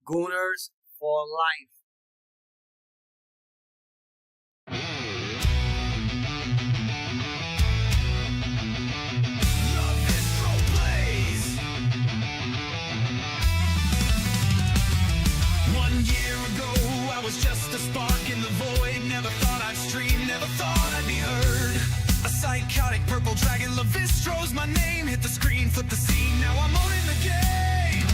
Gooners for life. Lavistro plays. 1 year ago, I was just a spark in the void. Never thought I'd stream, never thought I'd be heard. A psychotic purple dragon, Lavistro's my name. Hit the screen, flip the scene, now I'm owning the game.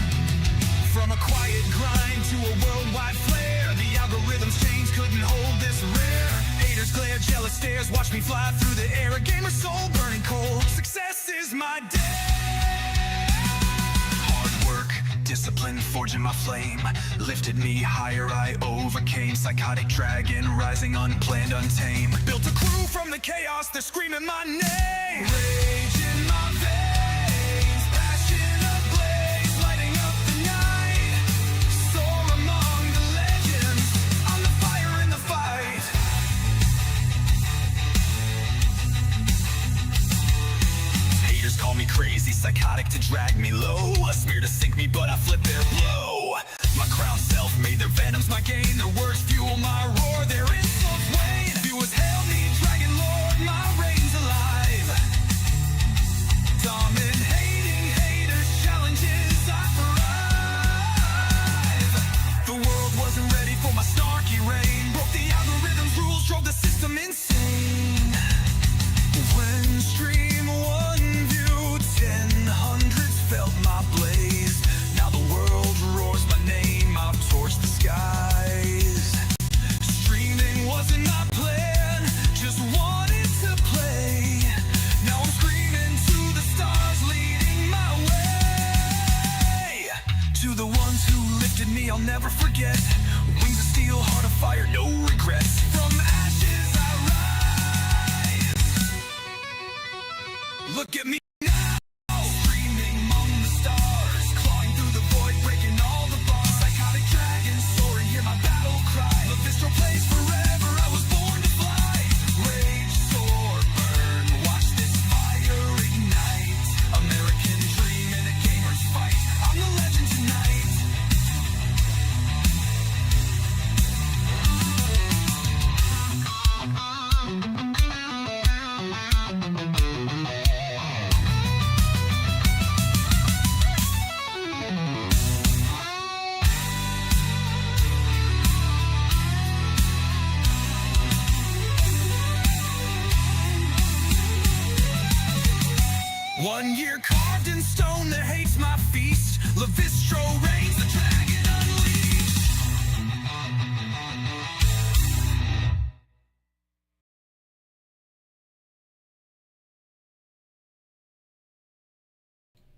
From a quiet grind to a worldwide flare, the algorithms change, couldn't hold this rare. Haters glare, jealous stares, watch me fly through the air. A gamer soul burning cold, success is my day. Hard work, discipline, forging my flame, lifted me higher, I overcame. Psychotic dragon, rising unplanned, untamed. Built a crew from the chaos, they're screaming my name. Rage in my veins, passion ablaze, lighting up the night. Soar among the legends, I'm the fire in the fight. Haters call me crazy, psychotic to drag me low. A smear to sink me, but I flip their blow. My crown self-made, their venom's my gain. Their words fuel my roar, their insults wane. Viewers hail me, Dragon Lord, my reign's alive. Dominating haters, challenges, I thrive. The world wasn't ready for my snarky reign. Broke the algorithm's rules, drove the system insane. When stream one view, 10 hundreds felt my blaze. Now the world roars my name, I've torched the skies. Streaming wasn't my plan, just wanted to play. Now I'm screaming to the stars, leading my way. To the ones who lifted me, I'll never forget. Wings of steel, heart of fire, no regrets. From ashes I rise. Look at me now, streaming among the stars, clawing through the void, breaking all the bars. Psychotic dragon soaring, hear my battle cry. Lavistro plays forever, I was born to fly. Rage, soar, burn, watch this fire ignite. American dream in a gamer's fight, I'm the legend tonight. One year carved in stone that hates my feast. Lavistro reigns, the dragon unleashed.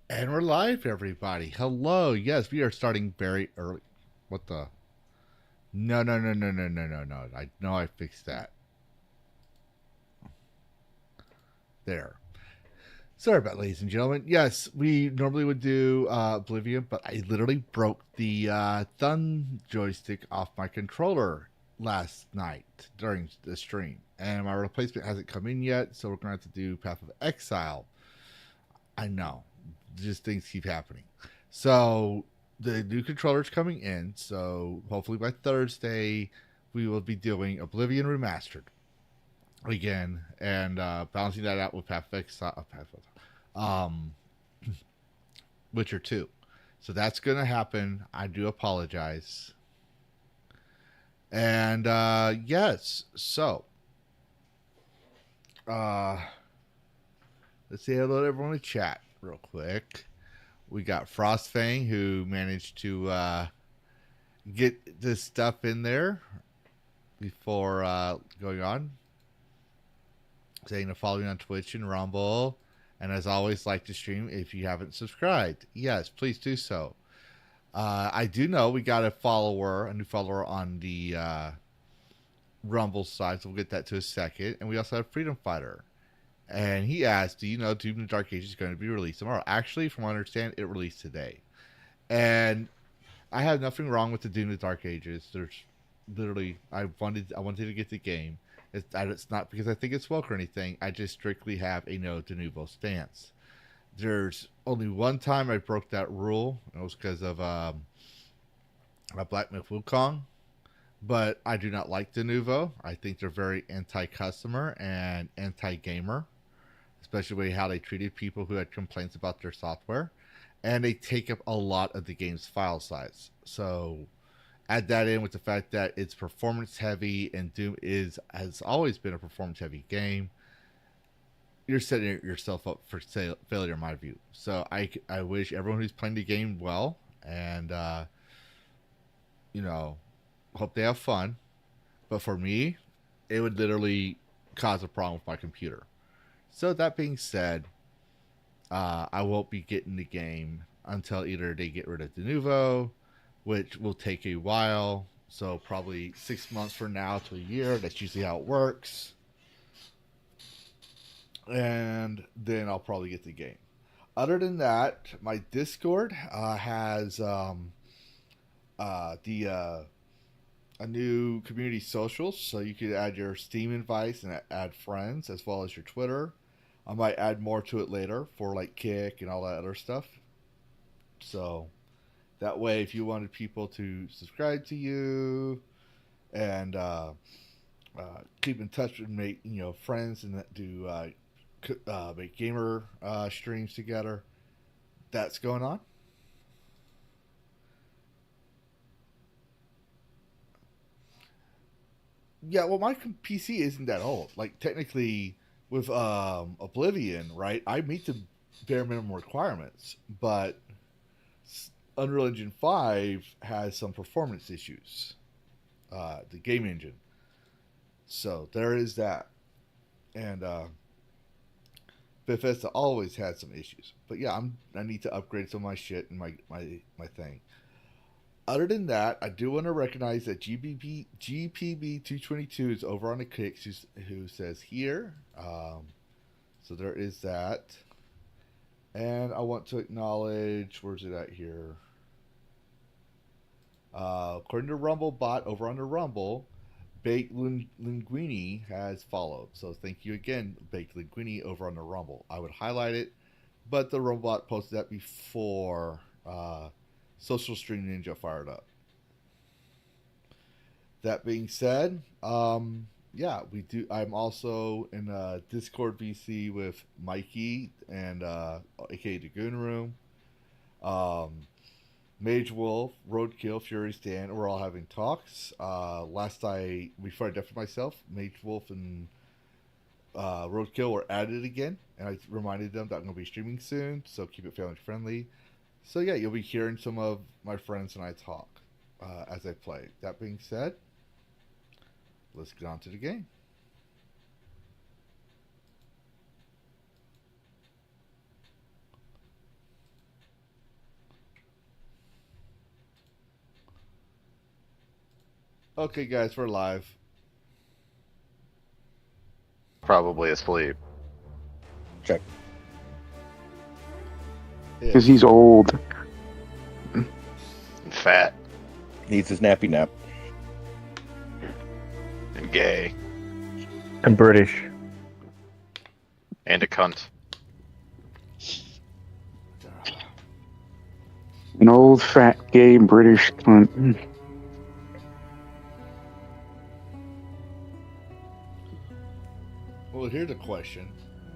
And we're live, everybody. Hello. Yes, we are starting very early. What the? No. I know I fixed that. There. Sorry about, ladies and gentlemen. Yes, we normally would do Oblivion, but I literally broke the thumb joystick off my controller last night during the stream. And my replacement hasn't come in yet, so we're going to have to do Path of Exile. I know. Just things keep happening. So the new controller's coming in, so hopefully by Thursday we will be doing Oblivion Remastered again, and balancing that out with Path of Exile, Witcher 2. So that's going to happen. I do apologize. And yes, so let's say hello to everyone in the chat real quick. We got Frostfang, who managed to get this stuff in there before going on. Saying to follow me on Twitch and Rumble. And as always, like to stream if you haven't subscribed. Yes, please do so. I do know we got a new follower on the Rumble side, so we'll get that to a second. And we also have Freedom Fighter. And he asked, do you know Doom in the Dark Ages is going to be released tomorrow? Actually, from what I understand, it released today. And I have nothing wrong with the Doom in the Dark Ages. There's literally, I wanted to get the game. It's not because I think it's woke or anything. I just strictly have a no de novo stance. There's only one time I broke that rule. And it was because of Black Myth Wukong, but I do not like Denuvo. I think they're very anti-customer and anti-gamer, especially how they treated people who had complaints about their software, and they take up a lot of the game's file size. So add that in with the fact that it's performance heavy, and Doom is has always been a performance heavy game. You're setting yourself up for failure, in my view. So I wish everyone who's playing the game well, and you know, hope they have fun. But for me, it would literally cause a problem with my computer. So that being said, I won't be getting the game until either they get rid of Denuvo, which will take a while. So probably 6 months from now to a year. That's usually how it works. And then I'll probably get the game. Other than that, my Discord has the a new community socials, so you could add your Steam invites and add friends as well as your Twitter. I might add more to it later for like Kick and all that other stuff. So that way, if you wanted people to subscribe to you and keep in touch and make friends and do make gamer streams together, that's going on. Yeah, well, my PC isn't that old. Like technically, with Oblivion, right? I meet the bare minimum requirements, but Unreal Engine 5 has some performance issues. The game engine, so there is that, and Bethesda always had some issues. But yeah, I need to upgrade some of my shit and my thing. Other than that, I do want to recognize that GPB 222 is over on the Kicks, who says here. So there is that. And I want to acknowledge, where's it at here? According to Rumblebot over on the Rumble, Baked Linguini has followed. So thank you again, Baked Linguini over on the Rumble. I would highlight it, but the Rumblebot posted that before Social Stream Ninja fired up. That being said, yeah, we do. I'm also in a Discord VC with Mikey and aka the Goon Room, Mage Wolf, Roadkill, Fury Stand. We're all having talks. Before I deafened myself, Mage Wolf and Roadkill were added again, and I reminded them that I'm going to be streaming soon, so keep it family friendly. So yeah, you'll be hearing some of my friends and I talk as I play. That being said, let's get on to the game. Okay, guys, we're live. Probably asleep. Check. Because he's old. And fat. Needs his nappy nap. And gay. And British. And a cunt. An old, fat, gay, British cunt. Well, here's a question: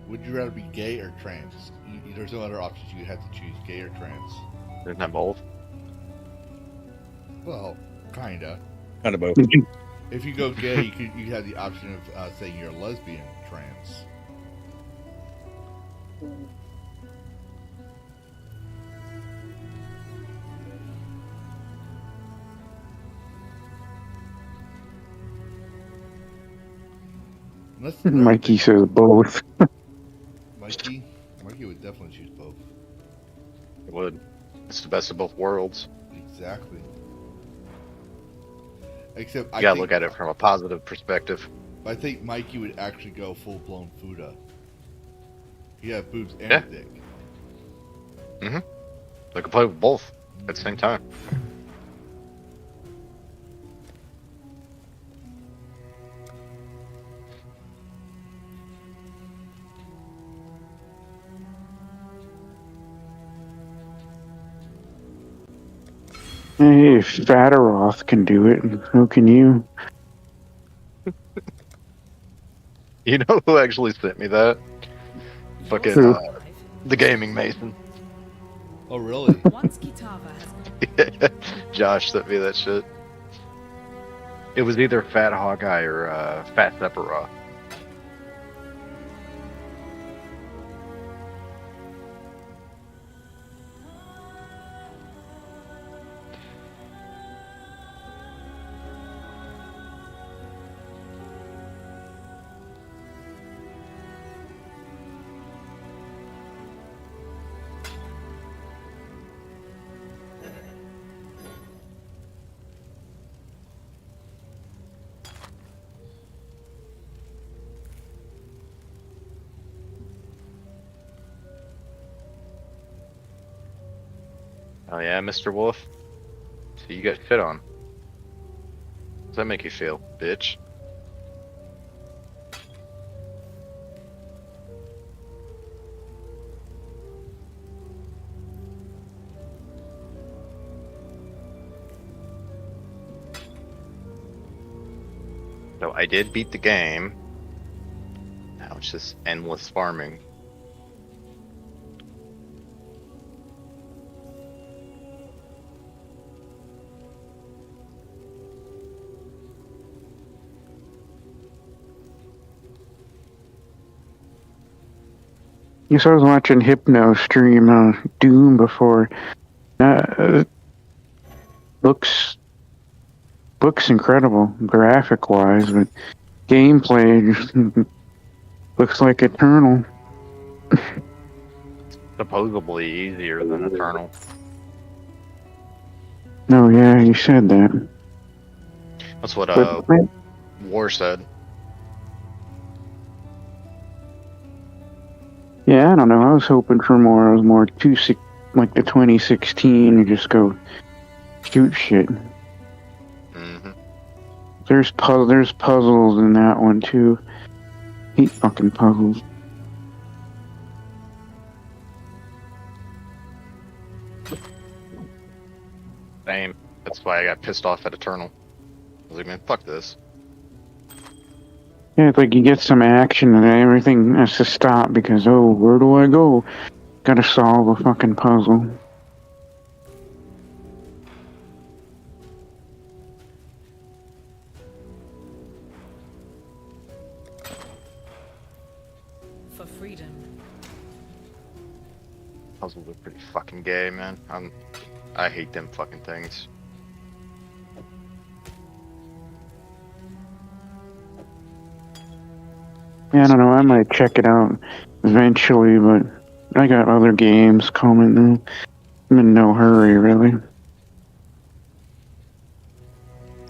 would you rather be gay or trans? There's no other options. You have to choose gay or trans. Isn't that both? Well, kinda. Kind of both. If you go gay, you have the option of saying you're a lesbian trans. Mikey says both. Mikey would definitely choose both. It would. It's the best of both worlds. Exactly. Except You gotta look at it from a positive perspective. I think Mikey would actually go full blown Fuda. He had boobs and Yeah. a dick. Mm-hmm. They can play with both at the same time. Hey, if Fataroth can do it, who can you? You know who actually sent me that? Fucking Who? the gaming Mason. Oh, really? Once Kitava has Josh sent me that shit. It was either Fat Hawkeye or Fat Sephiroth. Oh yeah, Mr. Wolf. So you got shit on. How does that make you feel, bitch? So I did beat the game. Now it's just endless farming. Yes, I was watching Hypno stream Doom before. Uh, looks incredible graphic wise, but gameplay just looks like Eternal. Supposedly easier than Eternal. No, yeah, you said that. That's what But War said. yeah, I don't know. I was hoping for more. I was more like the 2016. You just go shoot shit. Mm-hmm. There's puzzles in that one too. Hate fucking puzzles. Same. That's why I got pissed off at Eternal. I was like, man, fuck this. Yeah, it's like you get some action and then everything has to stop because where do I go? Gotta solve a fucking puzzle. for freedom. Puzzles are pretty fucking gay, man. I hate them fucking things. Yeah, I don't know. I might check it out eventually, but I got other games coming. I'm in no hurry, really.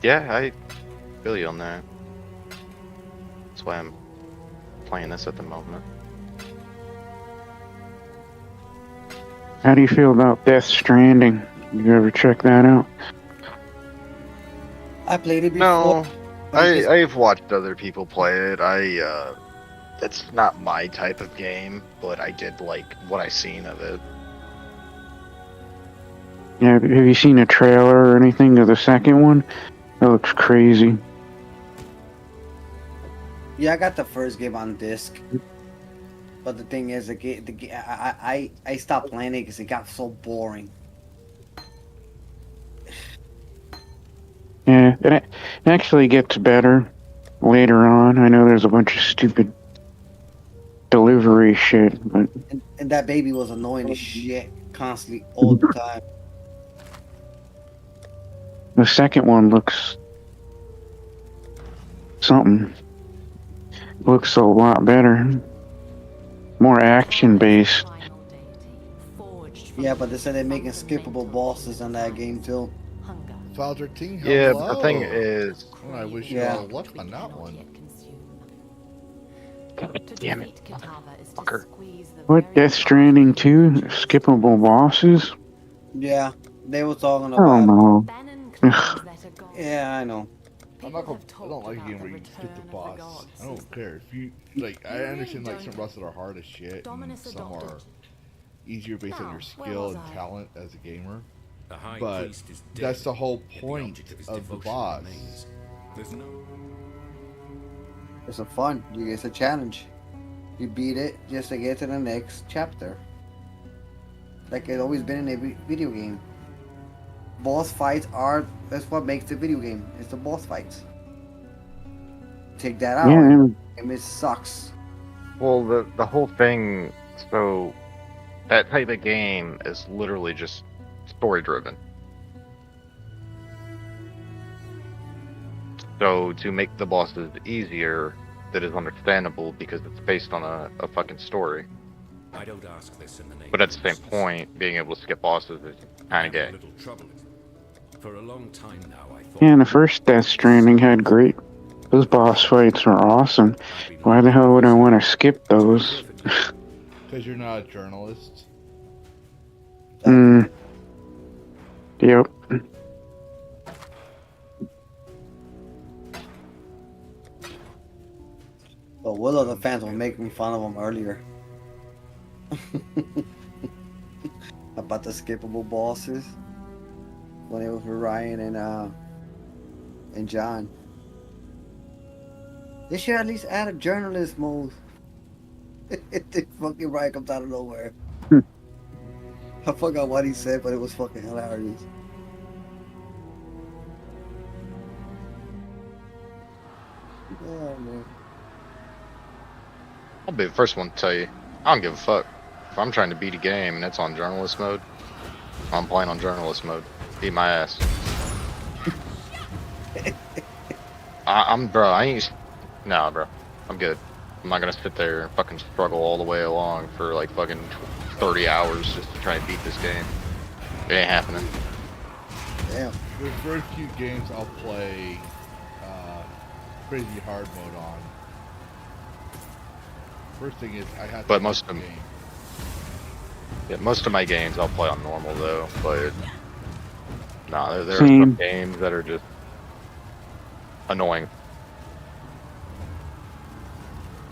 Yeah, I feel you on that. That's why I'm playing this at the moment. How do you feel about Death Stranding? You ever check that out? I played it before. No, but it just- I've watched other people play it. It's not my type of game, but I did like what I seen of it. Yeah, have you seen a trailer or anything of the second one? That looks crazy. Yeah, I got the first game on disc. But the thing is, I stopped playing it because it got so boring. Yeah, it actually gets better later on. I know there's a bunch of stupid delivery shit, but And that baby was annoying as shit constantly all the time. the second one looks something. Looks a lot better. More action based. Yeah, but they said they're making skippable bosses on that game too. File 13, Yeah, hello. but the thing is, Oh, I wish you Yeah. all luck on that one. damn it, fucker. What, Death Stranding 2? Skippable bosses? Yeah, they were talking I don't about. know. Yeah, I know. I don't like a game where you skip the boss. I don't care if you like. I understand like some bosses are hard as shit, and some are easier based on your skill and talent as a gamer. The High But Priest is dead, that's the whole yet point object his of the devotion boss. remains. There's no... It's a fun. It's a challenge. You beat it just to get to the next chapter. Like it's always been in a video game. Boss fights that's what makes the video game. It's the boss fights. Take that out, Yeah, and it sucks. Well, the whole thing. So that type of game is literally just story driven. So to make the bosses easier, that is understandable because it's based on a fucking story. I don't ask this in the name But at of the same justice. point, being able to skip bosses is I kind of have a gay. little trouble. For a long time now, I thought... yeah, and the first Death Stranding had great. Those boss fights were awesome. Why the hell would I want to skip those? Because you're not a journalist. Yep. But Willow, the fans were making fun of him earlier. About the skippable bosses. When it was with Ryan and John. They should at least add a journalist mode. The fucking Ryan comes out of nowhere. I forgot what he said, but it was fucking hilarious. Oh man. I'll be the first one to tell you, I don't give a fuck. If I'm trying to beat a game and it's on journalist mode, I'm playing on journalist mode. Beat my ass. Bro, I ain't. Nah, bro. I'm good. I'm not gonna sit there and fucking struggle all the way along for like fucking 30 hours just to try and beat this game. It ain't happening. Damn. There's very few games I'll play crazy hard mode on. First thing is I have to. But most of them. Yeah, most of my games I'll play on normal though, but nah, there are some games that are just annoying.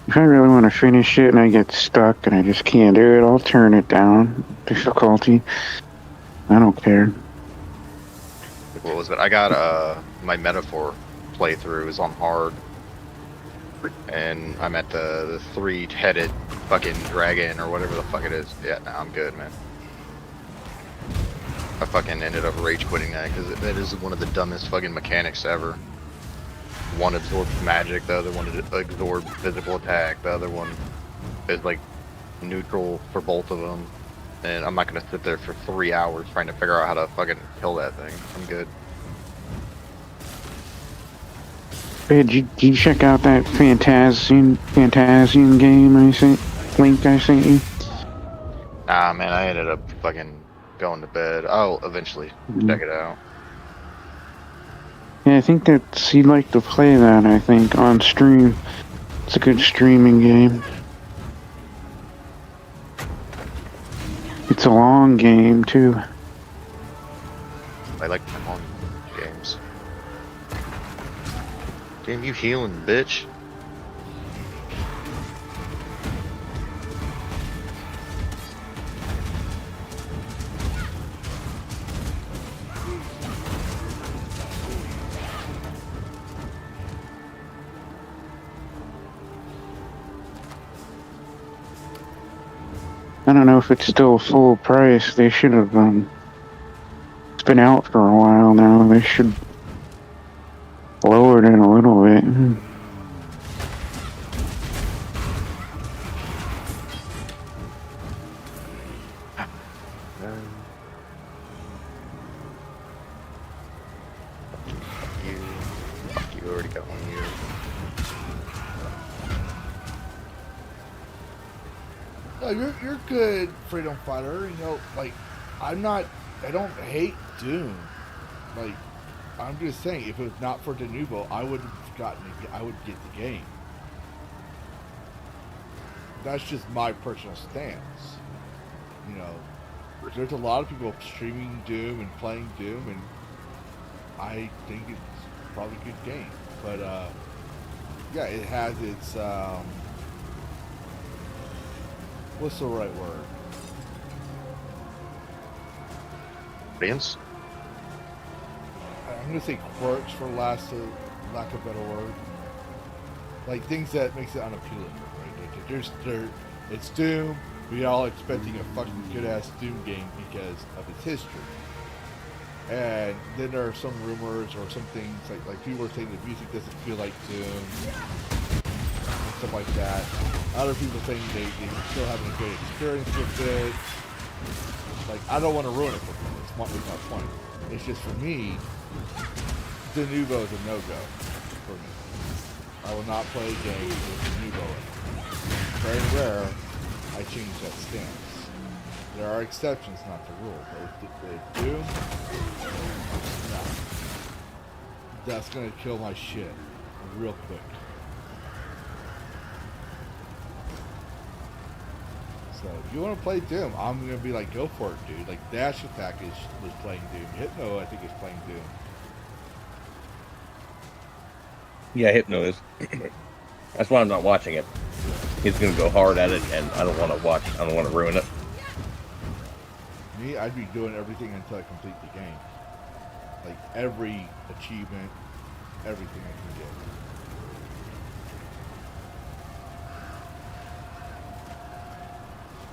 If I really want to finish it and I get stuck and I just can't do it, I'll turn it down. Difficulty. I don't care. What was it? I got my Metaphor playthrough is on hard. And I'm at the three-headed fucking dragon or whatever the fuck it is. Yeah, nah, I'm good, man. I fucking ended up rage quitting that because that is one of the dumbest fucking mechanics ever. One absorbs magic, the other one absorbs physical attack, the other one is like neutral for both of them. And I'm not gonna sit there for 3 hours trying to figure out how to fucking kill that thing. I'm good. Hey, did you check out that Fantasian game I sent? Link I sent you? Nah, man, I ended up fucking going to bed. I'll eventually check it out. Yeah, I think you'd like to play that, I think, on stream. It's a good streaming game. It's a long game, too. I like long games. Damn, you healing, bitch. I don't know if it's still full price. They should have, it's been out for a while now. They should lower it a little bit. You already got one here. No, you're good, Freedom Fighter. You know, like I don't hate Doom. Like I'm just saying, if it was not for Denuvo, I would get the game. That's just my personal stance. You know, there's a lot of people streaming Doom and playing Doom, and I think it's probably a good game. But yeah, it has its what's the right word? Audience? I'm gonna say quirks for lack of a better word. Like things that makes it unappealing, right? It's Doom. We all expecting a fucking good ass Doom game because of its history. And then there are some rumors or some things like people are saying the music doesn't feel like Doom and stuff like that. Other people saying they still having a great experience with it. Like I don't want to ruin it for them. It's my point. It's just for me, the Nouveau is a no-go for me. I will not play a game with the Nouveau in it. Very rare, I change that stance. There are exceptions, not the rule. But if Doom, no. That's gonna kill my shit real quick. So if you want to play Doom, I'm gonna be like, go for it, dude. Like Dash Attack was playing Doom. Hypno, I think, is playing Doom. Yeah, Hypno is. That's why I'm not watching it. He's gonna go hard at it, and I don't want to watch. I don't want to ruin it. Me, I'd be doing everything until I complete the game. Like every achievement, everything I can get.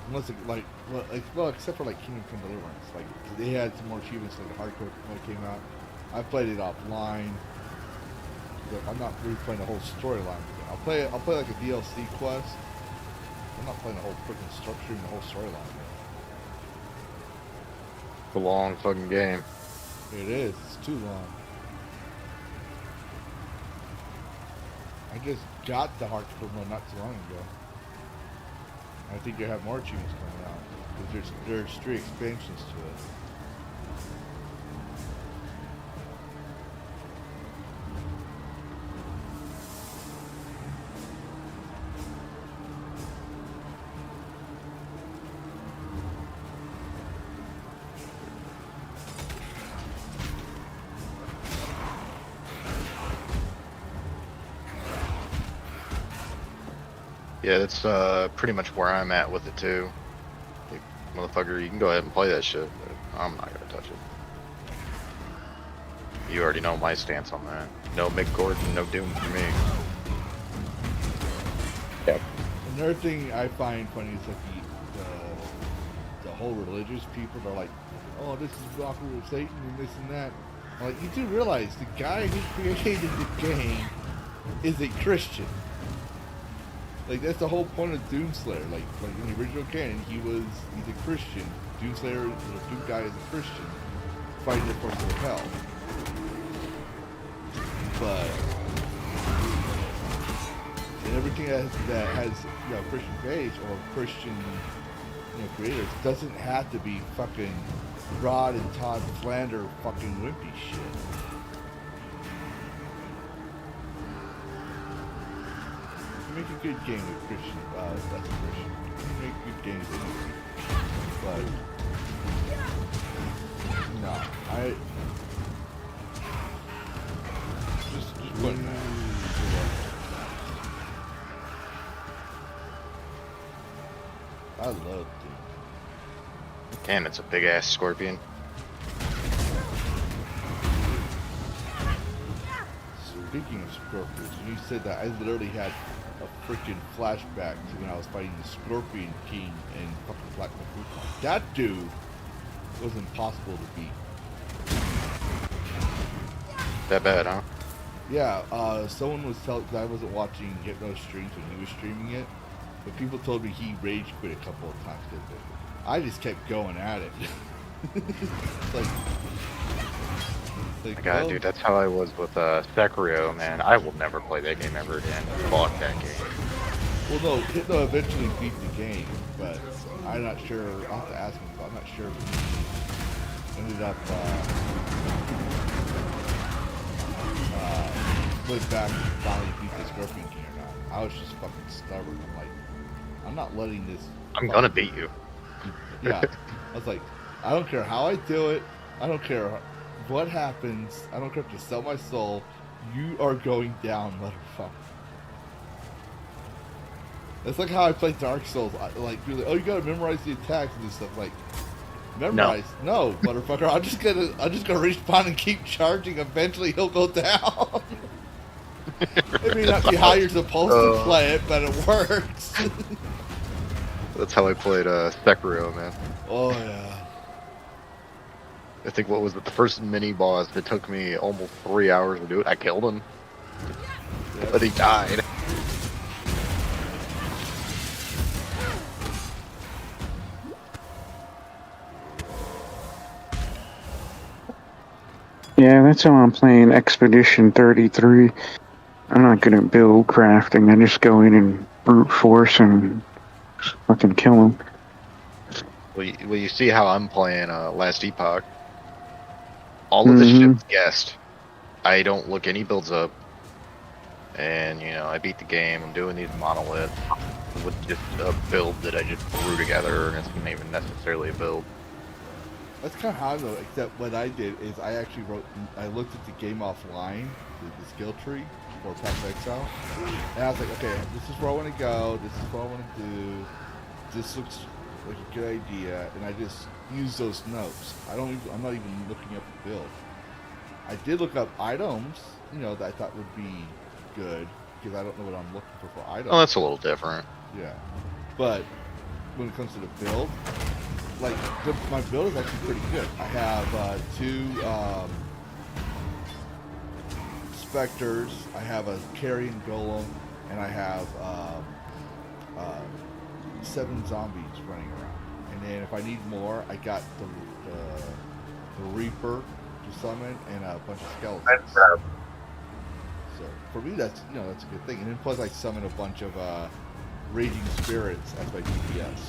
Unless it, well, except for like Kingdom Come Deliverance, like they had some more achievements when the hardcore mode came out. I played it offline. But I'm not really playing the whole storyline. I'll play like a DLC quest. I'm not playing the whole freaking structure and the whole storyline. It's a long fucking game. It is. It's too long. I just got the hardcore mode not too long ago. I think you have more achievements coming out. Because there's 3 expansions to it. Yeah, that's pretty much where I'm at with it too. Like, motherfucker, you can go ahead and play that shit, but I'm not gonna touch it. You already know my stance on that. No midcord and no Doom for me. Yeah. Another thing I find funny is like the whole religious people. They're like, oh, this is walking with Satan and this and that. Like, you do realize the guy who created the game is a Christian. Like, that's the whole point of Doomslayer. Like in the original canon, he's a Christian. Doomslayer, the Doom guy, is a Christian fighting the forces of hell. But and everything that has Christian base or Christian creators doesn't have to be fucking Rod and Todd Flander fucking wimpy shit. You make a good game with Christian. That's a Christian. You make good games with him. But no, just put I love Doom. Damn, it's a big ass scorpion. Speaking of scorpions, when you said that, I literally had a freaking flashback to when I was fighting the Scorpion King in fucking Black Myth. That dude was impossible to beat. That bad, huh? Yeah, someone was telling, I wasn't watching Hypno streams when he was streaming it, but people told me he rage quit a couple of times. I just kept going at it. Like, God, dude, that's how I was with Sekiro, man. I will never play that game ever again. Fuck that game. Well, no, Hypno eventually beat the game, but I'm not sure. I'll have to ask him, but I'm not sure if he ended up went back and finally beat the Scorpion King or not. I was just fucking stubborn. I'm like, I'm not letting this. I'm gonna beat you. Yeah, I was like, I don't care how I do it. I don't care what happens. I don't care if to sell my soul. You are going down, motherfucker. That's like how I play Dark Souls. Like, really, oh, you gotta memorize the attacks and this stuff. Like, Memorize? No, motherfucker. I'm just gonna respawn and keep charging. Eventually, he'll go down. It may not be how you're supposed to play it, but it works. That's how I played Sekiro, man. Oh yeah. I think what was it? The first mini boss. It took me almost 3 hours to do it. I killed him, but he died. Yeah, that's how I'm playing Expedition 33. I'm not good at build crafting. I just go in and brute force and just fucking kill them. Well, you see how I'm playing Last Epoch. All of this shit's guessed. I don't look any builds up, and I beat the game. I'm doing these monoliths with just a build that I just threw together, and it's not even necessarily a build. That's kind of how I know. Except what I did is I actually I looked at the game offline, the skill tree for Path of Exile, and I was like, okay, this is where I want to go. This is what I want to do. This looks like a good idea, and I just use those notes. I'm not even looking up the build. I did look up items, that I thought would be good because I don't know what I'm looking for items. Oh, that's a little different. Yeah, but when it comes to the build, like my build is actually pretty good. I have 2 specters. I have a carrion golem, and I have 7 zombies running around. And then if I need more, I got the Reaper to summon and a bunch of skeletons. So for me, that's that's a good thing. And then plus I summon a bunch of raging spirits as my DPS.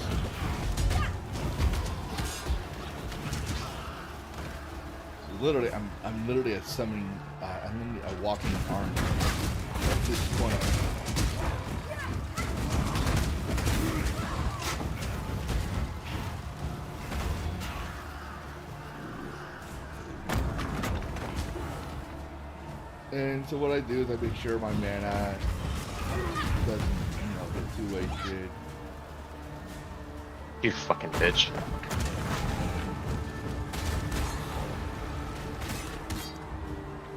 So literally, I'm literally a summoning. I'm literally a walking army. That's this point. And so what I do is I make sure my mana doesn't, get too wasted. You fucking bitch.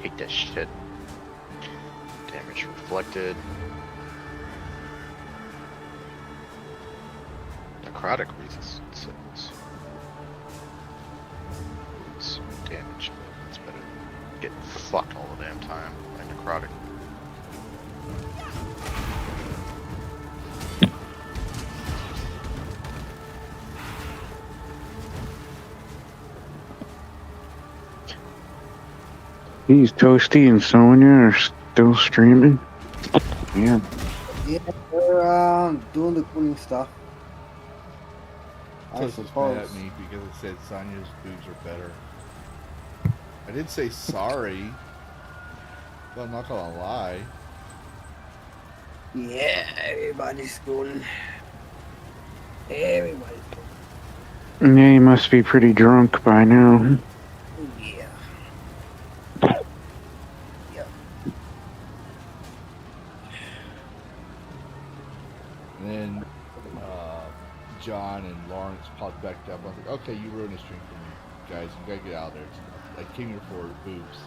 Hate that shit. Damage reflected. Necrotic resistance. Some damage, but it's better than getting fucked all the damn time by necrotic. These Toasty and Sonya are still streaming. Yeah. Yeah, they're doing the cooling stuff. I Toast was mad suppose. at me because it said Sonya's boobs are better. I did say sorry, but I'm not gonna lie. Yeah, everybody's cooling. Everybody's Yeah, you must be pretty drunk by now. cooling. Yeah. And then John and Lawrence popped back up. I was like, okay, you ruined the stream for me, guys. You gotta get out of there. I came here for boobs.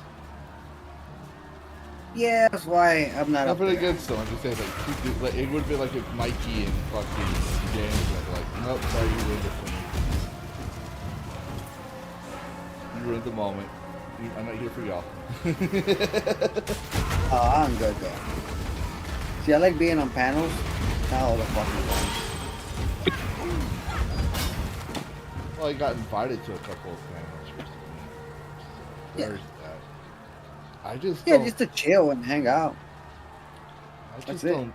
Yeah, that's why I'm not up Nothing there. against them. I'm just saying, like, it would have been like if Mikey and fucking James were like, nope, sorry, you ruined it for me. You ruined the moment. I'm not here for y'all. Oh, I'm good though. See, I like being on panels. Not all the fucking time. Well, I got invited to a couple of panels recently. So Yeah. there's that. I just Yeah, don't, just to chill and hang out. I just that's it. don't,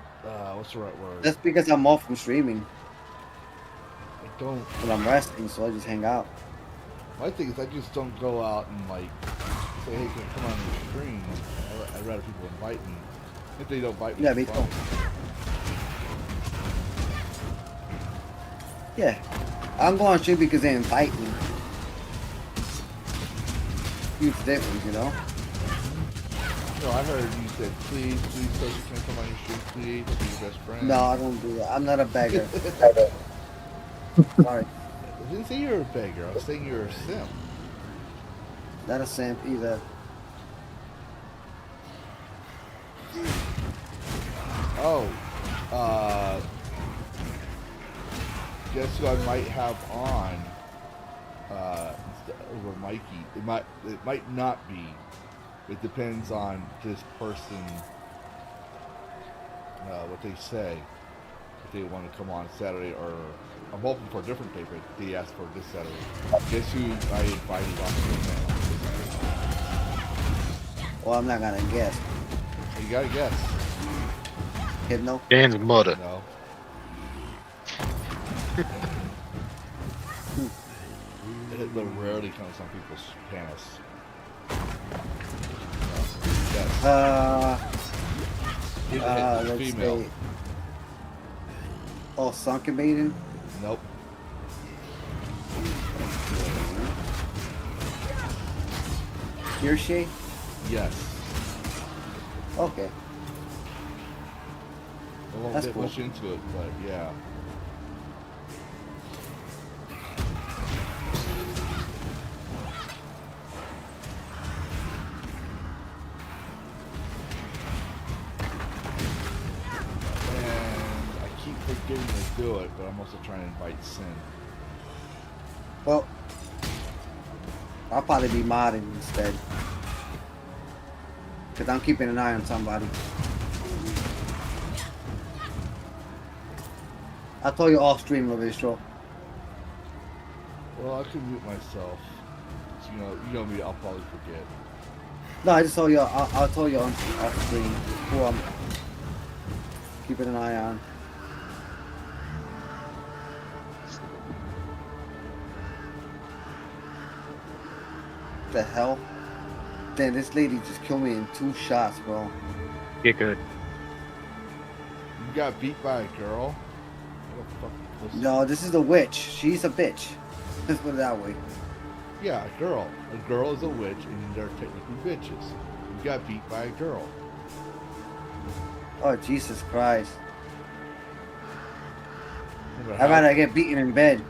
what's the right word? That's because I'm off from streaming. I don't, But I'm resting, so I just hang out. my thing is I just don't go out and like, say, hey, can I come on your stream? I'd rather people invite me. If they don't invite me, Yeah, it's me fine. too. Yeah. I'm going on stream because they invite me. Huge difference, you know? No, I heard you said, please, Toshi, can I come on your stream, please? I'll be your best friend. No, I don't do that. I'm not a beggar. Sorry. I didn't say you were a beggar. I was saying you were a simp. Not a simp either. Oh, guess who I might have on over Mikey? It might not be. It depends on this person, what they say. If they want to come on Saturday, or I'm hoping for a different day, but they asked for this Saturday. Guess who I invited on the Well, I'm not gonna guess. You gotta guess. Hypno? Dan's mother. No. Hitler rarely comes on people's penis. Yes. Let's Female. say. Oh, Sunken Maiden? Nope. Kirsche? Yes. Okay. I won't That's get cool. much into it, but yeah. And I keep forgetting to do it, but I'm also trying to invite Sin. Well, I'll probably be modding instead. Because I'm keeping an eye on somebody. I'll tell you off stream, Lavistro. Well, I can mute myself. So, you know me, I'll probably forget. No, I just told you. I'll tell you on off stream who I'm keeping an eye on. The hell? Damn, this lady just killed me in 2 shots, bro. Get good. You got beat by a girl? What the fuck? No, this is the witch. She's a bitch. Let's put it that way. Yeah, a girl. A girl is a witch, and they're technically bitches. You got beat by a girl. Oh, Jesus Christ. No matter I'd how- rather get beaten in bed.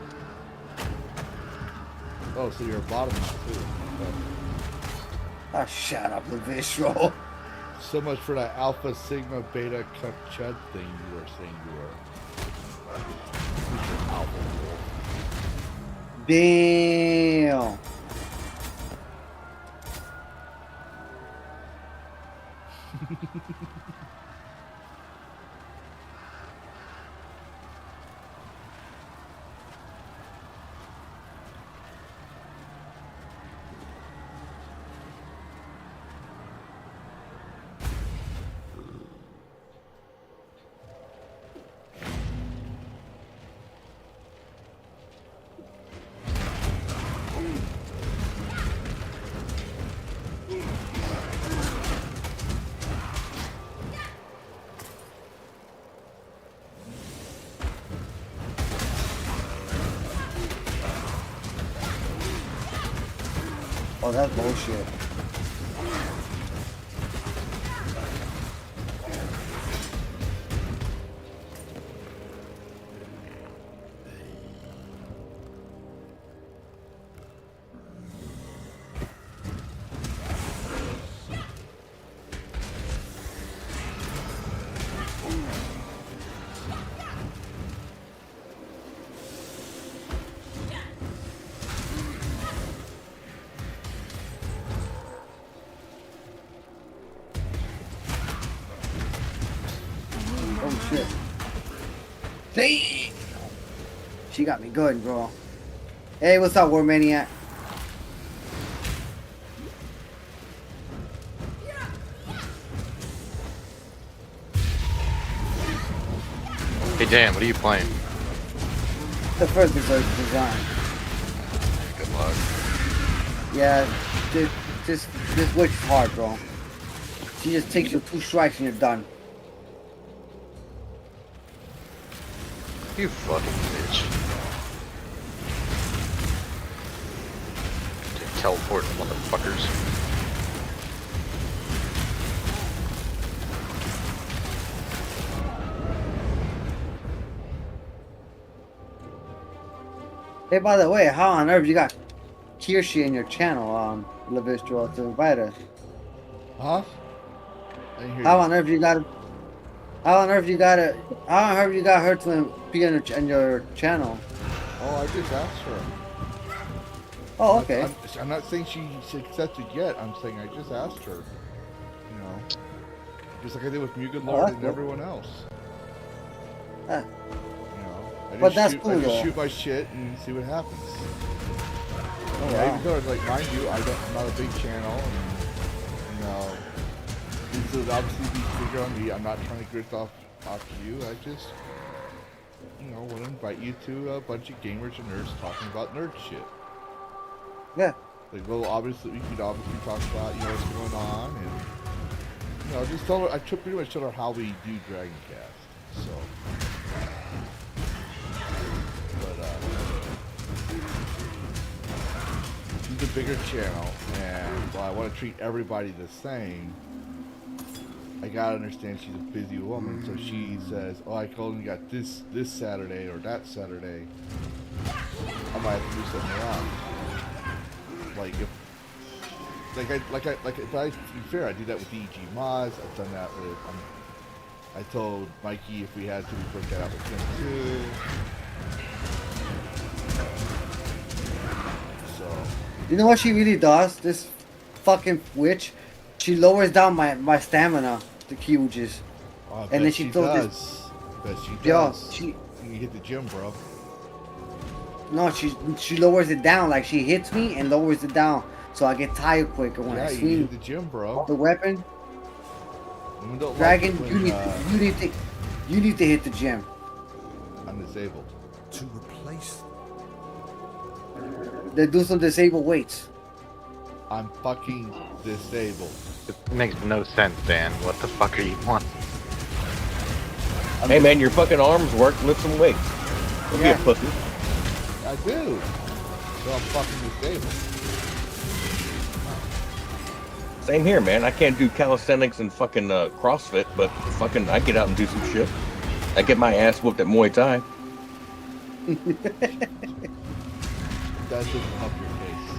Oh, so you're a bottom too. Oh, shut up, Lavistro. So much for that alpha, sigma, beta, cup, chud thing you were saying you were. Who's your alpha wolf? Damn. Oh, that's bullshit. Oh shit. Damn. She got me good, bro. Hey, what's up, War Maniac? Hey Dan, what are you playing? The first design. Good luck. Yeah, this witch is hard, bro. She just takes you 2 strikes and you're done. You fucking bitch. Teleporting motherfuckers. Hey, by the way, how on earth you got Kirshi in your channel, Lavistro, to invite her? Huh? I didn't hear How you. on earth you got? How on earth you got it? How on earth you got her to be on your channel? Oh, I just asked her. Oh, okay. I'm not saying she's accepted yet. I'm saying I just asked her. You know, just like I did with Mugen Oh, Lord that's and cool. everyone else. Ah, You know, But that's I cool, just though. shoot my shit and see what happens. Oh, Yeah, wow. even though, like, mind you, I'm not a big channel, and you know, this would obviously be bigger on me. I'm not trying to grift off you. I just, you know, want to invite you to a bunch of gamers and nerds talking about nerd shit. Yeah. Like, well, obviously, we could obviously talk about, you know, what's going on, and, you know, just tell her, I pretty much told her how we do Dragon Cast, so. But, she's a bigger channel, and while I want to treat everybody the same, I gotta understand she's a busy woman, so she says, oh, I only got this Saturday or that Saturday. I might have to do something around. Like if, but to be fair, I do that with EG Mods. I've done that with. I told Mikey if we had to, we'd work that out with him too. So. You know what she really does? This fucking witch. She lowers down my stamina to huges. Oh, I And bet then she throws does. this. I bet she Yo, does. You hit the gym, bro. No, she lowers it down. Like she hits me and lowers it down, so I get tired quicker when I Yeah, you swing hit the gym, bro. the weapon. Women don't Dragon, like it you when, need to hit the gym. I'm disabled. To replace They do some disabled weights. I'm fucking disabled. It makes no sense, Dan. What the fuck are you on? Hey man, your fucking arms work. Lift some weights. Don't be a Yeah. pussy. I do. So I'm fucking disabled. Same here, man. I can't do calisthenics and fucking CrossFit, but fucking I get out and do some shit. I get my ass whooped at Muay Thai. That doesn't help your case.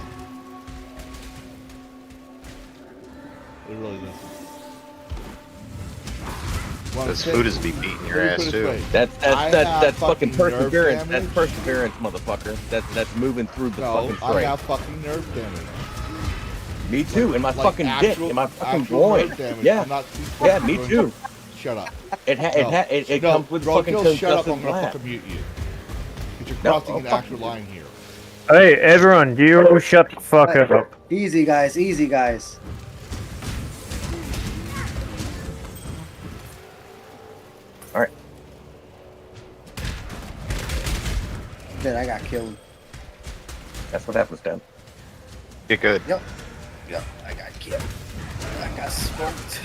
It really doesn't. Well, This I'm food saying- is be beating your let me ass put it too. this way. That's I have that's fucking fucking nerve perseverance. That's damage. perseverance, motherfucker. That's moving through the No, fucking I fray. have fucking nerve damage. Me too, in my Like fucking dick, actual- in my fucking actual groin. nerve damage. Yeah, I'm not yeah, me too. Shut up. It No, comes with bro, fucking Gil, shut up. concussive I'm gonna blast. fucking mute you. Because you're No, crossing oh, an fuck actual you. line here. Hey, everyone, you shut the fuck up. Easy, guys. Easy, guys. All right. Shit, I got killed. That's what happens, Dan. Get good. Yep. Yep, I got killed. I got smoked.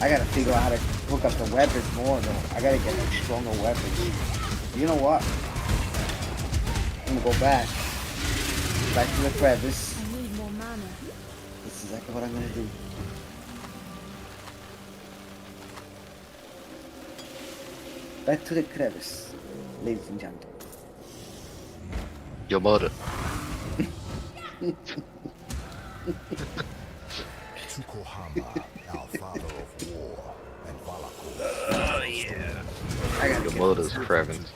I gotta figure out how to hook up the weapons more, though. I gotta get like stronger weapons. You know what? I'm gonna go back. Back to the crevice. I need more mana. This is exactly what I'm gonna do. Back to the crevice, ladies and gentlemen. Your mother. Tukohama, our father of war, and I gotta Your get mother's cravings.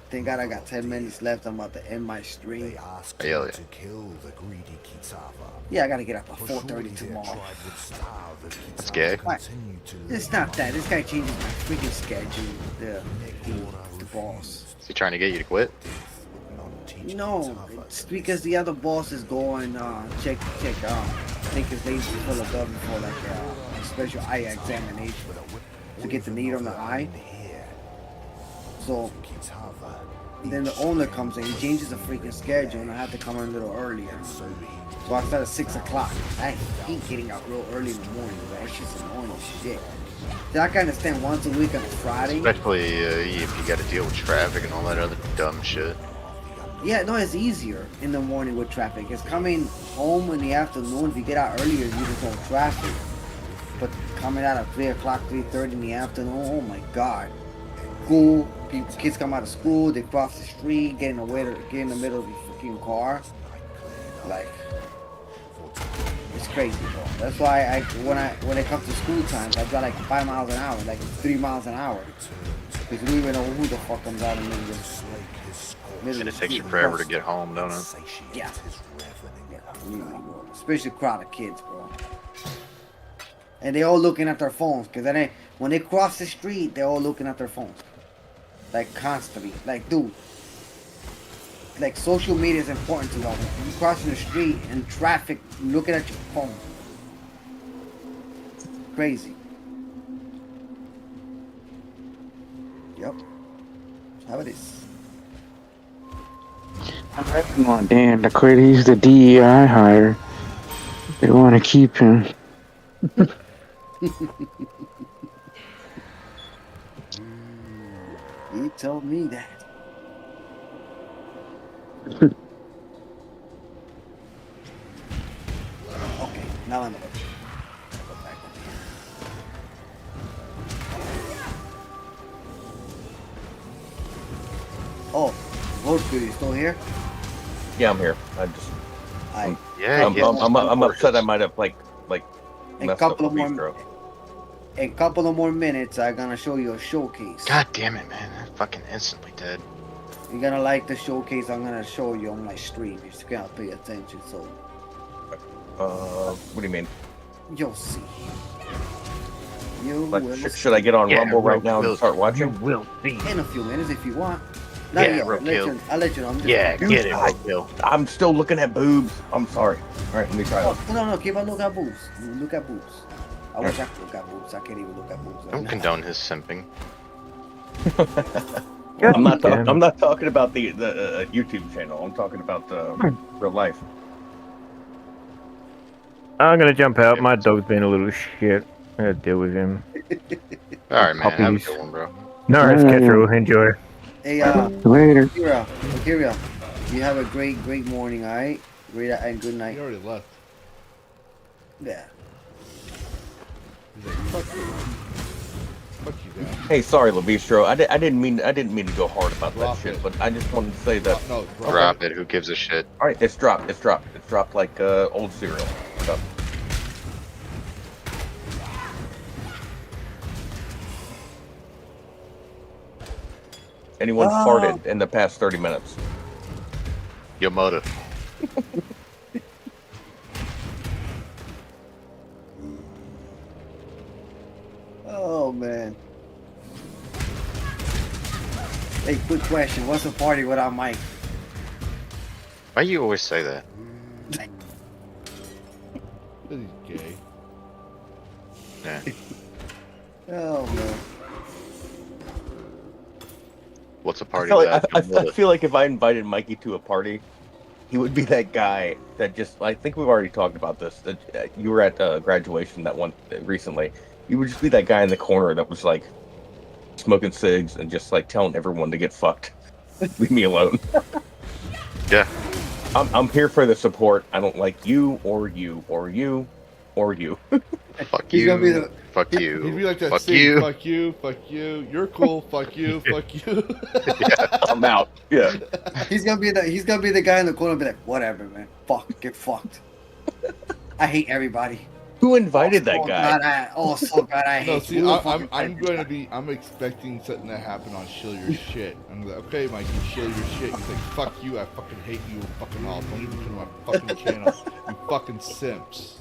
Thank God I got 10 minutes left. I'm about to end my They stream. asked Hell him yeah. to kill the greedy Kitava. Yeah, I gotta get up at For 4:30 surely their tomorrow. tribe would starve if That's Kitava gay. continued to It's live. not that. This guy changes my freaking schedule. The boss. Is he trying to get you to quit? No, it's because the other boss is going check I think his name's Philadelphia for like a special eye examination to get the need on the eye. So then the owner comes in, he changes the freaking schedule, and I have to come in a little earlier. So I start at 6 o'clock. I hate getting out real early in the morning, bro. It's just annoying as shit. Then I can understand once a week on a Friday. Especially if you got to deal with traffic and all that other dumb shit. Yeah, no, it's easier in the morning with traffic. It's coming home in the afternoon. If you get out earlier, you just don't traffic. But coming out at 3 o'clock, 3:30 in the afternoon, oh my god. Cool Kids come out of school, they cross the street, get in the middle of the fucking car. Like, it's crazy, bro. That's why when it comes to school times, I drive like 5 miles an hour, like 3 miles an hour, because we don't even know who the fuck comes out in the middle of And it takes you forever to get home, don't it? Yeah. Really, bro. Especially crowd of kids, bro. And they all looking at their phones, because then when they cross the street, they're all looking at their phones. Like, constantly. Like, dude. Like, social media is important to them. You crossing the street and traffic, looking at your phone. Crazy. Yep. That's how it is. I want Dan to quit. He's the DEI hire. They want to keep him. He told me that. Okay, now I'm over. Go back over here. Oh, Lavistro, you still here? Yeah, I'm here. Yeah, I'm upset. I might have like A messed up couple of more, Lavistro. a couple of more minutes. I'm gonna show you a showcase. God damn it, man! I fucking instantly dead. You're gonna like the showcase I'm gonna show you on my stream. You're just gonna pay attention, so What do you mean? you'll see. You Like, will should I get on Yeah, Rumble right now will. and start watching? Will see. in a few minutes if you want. Not Yeah, yet. roadkill. I'll let you know. I'm just, Yeah, Dude, get it, I- roadkill. I'm still looking at boobs. I'm sorry. All right, let me try Oh, this. no, keep on looking at boobs. Look at boobs. I wish I could look at boobs. I can't even look at boobs. Right Don't now. condone his simping. I'm not talking about the YouTube channel. I'm talking about real life. I'm gonna jump out. My dog's being a little shit. I gotta deal with him. All right, man. Have a Puppies. good one, bro. No, it's Ketro. Enjoy. Hey, Later. Kira, you have a great morning, alright? Great and good He night. already left. Yeah. He's like, fuck you. Fuck you, Dad. Hey, sorry, Lavistro. I didn't mean to go hard about Drop that shit, it. but I just wanted to say that. No, Drop it. Who gives a shit? All right, it's dropped. It's dropped like old cereal. So, anyone farted in the past 30 minutes? Your motive. Oh, man. Hey, quick question. What's a party without Mike? Why you always say that? He's gay. Yeah. Oh, man. What's a I party feel, without like, your I feel like if I invited Mikey to a party, he would be that guy that just. I think we've already talked about this. That you were at graduation that one recently. You would just be that guy in the corner that was like smoking cigs and just like telling everyone to get fucked. Leave me alone. Yeah. I'm here for the support. I don't like you or you or you or you. Fuck He's gonna be you. the- Fuck you. He'd be like that Fuck same, you. fuck you, fuck you, you're cool, fuck you, fuck you. I'm out. Yeah. He's gonna be the guy in the corner and be like, whatever, man. Fuck, get fucked. I hate everybody. Who invited that Oh, guy? God, so God, I No, hate see, you. Who the I'm fuck going invited to this be, I'm expecting something to happen on Shill Your Shit. I'm like, okay, Mikey, shill your shit. He's like, fuck you, I fucking hate you, fucking all. Don't even come to my fucking channel, you fucking simps.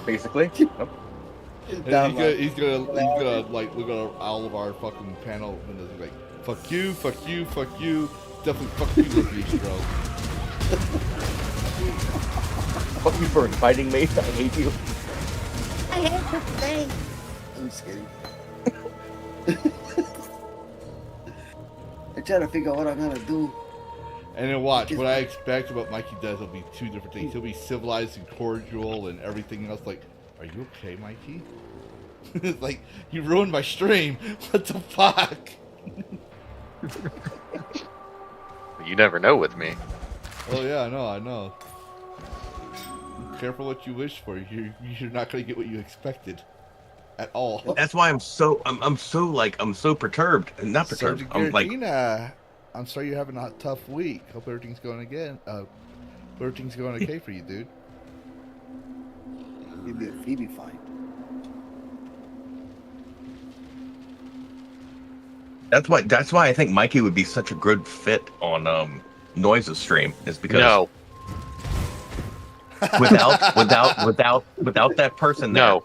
Basically. Nope. guy? And he's gonna like look at all of our fucking panel windows and be like, fuck you, fuck you, fuck you, definitely fuck you, Lavistro. Fuck you for inviting me. I hate you. I'm just kidding. I'm trying to figure out what I'm gonna do. And then watch, what I expect what Mikey does will be two different things. He'll be civilized and cordial and everything else. Like, are you okay, Mikey? It's like, you ruined my stream. What the fuck? You never know with me. Oh yeah, I know. Careful what you wish for. You're not gonna get what you expected. at all. That's why I'm so perturbed. Not perturbed. Sergeant I'm like, Giratina, I'm sorry you're having a tough week. Hope everything's going again. Everything's going okay for you, dude. He'd be fine. that's why I think Mikey would be such a good fit on Noise's stream, is because No, without that person there, no.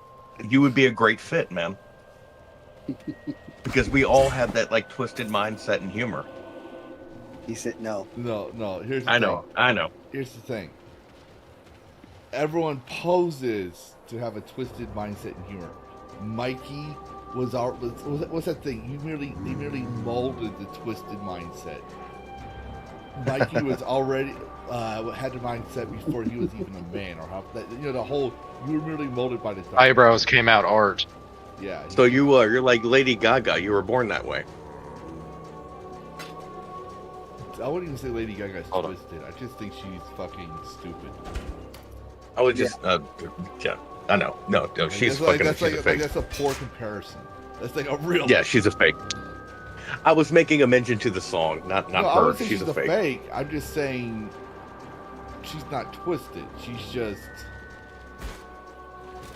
you would be a great fit, man. Because we all have that like twisted mindset and humor. He said no. No. Here's the I thing. know. Here's the thing. Everyone poses to have a twisted mindset and humor. Mikey was what's that thing? He merely molded the twisted mindset. Mikey was already had the mindset before he was even a man, or how that the whole you were merely molded by the time. Eyebrows came out art. Yeah. So you're like Lady Gaga. You were born that way. I wouldn't even say Lady Gaga's Hold on. twisted. I just think she's fucking stupid. I would just yeah. I know. No, she's fucking. She's a fake. That's a poor comparison. That's like a real. Yeah, she's a fake. I was making a mention to the song, not I her. would say She's a fake. I'm just saying she's not twisted. She's just.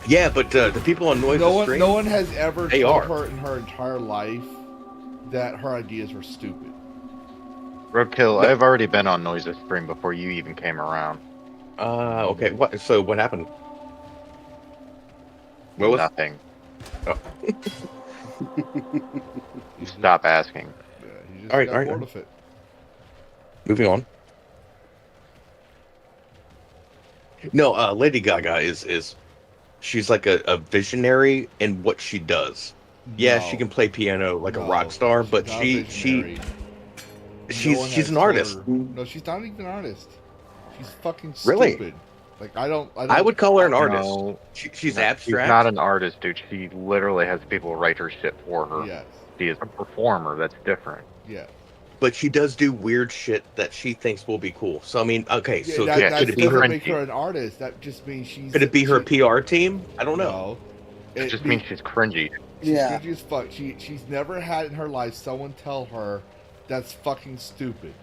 Yeah, but the people on Noise Stream, no one has ever they told are. her in her entire life that her ideas were stupid. Roadkill, I've already been on Noise's stream before you even came around. Okay. What? So what happened? What was? Nothing. Oh. You stop asking. Yeah, he just All right, got all right. bored of it. Moving on. No, Lady Gaga is she's like a visionary in what she does. Yeah, No. she can play piano like a No, rock star, but not she visionary. No one she's has an told artist. her- No, she's not even an artist. She's fucking Really? stupid. Like I don't. I would call her an artist. No, She's no, abstract. She's not an artist, dude. She literally has people write her shit for her. Yes. She is a performer. That's different. Yeah. But she does do weird shit that she thinks will be cool. So I mean, okay, Yeah, so that could it be doesn't her? make her an artist. That just means she's. Could it be her PR team? I don't know. No. It just means she's cringy. Yeah. She's fuck. She's never had in her life someone tell her that's fucking stupid.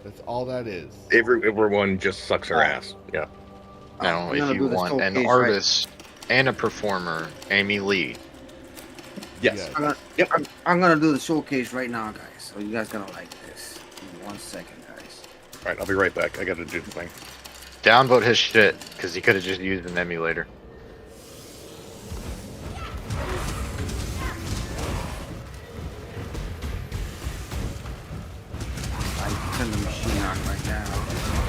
That's all that is. Everyone just sucks her ass. Yeah. Now, I'm gonna if do you the want an showcase, artist and a performer, Amy Lee. Yes. Yeah. I'm gonna do the showcase right now, guys. So you guys gonna like this. Give me 1 second, guys. All right, I'll be right back. I got to do the thing. Downvote his shit, because he could have just used an emulator. I turn the machine on right now.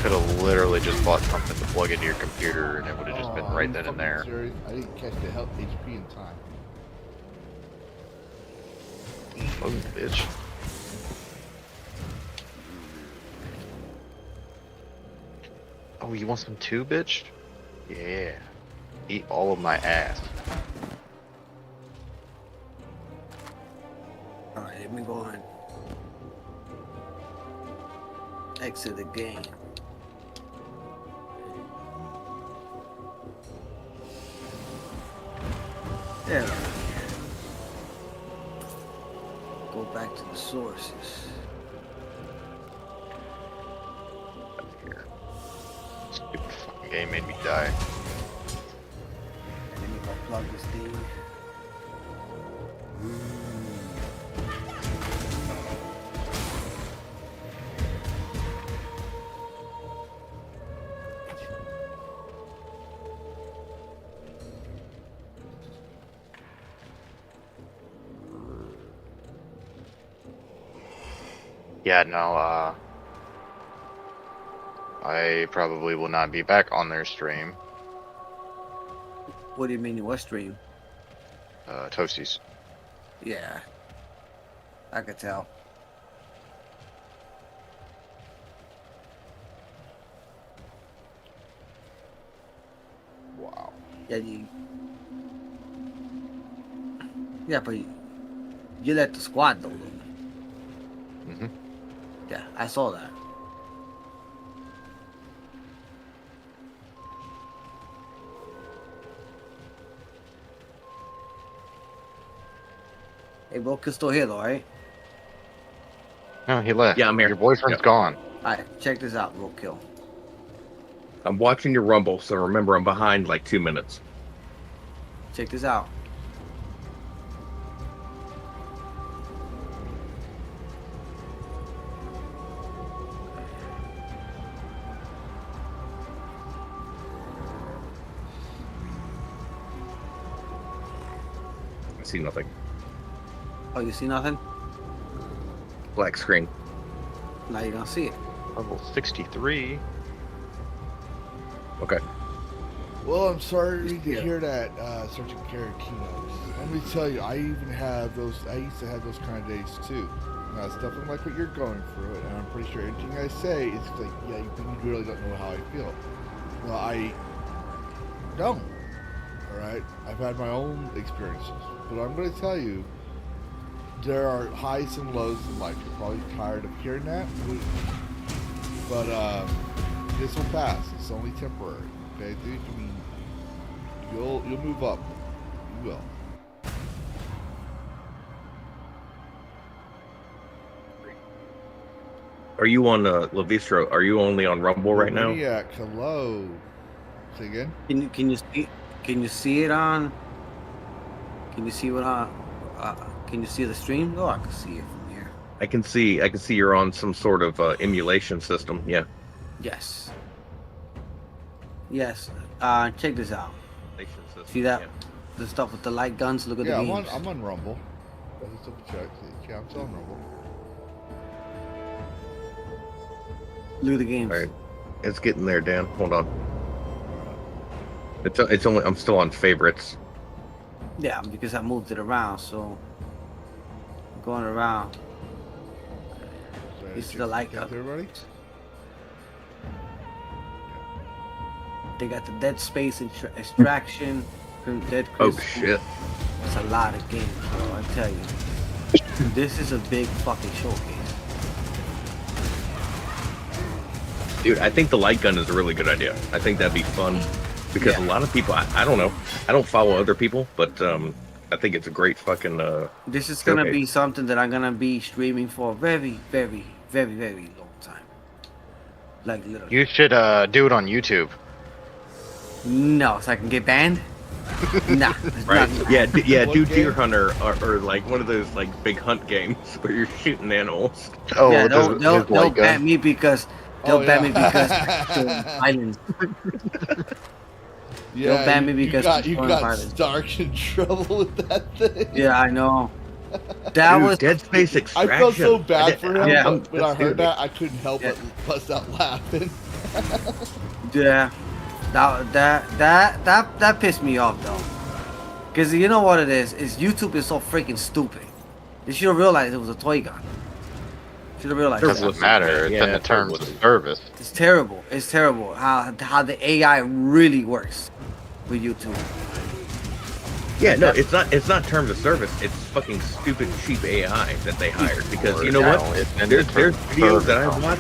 Could have literally just bought something to plug into your computer, and it would have just been Oh, right you then and fucking there. serious? I didn't catch the help HP in time. Oh, bitch. Oh, you want some too, bitch? Yeah. Eat all of my ass. Alright, let me go on. Exit the game. There we go. Go back to the sources. Stupid fucking game made me die. Let me go plug this thing. Yeah, no, I probably will not be back on their stream. What do you mean what stream? Toasties. Yeah. I could tell. Wow. Yeah, but you let the squad though. Mm-hmm. Yeah, I saw that. Hey, Roadkill's still here though, right? No, he left. Yeah, I'm here. Your boyfriend's Yeah. gone. Alright, check this out, Roadkill. I'm watching your Rumble, so remember I'm behind like 2 minutes. Check this out. I see nothing. Oh, you see nothing? Black screen. Now you're gonna see it. Level 63. Okay. Well, I'm sorry to Yeah. hear that, Sergeant Karakinos. Let me tell you, I even have those. I used to have those kind of days too. Now, it's definitely like what you're going through, and I'm pretty sure anything I say is like, yeah, you really don't know how I feel. Well, I don't. All right, I've had my own experiences, but I'm going to tell you, there are highs and lows in life. You're probably tired of hearing that, but this will pass. It's only temporary. Okay, dude. I mean, you'll move up. You will. Are you on Lavistro? Are you only on Rumble right now? Maniac, hello. Say again. Can you see it on? Can you see what can you see the stream? Oh, I can see it from here. I can see you're on some sort of emulation system. Yeah. Yes. Yes. Check this out. Emulation system, See that? yeah. The stuff with the light guns. Look at Yeah, the games. I'm on Rumble. Let's double check. Yeah, I'm still on Rumble. Look at the games. All right. It's getting there, Dan. Hold on. It's only I'm still on favorites. Yeah, because I moved it around, so I'm going around. Sorry, This is check- the light check gun. everybody. They got the Dead Space Extraction, Dead Oh Crystal. shit. It's a lot of games, bro. I tell you. This is a big fucking showcase. Dude, I think the light gun is a really good idea. I think that'd be fun because Yeah. a lot of people, I don't know, I don't follow other people, but I think it's a great fucking. This is gonna Okay. be something that I'm gonna be streaming for a very, very, very, very long time. Like literally. You should do it on YouTube. No, so I can get banned? Nah. It's Right? not- Yeah, yeah. What Do game? Deer Hunter or like one of those like big hunt games where you're shooting animals. Oh, yeah, with his they'll light gun. ban me because they'll Oh, ban me yeah. because violence. Yeah, ban me you because got, it's you foreign got violence. Stark in trouble with that thing. Yeah, I know. That Dude, was Dead Space I Extraction. felt so bad for him, Yeah. but when I That's heard stupid. that, I couldn't help Yeah. but bust out laughing. yeah. That pissed me off though. Cause you know what it is YouTube is so freaking stupid. They should have realized it was a toy gun. Should have realized It that. doesn't matter. It's Yeah, in the terms of publicity. service. It's terrible. It's terrible how the AI really works with YouTube. Yeah, no, it's not terms of service. It's fucking stupid cheap AI that they hired because you know what? No, it's in There's the terms of videos that I service. watch.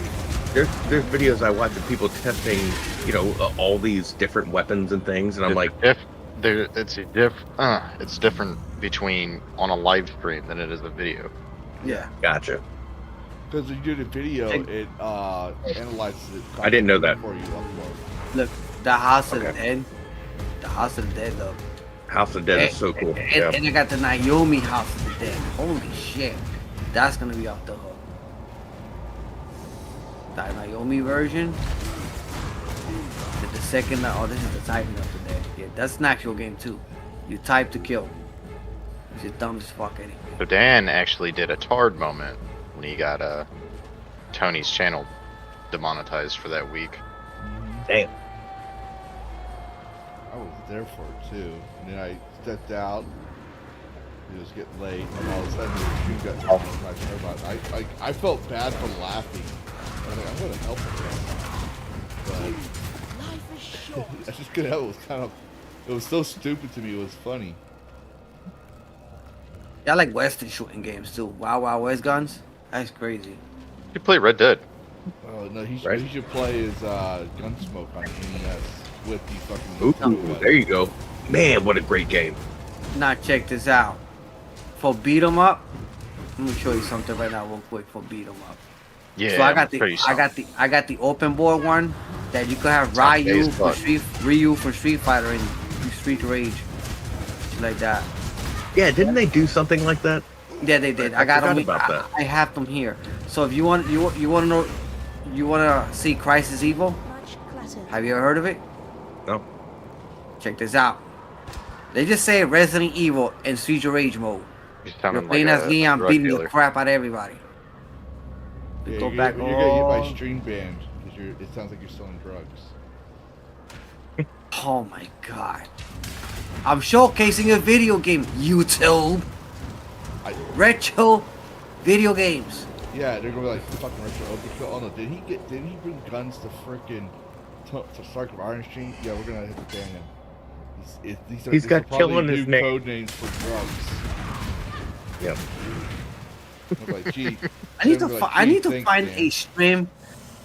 There's videos I watch of people testing, all these different weapons and things, and I'm like, It's different between on a live stream than it is a video. Yeah. gotcha. Because when you do the video, it analyzes it. I didn't know that. Before you upload. Look, the House of the Okay. Dead. The House of the Dead though. House of Dead is so cool. And, Yeah. and I got the Naomi House of the Dead. Holy shit. That's gonna be off the hook. That Naomi version. The second, this is the typing of the Dead. Yeah, that's an actual game too. You type to kill. It's just dumb as fuck anyway. So Dan actually did a Tard moment when he got Tony's channel demonetized for that week. Damn. I was there for it too. And then I stepped out. It was getting late, and all of a sudden the stream got demonetized. I felt bad for laughing. I was like, I'm gonna help him. But I just couldn't help it. It was so stupid to me. It was funny. Yeah, I like Western shooting games too. Wow, wow, West guns. That's crazy. You play Red Dead. Oh no, he Right. should play his Gunsmoke on NES with the fucking. Ooh, there you go. Man, what a great game. Now check this out. for beat 'em up, let me show you something right now, real quick. For beat 'em up. Yeah, So I got I'm pretty I got the open board one that you could have Sounds Ryu base, for but- Ryu for Street Fighter and Street Rage, shit like that. Yeah, didn't they do something like that? Yeah, they did. I I got forgot them. about that. I have them here. So if you want to know, you want to see Crisis Evil? Much clutter. Have you ever heard of it? No. Check this out. They just say Resident Evil in Street Rage mode. You You're sounded playing like as a Leon, drug beating the dealer. crap out of everybody. Yeah, Go you're back gonna get my all. stream banned because it sounds like you're selling drugs. Oh my god. I'm showcasing a video game, YouTube. Retro video games. Yeah, they're gonna be like fucking retro overkill. Oh no, didn't he bring guns to frickin' to Stark of Iron Stream? Yeah, we're gonna have to ban him. He's got probably kill in his new name. code names for drugs. Yep. I'm like, gee, I need they're to like, I gee, need to thanks, find man. a stream.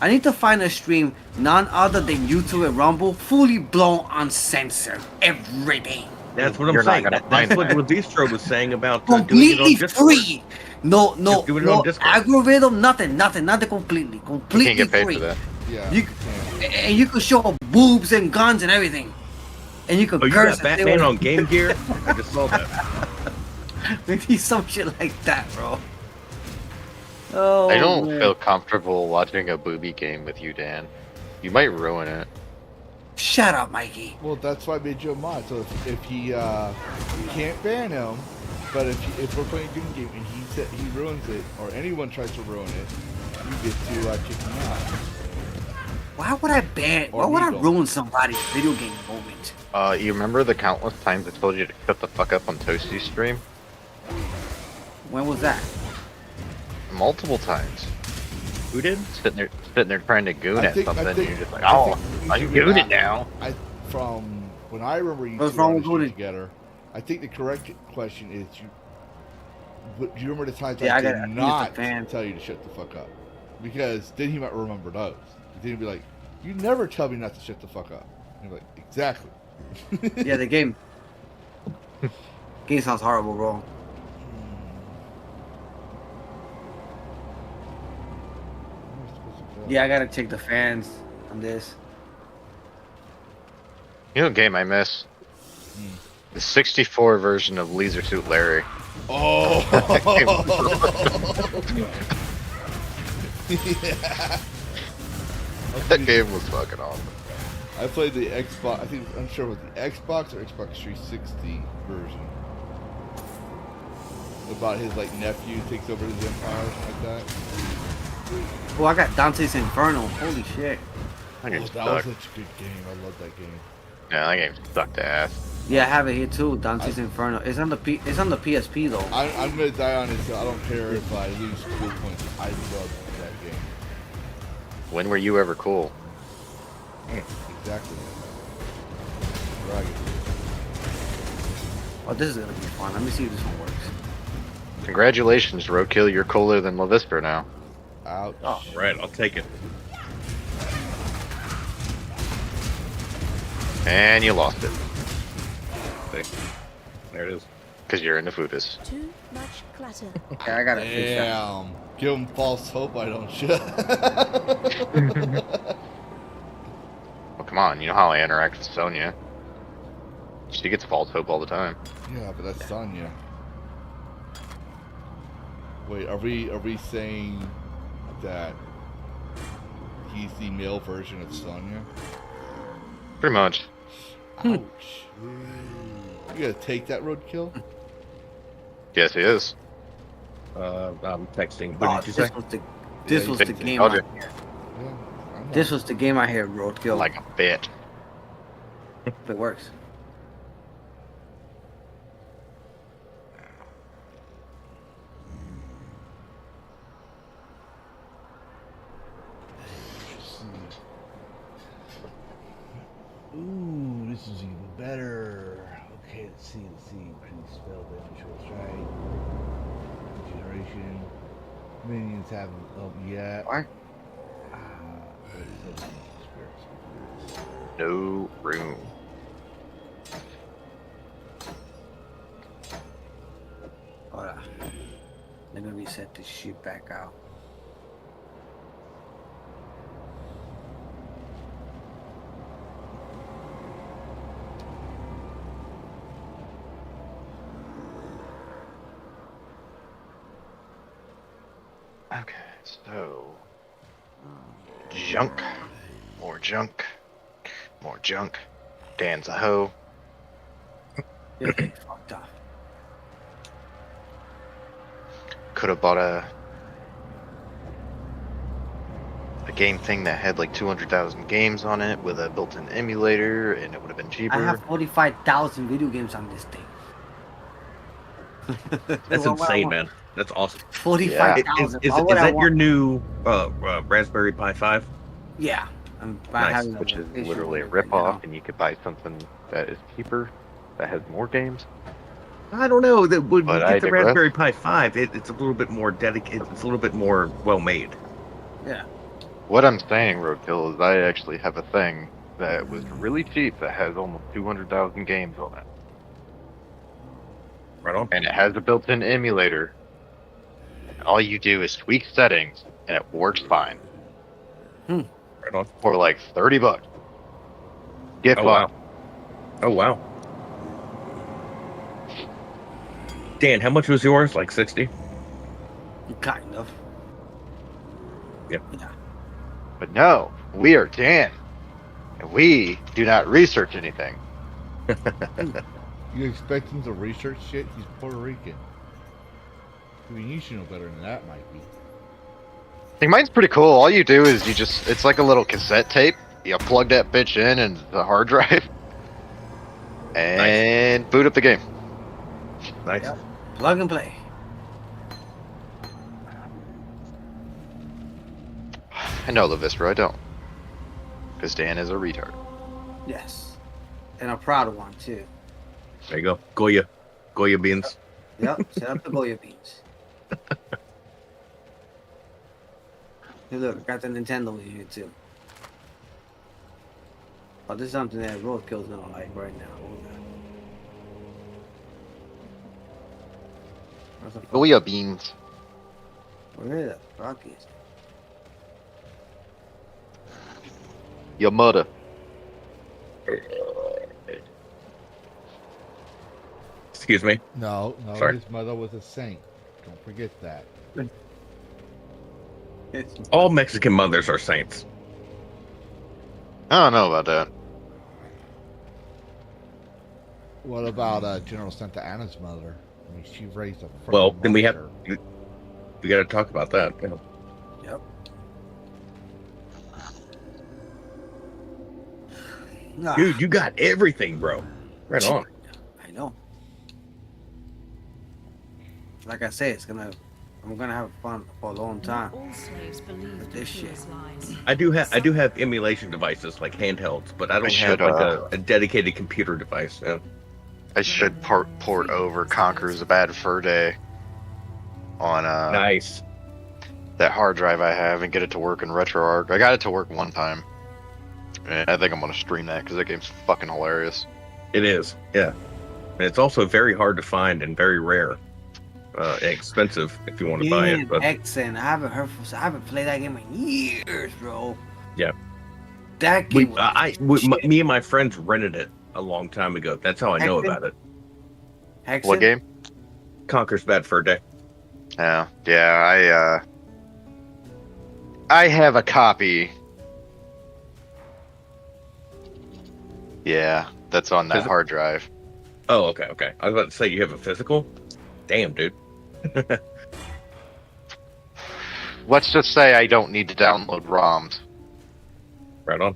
I need to find a stream none other than YouTube and Rumble, fully blown uncensored, everything. That's what I'm You're not saying. gonna That's find what that. Lavistro was saying about doing it on Completely Discord. free. No, Just do it on Discord. algorithm, nothing, completely You completely can't get paid free. for that. Yeah. You, yeah. and you can show boobs and guns and everything, and you can Oh, you curse. got Batman on Game Gear? I just saw that. Maybe some shit like that, bro. Oh, I don't man. feel comfortable watching a booby game with you, Dan. You might ruin it. Shut up, Mikey. Well, that's why I made you a mod. So if he you can't ban him, but if we're playing a good game and he ruins it, or anyone tries to ruin it, you get to kick him out. Why would I ban? Or Why would I legal. ruin somebody's video game moment? You remember the countless times I told you to shut the fuck up on Toasty's stream? When was that? Multiple times. Who did? Sitting there trying to goon at something, and you're just like, I oh, think you I'm should be gooning back. now. From when I remember you What's two wrong on with the street gooning? together, I think the correct question is do you remember the times Yeah, I I did gotta use the not fan. tell you to shut the fuck up? Because then he might remember those. Then he'd be like, you never tell me not to shut the fuck up. And you're like, exactly. Yeah, the game. Game sounds horrible, bro. Yeah, I gotta check the fans on this. You know what game I miss? The 64 version of Leisure Suit Larry. Oh. That game was fucking awesome. I played the Xbox. I think I'm sure it was the Xbox or Xbox 360 version. About his like nephew takes over his empire, something like that. Oh, I got Dante's Inferno. Holy shit. That Oh, game that was sucked. such a good game. I love that game. Yeah, that game sucked ass. Yeah, I have it here too. Dante's Inferno. It's on the PSP though. I'm gonna die on it, so I don't care if I lose cool points. I love that game. When were you ever cool? Exactly. Dragon. Oh, this is gonna be fun. Let me see if this one works. Congratulations, Roadkill. You're cooler than Lavistro now. Ouch. Oh, right. I'll take it. And you lost it. See? There it is. Because you're in the Foodist. Too much clutter. Okay, I gotta fix that. Damn. Give him false hope. I don't shit. Well, come on. You know how I interact with Sonya. She gets false hope all the time. Yeah, but that's Sonya. Wait, are we saying that he's the male version of Sonya? Pretty much. Ouch. You gotta take that roadkill? Yes, he is. I'm texting. Oh, What did you say? This Yeah, was you the fixed it. game. Told you. Yeah, I know. This was the game I had roadkill. Like a bitch. If it works. Ooh, this is even better. Okay, let's see. Please spell damage will strike. Generation. Minions haven't up yet. What? No room. Hold on. Let me reset this shit back out. Okay, so junk, more junk, more junk. Dan's a hoe. You're getting fucked up. Could have bought a game thing that had like 200,000 games on it with a built-in emulator, and it would have been cheaper. I have 45,000 video games on this thing. That's What would I insane, want? man. That's awesome. 45,000. Is Why would I that your want- new Raspberry Pi 5? Yeah. I'm Nice. having Which is issue literally a with it right ripoff, now. and you could buy something that is cheaper, that has more games. I don't know. That when But you I get the digress. Raspberry Pi 5, it's a little bit more dedicated. It's a little bit more well made. Yeah. What I'm saying, Roadkill, is I actually have a thing that was really cheap that has almost 200,000 games on it. Right on. And it has a built-in emulator. And all you do is tweak settings, and it works fine. Right on. For like $30. Get Oh fucked. wow. Oh wow. Dan, how much was yours? Like 60? Kind of. Yep. Yeah. But no, we are Dan. And we do not research anything. You expect him to research shit? He's Puerto Rican. I mean, you should know better than that, Mikey. I think mine's pretty cool. All you do is it's like a little cassette tape. You plug that bitch in and the hard drive. And boot up the game. Nice. Yep. Plug and play. I know Lavistro, I don't. Because Dan is a retard. Yes. And a proud one, too. There you go. Goya beans. Yep. Set up the Goya beans. Hey, look, I got the Nintendo in here, too. Oh, this is something that Roadkill's gonna like right now. What the fuck? Goya beans. Where the fuck is it? Your mother. Excuse me. No, Sorry. his mother was a saint. Don't forget that. All Mexican mothers are saints. I don't know about that. What about General Santa Anna's mother? I mean, she raised a freaking Well, then we got monster. to talk about that. Yeah. Yep. Nah, Dude, you got everything, bro. Right on. I know. Like I say, I'm gonna have fun for a long time. All slaves believe With this shit. lies. I do have emulation devices like handhelds, but I don't have should, like a dedicated computer device. Yeah. I should port over Conquer's a Bad Fur Day on Nice. that hard drive I have and get it to work in RetroArch. I got it to work one time. And I think I'm going to stream that because that game's fucking hilarious. It is. Yeah. And it's also very hard to find and very rare. Expensive if you want to buy Man, it. But Exile, I haven't played that game in years, bro. Yeah. That game. Was shit. me and my friends rented it a long time ago. That's how I know Hexen? about it. Hexen? What game? Conquer's Bad Fur Day. Yeah, I have a copy. Yeah, that's on that Physical? hard drive. Oh, okay. I was about to say you have a physical. Damn, dude. Let's just say I don't need to download ROMs. Right on.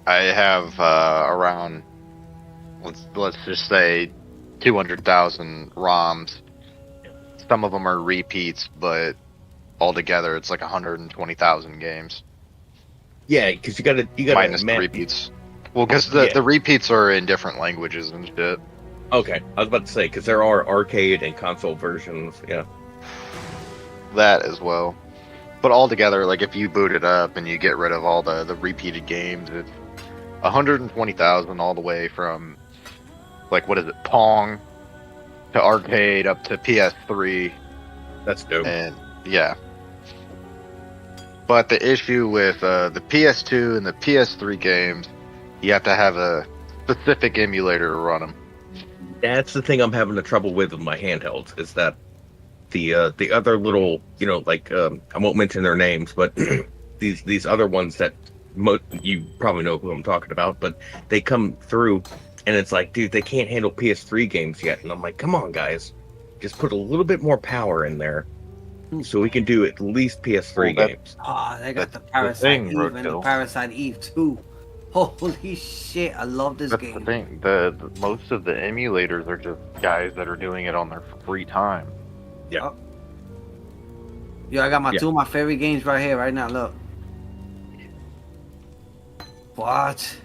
I have around, let's just say, 200,000 ROMs. Some of them are repeats, but altogether it's like 120,000 games Yeah, because you gotta minus the repeats. Well, because the repeats are in different languages and shit. Okay, I was about to say because there are arcade and console versions. Yeah. That as well. But altogether, like if you boot it up and you get rid of all the repeated games, it's 120,000 all the way from like what is it, Pong to arcade up to PS3, That's dope. and yeah. But the issue with the PS2 and the PS3 games, you have to have a specific emulator to run them. That's the thing I'm having the trouble with my handhelds is that the other little, like I won't mention their names, but these other ones that you probably know who I'm talking about, but they come through and it's like, dude, they can't handle PS3 games yet, and I'm like, come on, guys, just put a little bit more power in there so we can do at least PS3 games. Oh, they got the That's the Parasite thing, Eve and the Roadkill. Parasite Eve too. Holy shit, I love this That's game. the thing. The most of the emulators are just guys that are doing it on their free time. Yeah. Yo, I got my Yeah. two of my favorite games right here, right now. Look. What?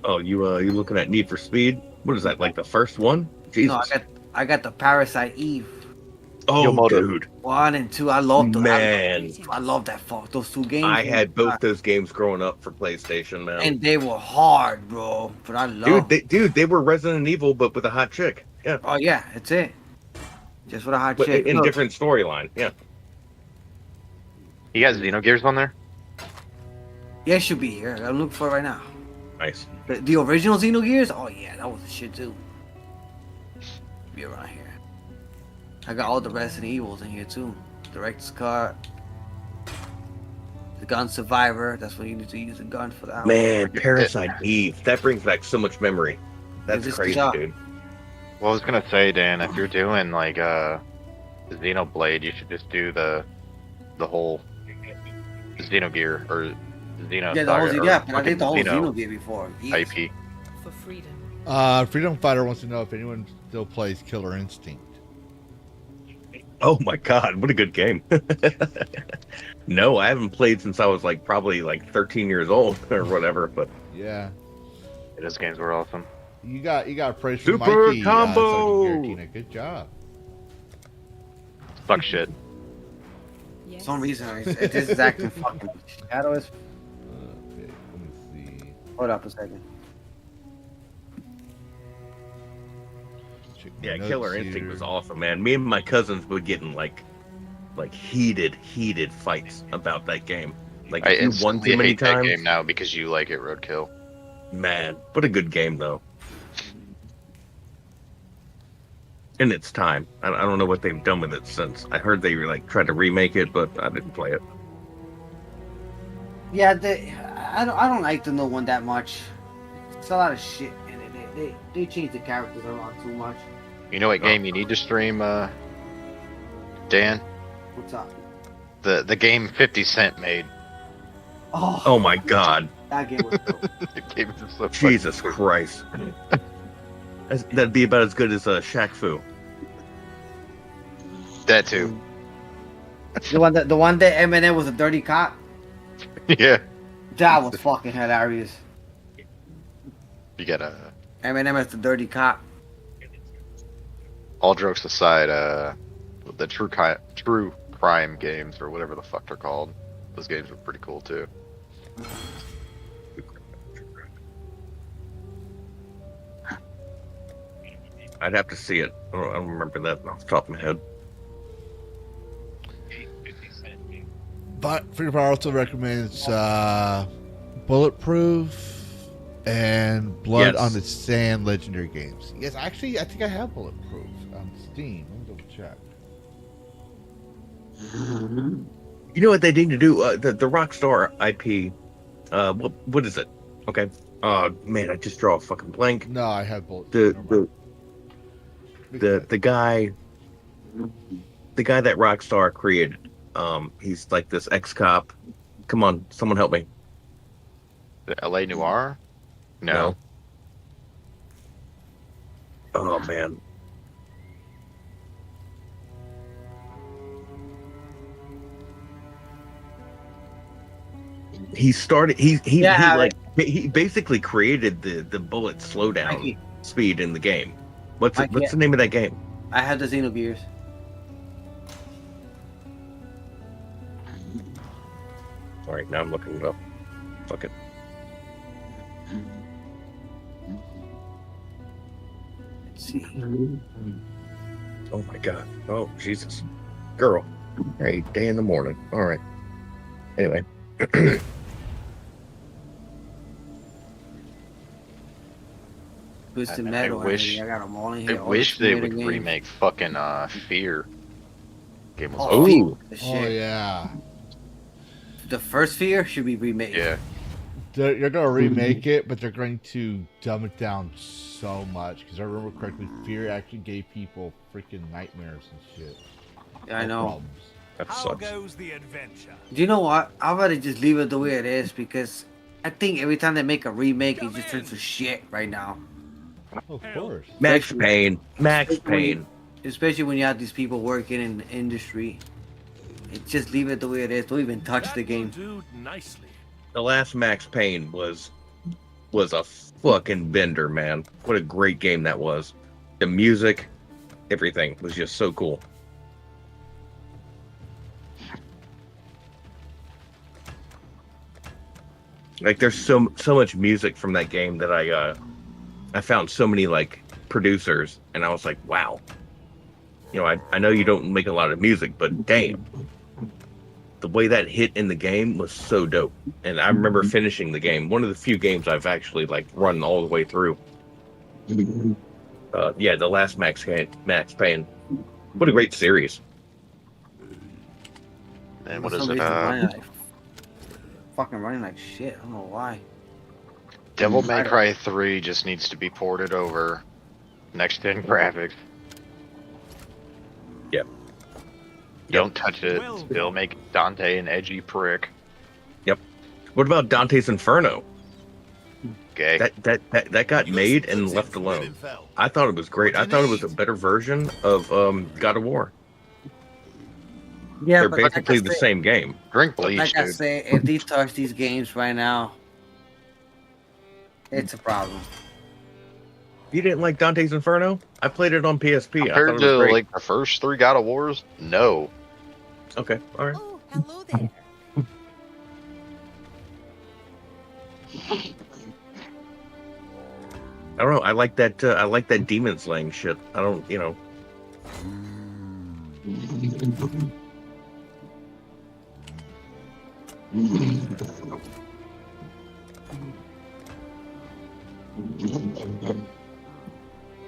Oh, you looking at Need for Speed? What is that, like the first one? Jesus. No, I got the Parasite Eve. Oh, Yomoto. dude. 1 and 2. I love them. Man. I love that fuck. Those two games. I had both those games growing up for PlayStation, man. And they were hard, bro. But I love They were Resident Evil, but with a hot chick. Yeah. Oh, yeah. That's it. Just with a hot But chick. in Look, different storyline. Yeah. You got Xenogears on there? yeah, it should be here. I'm looking for it right now. Nice. The original Xenogears? Oh, yeah. That was the shit, too. Be around here. I got all the Resident Evils in here, too. Director's Cut. The Gun Survivor. That's when you need to use a gun for that. Man, Parasite Eve. That brings back so much memory. That's This is crazy, up. dude. Well, I was gonna say, Dan, if you're doing like Xenoblade, you should just do the whole Xenogear or Xeno. Yeah, the whole, Saga, or yeah, but I fucking did the whole Xeno Xenogear before. Yes. IP. For freedom. Freedom Fighter wants to know if anyone still plays Killer Instinct. Oh my god, what a good game. No, I haven't played since I was probably 13 years old or whatever, but Yeah, Those games were awesome. you got praise from Super Mikey. combo! Giratina. Good job. Fuck shit. Yes. For some reason, this is acting fucking shadow is. Okay, let me see. Hold up a second. Check my yeah, notes Killer Instinct here. was awesome, man. Me and my cousins would get in like heated fights about that game. Like I if you won instantly too many hate that times. game now because you like it, Roadkill. Man, what a good game though. In its time, I don't know what they've done with it since. I heard they tried to remake it, but I didn't play it. Yeah, I don't like the new one that much. It's a lot of shit in it. They changed the characters around too much. You know what game you need to stream, Dan? What's up? The game 50 Cent made. Oh my god, That game was dope. The game is so Jesus Christ! That'd be about as good as Shaq Fu. That too. the one that Eminem was a dirty cop. Yeah. That was fucking hilarious. You gotta. Eminem is the dirty cop. All jokes aside, the true crime games or whatever the fuck they're called, those games were pretty cool too. I'd have to see it. I don't remember that off the top of my head. But Freedom Fire also recommends Bulletproof and Blood Yes. on the Sand Legendary Games. Yes, actually, I think I have Bulletproof on Steam. Let me double check. You know what they need to do? The Rockstar IP. What is it? Okay. Man, I just draw a fucking blank. No, I have Bulletproof. The guy that Rockstar created. He's like this ex-cop. Come on, someone help me. The LA Noir? No. Oh man. He started. He basically created the bullet slowdown Mikey, speed in the game. What's Mikey, the name of that game? I had the Xenogears. All right, now I'm looking it up. Fuck it. see. Oh my god. Oh Jesus. Girl. Hey, day in the morning. All right. Anyway. Twisted I Metal and wish everything. I got them all in I here. All the wish they Terminator would games. remake fucking Fear. Game was Oh, awesome. Fear. Ooh. The Oh shit. yeah, The first Fear should be remade. Yeah. you're gonna remake it, but they're going to dumb it down so much because I remember correctly, Fear actually gave people freaking nightmares and shit. Yeah, I No know. problems. That How sucks. goes the adventure? Do you know what? I'd rather just leave it the way it is because I think every time they make a remake, it just turns to shit right now. Of course. Max Especially- Payne. Max especially when you- Payne. Especially when you have these people working in the industry. Just leave it the way it is. Don't even touch That the will game. do nicely. The last Max Payne was a fucking bender, man. What a great game that was. The music, everything was just so cool. Like there's so much music from that game that I found so many like producers and I was like, wow. You know, I know you don't make a lot of music, but damn. The way that hit in the game was so dope. And I remember finishing the game. One of the few games I've actually like run all the way through. Yeah, the last Max Payne. What a great series. And For what is some it? reason, fucking running like shit. I don't know why. Devil May Cry 3 just needs to be ported over. Next gen graphics. Yep. Don't touch it. Well Still done. make Dante an edgy prick. What about Dante's Inferno? Okay. That got made and left alone. I thought it was great. I thought it was a better version of God of War. Yeah, They're but like basically I the said- same game. Drink But bleach, like I dude. say, if they touch these games right now, it's a problem. You didn't like Dante's Inferno? I played it on PSP. I Compared thought it was to great. like the first 3 God of Wars, no. Okay, all right. Oh, hello there. I don't know. I like that. I like that demon slaying shit. I don't. You know.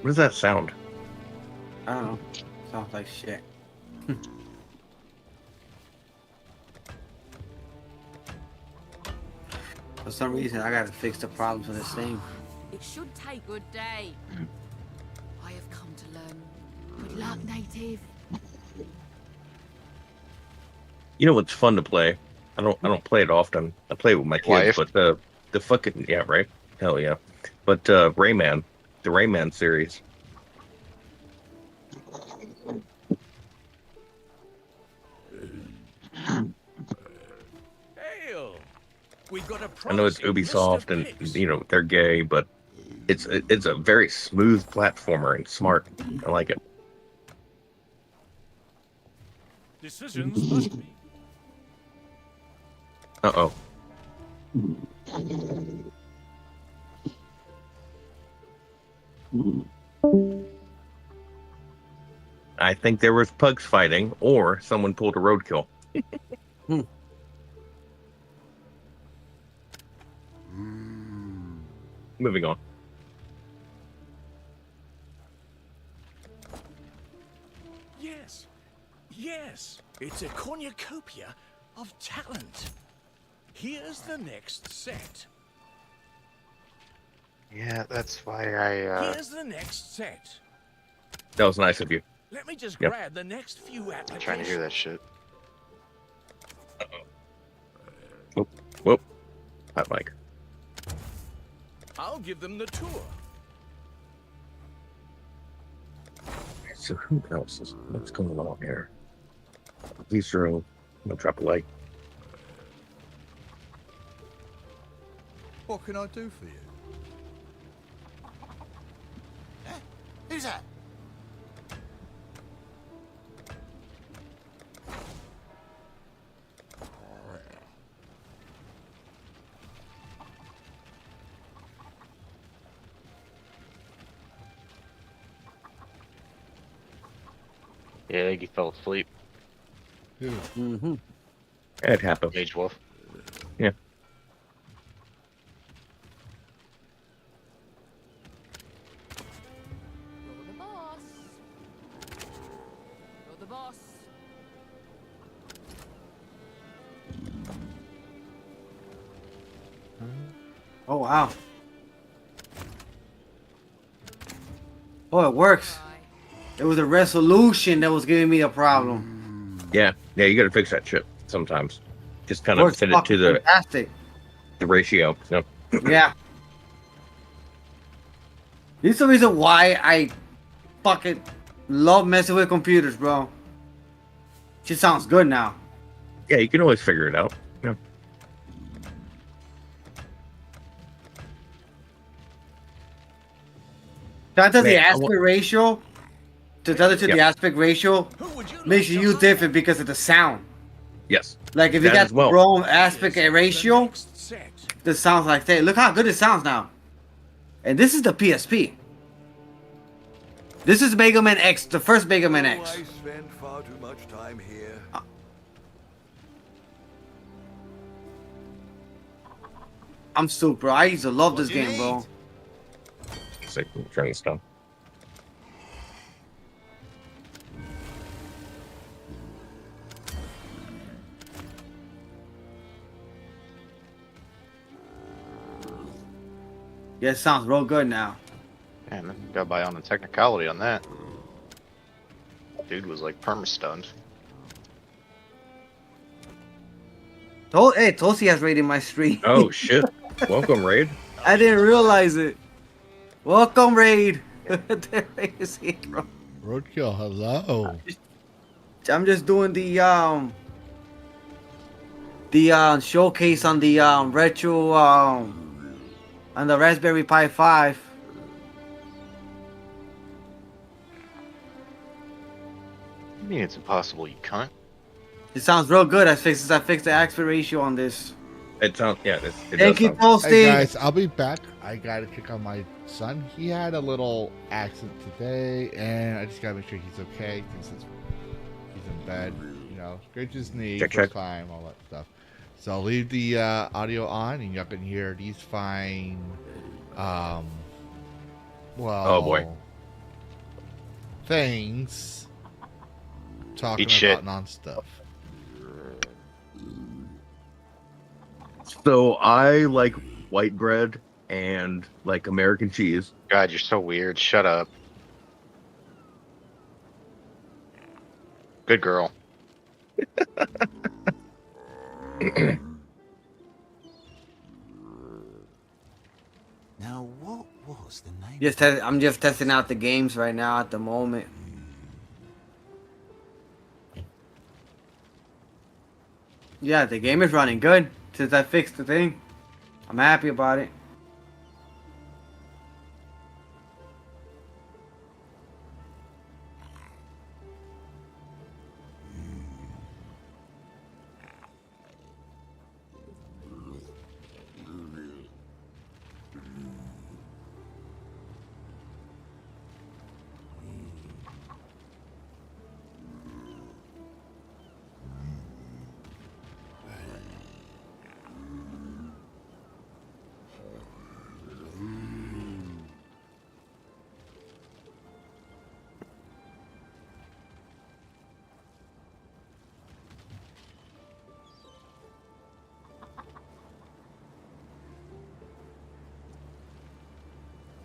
What does that sound? I don't know. Sounds like shit. For some reason, I gotta fix the problems with this thing. It should take good day. I have come to learn. Good luck, native. You know what's fun to play? I don't play it often. I play it with my kids, Life. but the fucking yeah, right? Hell yeah. But Rayman, the Rayman series. Hail. We've got a I know it's promising list of Ubisoft and picks. you know they're gay, but it's a very smooth platformer and smart. I like it. Decisions must be. Uh-oh. I think there was pugs fighting, or someone pulled a roadkill. Moving on. Yes. Yes. It's a cornucopia of talent. Here's the next set. Yeah, that's why I Here's the next set. That was nice of you. Let me just Yep. grab the next few I'm trying to hear applications. that shit. Whoop. Hot mic. I'll give them the tour. So who else is what's going on here? Lavistro, I'm gonna drop a light. What can I do for you? Who's that? Yeah, he fell asleep. Mm-hmm. It happens. Mage Wolf. Yeah. You're the boss. You're the boss. Oh wow. Oh, it works. It was a resolution that was giving me a problem. Yeah. Yeah, you gotta fix that shit sometimes. Just kind Oh, of it's fit it to fucking fantastic. the ratio. Yep. Yeah. This is the reason why I fucking love messing with computers, bro. Shit sounds good now. Yeah, you can always figure it out. Yeah. That does the Man, I aspect ratio. To tell it to Yep. the aspect ratio makes you use different because of the sound. Yes. Like if you That got as well. the wrong aspect ratio, this sounds like that. Look how good it sounds now. And this is the PSP. This is Mega Man X, the first Mega Man X. I spend far too much time here. I'm stupid, bro. I used to love this game, bro. So, turn this down. Yeah, it sounds real good now. Man, got by on the technicality on that. Dude was like perma-stunned. Hey, Tosi has rated my stream. Oh shit! Welcome, Raid. I didn't realize it. Welcome, Raid. There is here, bro. Roadkill, hello. I'm just doing the showcase on the retro on the Raspberry Pi 5. I mean, it's impossible, you cunt. It sounds real good. I fixed the aspect ratio on this. It sounds it Thank does you, sound- Toasty. Hey guys, I'll be back. I gotta check on my son. He had a little accident today, and I just gotta make sure he's okay. He's in bed, you know, scratched his knee, Check, first check. time, all that stuff. So I'll leave the audio on, and y'all can hear these fine. Well, Oh, boy. things talking Eat shit. about non-stuff. So I like white bread and like American cheese. God, you're so weird. Shut up. Good girl. Now, what was the name? I'm just testing out the games right now at the moment. Yeah, the game is running good since I fixed the thing. I'm happy about it.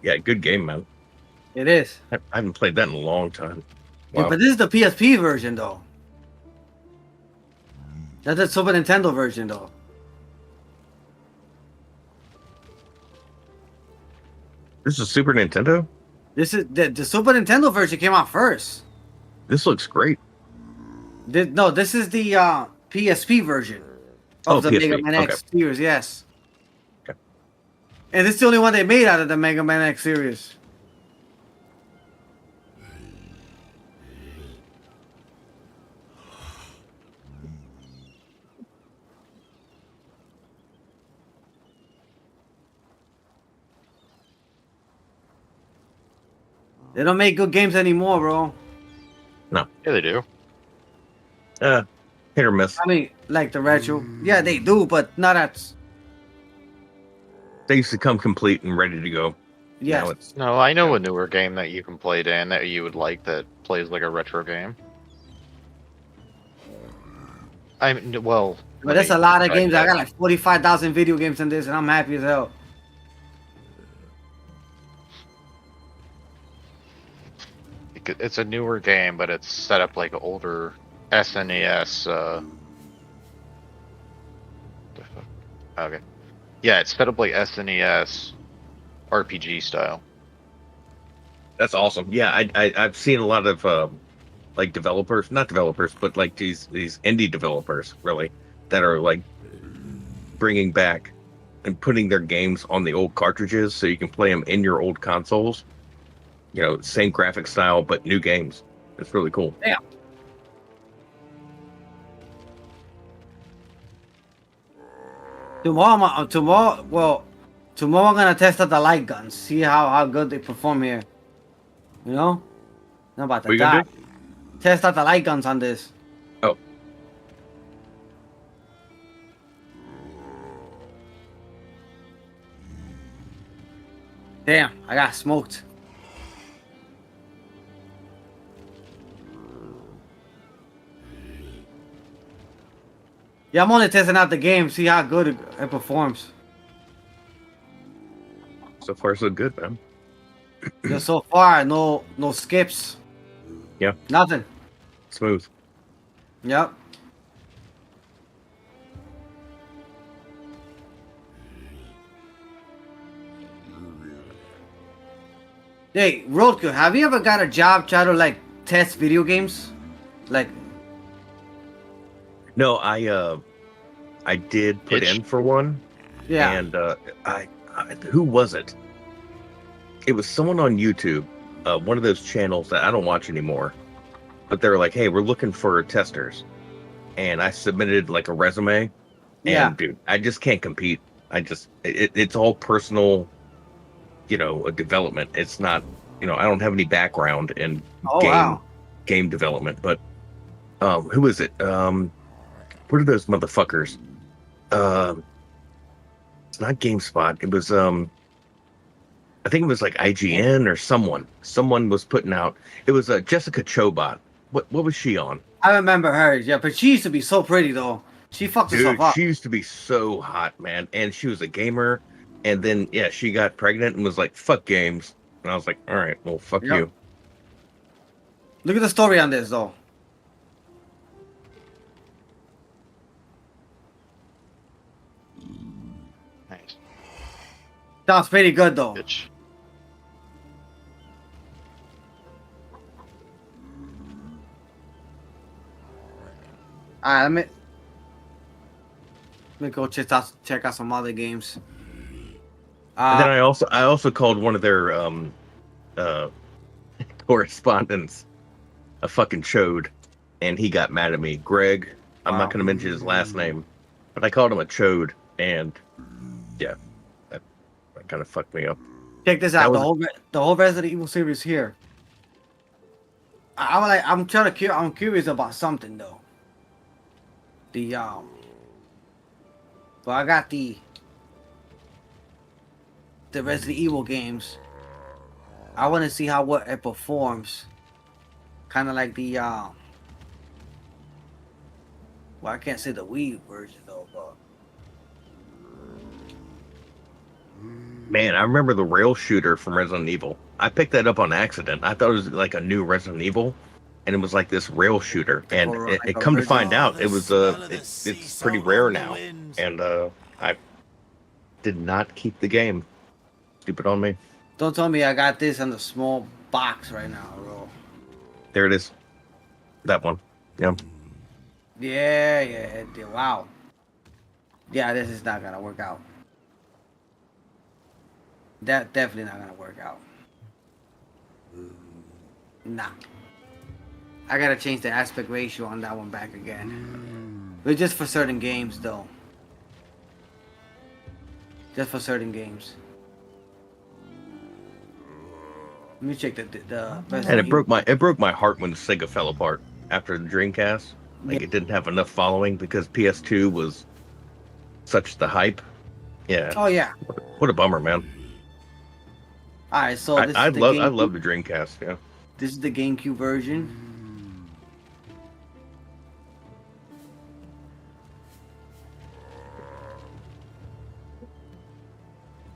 Yeah, good game, man. It is. I haven't played that in a long time. Yeah, Wow. but this is the PSP version, though. That's the Super Nintendo version, though. This is Super Nintendo. This is the Super Nintendo version came out first. This looks great. This is the PSP version of the PSP. Mega Man X Okay. series. Yes. Okay. And it's the only one they made out of the Mega Man X series. They don't make good games anymore, bro. No. Yeah, they do. Hit or miss. I mean, like the retro. Yeah, they do, but not at. They used to come complete and ready to go. Yes. Now it's No, I know a newer game that you can play, Dan, that you would like that plays like a retro game. I mean, well, But there's a lot of games. I that. got like 45,000 video games in this, and I'm happy as hell. It's a newer game, but it's set up like older SNES. Okay, yeah, it's set up like SNES RPG style. That's awesome. Yeah, I've seen a lot of like developers, not developers, but like these indie developers really that are like bringing back and putting their games on the old cartridges so you can play them in your old consoles. You know, same graphic style but new games. It's really cool. Yeah. Tomorrow I'm gonna test out the light guns, see how good they perform here. You know? Not about What you to gonna die. Test out the light guns on this. Oh. Damn, I got smoked. Yeah, I'm only testing out the game, see how good it performs. So far so good, man. Just so far, no skips. Yeah. Nothing. Smooth. Yep. Hey, Roadkill, have you ever got a job trying to like test video games? Like, No, I did put in for one. yeah. And I who was it? It was someone on YouTube, one of those channels that I don't watch anymore. But they were like, "Hey, we're looking for testers," and I submitted like a resume. And Yeah. dude, I just can't compete. It's all personal, you know, development. It's not, you know, I don't have any background in Oh, wow. game development. But who is it? What are those motherfuckers? It's not GameSpot. It was I think it was like IGN or someone. Someone was putting out. It was Jessica Chobot. What was she on? I remember her, yeah, but she used to be so pretty though. She fucked Dude, herself up. she used to be so hot, man. And she was a gamer. And then yeah, she got pregnant and was like, "Fuck games." And I was like, "All right, well, fuck Yep. you." Look at the story on this though. Nice. Sounds pretty good though. Bitch. Alright, let me go check out some other games. And then I also called one of their correspondents a fucking chode, and he got mad at me. Greg, I'm not going to mention his last name, but I called him a chode, and yeah, that kind of fucked me up. Check this out. The whole Resident Evil series here. I'm curious about something though. But I got the Resident Evil games. I want to see how it performs. Kind of like the well, I can't say the Wii version though, but Man, I remember the rail shooter from Resident Evil. I picked that up on accident. I thought it was like a new Resident Evil, and it was like this rail shooter. And it come to find out, it was it's pretty rare now. And I did not keep the game. Stupid on me. don't tell me I got this in the small box right now, bro. There it is. That one. Yeah. Yeah. Wow. Yeah, this is not gonna work out. That definitely not gonna work out. Nah. I gotta change the aspect ratio on that one back again. But just for certain games, though. Just for certain games. Let me check the And Resident it broke my heart when Sega fell apart after the Dreamcast. Like it didn't have enough following because PS2 was such the hype. Yeah. Oh yeah. What a bummer, man. All right, so this is the I game. love the Dreamcast. Yeah. This is the GameCube version.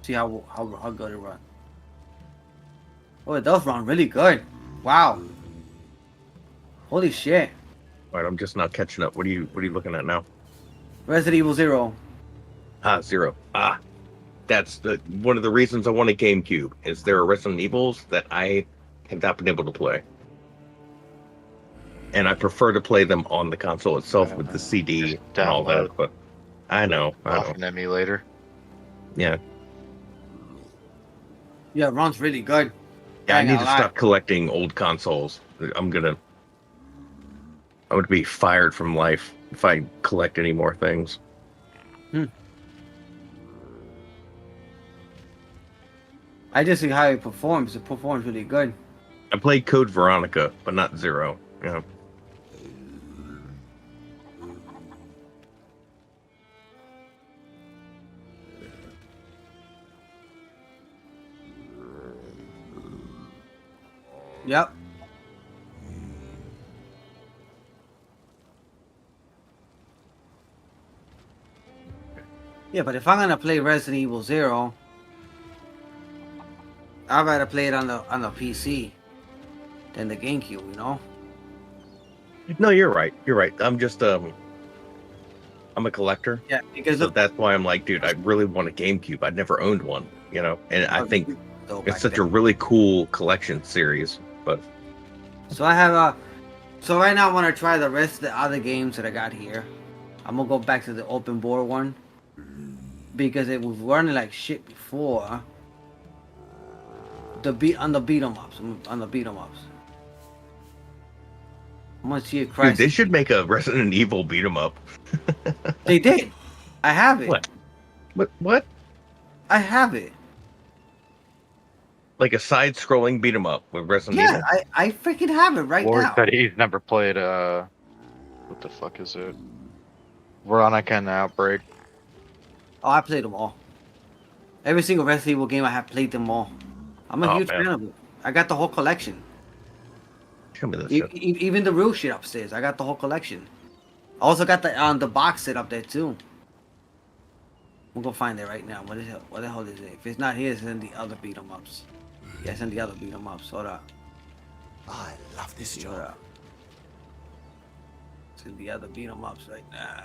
See how good it runs. Oh, it does run really good. Wow. Holy shit. All right, I'm just not catching up. What are you looking at now? Resident Evil 0. Zero. That's one of the reasons I want a GameCube. Is there are Resident Evils that I have not been able to play, and I prefer to play them on the console itself with the CD and all that. But I know. Off an emulator. Yeah. Yeah, it runs really good. Yeah, I need to stop collecting old consoles. I'm gonna be fired from life if I collect any more things. I just see how it performs. It performs really good. I played Code Veronica, but not Zero. Yeah. Yep. Yeah, but if I'm gonna play Resident Evil 0, I'd rather play it on the PC than the GameCube, you know? No, you're right. You're right. I'm just I'm a collector. Yeah, because so that's why I'm like, dude, I really want a GameCube. I never owned one, you know, and I think it's such a really cool collection series. But so I have so right now I want to try the rest of the other games that I got here. I'm gonna go back to the open board one because it was running like shit before. The beat 'em ups. I'm gonna see it crash. Dude, they should make a Resident Evil beat 'em up. They did. I have it. What? I have it. Like a side-scrolling beat 'em up with Resident Evil. Yeah, I freaking have it right Lord now. said he's never played what the fuck is it? Veronica and the Outbreak. Oh, I played them all. Every single Resident Evil game I have played them all. I'm a huge fan of it. I got the whole collection. Show me this shit. Even the real shit upstairs. I got the whole collection. I also got the box set up there too. We'll go find it right now. What the hell is it? If it's not here, it's in the other beat 'em ups. Yeah, it's in the other beat 'em ups. Hold up. I love this Hold job. up. It's in the other beat 'em ups right now.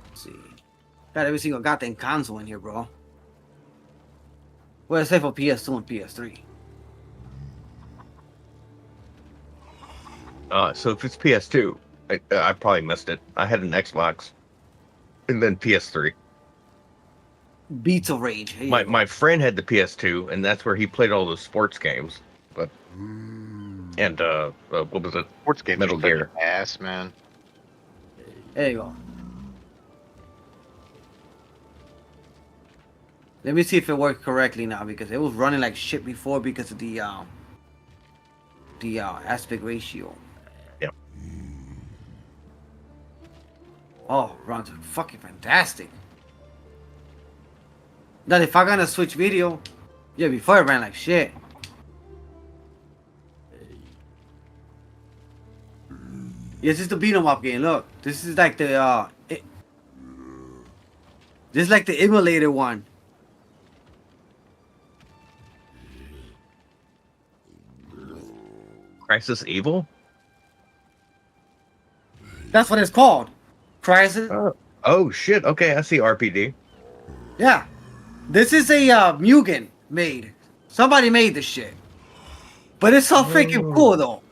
Let's see. Got every single goddamn console in here, bro. Well, except for PS2 and PS3. So if it's PS2, I probably missed it. I had an Xbox, and then PS3. Beats of Rage. Here you go. My friend had the PS2, and that's where he played all those sports games. But and what was it? Sports games Metal are Gear. such ass, man. There you go. Let me see if it worked correctly now because it was running like shit before because of the aspect ratio. Yep. Oh, runs fucking fantastic. Now if I gonna switch video, yeah, before it ran like shit. Yeah, this is the beat 'em up game. Look, this is like the this is like the emulator one. Crisis Evil? That's what it's called. Crisis. Oh shit! Okay, I see RPD. Yeah. This is a Mugen made. Somebody made this shit. But it's so freaking cool though.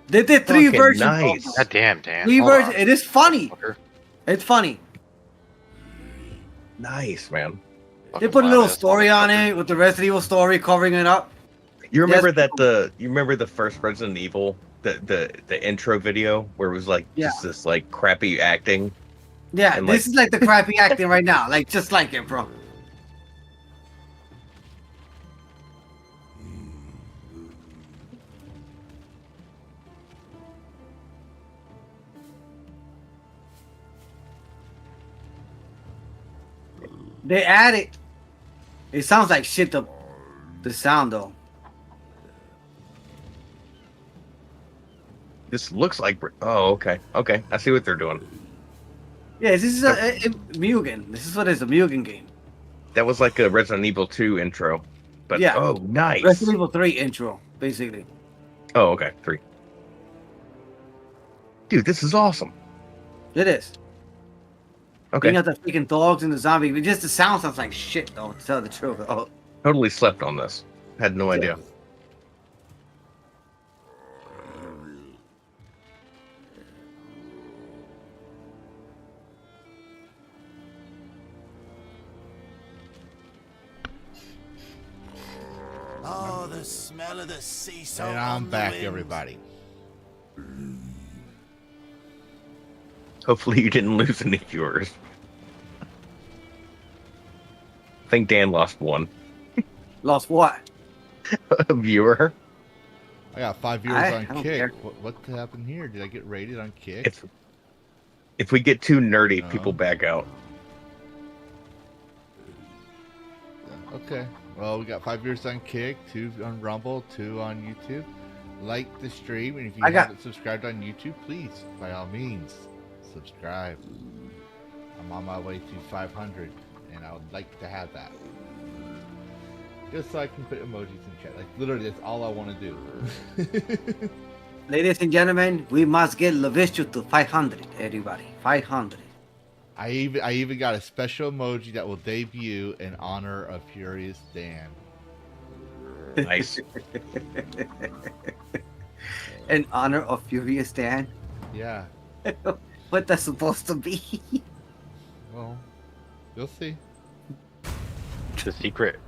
They did three Fucking versions. nice. Also. God damn, Dan. Three Hold versions. on. It is funny. Fucker. It's funny. Nice, man. They Fucking put a little loud-ass story on motherfucker. it with the Resident Evil story covering it up. You remember Yes. you remember the first Resident Evil, the intro video where it was like just this like crappy acting. Yeah, And, this is like the crappy acting right now. Like just like it, bro. They added. It sounds like shit. The sound though. This looks like. Oh, okay. Okay. I see what they're doing. Yeah, this is a Mugen. This is what is a Mugen game. That was like a Resident Evil 2 intro. But Yeah. oh, nice. Resident Evil 3 intro, basically. Oh, okay. 3. Dude, this is awesome. It is. Okay. You got the freaking dogs and the zombie. But just the sound sounds like shit, though, to tell the truth. Oh. Totally slept on this. Had no idea. Oh, the smell of the sea salt. And on I'm the back, wind. everybody. Hopefully you didn't lose any viewers. I think Dan lost one. Lost what? A viewer. I got 5 viewers I on don't Kick. care. What happened here? Did I get rated on Kick? If we get too nerdy, No. people back out. Okay. Well, we got 5 viewers on Kick, 2 on Rumble, 2 on YouTube. Like the stream, and if you haven't subscribed on YouTube, please, by all means, subscribe. I'm on my way to 500, and I would like to have that. Just so I can put emojis in chat. Like, literally, that's all I want to do. Ladies and gentlemen, we must get Lavistro to 500, everybody. 500. I even got a special emoji that will debut in honor of Furious Dan. Nice. In honor of Furious Dan? Yeah. What that's supposed to be? Well, you'll see. It's a secret.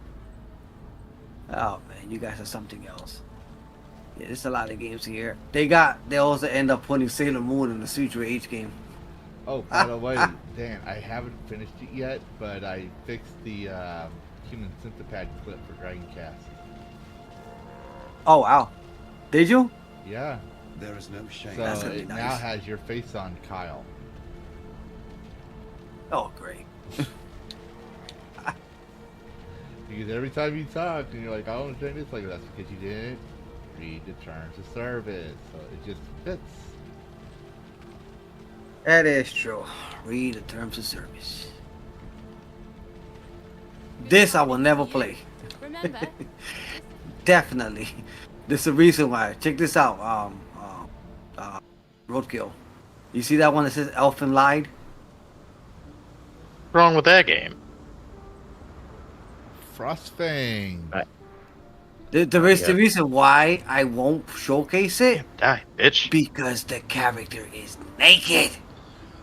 Oh man, you guys are something else. Yeah, there's a lot of games here. They also end up putting Sailor Moon in the Sutra H game. Oh, by the way, Dan, I haven't finished it yet, but I fixed the human centipede clip for Dragon Cast. Oh wow. Did you? Yeah. There is no shame. So That's gonna be it now nice. has your face on Kyle. Oh great. Because every time you talk and you're like, I don't understand this, like, that's because you didn't read the terms of service. So it just fits. That is true. Read the terms of service. This I will never play. Remember? Definitely. There's a reason why. Check this out. Roadkill. You see that one that says Elfin Lied? What's wrong with that game? Frostfang. The reason why I won't showcase it Die, bitch. because the character is naked.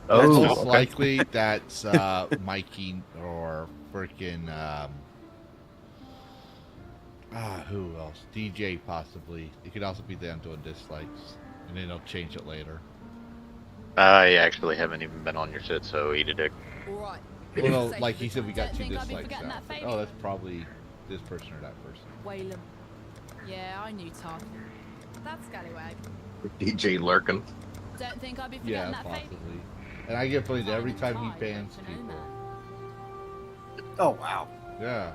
That's Oh, most okay. likely that's Mikey or freaking who else? DJ possibly. It could also be them doing dislikes, and then they'll change it later. I actually haven't even been on your sit, so eat a dick. Alright. Well, no, like he said, we got 2 Don't think I'd be dislikes forgetting now. that favour. Oh, that's probably this person or that person. Whalem. Yeah, I knew Todd. That scallywag. DJ lurking. Don't think I'd be Yeah, forgetting that favour. possibly. And I get played every time he bans people. Oh wow. Yeah.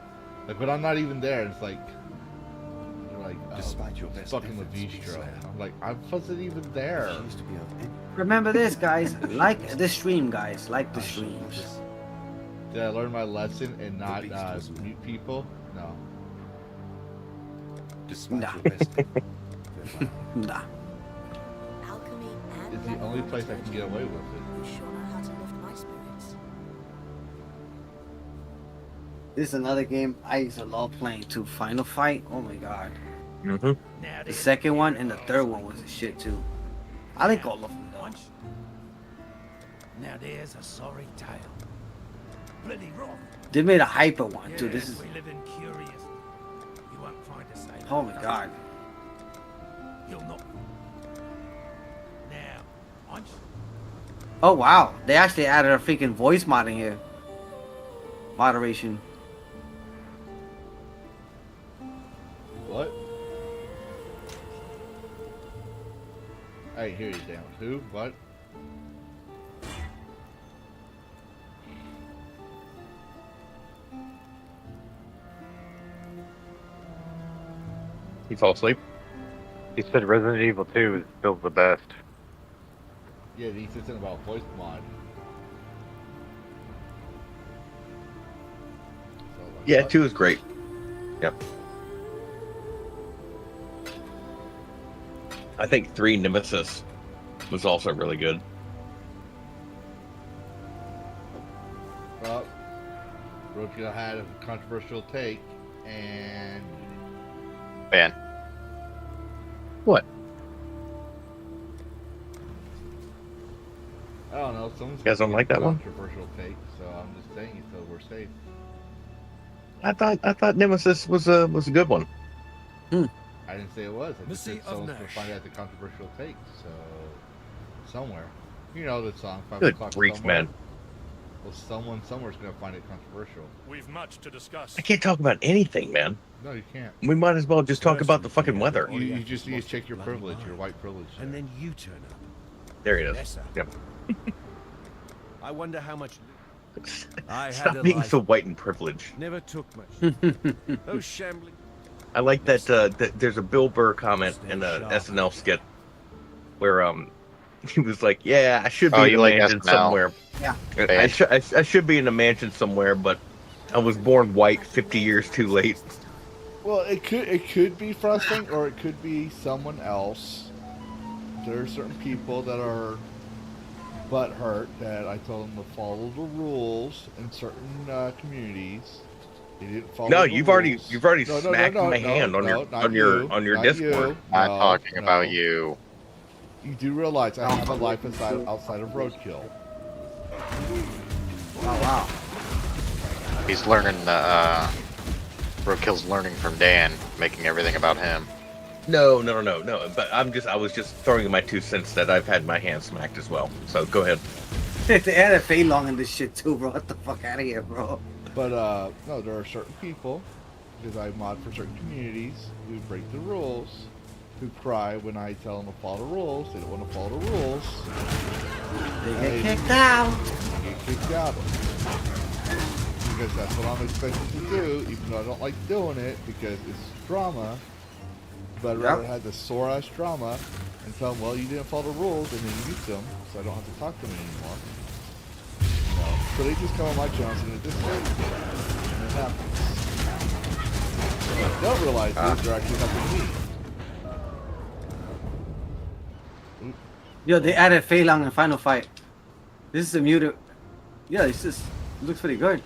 Like, but I'm not even there. It's like, they're like, oh, Despite your best fucking efforts, Lavistro. Exile. I'm like, I wasn't even there. Refuse to be of any- Remember this, guys. Like the stream, guys. Like the I shall not streams. listen. Did I learn my lesson and not beast was mad. mute people? No. Despite Nah. your best efforts. Nah. Alchemy and It's the only place I can get away with it. You sure know how to lift my spirits. This is another game I used to love playing too. Final Fight. Oh my god. Mm-hmm. Now The second one and the third one was a shit too. I like all of them though. Now there's a sorry tale. Bloody wrong. They made a hyper one too. This is. We live in curious. You won't find a safe. Oh my god. You'll not. Now, once. Oh wow. They actually added a freaking voice mod in here. Moderation. What? I hear you, damn. Who? What? He fall asleep. He said Resident Evil 2 is still the best. Yeah, he said something about voice mod. So, like, Yeah, what? 2 is great. Yep. I think 3 Nemesis was also really good. Well, Roadkill had a controversial take, and Man, What? I don't know. Someone's You guys don't gonna like make a that one? controversial take, so I'm just saying it so we're safe. I thought Nemesis was a good one. I didn't say it was. I just Missy said of someone's gonna Nash. find out the controversial take. So somewhere, you know the song 5 Good o'clock grief, somewhere. man. Well, someone somewhere's gonna find it controversial. We've much to discuss. I can't talk about anything, man. No, you can't. We might as well just talk First about we the fucking hear that weather. You Oriath just has need lost to check his your bloody privilege, your mind. white privilege. And there. then you turn up. There it is. Yes, sir. Yep. I wonder how much. I had Stop a being life. so white and privileged. Never took much. Those shambling. I like that, that there's a Bill Burr comment in the SNL skit where he was like, "Yeah, I should be Oh, in you a like mansion SNL? somewhere. Yeah. I should be in a mansion somewhere, but I was born white 50 years too late." Well, it could be Frosting, or it could be someone else. There are certain people that are butthurt that I told them to follow the rules in certain communities. They didn't follow. No, the you've rules. already No, smacked my hand on your not you, on your not Discord. you. not No, talking no. about you. You do realize I have a life outside of Roadkill. Oh wow. He's learning. Roadkill's learning from Dan, making everything about him. No. But I was just throwing in my 2 cents that I've had my hand smacked as well. So go ahead. They added Fei Long in this shit too, bro. What the fuck out of here, bro? But no, there are certain people, because I mod for certain communities, who break the rules, who cry when I tell them to follow the rules. They don't want to follow the rules. They get kicked out. They get kicked out. Because that's what I'm expected to do, even though I don't like doing it, because it's drama. But I'd rather have the sore-ass drama and tell them, well, you didn't follow the rules, and then mute them, so I don't have to talk to them anymore. You know? So they just come on my channel and say, this is and it happens. What I don't realize is they're actually helping me. Yo, they added Fei Long in Final Fight. This is a muted. Yeah, it looks pretty good.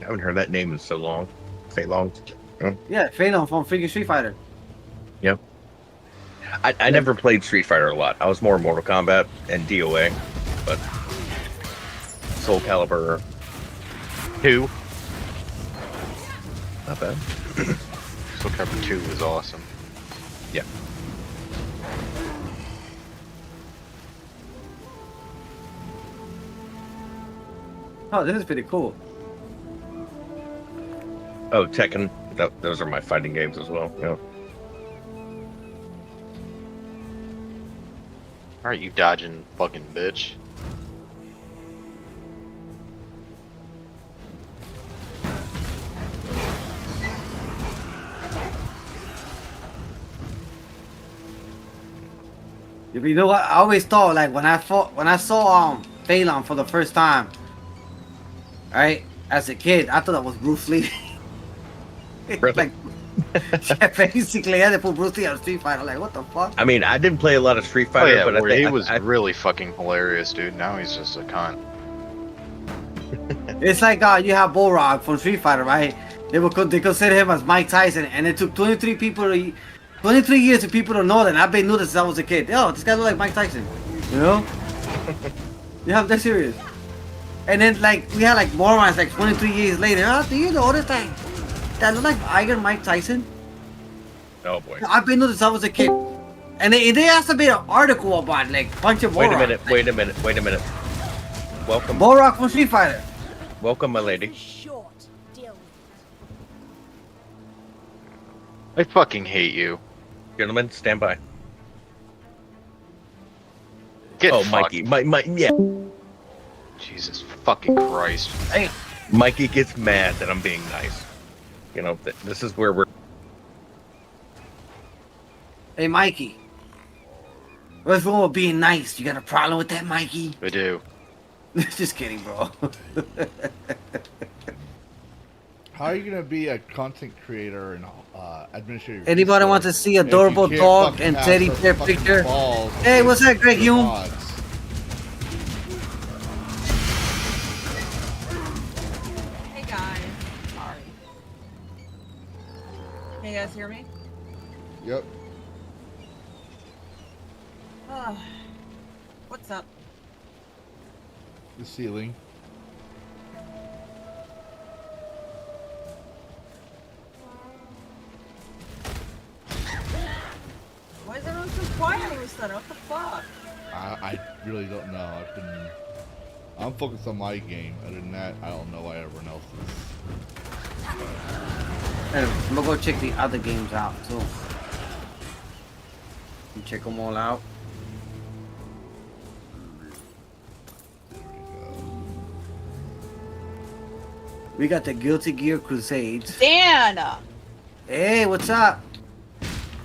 I haven't heard that name in so long. Fei Long. Yeah, Fei Long from freaking Street Fighter. Yep. I never played Street Fighter a lot. I was more Mortal Kombat and DOA, but Soul Calibur 2. Not bad. Soul Calibur 2 was awesome. Yeah. Oh, this is pretty cool. Oh, Tekken. Those are my fighting games as well. Yeah. Alright, you dodging fucking bitch. You know what? I always thought, like, when I saw Fei Long for the first time, right, as a kid, I thought that was Bruce Lee. Really? Like, yeah, basically, I had to put Bruce Lee on Street Fighter. Like, what the fuck? I mean, I didn't play a lot of Street Oh Fighter, yeah, but where he I was really fucking hilarious, dude. Now he's just a cunt. It's like you have Bullrock from Street Fighter, right? They consider him as Mike Tyson, and it took 23 years for people to know that. I've been knew this since I was a kid. Yo, this guy look like Mike Tyson. You know? You have that serious. And then like we had like morons like 23 years later. Oh, do you know this thing? That look like Iron Mike Tyson. Oh boy. I've been knew this since I was a kid. And they asked to be an article about like bunch of Wait Bullrock. a minute. Welcome. Bullrock from Street Fighter. Welcome, my lady. Short. Deal with I fucking hate you. Gentlemen, stand by. Get Oh, fucked. Mikey. Yeah. Jesus fucking Christ. Mikey gets mad that I'm being nice. you know, this is where we're. Hey, Mikey. What's wrong with being nice? You got a problem with that, Mikey? We do. Just kidding, bro. How are you gonna be a content creator and administrator? Anybody want to see adorable dog and teddy bear picture? Hey, what's that, Greg Hume? Hey guys, sorry. Can you guys hear me? Yep. What's up? The ceiling. Why is everyone so quiet all of a sudden? What the fuck? I really don't know. I'm focused on my game. Other than that, I don't know why everyone else is. Hey, I'm gonna go check the other games out too. And check them all out. We got the Guilty Gear Crusades. Dan! Hey, what's up?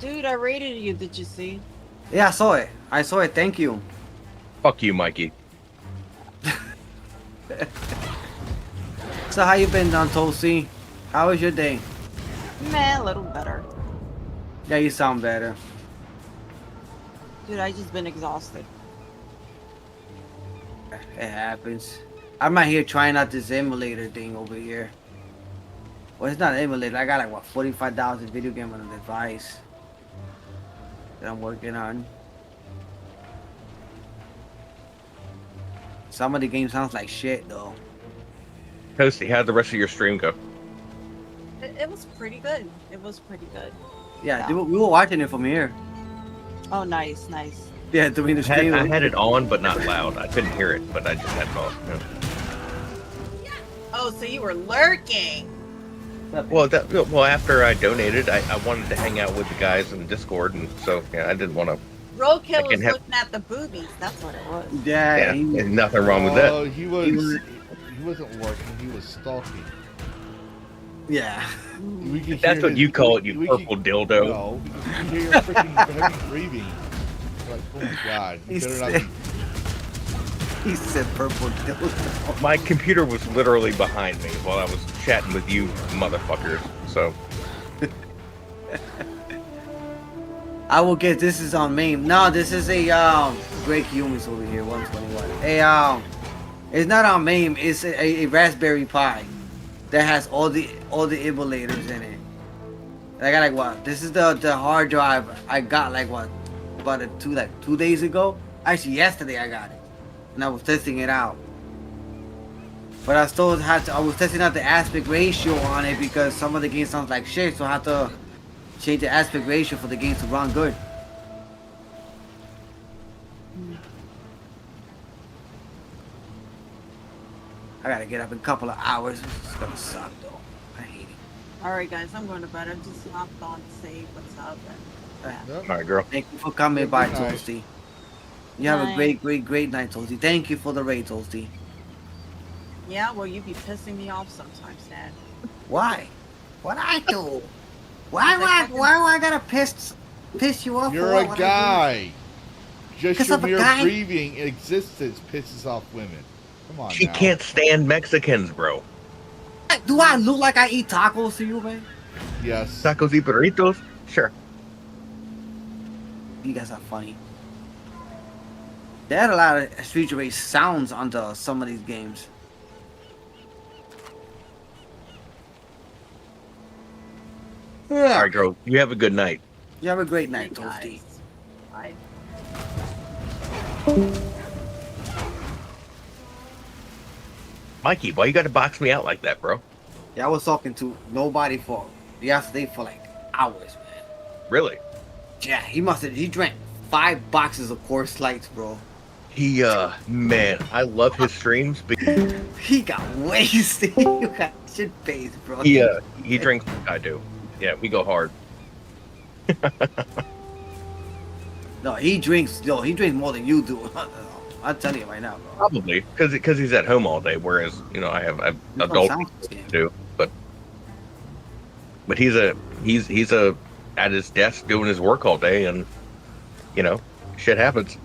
Dude, I rated you, did you see? Yeah, I saw it. I saw it. Thank you. Fuck you, Mikey. So how you been, Don Toasty? How was your day? Meh, a little better. Yeah, you sound better. Dude, I just been exhausted. It happens. I'm out here trying out this emulator thing over here. Well, it's not an emulator. I got like, what, 45,000 video game on a device that I'm working on. Some of the game sounds like shit, though. Toasty, how'd the rest of your stream go? It was pretty good. It was pretty good. Yeah, we were watching it from here. Oh, nice, nice. Yeah, doing the I stream. had it on, but not loud. I couldn't hear it, but I just had it on. Yeah. Oh, so you were lurking. Well, after I donated, I wanted to hang out with the guys in the Discord, and so yeah, I didn't want to. Roadkill was looking at the boobies. That's what it was. Yeah, there's nothing wrong with that. Oh, he wasn't working. He was stalking. Yeah. That's what you call it, you purple dildo. No, you can hear your freaking heavy breathing. Like, oh my god, you better not be. He said purple dildo. My computer was literally behind me while I was chatting with you motherfuckers, so. I will get this is on MAME. No, this is a Great Humans over here, 121. It's not on MAME, it's a Raspberry Pi that has all the emulators in it. I got like what? This is the hard drive I got like what? About 2 days ago? Actually yesterday I got it. And I was testing it out. But I still I was testing out the aspect ratio on it because some of the game sounds like shit, so I have to change the aspect ratio for the game to run good. I gotta get up in a couple of hours. It's gonna suck though. I hate it. Alright guys, I'm going to bed. I just hopped on to say what's up. And, All right, girl. Thank you for coming by, Good night. Toasty. You have a great night, Toasty. Thank you for the raid, Toasty. yeah, well, you be pissing me off sometimes, Dad. Why? What I do? Why do I gotta piss you off? You're for a what guy. Just 'Cause your I'm a mere guy? breathing existence pisses off women. Come on She now. can't stand Mexicans, bro. Do I look like I eat tacos to you, man? Yes. Tacos y burritos? Sure. You guys are funny. They had a lot of Street Race sounds onto some of these games. All right, girl. You have a good night. You have a great night, Toasty. Bye. Mikey, why you got to box me out like that, bro? Yeah, I was talking to nobody for yesterday for like hours, man. Really? Yeah, he drank 5 boxes of Coors Lights, bro. He, man, I love his streams because He got wasted. You got shit faced, bro. he drinks like I do. Yeah, we go hard. No, he drinks more than you do. I'll tell you right now, bro. Probably because he's at home all day, whereas I have That's what adult sounds things like. to do. But But he's at his desk doing his work all day, and you know, shit happens.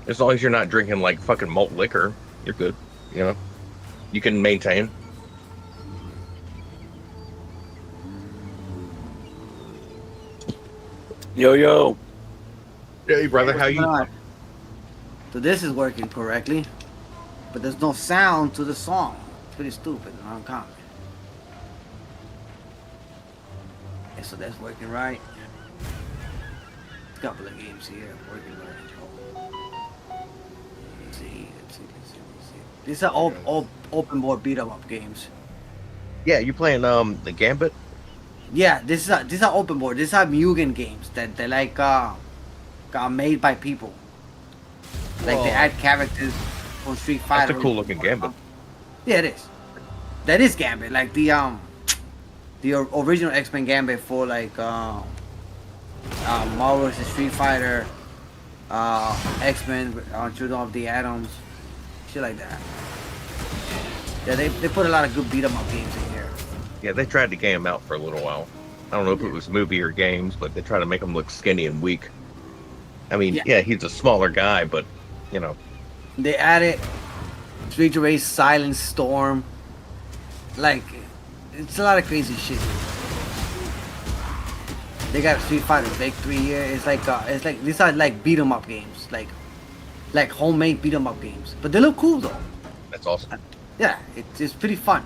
As long as you're not drinking like fucking malt liquor, you're good. You know, you can maintain. Yo. Hey, brother, What's how going you? on? So this is working correctly, but there's no sound to the song. It's pretty stupid and uncommon. Okay, so that's working right. A couple of games here working right. Let's see. These are all open board beat 'em up games. Yeah, you playing the Gambit? Yeah, these are open board. These are Mugen games that they like got made by people. Like they add characters from Street Fighter. That's a cool looking Gambit. Yeah, it is. That is Gambit. Like the original X-Men Gambit for like Marvel vs. Street Fighter, X-Men, Children of the Atoms, shit like that. Yeah, they put a lot of good beat 'em up games in here. Yeah, they tried to game him out for a little while. I don't know if it was movie or games, but they tried to make him look skinny and weak. I mean, yeah, he's a smaller guy, but you know. They added Street Race, Silent Storm. Like, it's a lot of crazy shit. They got Street Fighter Victory here. It's like these are like beat 'em up games, like homemade beat 'em up games. But they look cool though. That's awesome. Yeah, it's pretty fun.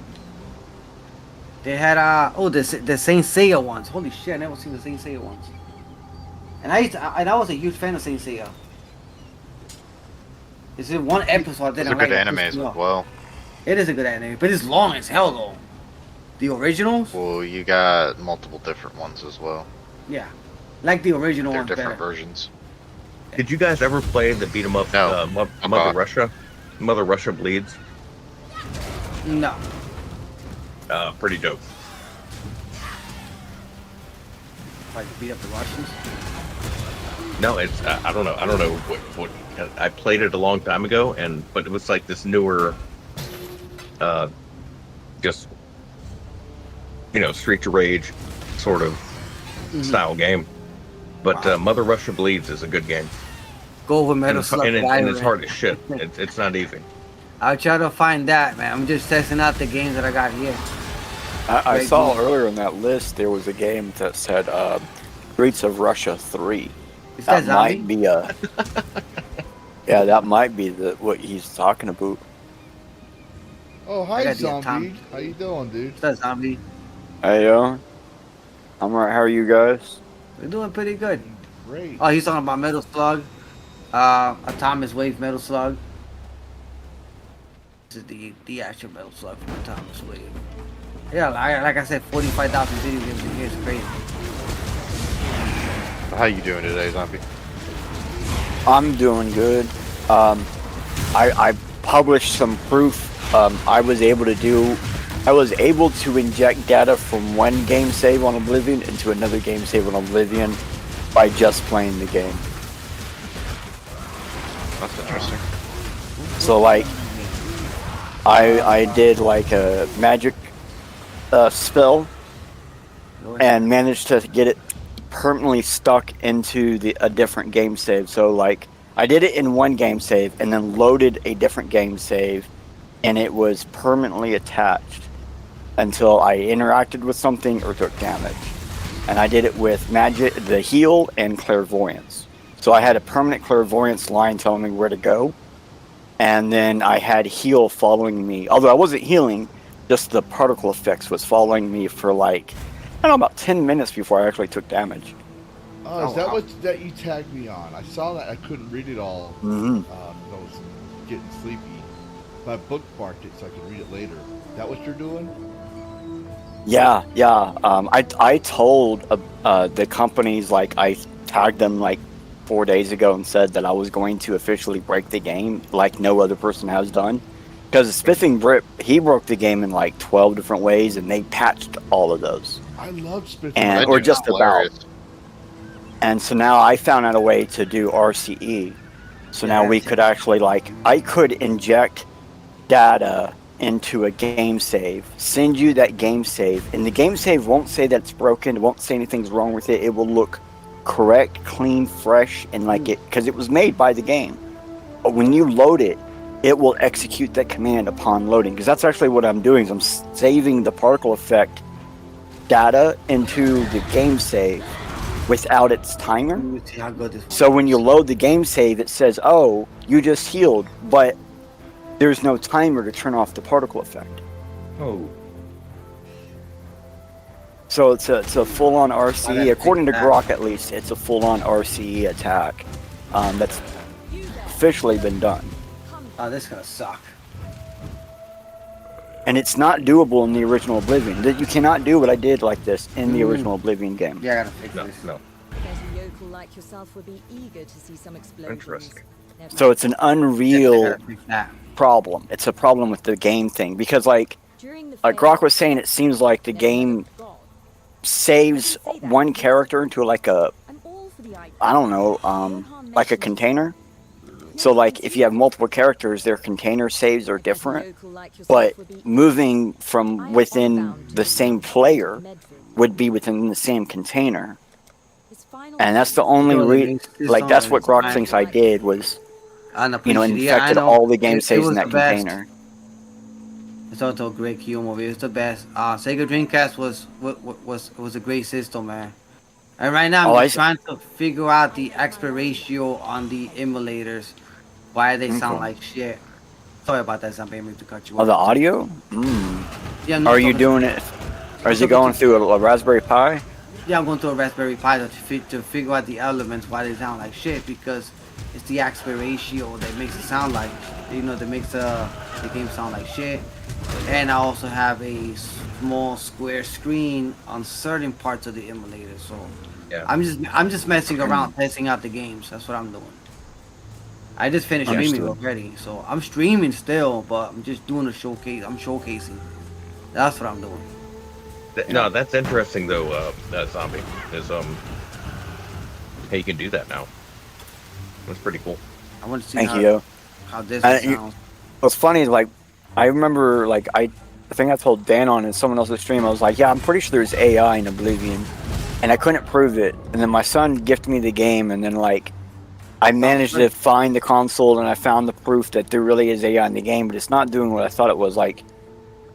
They had the Saint Seiya ones. Holy shit, I never seen the Saint Seiya ones. And I was a huge fan of Saint Seiya. It's in one episode I didn't Those are like. good animes as well. It is a good anime, but it's long as hell though. The originals? Well, you got multiple different ones as well. Yeah, like the original They're ones different better. versions. Did you guys ever play the beat 'em up No. Mother Russia? Mother Russia Bleeds? No. Pretty dope. Like beat up the Russians? No, it's I don't know what I played it a long time ago, but it was like this newer, just Street to Rage sort of style game. But Mother Russia Bleeds is a good game. Go with Metal Slug and it's hard as shit. It's not easy. I'll try to find that, man. I'm just testing out the games that I got here. I saw earlier in that list there was a game that said Streets of Russia 3. Is that that might be a yeah, that might be what he's talking about. Oh, hi, Zombie. How you doing, dude? What's that, Zombie? Hey, I'm right. How are you guys? We're doing pretty good. Great. Oh, he's talking about Metal Slug. Atomic Wave Metal Slug. This is the actual Metal Slug from Atomic Wave. Yeah, like I said, 45,000 video games in here is crazy. How you doing today, Zombie? I'm doing good. I published some proof. I was able to inject data from one game save on Oblivion into another game save on Oblivion by just playing the game. That's interesting. So like, I did like a magic spell and managed to get it permanently stuck into a different game save. So like, I did it in one game save and then loaded a different game save, and it was permanently attached until I interacted with something or took damage. And I did it with magic, the heal, and clairvoyance. So I had a permanent clairvoyance line telling me where to go, and then I had heal following me. Although I wasn't healing, just the particle effects was following me for like, I don't know, about 10 minutes before I actually took damage. Oh, is that what that you tagged me on? I saw that. I couldn't read it all. I was getting sleepy. But I bookmarked it so I could read it later. Is that what you're doing? Yeah. I told the companies, like, I tagged them like 4 days ago and said that I was going to officially break the game like no other person has done. Because Spiffing Brit, he broke the game in like 12 different ways, and they patched all of those. I love Spiffing Brit. Or just about. And so now I found out a way to do RCE. So now we could actually, like, I could inject data into a game save, send you that game save, and the game save won't say that it's broken, it won't say anything's wrong with it. It will look correct, clean, fresh, and like it, because it was made by the game. But when you load it, it will execute that command upon loading, because that's actually what I'm doing, is I'm saving the particle effect data into the game save without its timer. So when you load the game save, it says, oh, you just healed, but there's no timer to turn off the particle effect. Oh. So it's a full-on RCE, according to Grok at least, it's a full-on RCE attack that's officially been done. Oh, this is gonna suck. And it's not doable in the original Oblivion. You cannot do what I did like this in the original Oblivion game. Yeah, I gotta fix this. No. Bet a yokel like yourself would be eager to see some explosions. Interesting. So it's an unreal problem. It's a problem with the game thing, because like Grok was saying, it seems like the game saves one character into like a, I don't know, like a container. So like if you have multiple characters, their container saves are different, but moving from within the same player would be within the same container. And that's the only like that's what Grok thinks I did was, you know, infected all the game saves in that container. It's also a great Q movie. It's the best. Sega Dreamcast was a great system, man. And right now I'm just trying to figure out the aspect ratio on the emulators. Why they sound like shit. Sorry about that, Zombie. I mean to cut you off. Oh, the audio? Yeah, no, are you doing it? Or is it going through a Raspberry Pi? Yeah, I'm going through a Raspberry Pi to figure out the elements why they sound like shit, because it's the aspect ratio that makes it sound like, you know, that makes the game sound like shit. And I also have a small square screen on certain parts of the emulator, so yeah. I'm just messing around, testing out the games. That's what I'm doing. I just finished streaming already, so I'm streaming still, but I'm just doing a showcase. I'm showcasing. That's what I'm doing. No, that's interesting though. That Zombie is hey, you can do that now. That's pretty cool. I want to see how this sounds. What's funny is like, I remember like I think I told Dan on in someone else's stream. I was like, yeah, I'm pretty sure there's AI in Oblivion, and I couldn't prove it. And then my son gifted me the game, and then like I managed to find the console, and I found the proof that there really is AI in the game, but it's not doing what I thought it was. Like,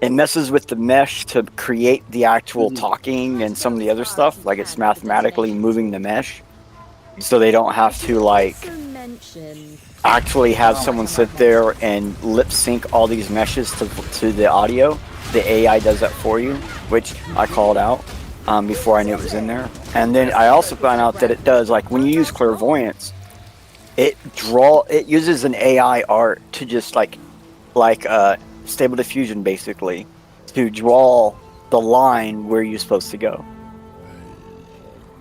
it messes with the mesh to create the actual talking and some of the other stuff. Like, it's mathematically moving the mesh, so they don't have to like actually have someone sit there and lip sync all these meshes to the audio. The AI does that for you, which I called out before I knew it was in there. And then I also found out that it does, like when you use clairvoyance, it uses an AI art to just like Stable Diffusion basically, to draw the line where you're supposed to go.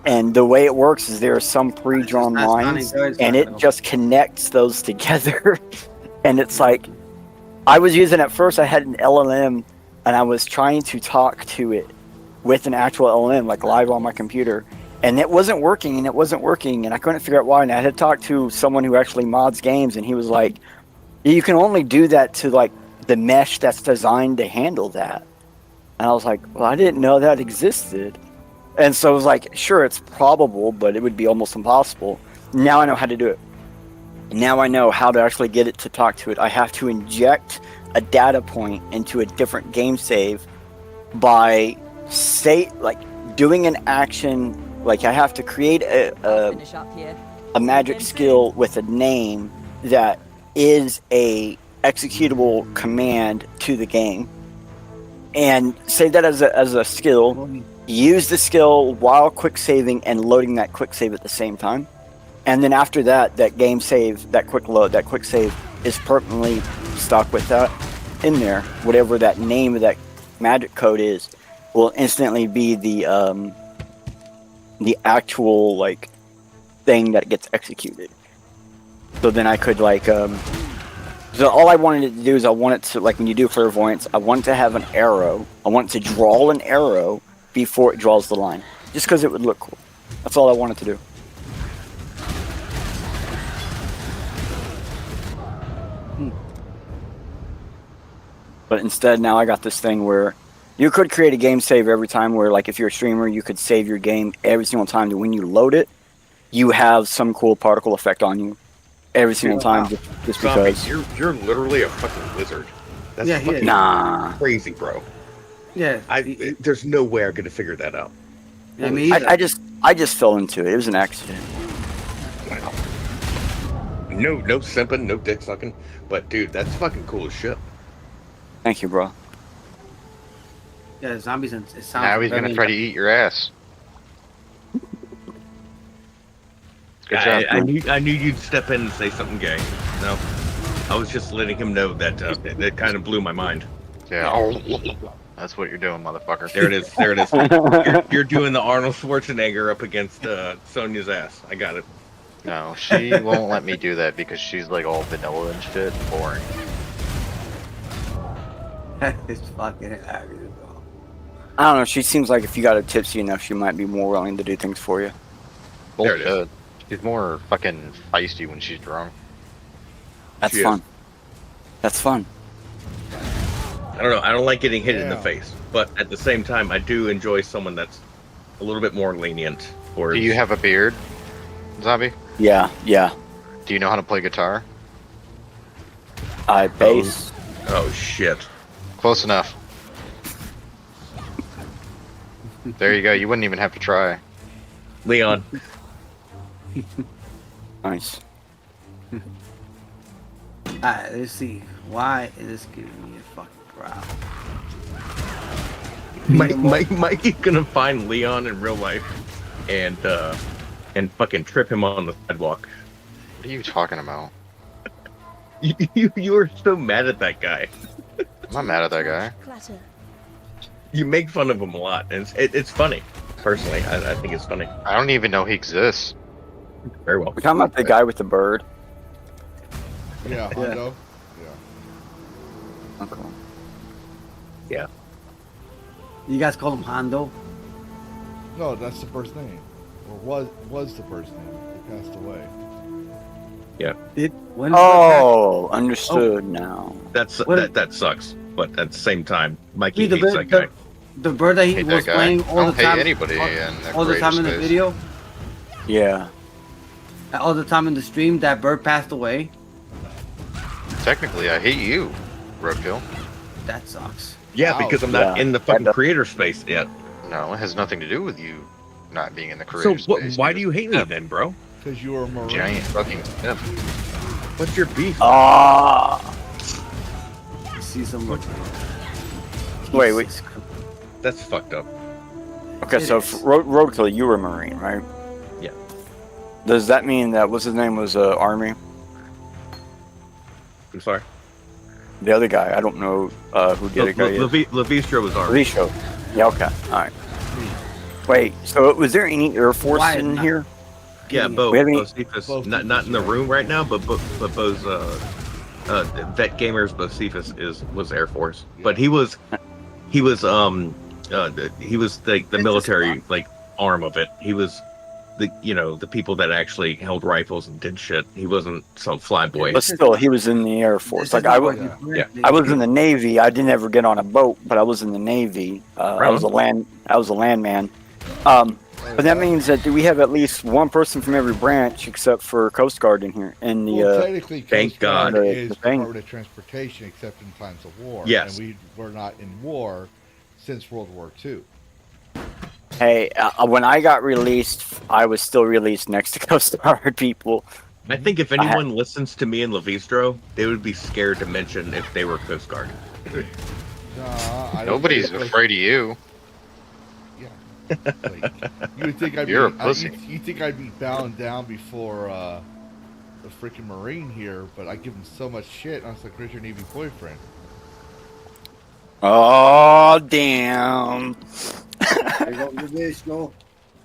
And the way it works is there are some pre-drawn lines, and it just connects those together. And it's like, I was using at first, I had an LLM, and I was trying to talk to it with an actual LLM, like live on my computer. And it wasn't working, and I couldn't figure out why. And I had talked to someone who actually mods games, and he was like, you can only do that to like the mesh that's designed to handle that. And I was like, well, I didn't know that existed. And so I was like, sure, it's probable, but it would be almost impossible. Now I know how to do it. Now I know how to actually get it to talk to it. I have to inject a data point into a different game save by doing an action. Like, I have to create a magic skill with a name that is a executable command to the game, and save that as a skill. Use the skill while quick saving and loading that quick save at the same time. And then after that, that game save, that quick save is permanently stuck with that in there. Whatever that name of that magic code is will instantly be the actual like thing that gets executed. So then I could like so all I wanted it to do is I wanted to, like when you do clairvoyance, I want to have an arrow. I want to draw an arrow before it draws the line, just because it would look cool. That's all I wanted to do. But instead, now I got this thing where you could create a game save every time. Where, like, if you're a streamer, you could save your game every single time. That when you load it, you have some cool particle effect on you every single time, just Zombie, because. you're literally a fucking wizard. That's Yeah, he fucking is. Nah. crazy, bro. Yeah. There's no way I could have figured that out. Yeah, me either. I just fell into it. It was an accident. Wow. No simping, no dick sucking. But dude, that's fucking cool as shit. Thank you, bro. Yeah, zombies. It sounds. Now he's gonna try to eat your ass. Good job. I knew you'd step in and say something gay. No, I was just letting him know that that kind of blew my mind. Yeah. Oh, that's what you're doing, motherfucker. There it is. There it is. You're doing the Arnold Schwarzenegger up against Sonya's ass. I got it. No, she won't let me do that because she's like all vanilla and shit. Boring. It's fucking hilarious, bro. I don't know. She seems like if you got her tipsy enough, she might be more willing to do things for you. There it is. Bullshit. She's more fucking feisty when she's drunk. That's fun. That's fun. I don't know. I don't like getting hit in the face, but at the same time, I do enjoy someone that's a little bit more lenient. Or Do you have a beard, Zombie? Yeah, yeah. Do you know how to play guitar? I bass. Oh shit. Close enough. There you go. You wouldn't even have to try. Leon. Nice. Alright, let's see. Why is this giving me a fucking growl? Mikey's gonna find Leon in real life and fucking trip him on the sidewalk. What are you talking about? You were so mad at that guy. I'm not mad at that guy. Clatter. You make fun of him a lot, and it's funny. Personally, I think it's funny. I don't even know he exists. Very well. We're talking about the guy with the bird. Yeah, Hondo. Yeah. Okay. Yeah. You guys call him Hondo? No, that's the first name. Or was the first name. He passed away. Yeah. Oh, understood now. That sucks. But at the same time, Mikey hates that guy. The bird that he Hate was that guy. playing I all don't the time. hate anybody in the all the time in the greatest video. Yeah. All the time in the stream, that bird passed away. Technically, I hate you, Roadkill. That sucks. Yeah, because I'm not in the fucking creator space yet. No, it has nothing to do with you not being in the So creator space. why do you hate me then, bro? Because you were a Marine. Giant fucking simp. What's your beef? See some. Wait. That's fucked up. Okay, so Roadkill, you were a Marine, right? Yeah. Does that mean that what's his name was Army? I'm sorry. The other guy, I don't know who the other guy is. Lavistro was Army. Lavistro. Yeah, okay. Alright. Wait, so was there any Air Force in here? Yeah, Bo. We have any- Bocephus, not in the room right now, but Bo's Vet Gamers Bocephus was Air Force. But he was the military like arm of it. He was the people that actually held rifles and did shit. He wasn't some flyboy. But still, he was in the Air Force. Like I was in the Navy. I didn't ever get on a boat, but I was in the Navy. I was a landman. But that means that we have at least one person from every branch, except for Coast Guard in here. And technically, thank Coast Guard God, is the thing. Department of Transportation, except in times of war. Yes. And we were not in war since World War II. Hey, when I got released, I was still released next to Coast Guard people. I think if anyone listens to me in Lavistro, they would be scared to mention if they were Coast Guard. Nobody's afraid of you. Like, you would think You're a pussy. You think I'd be bowing down before the freaking Marine here, but I give him so much shit. I was like, "Where's your Navy boyfriend?" Oh damn! There goes the Vishnu.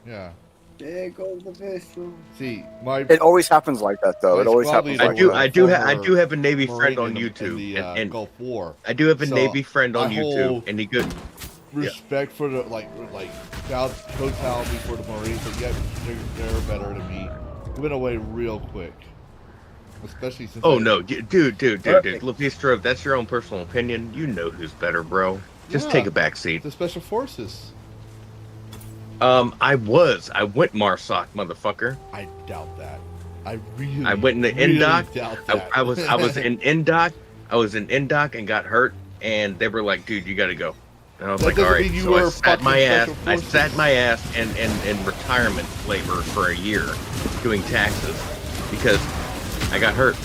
Yeah. There goes the Vishnu. See, it always happens like that, though. It always happens. I do have a Navy friend on YouTube, and Gulf War. I do have a So, Navy friend on my YouTube, whole and he good. Respect for the like totality for the Marines, but yet they're better than me. Went away real quick. especially since. Oh no, dude, Lavistro, if that's your own personal opinion, you know who's better, bro. Just take a back seat. The special forces. I went Marsoc, motherfucker. I doubt that. I went in the Indoc. Doubt that. I was in Indoc. I was in Indoc and got hurt, and they were like, "Dude, you got to go." And I was like, "All right." So I sat my ass in retirement labor for a year doing taxes because I got hurt.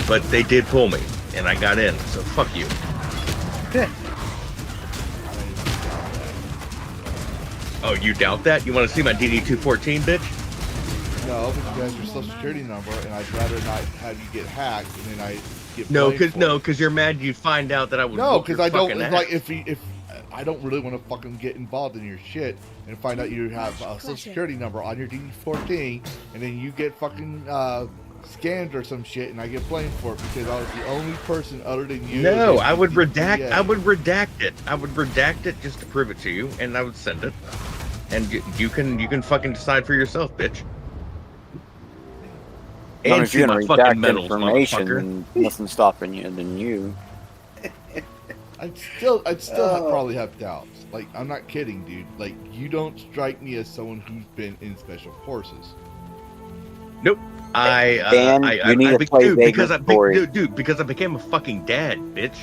But they did pull me, and I got in. So fuck you. Oh, you doubt that? You want to see my DD214, bitch? No, but you have your social security number, and I'd rather not have you get hacked, and then I get because you're mad you find out that I would. No, because I don't like if I don't really want to fucking get involved in your shit and find out you have a social security number on your DD14, and then you get fucking scammed or some shit, and I get blamed for it because I was the only person other than you. No, I would redact. I would redact it. I would redact it just to prove it to you, and I would send it. And you can fucking decide for yourself, bitch. And if you're gonna redact information, nothing's stopping you than you. I'd still probably have doubts. Like, I'm not kidding, dude. Like, you don't strike me as someone who's been in special forces. Nope. You need to play because I became a fucking dad, bitch,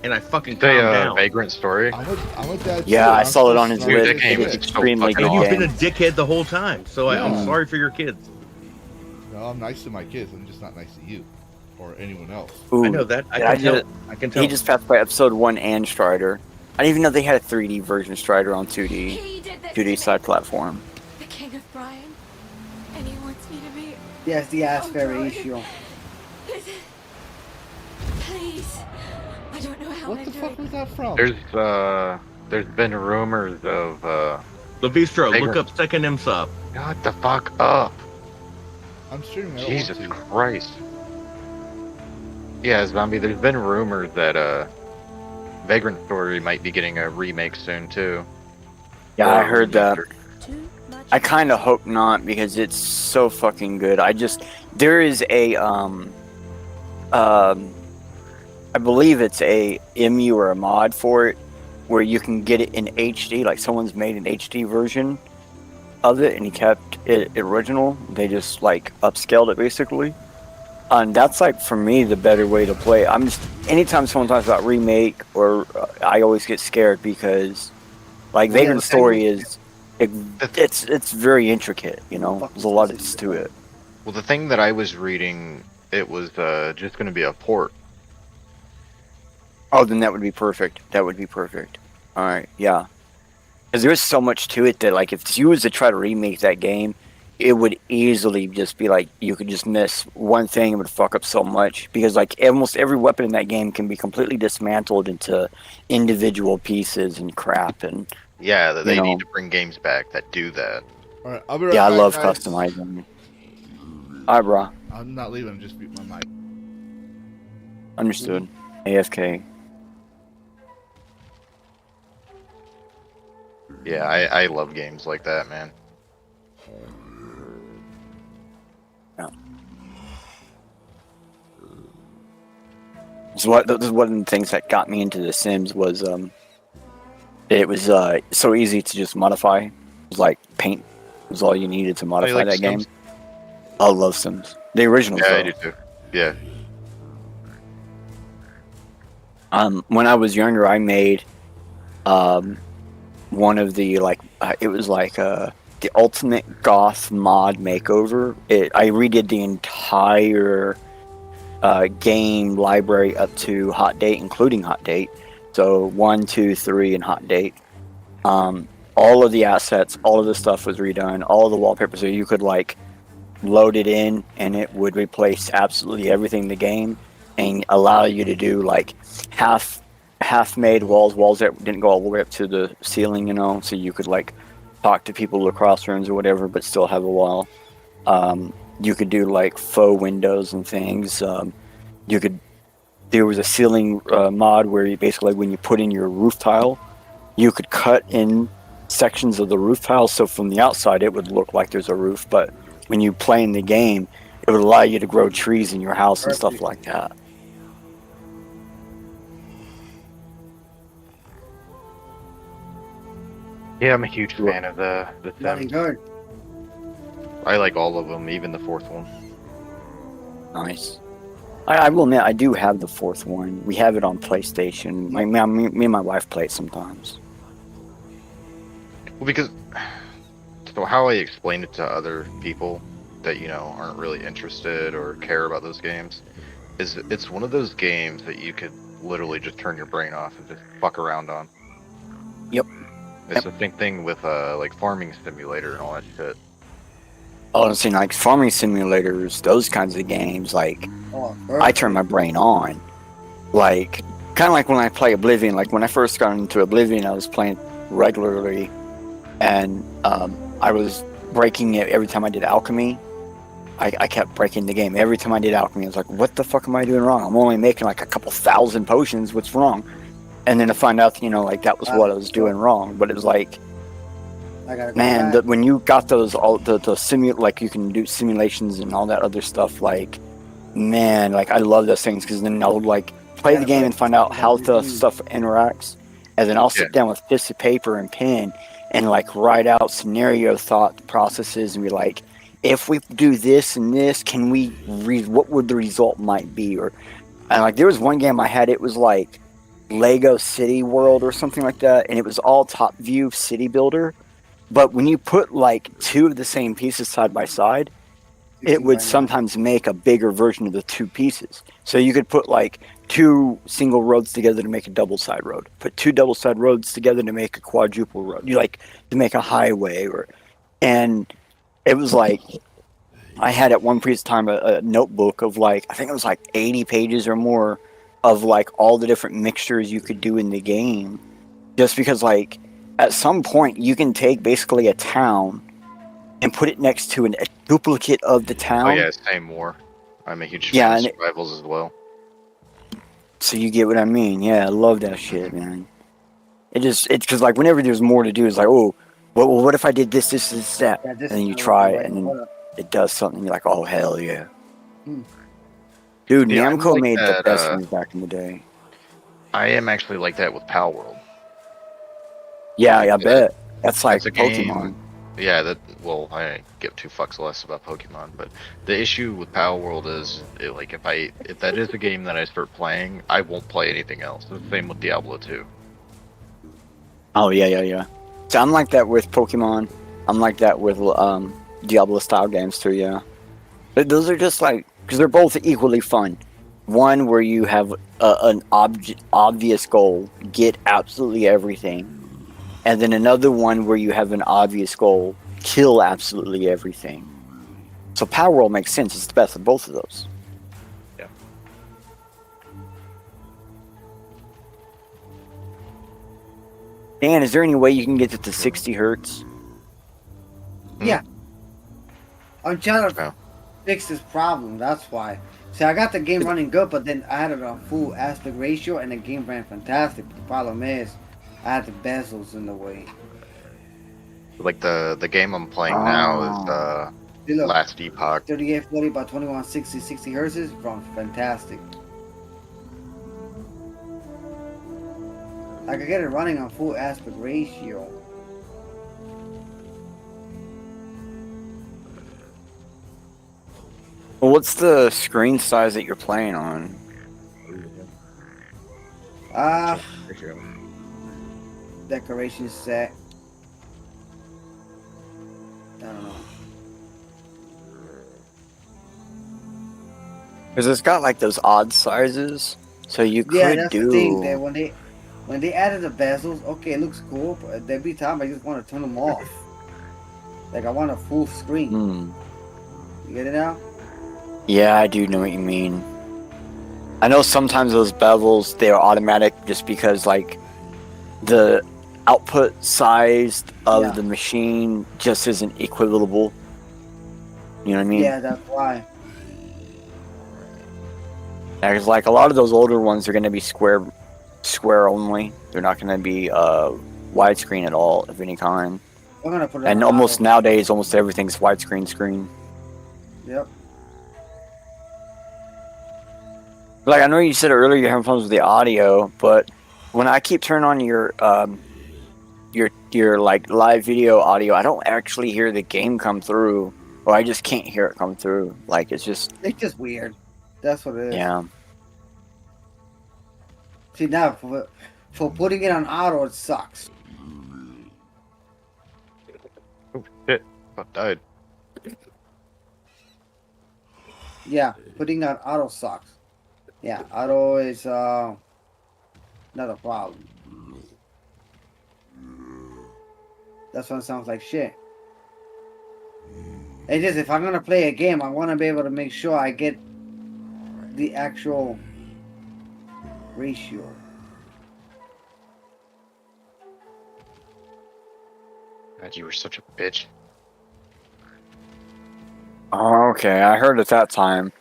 and I fucking calmed down. Vagrant Story. I'm a dad. Yeah, I saw it on his list. It is extremely good. You've been a dickhead the whole time, so I'm sorry for your kids. No, I'm nice to my kids. I'm just not nice to you or anyone else. Ooh, I know that. I can tell. He just passed by episode 1 and Strider. I didn't even know they had a 3D version of Strider on 2D side platform. The King of Brian, and he wants me to be. Yes, the ass variation. Please, I don't know how. What the fuck was that from? There's been rumors of Lavistro, look up second IMSOP. Shut the fuck up. I'm streaming. Jesus Christ. Yeah, Zombie, there's been rumors that Vagrant Story might be getting a remake soon too. Yeah, I heard that. I kind of hope not because it's so fucking good. There is a I believe it's a MU or a mod for it where you can get it in HD, like someone's made an HD version of it and he kept it original. They just like upscaled it basically. And that's like for me the better way to play. Anytime someone talks about remake or I always get scared because like Vagrant Story is it's very intricate, you know. There's a lot to it. Well, the thing that I was reading, it was just going to be a port. Oh, then that would be perfect. That would be perfect. All right, yeah. Because there's so much to it that, like, if you was to try to remake that game, it would easily just be like you could just miss one thing and would fuck up so much. Because, like, almost every weapon in that game can be completely dismantled into individual pieces and crap. And yeah, they need to bring games back that do that. All right, I'll be right back, I love guys. customizing. All right, bro. I'm not leaving. I'm just mute my mic. Understood. AFK. Yeah, I love games like that, man. Yeah. So this is one of the things that got me into The Sims was it was so easy to just modify. It was like paint was all you needed to modify that game. I love Sims. The original. Yeah, I do too. Yeah. When I was younger, I made one of the it was like the ultimate goth mod makeover. I redid the entire game library up to Hot Date, including Hot Date. So 1, 2, 3, and Hot Date. All of the assets, all of the stuff was redone. All of the wallpaper, so you could like load it in, and it would replace absolutely everything in the game, and allow you to do like half-made walls that didn't go all the way up to the ceiling, you know, so you could like talk to people across rooms or whatever, but still have a wall. You could do like faux windows and things. There was a ceiling mod where you basically, when you put in your roof tile, you could cut in sections of the roof tile, so from the outside it would look like there's a roof, but when you play in the game, It would allow you to grow trees in your house and stuff Perfect. like that. Yeah, I'm a huge fan of the Running Sims. good. I like all of them, even the fourth one. Nice. I will admit, I do have the fourth one. We have it on PlayStation. Me and my wife play it sometimes. Well, because so how I explain it to other people that aren't really interested or care about those games is it's one of those games that you could literally just turn your brain off and just fuck around on. Yep. It's the same thing with like Farming Simulator and all that shit. Honestly, like farming simulators, those kinds of games, like I turn my brain on. Like kind of like when I play Oblivion. Like when I first got into Oblivion, I was playing regularly, and I was breaking it every time I did alchemy. I kept breaking the game every time I did alchemy. I was like, "What the fuck am I doing wrong? I'm only making like a couple thousand potions. What's wrong?" And then to find out, like that was what I was doing wrong. But it was like, man, when you got those like you can do simulations and all that other stuff, like, man, like I love those things because then I'll like play the game and find out how the stuff interacts, and then I'll sit down with piece of paper and pen and like write out scenario thought processes and be like, if we do this and this, can we what would the result might be? And like there was one game I had, it was like Lego City World or something like that, and it was all top view city builder. But when you put like two of the same pieces side by side, it would sometimes make a bigger version of the two pieces. So you could put like two single roads together to make a double side road. Put two double side roads together to make a quadruple road. You like to make a highway and it was like I had at one previous time a notebook of like I think it was like 80 pages or more of like all the different mixtures you could do in the game. Just because like at some point you can take basically a town and put it next to a duplicate of the town. Oh yeah, same war. I'm a huge fan of survivals as well. So you get what I mean? Yeah, I love that shit, man. It's because like whenever there's more to do, it's like, oh, well, what if I did this, that, and then you try it, and then it does something. You're like, oh hell yeah, dude! Yeah, Namco like made that, the best ones back in the day. I am actually like that with Pal World. Yeah, I bet. That's like a Pokemon. Game, yeah, well, I give two fucks less about Pokemon, but the issue with Pal World is, like, if that is a game that I start playing, I won't play anything else. The same with Diablo 2. Oh yeah. So I'm like that with Pokemon. I'm like that with Diablo style games too. Yeah, but those are just like because they're both equally fun. One where you have an obvious goal, get absolutely everything. And then another one where you have an obvious goal, kill absolutely everything. So Power World makes sense. It's the best of both of those. Yeah. Dan, is there any way you can get it to 60 hertz? Yeah. I'm trying to fix this problem. That's why. See, I got the game running good, but then I had it on full aspect ratio, and the game ran fantastic. The problem is, I had the bezels in the way. Like the game I'm playing now is Last Epoch. 3840 by 2160, 60 hertz runs fantastic. I could get it running on full aspect ratio. Well, what's the screen size that you're playing on? Decoration set. I don't know. Because it's got like those odd sizes, so you could that's do. The thing. That when they added the bezels, okay, it looks cool, but every time I just want to turn them off. Like I want a full screen. You get it now? Yeah, I do know what you mean. I know sometimes those bezels, they're automatic just because like the output size of the machine just isn't equivalable. You know what I mean? Yeah, that's why. Yeah, because like a lot of those older ones are going to be square only. They're not going to be widescreen at all of any kind. I'm gonna put it and on almost auto. nowadays, almost everything's widescreen screen. Yep. Like I know you said earlier you're having problems with the audio, but when I keep turning on your like live video audio, I don't actually hear the game come through, or I just can't hear it come through. Like it's just weird. That's what it is. yeah. See now for putting it on auto, it sucks. Oh shit! I died. Yeah, putting on auto sucks. Yeah, auto is not a problem. That's why it sounds like shit. It's just if I'm gonna play a game, I want to be able to make sure I get the actual ratio. God, you were such a bitch. Oh, okay, I heard it that time.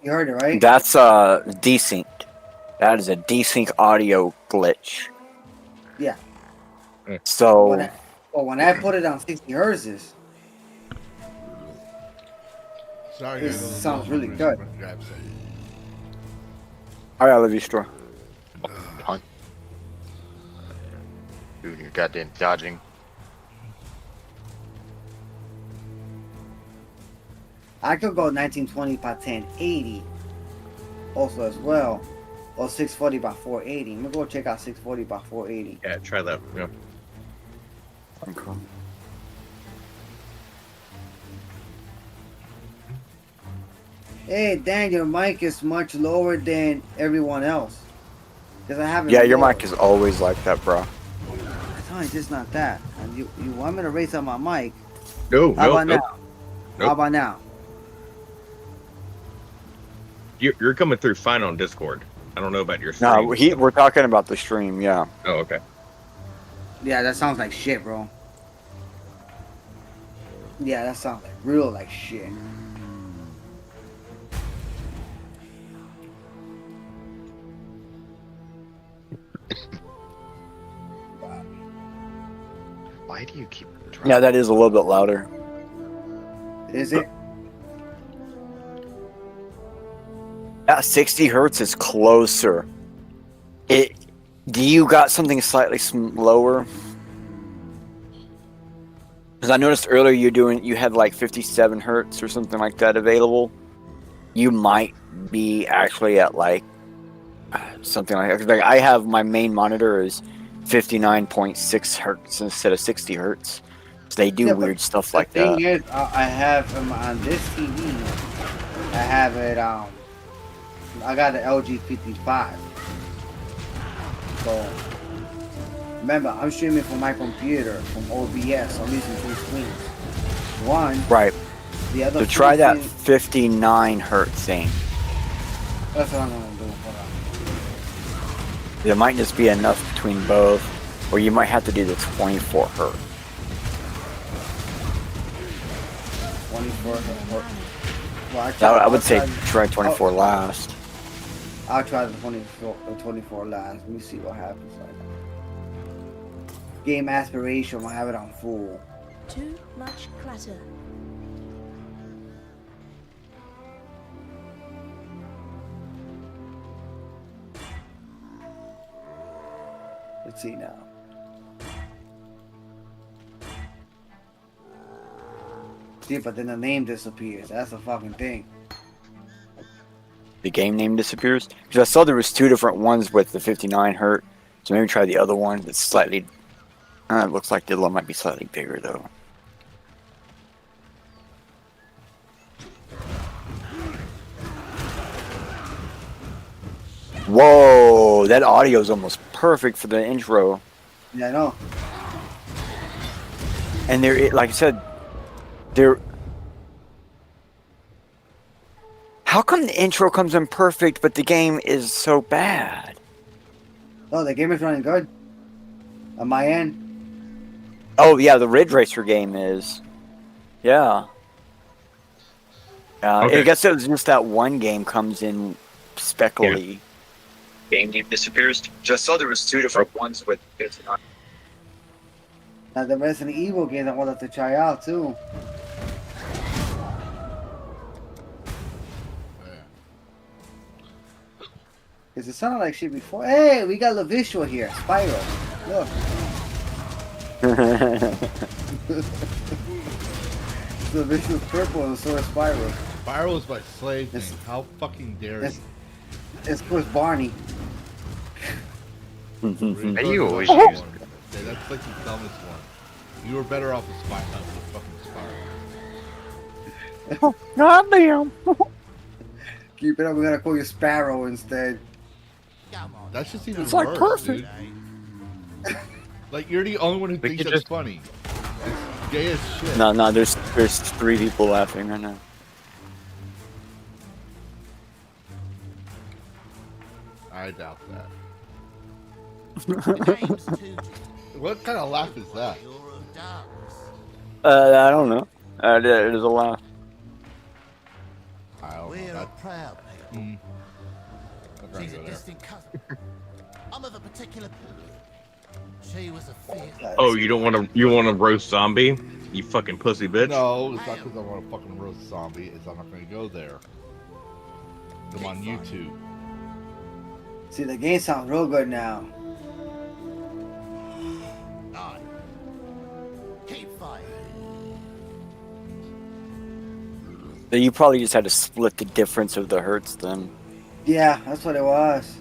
You heard it right? That's desync. That is a desync audio glitch. Yeah. So when I put it on 60 hertz, Sorry, it sounds really good. I got Lavistro. Punt. Dude, you're goddamn dodging. I could go 1920 by 1080 also as well, or 640 by 480. I'm gonna go check out 640 by 480. Yeah, try that. Yeah. Okay. Hey, Dan, your mic is much lower than everyone else. Because I haven't. Yeah, your mic is always like that, bro. It's just not that. And you want me to raise up my mic? No, How about nope. now? Nope. How about now? You're coming through fine on Discord. I don't know about your stream. No, we're talking about the stream, yeah. Oh, okay. Yeah, that sounds like shit, bro. Yeah, that sounds like real like shit. Why do you keep Yeah, that is a little bit louder. Is it? Yeah, 60 hertz is closer. Do you got something slightly lower? Because I noticed earlier you had like 57 hertz or something like that available. You might be actually at like something like that. Like I have my main monitor is 59.6 hertz instead of 60 hertz. So they do weird stuff like that. The thing is, I have on this TV, I have it. I got an LG 55. So remember, I'm streaming from my computer from OBS. I'm using two screens. One, right. The other. So try that 59 hertz thing. That's what I'm gonna do. Hold on. There might just be enough between both, or you might have to do the 24 hertz. 24 hertz. Well, I would say try 24 last. I'll try the 24 last. Let me see what happens right now. Game aspiration, I'll have it on full. Too much clutter. Let's see now. See, but then the name disappears. That's the fucking thing. The game name disappears? Because I saw there was two different ones with the 59 hertz. So maybe try the other one that's slightly... it looks like the other one might be slightly bigger though. Whoa! That audio is almost perfect for the intro. Yeah, I know. And there, like I said, there... How come the intro comes in perfect, but the game is so bad? No, the game is running good. On my end. Oh, yeah, the Ridge Racer game is. Yeah. Okay. I guess it was just that one game comes in speckly. Yeah. Game name disappears. Just saw there was two different ones with it. Now the Resident Evil games I wanted to try out too. Because it sounded like shit before. Hey, we got Lavistro here. Spiral. Look. Lavistro's purple and so is Spiral. Spiral is my slave name. How fucking dare you? It's of course Barney. You always That's use that's like the dumbest one. You were better off with fucking Spiral. Goddamn. Keep it up. We're gonna call you Sparrow instead. That's just even It's worse, like perfect. dude. Like you're the only one who thinks that's funny. It's gay as shit. No, there's 3 people laughing right now. I doubt that. What kind of laugh is that? I don't know. It is a laugh. I don't know. That, proud I'm gonna She's go a there. distant cousin. I'm of a particular period. She was a fierce. Oh, you want to roast zombie? You fucking pussy bitch. No, it's not because I want to fucking roast zombie. It's I'm not gonna go there. I'm on YouTube. See, the game sounds real good now. Keep fighting. So you probably just had to split the difference of the hertz then. Yeah, that's what it was.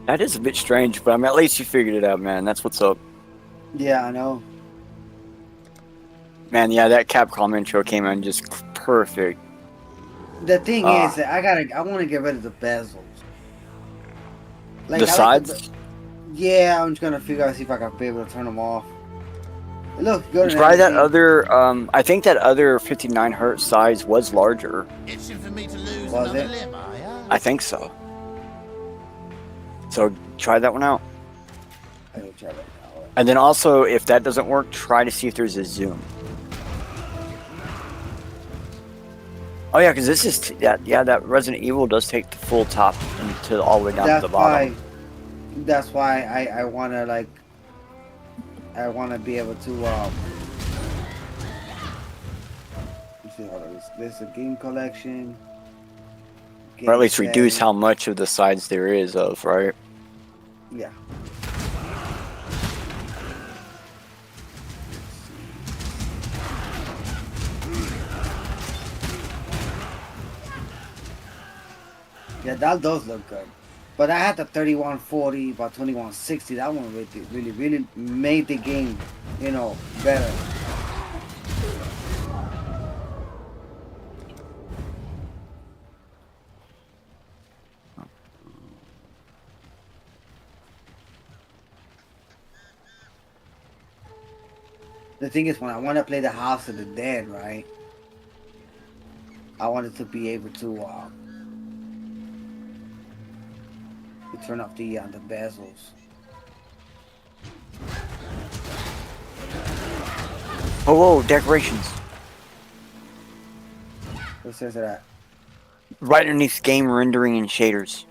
That is a bit strange, but I mean, at least you figured it out, man. That's what's up. Yeah, I know. Man, yeah, that Capcom intro came in just perfect. The thing is that I want to get rid of the bezels. The I like sides? Yeah, I'm just gonna figure out see if I can be able to turn them off. Look, go to Try that other. I think that other 59 hertz size was larger. Itching for me to lose Was another it? limb, are ya? I think so. So try that one out. I will try that now. And then also, if that doesn't work, try to see if there's a zoom. Oh yeah, because this is that Resident Evil does take the full top to all the way down to the bottom. That's why I wanna like. I wanna be able to let's see how there's a game collection. Or at least Game reduce setting. how much of the sides there is of, right? Yeah. Yeah, that does look good. But I had the 3140 by 2160. That one really made the game, better. The thing is, when I want to play the House of the Dead, right? I wanted to be able to turn off the bezels. Oh, whoa, decorations. What says that? Right underneath game rendering and shaders.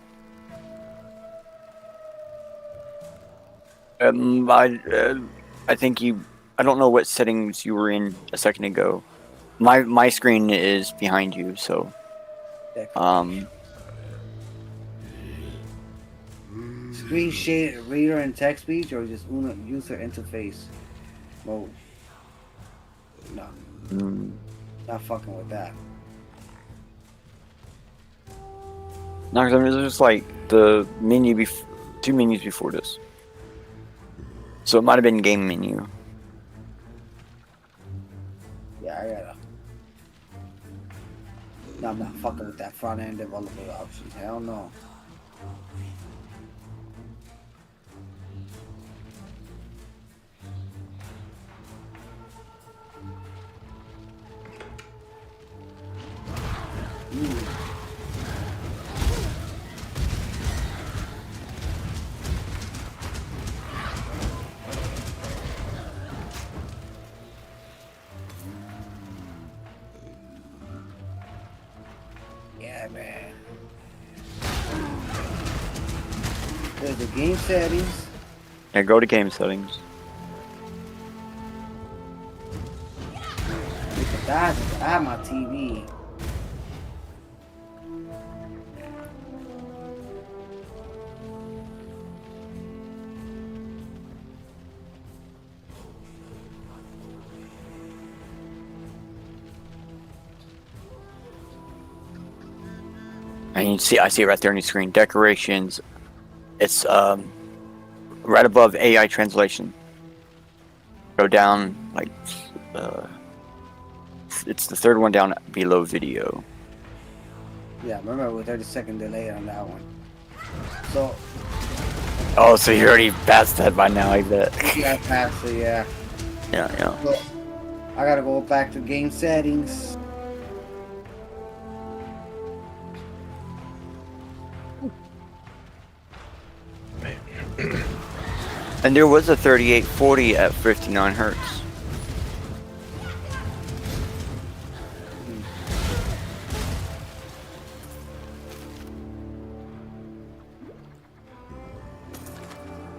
I think I don't know what settings you were in a second ago. My screen is behind you, so. Screen shade reader and text speech, or just user interface mode? No. Not fucking with that. No, because I mean, there's just like the menu, 2 menus before this. So it might have been game menu. Yeah, I gotta. No, I'm not fucking with that front end developer option. Hell no. Yeah, man. There's the game settings. Yeah, go to game settings. I have my TV. And I see it right there on your screen. Decorations. It's right above AI translation. Go down like it's the third one down below video. Yeah, remember with 30-second delay on that one. So. Oh, so you already passed that by now, I bet. Yeah, I passed it. Yeah. Yeah. So, I gotta go back to game settings. And there was a 3840 at 59 hertz.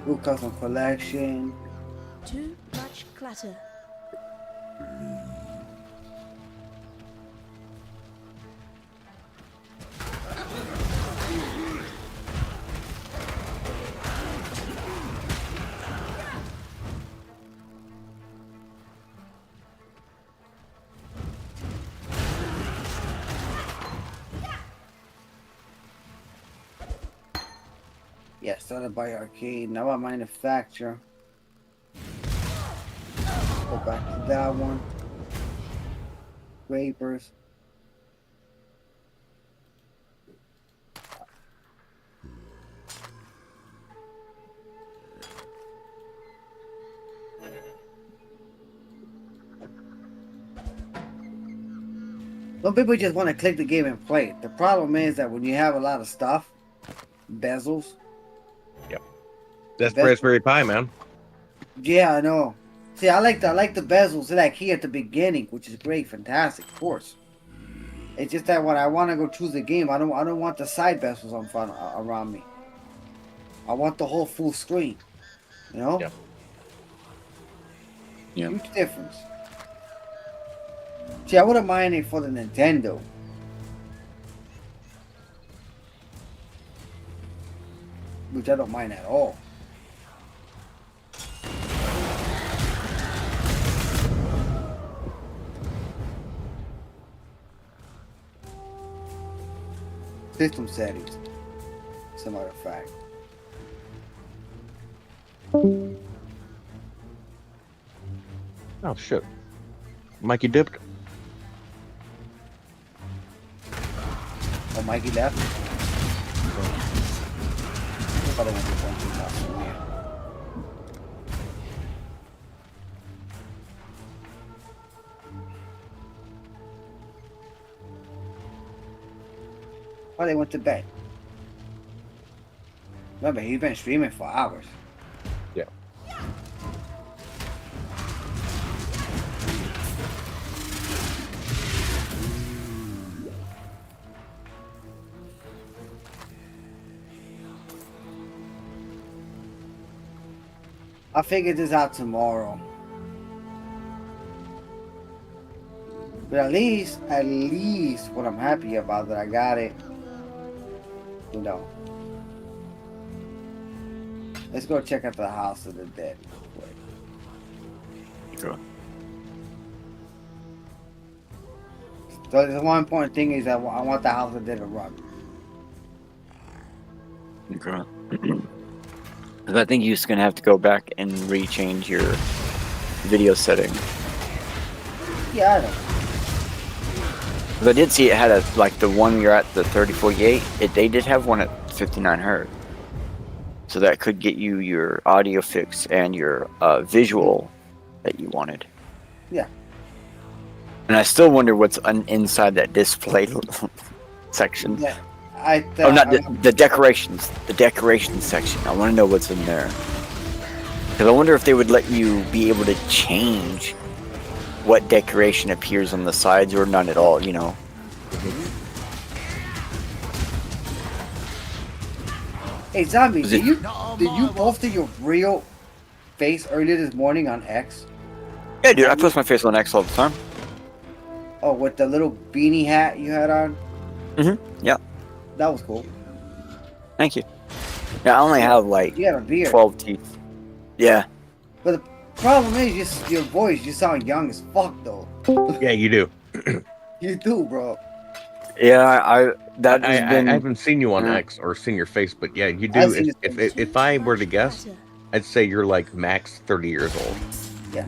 Ooh, custom collection. Too much clutter. Yeah, started by arcade. Now I manufacture. Go back to that one. Scrapers. Some people just want to click the game and play it. The problem is that when you have a lot of stuff, bezels. Yep. That's Raspberry Pi, man. Yeah, I know. See, I like the bezels like here at the beginning, which is great, fantastic, of course. It's just that when I want to go choose the game, I don't want the side bezels on front around me. I want the whole full screen. You know? Yeah. Yeah. Huge difference. See, I wouldn't mind it for the Nintendo. Which I don't mind at all. System settings, as a matter of fact. Oh shit. Mikey dipped. Oh, Mikey left. I thought I went to one thing last one, yeah. Oh, they went to bed. Remember, he's been streaming for hours. Yeah. I'll figure this out tomorrow. But at least what I'm happy about that I got it. You know. Let's go check out the House of the Dead real quick. Sure. So the one important thing is that I want the House of the Dead to run. Okay. Because I think you're just gonna have to go back and rechange your video setting. Yeah, I know. Because I did see it had like the one you're at the 3048. They did have one at 59 hertz. So that could get you your audio fix and your visual that you wanted. Yeah. And I still wonder what's inside that display section. Yeah. The decorations. The decorations section. I want to know what's in there. Because I wonder if they would let you be able to change what decoration appears on the sides or none at all, you know. Hey, Zombie, did you post your real face earlier this morning on X? Yeah, dude, I post my face on X all the time. Oh, with the little beanie hat you had on? Mm-hmm, yeah. That was cool. Thank you. Yeah, I only have like You have a beard. 12 teeth. Yeah. But the problem is, just your voice, you sound young as fuck, though. Yeah, you do. You do, bro. Yeah, that has been. I haven't seen you on Yeah. X or seen your face, but yeah, you I've do. seen If I were to guess, I'd say you're like max 30 years old. Yeah.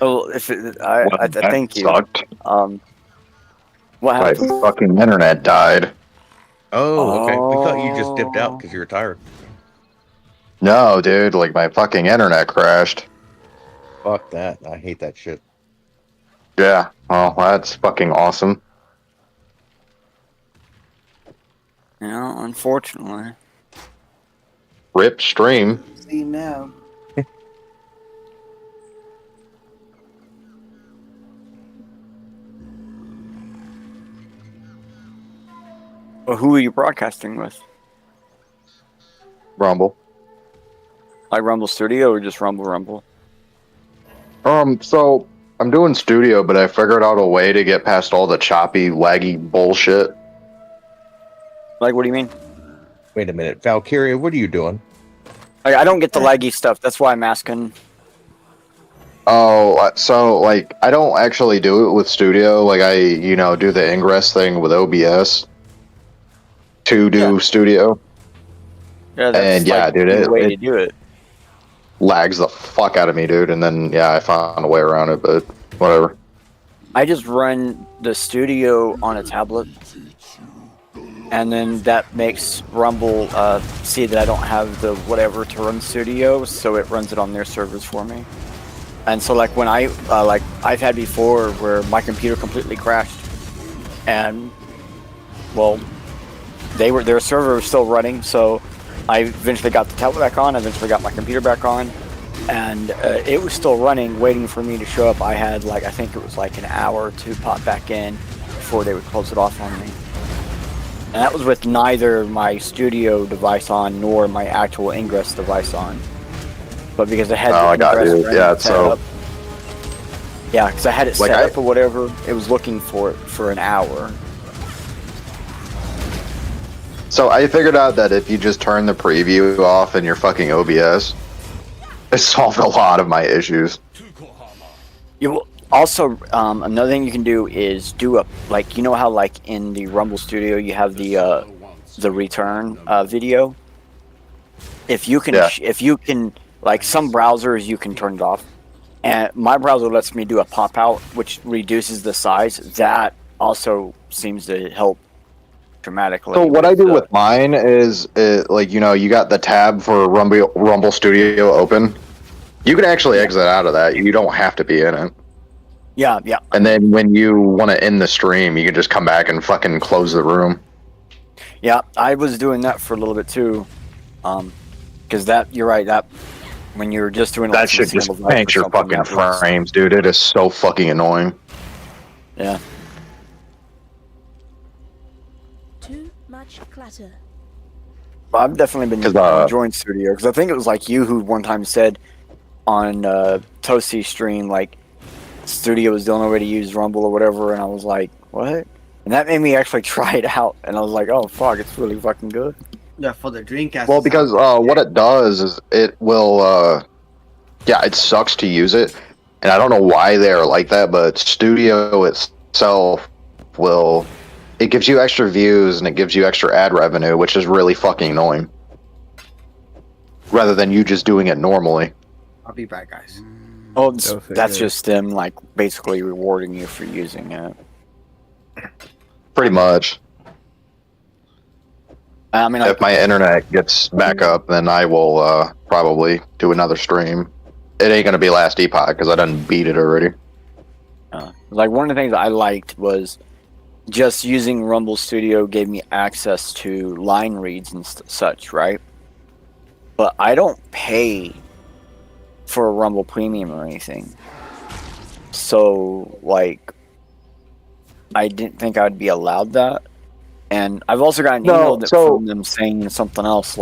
Oh, thank you. Sucked. What My happened? fucking internet died. Oh, okay. We thought you just dipped out because you were tired. No, dude, like my fucking internet crashed. Fuck that. I hate that shit. Yeah, well, that's fucking awesome. Yeah, unfortunately. Rip stream. See now. Well, who are you broadcasting with? Rumble. Like Rumble Studio or just Rumble? So I'm doing studio, but I figured out a way to get past all the choppy, laggy bullshit. Like, what do you mean? Wait a minute. Valkyria, what are you doing? I don't get the laggy stuff. That's why I'm asking. Oh, so like I don't actually do it with studio. Like I, do the ingress thing with OBS to do studio. Yeah, that's dude, the way to it do it. lags the fuck out of me, dude. And then I found a way around it, but whatever. I just run the studio on a tablet, and then that makes Rumble see that I don't have the whatever to run studio, so it runs it on their servers for me. And so, like when I've had before where my computer completely crashed, and well, their server was still running, so I eventually got the tablet back on. I eventually got my computer back on, and it was still running, waiting for me to show up. I had I think it was like an hour to pop back in before they would close it off on me. And that was with neither my studio device on nor my actual ingress device on. But because I had the ingress set up. Yeah, because I had it set up or whatever, it was looking for it for an hour. So I figured out that if you just turn the preview off in your fucking OBS, it solved a lot of my issues. You will also another thing you can do is do a how in the Rumble Studio you have the return video. If you can like some browsers you can turn it off, and my browser lets me do a pop out which reduces the size. That also seems to help dramatically. So what I do with mine is you got the tab for Rumble Studio open. You can actually exit out of that. You don't have to be in it. Yeah. And then when you want to end the stream, you can just come back and fucking close the room. Yeah, I was doing that for a little bit too. Because you're right, that when you're just doing that shit just tanks your fucking frames, dude. It is so fucking annoying. Yeah. Too much clutter. Well, I've definitely been enjoying Studio because I think it was like you who one time said on Toasty stream Studio was the only way to use Rumble or whatever, and I was like, what? And that made me actually try it out, and I was like, oh fuck, it's really fucking good. Yeah, for the Dreamcast. Well, because what it does is it will, it sucks to use it, and I don't know why they're like that, but Studio itself it gives you extra views and it gives you extra ad revenue, which is really fucking annoying. Rather than you just doing it normally. I'll be back, guys. Oh, that's just them basically rewarding you for using it. Pretty much. I mean, if my internet gets back up, then I will probably do another stream. It ain't gonna be Last Epoch because I done beat it already. One of the things I liked was just using Rumble Studio gave me access to line reads and such, right? But I don't pay for a Rumble Premium or anything. So, I didn't think I'd be allowed that. And I've also got an email from them saying something else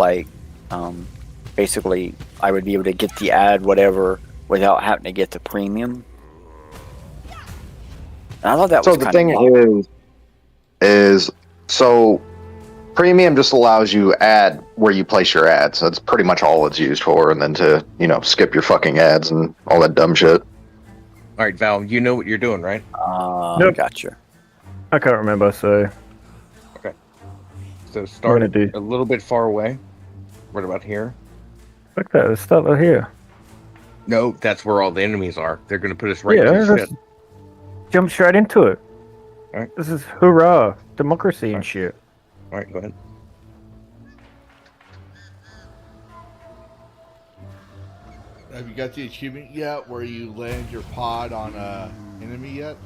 basically I would be able to get the ad whatever without having to get the premium. And I thought that was so the thing is premium just allows you ad where you place your ads. That's pretty much all it's used for, and then to skip your fucking ads and all that dumb shit. All right, Val, you know what you're doing, right? Nope. Gotcha. I can't remember, so Okay. So start gonna do- a little bit far away. Right about here. fuck that. Let's start right here. No, that's where all the enemies are. They're going to put us right Yeah, into the let's shit. jump straight into it. All right. This is hurrah, democracy and shit. All right, go ahead. Have you got the achievement yet where you land your pod on a enemy yet?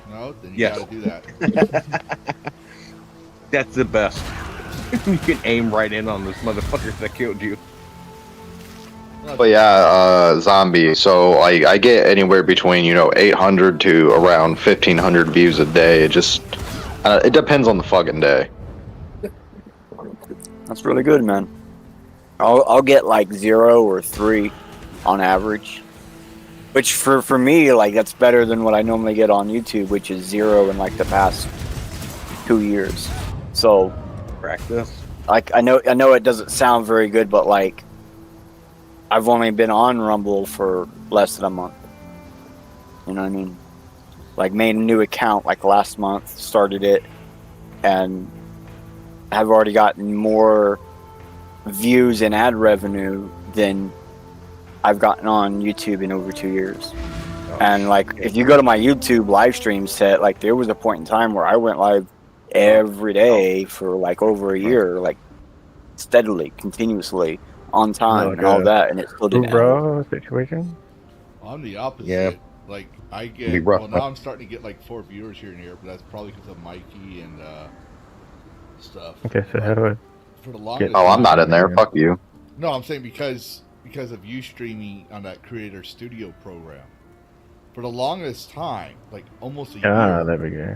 No? Then you Yes. gotta do that. That's the best. You can aim right in on those motherfuckers that killed you. But yeah, zombie. So like I get anywhere between 800 to around 1500 views a day. It just it depends on the fucking day. That's really good, man. I'll get like 0 or 3 on average, which for me, like, that's better than what I normally get on YouTube, which is 0 in like the past 2 years. So practice. Like I know it doesn't sound very good, but like I've only been on Rumble for less than a month. You know what I mean? Like made a new account like last month, started it, and have already gotten more views and ad revenue than I've gotten on YouTube in over 2 years. And like if you go to my YouTube live stream set, like there was a point in time where I went live every day for like over a year, like steadily, continuously, on time and all that, and it still didn't end. Hurrah situation. I'm the opposite. Yeah. Like I Be get rough, well now I'm starting to get like 4 viewers here and here, but that's probably because of Mikey and stuff. Okay, so But how do I for the longest Oh, I'm not time- in there. Fuck you. No, I'm saying because of you streaming on that Creator Studio program. For the longest time, like almost a year, there we go.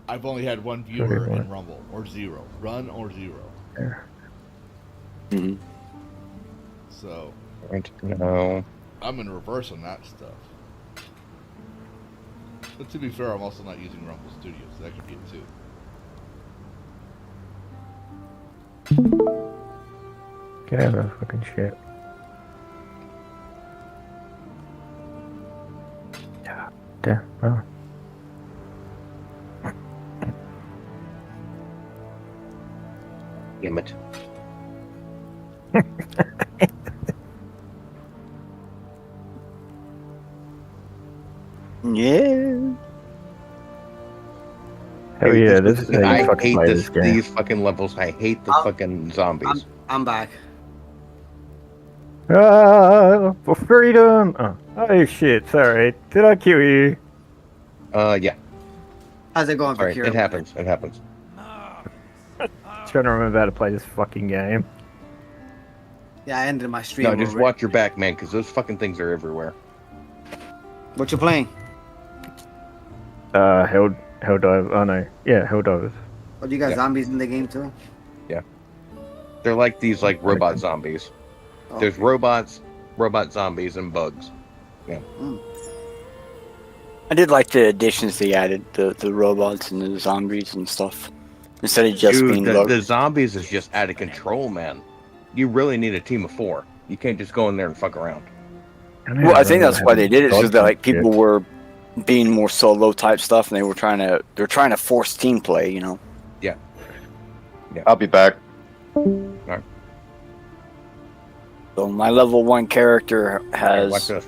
I've only had 1 viewer in Rumble, or 0. Run or 0. Yeah. Mm-hmm. So Right. No. I'm in reverse on that stuff. But to be fair, I'm also not using Rumble Studios, so that could be it too. Get out of that fucking shit. Yeah. Damn. Oh. Damn it. Yeah. Hell yeah, this is how I you fucking hate play this, this game. these fucking levels. I hate the fucking zombies. I'm back. Ah, for freedom! Oh shit, sorry. Did I kill you? Yeah. How's it going for Alright, Kira? it happens. It happens. Trying to remember how to play this fucking game. Yeah, I ended my stream. No, just already. watch your back, man, because those fucking things are everywhere. What you playing? Helldive. Oh no. Yeah, Helldivers. Oh, you got zombies in the game too? Yeah. They're like these like robot zombies. Oh. There's robots, robot zombies, and bugs. Yeah. I did like the additions they added, the robots and the zombies and stuff, instead of just Dude, being the bugs. zombies is just out of control, man. You really need a team of 4. You can't just go in there and fuck around. Well, I think that's why they did it, because that like Shit. people were being more solo type stuff, and they're trying to force team play, you know. Yeah. I'll be back. Alright. So my level 1 character Alright, watch has this.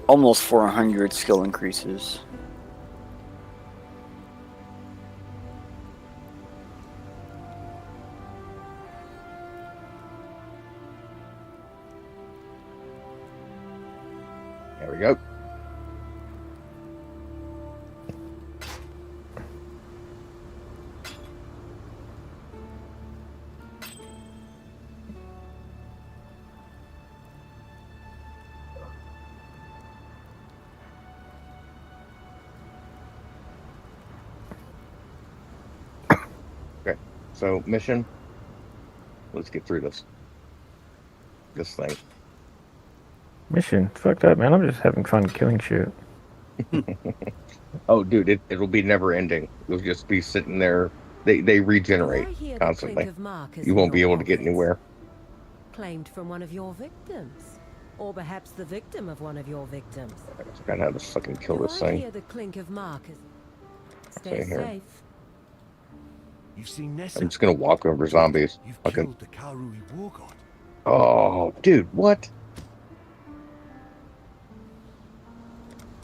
almost 400 skill increases. There we go. Okay, so mission. Let's get through this. This thing. Mission. Fuck that, man. I'm just having fun killing shit. Oh, dude, it'll be never ending. You'll just be sitting there. They regenerate Did I hear the constantly. clink of markers You in won't be your able to get pockets? anywhere. Claimed from one of your victims. Or perhaps the victim of one of your victims. I gotta have to fucking kill Do this I thing. hear the clink of markers? Stay here. safe. You've seen Nessa. I'm just gonna walk over zombies. You've Okay. killed the Kalrui war god. Oh, dude, what?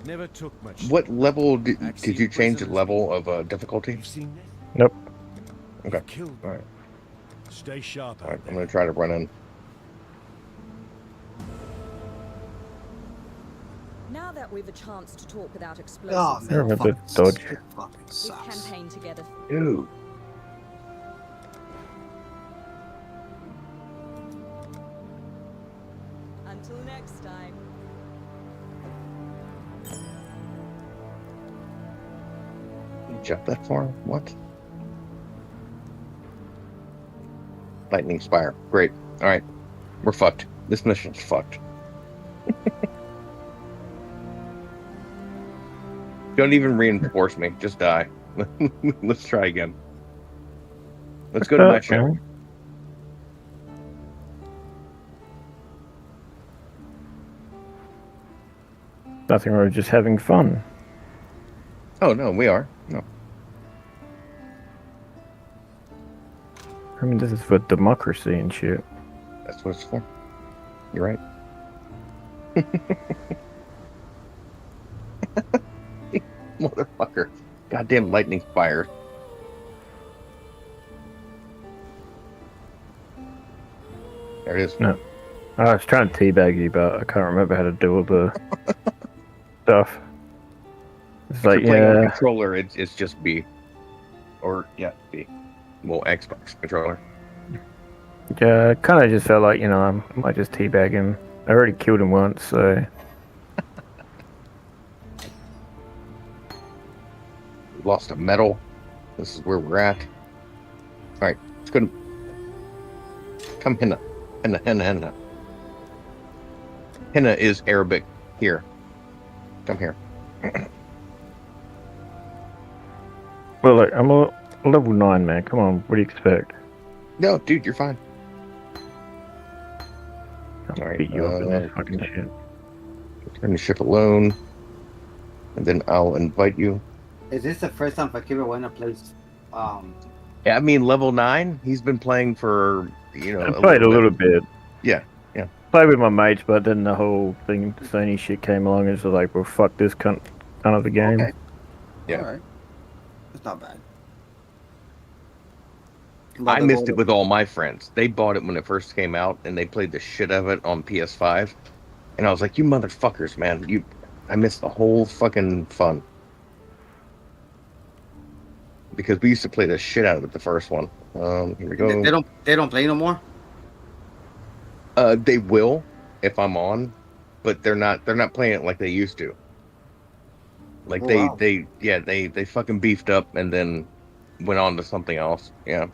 Never took much. What level did you change the level of difficulty? You've seen Nessa. Nope. Okay. You've killed. All right. Stay sharp All right. out I'm there. gonna try to run in. Now that we've a chance to talk without Oh, explosives, man, Remember fucking dodge. it fucking we've sucks. campaigned together. Dude. Until next time. You jump that far? What? Lightning Spire. Great. All right. We're fucked. This mission's fucked. Don't even reinforce me. Just die. Let's try again. Let's go to my ship. Nothing wrong with just having fun. Oh, no, we are. No. I mean, this is for democracy and shit. That's what it's for. You're right. Motherfucker. Goddamn lightning fire. There it is. No. I was trying to teabag you, but I can't remember how to do all the stuff. It's If like, you're playing on a yeah, controller, it's just B. Or, yeah, B. Well, Xbox controller. yeah, kind of just felt like, you know, I might just teabag him. I already killed him once, so We lost a medal. This is where we're at. Alright, let's go to... Come, Henna. Henna, Henna, Henna. Henna is Arabic. Here. Come here. well, look, I'm a level 9, man. Come on, what do you expect? No, dude, you're fine. I'll All right, beat you up in this fucking shit. Turn the ship alone. And then I'll invite you. Is this the first time Fakira went to play? Yeah, I mean, level 9, he's been playing for, you know... I played a little bit. Yeah, yeah. Played with my mates, but then the whole thing, Sony shit came along and was like, well, fuck this kind of the game. Okay. Yeah. Alright. It's not bad. I missed it with all my friends. They bought it when it first came out, and they played the shit out of it on PS5. And I was like, you motherfuckers, man. I missed the whole fucking fun. Because we used to play the shit out of it, the first one. Here we go. They don't play no more? They will, if I'm on, but they're not playing it like they used to. Like Oh, wow. they fucking beefed up and then went on to something else. Yeah.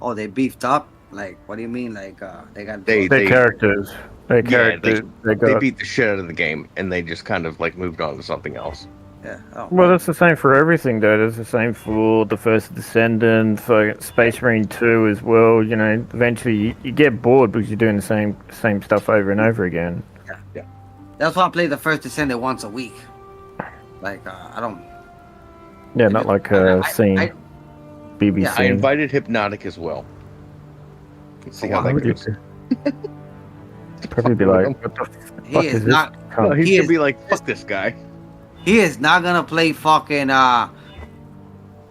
Oh, they beefed up? Like, what do you mean? Like, they got... They Characters. Their characters. they got... beat the shit out of the game and they just kind of like moved on to something else. Yeah. Oh, Well, that's the same for everything, though. That's the same for the First Descendant, for Space Marine 2 as well. You know, eventually you get bored because you're doing the same stuff over and over again. Yeah. That's why I play the First Descendant once a week. Like, I don't... Yeah, not like scene. BBC. Yeah, I invited Hypnotic as well. Let's see how that goes. Probably be like, what the fuck He is not... No, he's he gonna is, be like, fuck this guy. he is not gonna play fucking,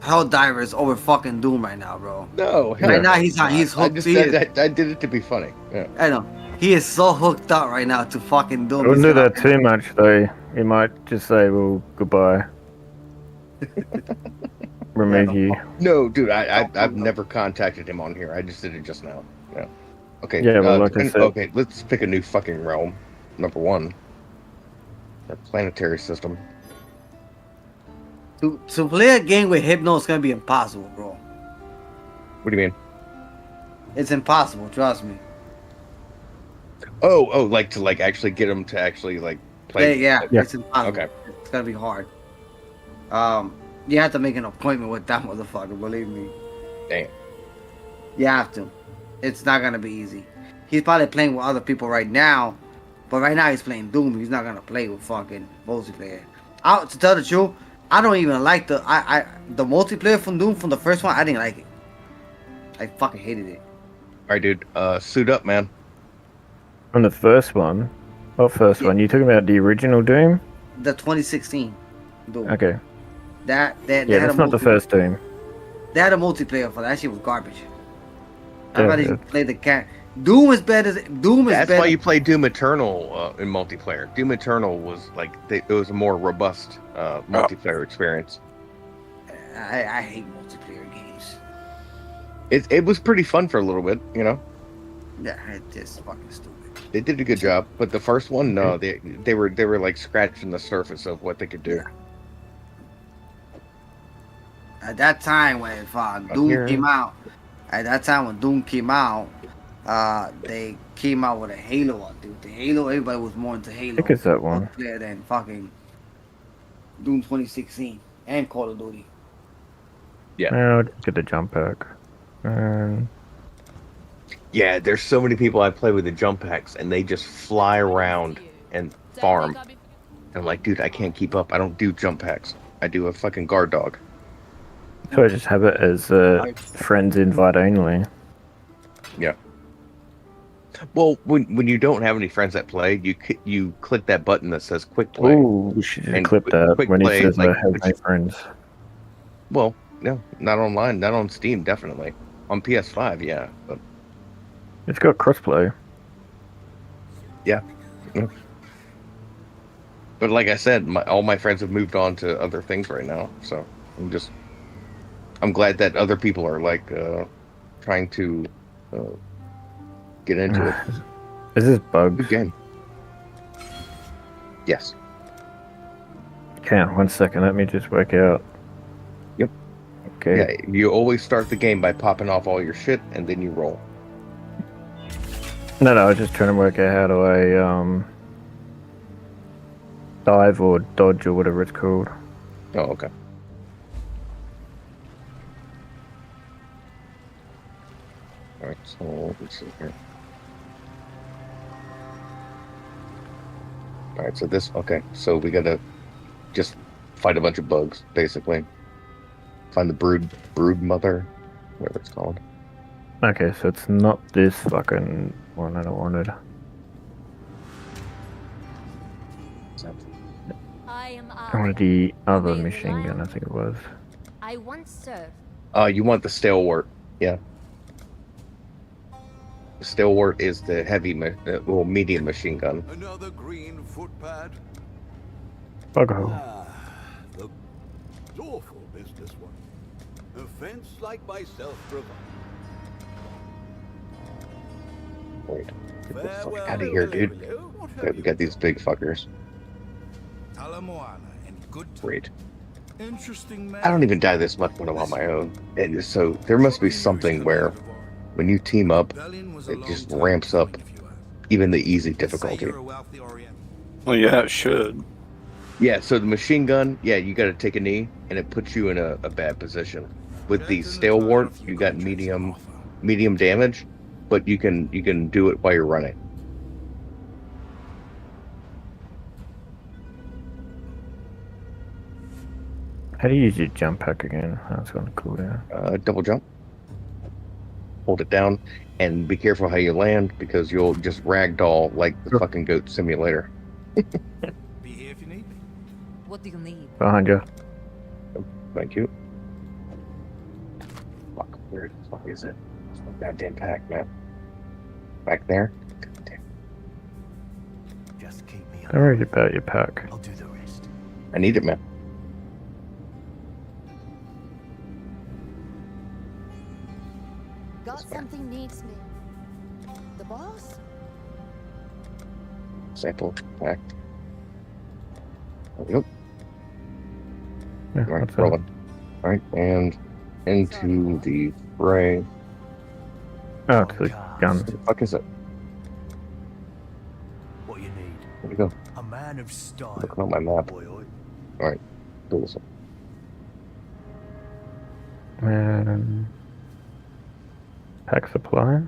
Helldivers over fucking Doom right now, bro. No. hell Right now, no. he's hooked. I did it to be funny. Yeah. I know. He is so hooked up right now to fucking Doom. I wouldn't He's do gonna- that too much, though. He might just say, well, goodbye. Remove you. No, dude, I've never contacted him on here. I just did it just now. Yeah. Okay. Yeah, well, like I said- okay, let's pick a new fucking realm. Number 1. The planetary system. To play a game with Hypno is gonna be impossible, bro. What do you mean? It's impossible, trust me. Oh, like to like actually get him to actually like play. Yeah, Yeah. it's impossible. Okay. It's gonna be hard. You have to make an appointment with that motherfucker, believe me. Damn. You have to. It's not gonna be easy. He's probably playing with other people right now, but right now he's playing Doom. He's not gonna play with fucking multiplayer. To tell the truth, I don't even like the multiplayer from Doom from the first one. I didn't like it. I fucking hated it. All right, dude. Suit up, man. On the first one, what first one? You talking about the original Doom? The 2016 Doom. Okay. That Yeah, had that's a not the first Doom. They had a multiplayer for that. That shit was garbage. Yeah, I'd rather you play the cat. Doom is better. Doom is That's better. why you play Doom Eternal in multiplayer. Doom Eternal was like it was a more robust multiplayer experience. I hate multiplayer games. It was pretty fun for a little bit, you know. Yeah, it's just fucking stupid. They did a good job, but the first one, no, they were like scratching the surface of what they could do. Yeah. At that time when Doom came out, they came out with a Halo one, dude. The Halo, everybody was more into Halo. I think it's that one. Multiplayer than fucking Doom 2016 and Call of Duty. Yeah. I'll just get the jump pack. Yeah, there's so many people I play with the jump packs, and they just fly around and farm. And I'm like, dude, I can't keep up. I don't do jump packs. I do a fucking guard dog. So I just have it as friends invite only. Yeah. Well, when you don't have any friends that play, you click that button that says quick play. Ooh, we should just clip that quick when it play, says like, I have no friends. Well, no, not online, not on Steam, definitely. On PS5, yeah, but It's got crossplay. yeah. But like I said, all my friends have moved on to other things right now, so I'm glad that other people are like trying to get into it. Is this bugged? Good game. Yes. Okay, 1 second. Let me just work out. Yep. Okay. Yeah, you always start the game by popping off all your shit, and then you roll. No, I was just trying to work out how do I dive or dodge or whatever it's called. Oh, okay. Alright, so let's see here. Alright, so okay, so we gotta just fight a bunch of bugs, basically. Find the brood mother, whatever it's called. Okay, so it's not this fucking one I wanted. I I wanted the other machine gun, I think it was. I once served. You want the stalwart, yeah. The stalwart is the heavy, medium machine gun. Another green footpad. Bugger. The awful business one. A fence like myself provide. Wait, get the fuck out of here, dude. Okay, we got these big fuckers. Great. I don't even die this much when I'm on my own. And so there must be something where when you team up, it just ramps up even the easy difficulty. Well, yeah, it should. Yeah, so the machine gun, yeah, you got to take a knee, and it puts you in a bad position. With the stalwart, you got medium damage, but you can do it while you're running. How do you use your jump pack again? That's going to cool down. Double jump. Hold it down, and be careful how you land, because you'll just ragdoll like the fucking Goat Simulator. Be here if you need me. What do you need? Behind you. Thank you. Fuck, where the fuck is it? It's my goddamn pack, man. Back there? Goddamn. Just keep me Don't worry about your pack. I'll do the rest. I need it, man. Got something needs me. The boss? Sample pack. There we go. Yeah, All right, what's that? rolling. All right, and into the fray. Oh, it's the gun. What the fuck is it? What you need? Where'd it go? A man of style. Looking on my map. Boy, All right, do this. Pack supply?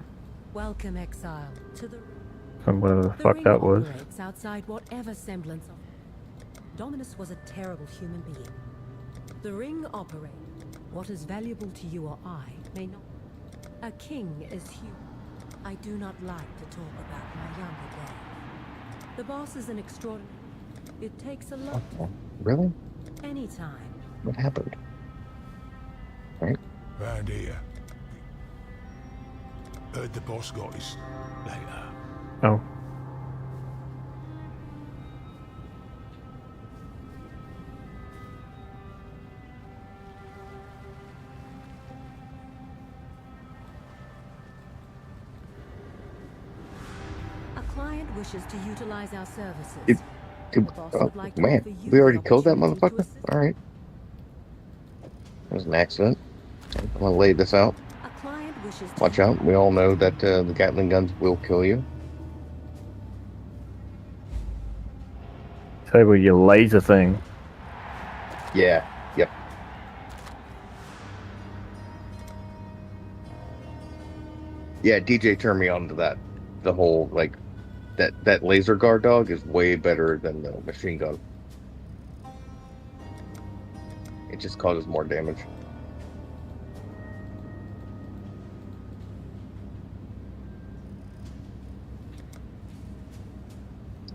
Welcome, Exile, to the Whatever the fuck that was. operates outside whatever semblance of. Dominus was a terrible human being, The ring operates. What is valuable to you or I may not. A king is human. I do not like to talk about my younger days. The boss is an extraordinary. It takes a lot. Really? Anytime. What happened? Right? Round here. Heard the boss got his later. Oh. A client wishes to utilize our services. Oh, man, we already killed that motherfucker? Alright. That was an accident. I'm gonna lay this out. Watch out. We all know that the Gatling guns will kill you. So with your laser thing. Yeah. Yep. Yeah, DJ turned me on to that. The whole, like, that laser guard dog is way better than the machine gun. It just causes more damage.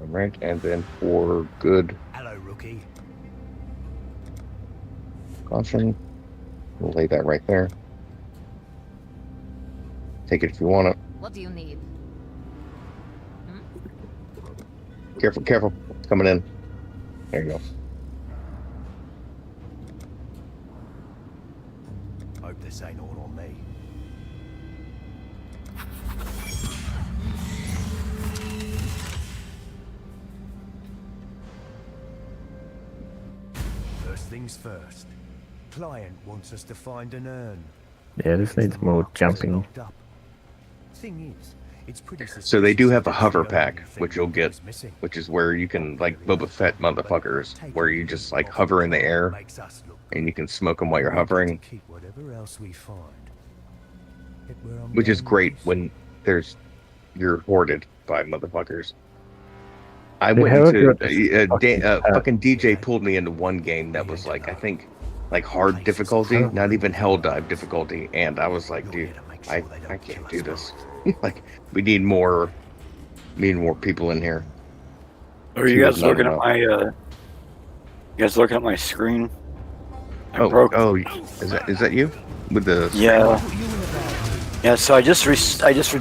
Alright, and then for good Hello, rookie. caution, we'll lay that right there. Take it if you want it. What do you need? Careful, careful. It's coming in. There you go. Hope this ain't all on me. First things first. Client wants us to find an urn. Yeah, this needs more jumping. Thing is, it's pretty So they do have a hover pack, which you'll get, which is where you can, like, Boba Fett motherfuckers, where you just, like, hover in the air, and you can smoke them while you're hovering, which is great when you're hoarded by motherfuckers. I went into, fucking DJ pulled me into one game that was, like, I think, like, hard difficulty, not even hell dive difficulty, and I was like, dude, I can't do this. Like, we need more people in here. Are you guys looking at my screen? Oh, is that you with the yeah. So I just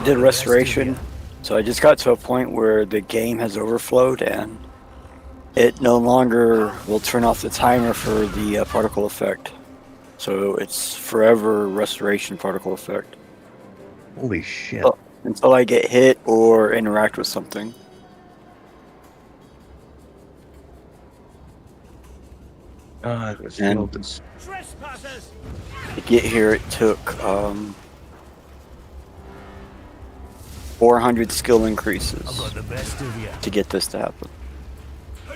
did restoration. So I just got to a point where the game has overflowed and it no longer will turn off the timer for the particle effect. So it's forever restoration particle effect. Holy shit. Until I get hit or interact with something. And to get here, it took 400 skill increases to get this to happen.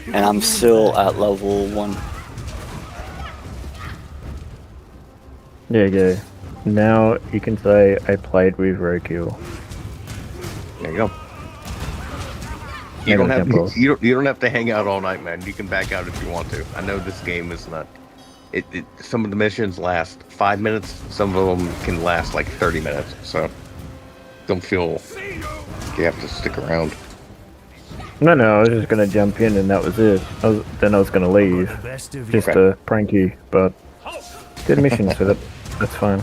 And I'm still at level 1. There you go. Now you can say I played with Roadkill. There you go. You don't have to hang out all night, man. You can back out if you want to. I know this game is not. Some of the missions last 5 minutes. Some of them can last like 30 minutes. So don't feel you have to stick around. No, I was just gonna jump in and that was it. Then I was gonna leave, just to prank you. But good missions for that. That's fine.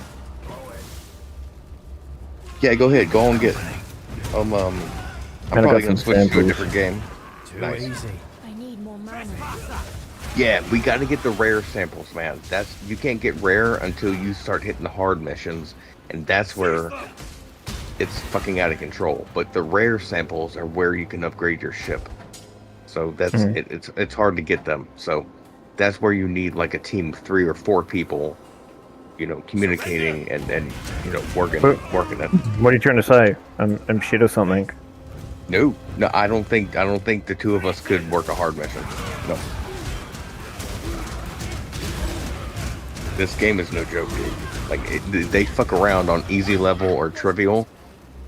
Yeah, go ahead. Go and get. I'm probably gonna switch to a different game. Nice. I need more mana. Yeah, we got to get the rare samples, man. You can't get rare until you start hitting the hard missions, and that's where it's fucking out of control. But the rare samples are where you can upgrade your ship. So that's it's hard to get them. So that's where you need like a team of 3 or 4 people, communicating and working it. What are you trying to say? I'm shit or something? No, I don't think the 2 of us could work a hard mission. No. This game is no joke, dude. Like, they fuck around on easy level or trivial,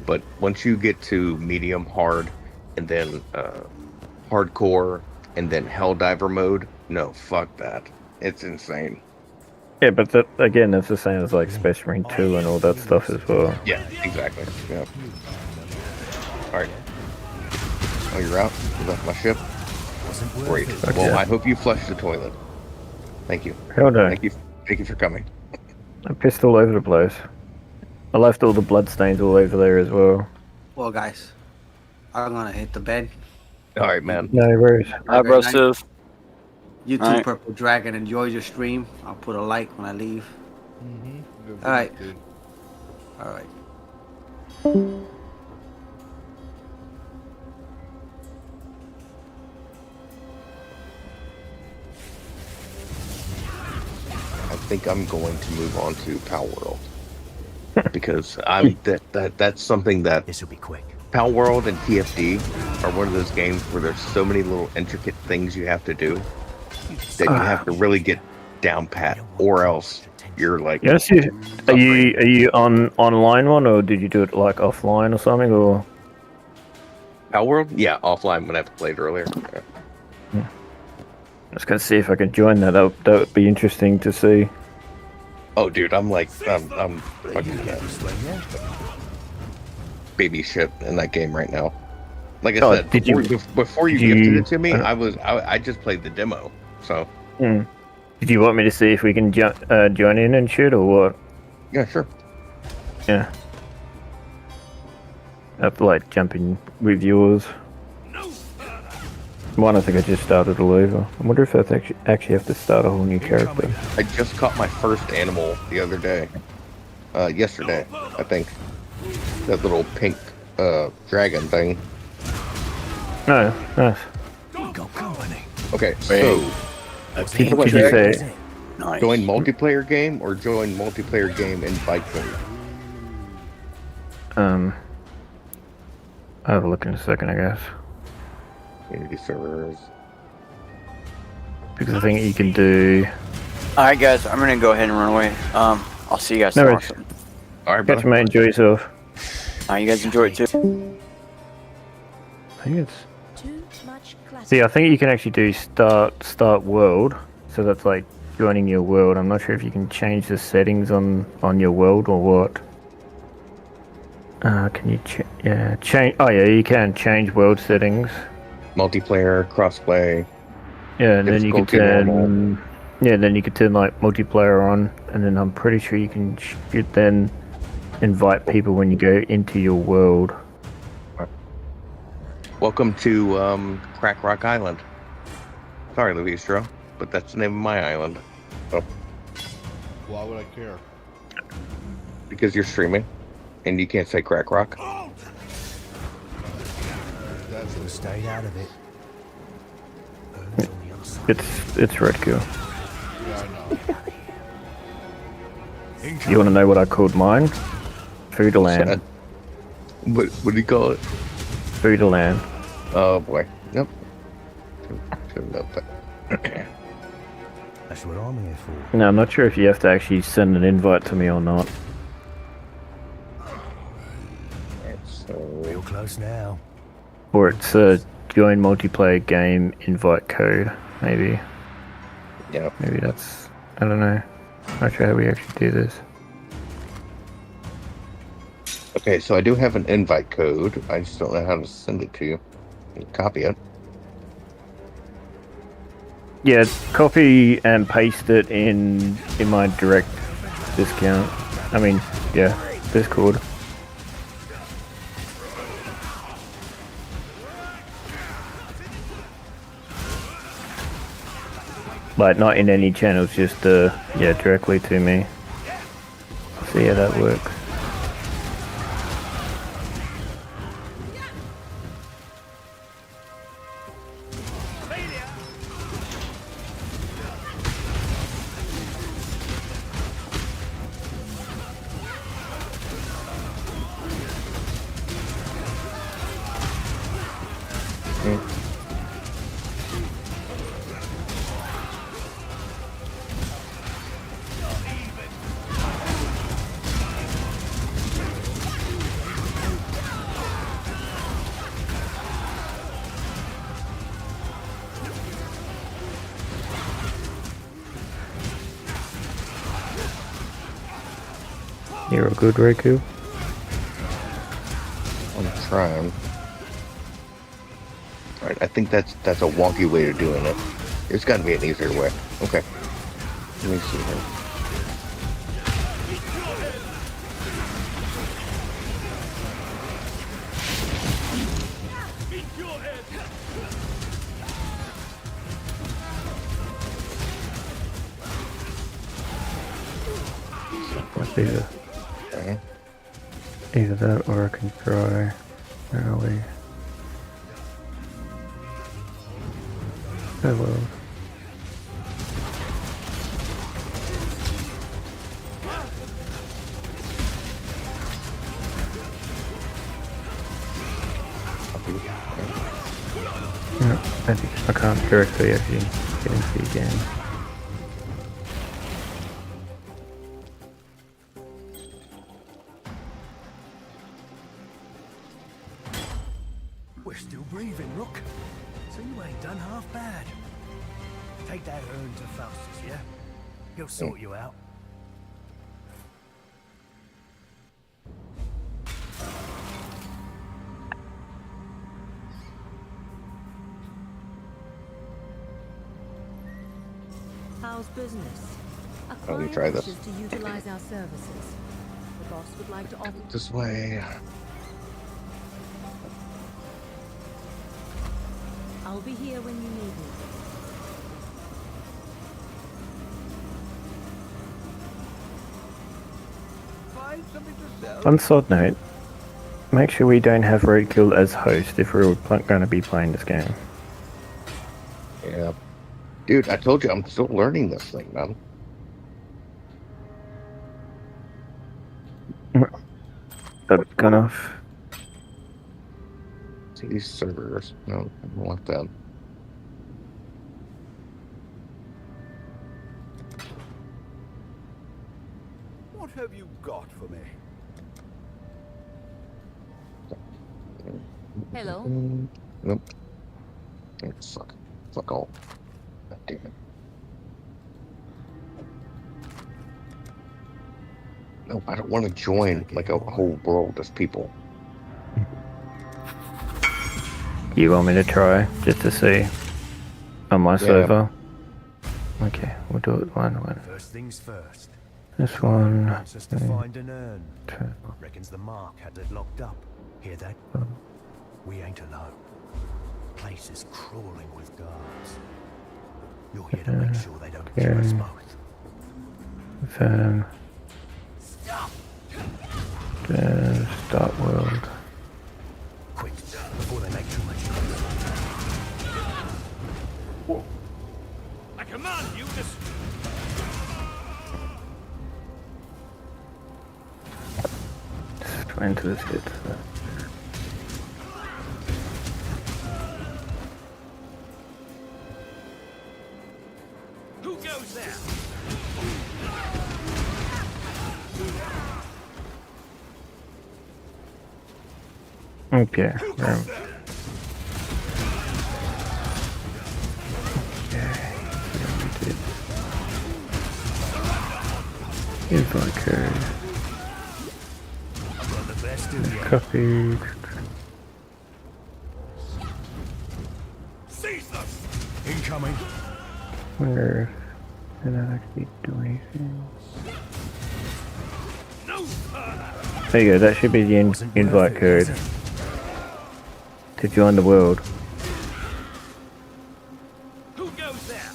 but once you get to medium, hard, and then hardcore, and then Helldiver mode, no, fuck that. It's insane. Yeah, but that, again, that's the same as like Space Marine 2 and all that stuff as well. Yeah, exactly. Yeah. All right. Oh, you're out. You left my ship. Great. Okay. Well, I hope you flushed the toilet. Thank you. Hell no. Thank you. Thank you for coming. I pissed all over the place. I left all the bloodstains all over there as well. Well, guys, I'm gonna hit the bed. All right, man. No worries. Hi, bro, Steve. You too, Alright. Purple Dragon. Enjoy your stream. I'll put a like when I leave. Mm-hmm. All right. All right. I think I'm going to move on to Pal World because that's something that This will be quick. Pal World and TFD are one of those games where there's so many little intricate things you have to do that you have to really get down pat, or else you're like. Yes, are you on online one, or did you do it like offline or something, or? Pal World? Yeah, offline when I played earlier. Yeah. I was gonna see if I could join that. That would be interesting to see. Oh, dude, I'm fucking baby shit in that game right now. Like I said, before you gifted it to me, I just played the demo. So. Did you want me to see if we can join in and shoot, or what? Yeah, sure. Yeah. I have to like jump in with yours. One, I think I just started all over. I wonder if I actually have to start a whole new character. I just caught my first animal the other day. Yesterday, I think. That little pink dragon thing. No, nice. Okay, so Did you say? join multiplayer game or join multiplayer game invite code? I'll have a look in a second, I guess. Community servers. Because I think you can do. Alright, guys, I'm gonna go ahead and run away. I'll see you guys No tomorrow. worries. Alright, Catch you, mate. Enjoy yourself. You guys enjoy it too. I think it's. Too much clutter. See, I think you can actually do start world. So that's like joining your world. I'm not sure if you can change the settings on your world or what. Can you change? Oh yeah, you can change world settings. Multiplayer, crossplay. Yeah, and then you can difficulty turn. normal. Yeah, then you can turn like multiplayer on, and then I'm pretty sure you can then invite people when you go into your world. Welcome to Crack Rock Island. Sorry, Lavistro, but that's the name of my island. Oh, Why would I care? because you're streaming, and you can't say Crack Rock. That's Stay out of it. It's Red Kill. Yeah, I know. You want to know what I called mine? Foodland. What do you call it? Foodland. Oh boy. Yep. Should know that. Okay. That's what I'm here for. No, I'm not sure if you have to actually send an invite to me or not. Real close now. Or it's a join multiplayer game invite code, maybe. Yeah. Maybe that's. I don't know. Not sure how we actually do this. Okay, so I do have an invite code. I just don't know how to send it to you. Copy it. Yeah, copy and paste it in my direct discount. I mean, yeah, Discord. Like, not in any channels, just, yeah, directly to me. See how that works. You're a good Riku. I'm trying. Alright, I think that's a wonky way of doing it. There's got to be an easier way. Okay. Let me see here. Either, either that or I can try early. Oh well. No, I can't directly actually get into the game. We're still breathing, Rook. So you ain't done half bad. Take that urn to Faustus, yeah? He'll sort you out. How's business? A Oh, let me client try this. wishes to utilize our services. The boss would like to offer. This way. I'll be here when you need me. Find something to sell. On side note, make sure we don't have Roadkill as host if we're going to be playing this game. Yeah. Dude, I told you I'm still learning this thing, man. That's good enough. See these servers. No, I don't want that. What have you got for me? Hello. Nope. Oh, fuck. Fuck all. God damn it. No, I don't want to join like a whole world of people. You want me to try just to see on my server? Okay, we'll do it one. First things first. This one. Wants us to find an urn. Reckons the mark had it locked up. Hear that? We ain't alone. Place is crawling with guards. You're here to make sure they don't kill us both. Confirm. Start world. Quick, before they make too much noise. I command you to... Just enter this bit. Who goes there? Okay. If I could. Copied. Incoming. Wonder did I actually do anything? There you go, that should be the invite code to join the world. Who goes there?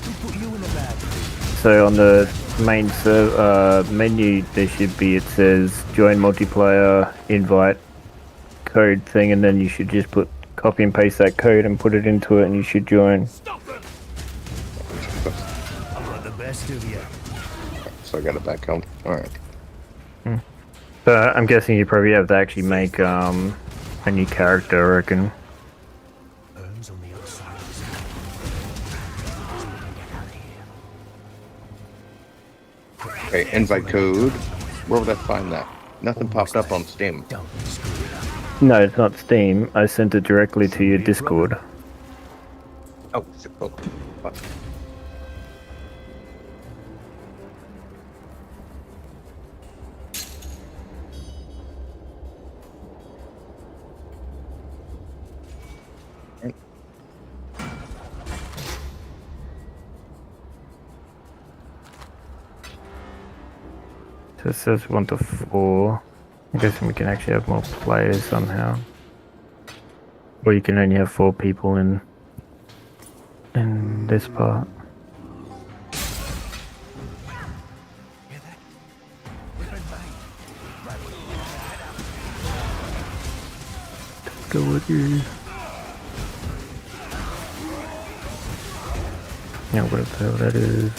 Who put you in a bag? So on the main menu there should be, it says join multiplayer invite code thing, and then you should just copy and paste that code and put it into it and you should join. I've got the best of you. So I got it back home. Alright. But I'm guessing you probably have to actually make a new character, I reckon. Urns on the other side. Okay, invite code. Where would I find that? Nothing popped up on Steam. No, it's not Steam. I sent it directly to your Discord. Oh, shit. Oh, fuck. So it says 1 to 4. I'm guessing we can actually have more players somehow. Or you can only have 4 people in this part. Let's go with you. Yeah, whatever the hell that is.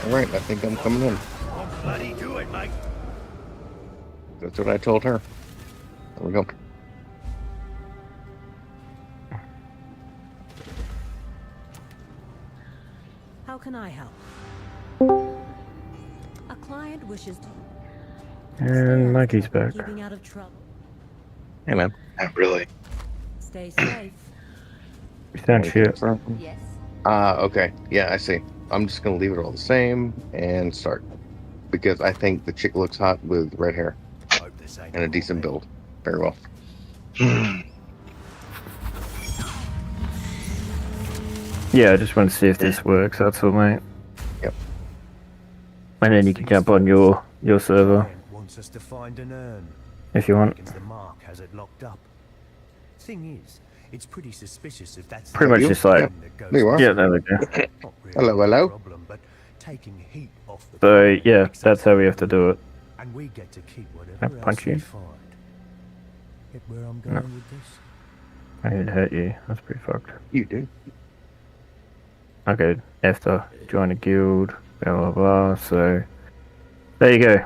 Alright, I think I'm coming in. Bloody do it, mate. That's what I told her. There we go. How can I help? A client wishes to. And Mikey's back. Keeping out of trouble. Hey, man. Not really. Stay safe. You sound shit. Yes. Okay. Yeah, I see. I'm just gonna leave it all the same and start. Because I think the chick looks hot with red hair. And a decent build. Very well. Yeah, I just want to see if this works, that's all, mate. Yep. And then you can jump on your server Wants us to find an urn. if you want. The mark has it locked up. Thing is, it's pretty suspicious if that's Pretty much you? just like, Yep. There you are. yeah, there we go. Hello, hello. Problem, but taking heat off the So, yeah, that's how we have to do it. and we get to keep whatever Can I punch else we you? find. Get where I'm going No. with this? I didn't hurt you. That's pretty fucked. You do. Okay, after join a guild, blah blah blah. So there you go.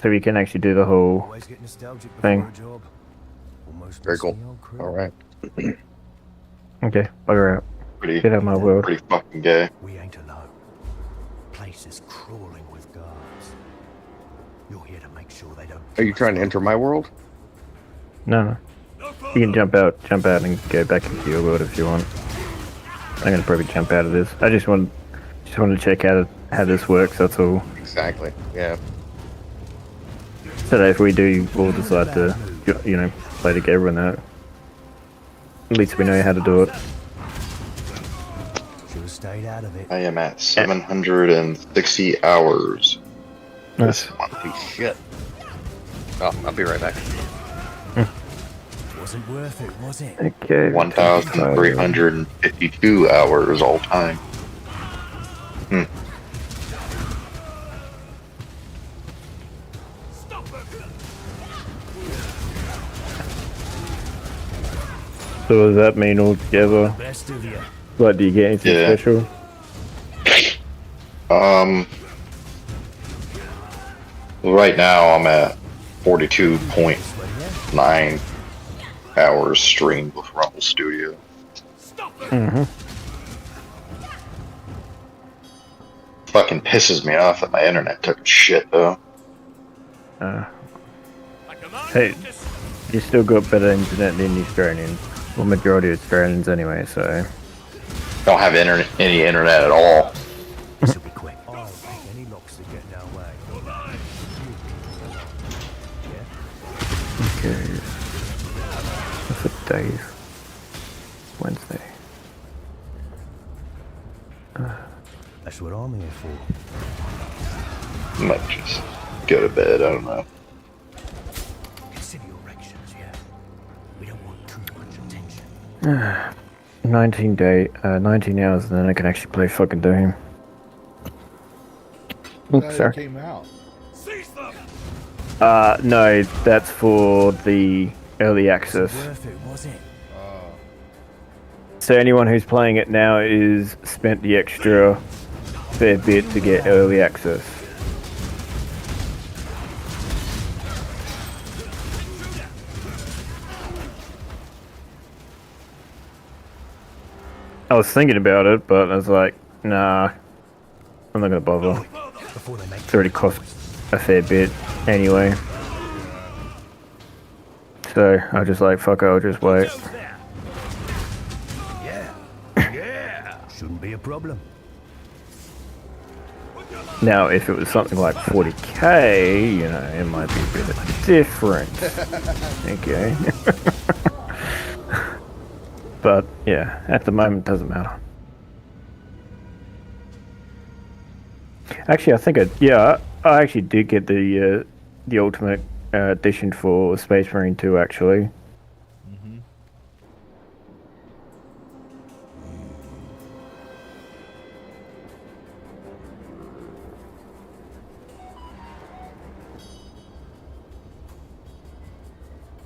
So we can actually do the whole Always get nostalgic before thing. a job. Almost Very miss cool. the old crew. Alright. Okay, bugger out. Pretty, Get out of my world. pretty fucking gay. We ain't alone. Place is crawling with guards. You're here to make sure they don't. Are you trying to enter my world? No, no. You can jump out and go back into your world if you want. I'm gonna probably jump out of this. I just want to check out how this works. That's all. Exactly. Yeah. So that if we do all decide to, play together and that, at least we know how to do it. Should have stayed out of it. I am at 760 hours. Nice. Holy shit. Oh, I'll be right back. Wasn't worth it, was it? Okay. 1,352 hours all time. So what does that mean altogether? Best of you. What, do you get anything Yeah. special? Right now I'm at 42.9 hours streamed with Rumble Studio. Mm-hmm. Fucking pisses me off that my internet took a shit though. Hey, you still got better internet than the Australians. Well, majority of Australians anyway, so. Don't have any internet at all. This'll be quick. I'll take any locks that get in our way. Okay. What's the day? Wednesday. That's what I'm here for. Might just go to bed, I don't know. Consider your actions, yeah. We don't want too much attention. 19 hours, and then I can actually play fucking Doom. Oops, That sorry. came out. No, that's for the early access. Worth it, was it? So anyone who's playing it now is spent the extra fair bit to get early access. I was thinking about it, but I was like, nah, I'm not gonna bother. It's already cost a fair bit anyway. So I was just like, fuck it, I'll just wait. Yeah. Shouldn't be a problem. Now, if it was something like 40k, it might be a bit different. Okay. But, yeah, at the moment, it doesn't matter. Actually, I think I actually did get the ultimate edition for Space Marine 2. Actually,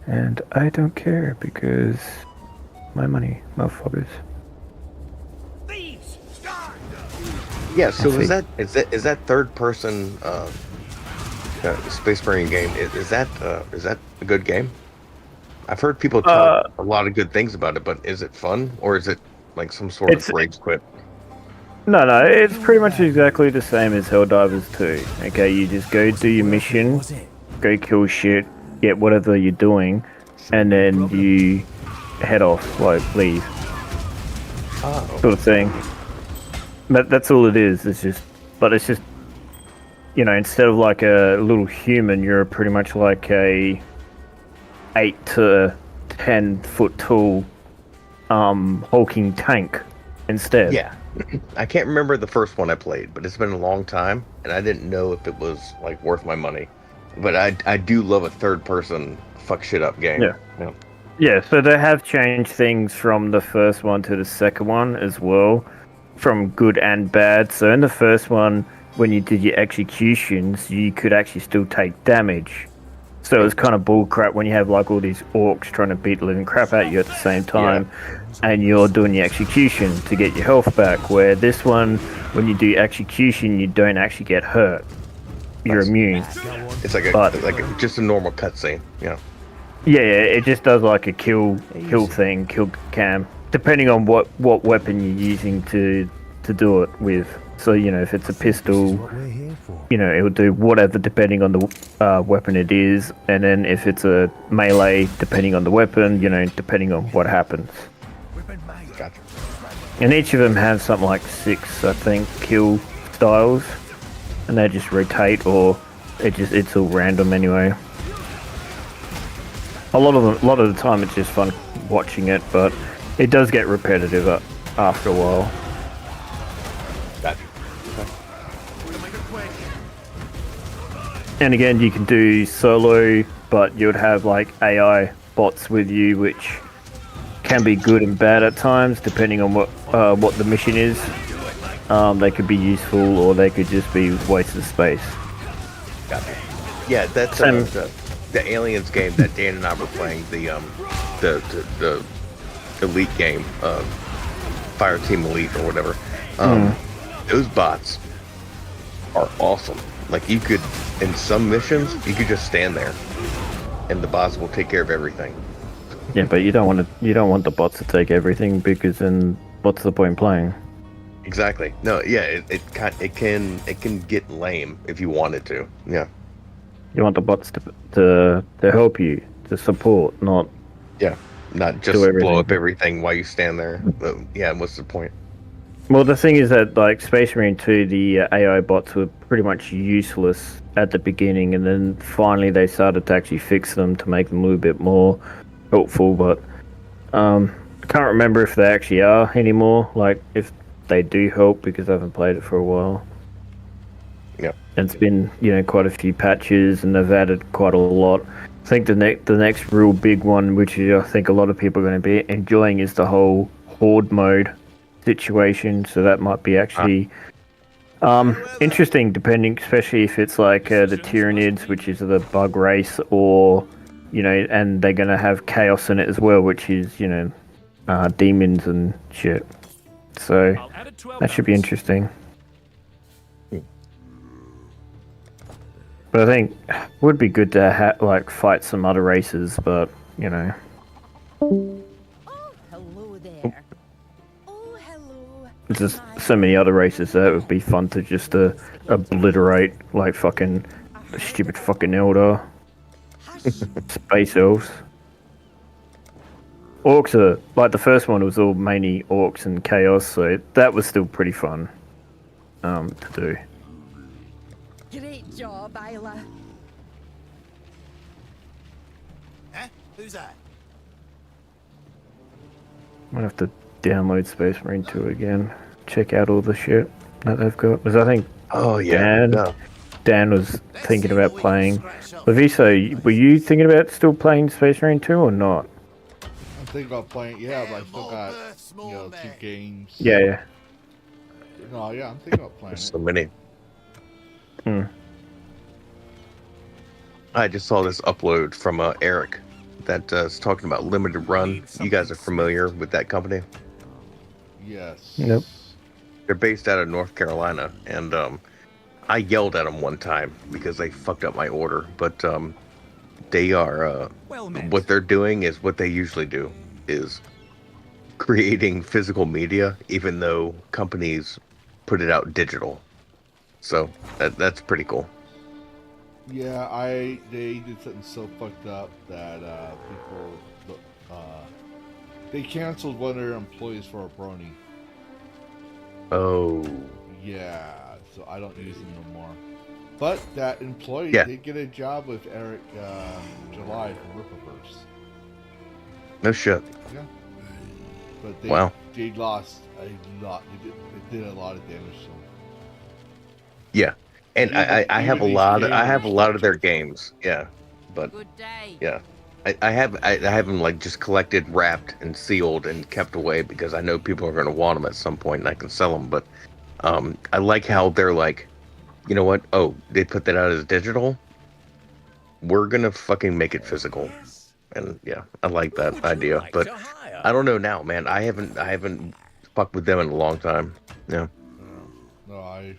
and I don't care because my money, motherfuckers. Yeah. So I is that third person Space Marine game? Is that a good game? I've heard people talk a lot of good things about it, but is it fun or is it like some sort of rage quit? No, it's pretty much exactly the same as Helldivers 2. Okay, you just go do your mission, go kill shit, get whatever you're doing, and then you head off, like leave. Sort of thing. That's all it is. It's just, instead of like a little human, you're pretty much like a 8 to 10 foot tall, hulking tank instead. Yeah. I can't remember the first one I played, but it's been a long time, and I didn't know if it was like worth my money. But I do love a third person fuck shit up game. Yeah. Yeah, so they have changed things from the first one to the second one as well, from good and bad. So in the first one, when you did your executions, you could actually still take damage. So it's kind of bullcrap when you have like all these orcs trying to beat the living crap out of you at the same time, and you're doing your execution to get your health back. Where this one, when you do execution, you don't actually get hurt. You're immune. It's like just a normal cutscene. Yeah. Yeah, it just does like a kill cam, depending on what weapon you're using to do it with. So if it's a pistol, it will do whatever depending on the weapon it is, and then if it's a melee, depending on the weapon, depending on what happens. Gotcha. And each of them has something like 6, I think, kill styles, and they just rotate, or it's all random anyway. A lot of the time, it's just fun watching it, but it does get repetitive after a while. Gotcha. And again, you can do solo, but you'd have like AI bots with you, which can be good and bad at times, depending on what the mission is. They could be useful, or they could just be waste of space. Gotcha. Yeah, that's the Aliens game that Dan and I were playing, the Elite game, Fire Team Elite or whatever. Those bots are awesome. Like you could, in some missions, you could just stand there, and the bots will take care of everything. Yeah, but you don't want the bots to take everything, because then what's the point in playing? Exactly. No, yeah, it can get lame if you wanted to. Yeah. You want the bots to help you, to support, not not just blow up everything while you stand there. But, yeah, what's the point? Well, the thing is that like Space Marine 2, the AI bots were pretty much useless at the beginning, and then finally they started to actually fix them to make them a little bit more helpful. But I can't remember if they actually are anymore. Like if they do help, because I haven't played it for a while. Yeah. It's been, quite a few patches, and they've added quite a lot. I think the next real big one, which I think a lot of people are going to be enjoying, is the whole horde mode situation. So that might be actually interesting, depending, especially if it's like the Tyranids, which is the bug race, or and they're going to have chaos in it as well, which is demons and shit. So that should be interesting. But I think it would be good to fight some other races, but Oh, hello there. Oh, hello. there's just so many other races that it would be fun to just obliterate, like fucking stupid fucking Eldar, space elves. Orcs are like the first one was all mainly orcs and chaos, so that was still pretty fun to do. Great job, Isla. Huh? Who's that? I'm gonna have to download Space Marine 2 again, check out all the shit that they've got, because I think Oh yeah. Dan, No. Dan was thinking about playing. Lavistro, were you thinking about still playing Space Marine 2 or not? I'm thinking about playing. Yeah, but I still got 2 games. Yeah. No, yeah, I'm thinking about playing There's it. so many. Hmm. I just saw this upload from Eric that is talking about Limited Run. You guys are familiar with that company? Yes. Nope. They're based out of North Carolina, and I yelled at them one time because they fucked up my order. But they are what they're doing is what they usually do, is creating physical media, even though companies put it out digital. So that's pretty cool. Yeah, they did something so fucked up that people they canceled one of their employees for a brony. Oh. Yeah, so I don't use them no more. But that employee did get a job with Eric July from Rippaverse. No shit. Yeah. But they lost a lot. They did a lot of damage to them. Yeah. And I have a lot of their games. Yeah. But yeah. I have them like just collected, wrapped, and sealed and kept away because I know people are going to want them at some point and I can sell them. But I like how they're like, you know what? Oh, they put that out as digital. We're gonna fucking make it physical, and yeah, I like that idea. But I don't know now, man. I haven't fucked with them in a long time. Yeah. No,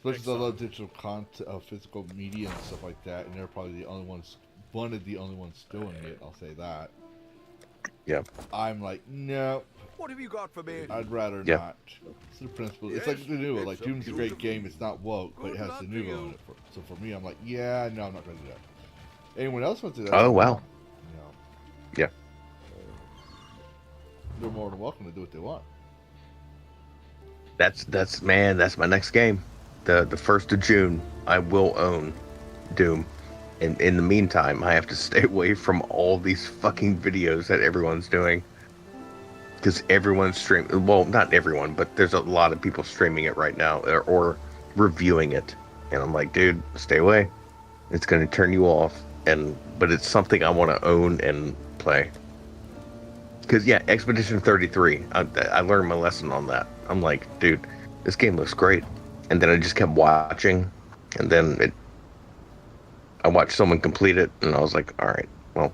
especially the digital content, physical media and stuff like that, and they're probably the only ones, one of the only ones doing it. I'll say that. Yeah. I'm like, no. What have you got for me? I'd rather not. It's the principle. It's like the new one. Like Doom's a great game. It's not woke, but it has the new one. So for me, I'm like, yeah, no, I'm not going to do that. Anyone else wants to do that? Oh wow. No. Yeah. They're more than welcome to do what they want. That's my next game. The 1st of June, I will own Doom. And in the meantime, I have to stay away from all these fucking videos that everyone's doing. Because everyone's streaming. Well, not everyone, but there's a lot of people streaming it right now or reviewing it. And I'm like, dude, stay away. It's going to turn you off. But it's something I want to own and play. Because, yeah, Expedition 33, I learned my lesson on that. I'm like, dude, this game looks great. And then I just kept watching. And then I watched someone complete it. And I was like, all right, well.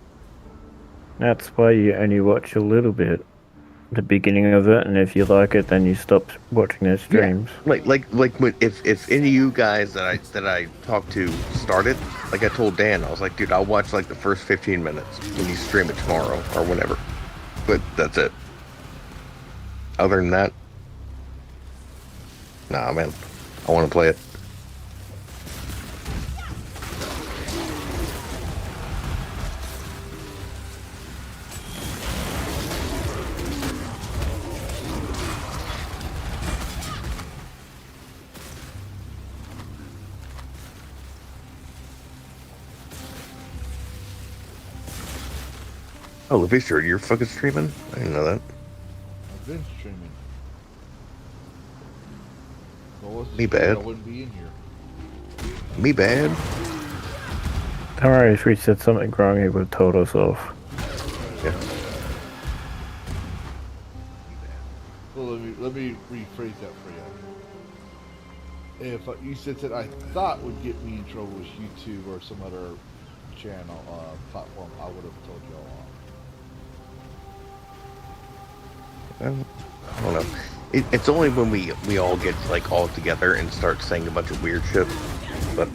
That's why you only watch a little bit. The beginning of it, and if you like it, then you stop watching their streams. Yeah. Like when, if any of you guys that I talked to started, like I told Dan, I was like, dude, I'll watch like the first 15 minutes when you stream it tomorrow or whenever. But that's it. Other than that, nah, man, I want to play it. Oh, Lavistro, you're fucking streaming? I didn't know that. I've been streaming. Me bad. I wouldn't be in here. Me bad. Don't worry, if we said something wrong, he would have told us off. Yeah. Well, let me rephrase that for you. If you said that I thought would get me in trouble with YouTube or some other channel platform, I would have told you all. I don't know. It's only when we all get like all together and start saying a bunch of weird shit. But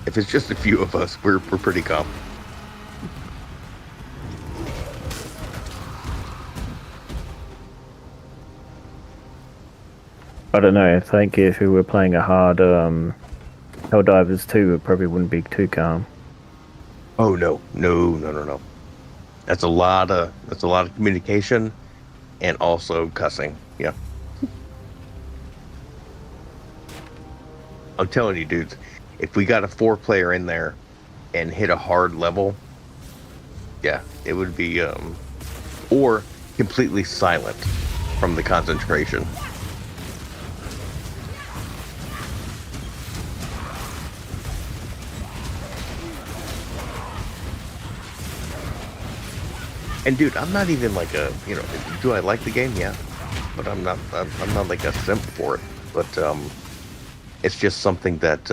if it's just a few of us, we're pretty calm. I don't know. I think if we were playing a hard Helldivers 2, it probably wouldn't be too calm. Oh no. That's a lot of communication and also cussing. Yeah. I'm telling you, dudes, if we got a 4-player in there and hit a hard level, yeah, it would be or completely silent from the concentration. And dude, I'm not even like a, you know, do I like the game? Yeah, but I'm not like a simp for it. But it's just something that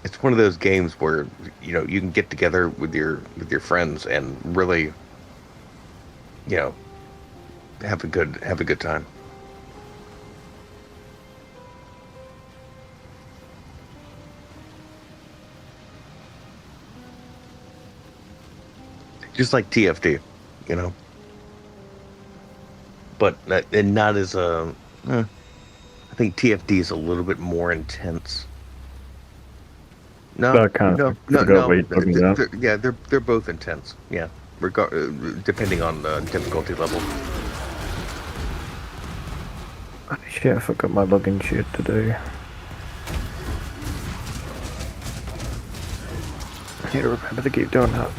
it's one of those games where, you know, you can get together with your friends and really, you know, have a good time. Just like TFD, you know. But and not as I think TFD is a little bit more intense. No, I kind no, of no, forgot no. what you're talking about. Yeah, they're both intense. Yeah, depending on the difficulty level. Oh, shit, I forgot my login shit to do. I need to remember to keep doing that.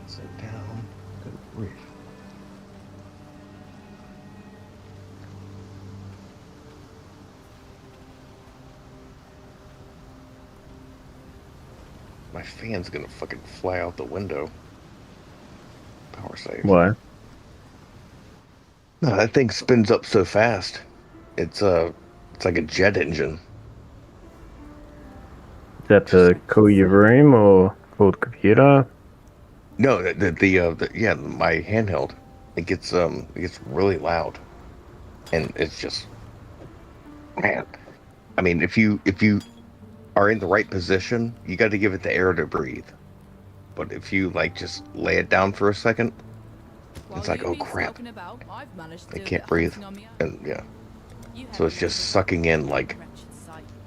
Sit down. Good grief. My fan's gonna fucking fly out the window. Power save. Why? No, that thing spins up so fast. It's like a jet engine. Is that to cool your room or cool the computer? No, yeah, my handheld. It gets really loud, and it's just, man. I mean, if you are in the right position, you got to give it the air to breathe. But if you like just lay it down for a second, it's like, oh crap, I can't breathe, and yeah. So it's just sucking in like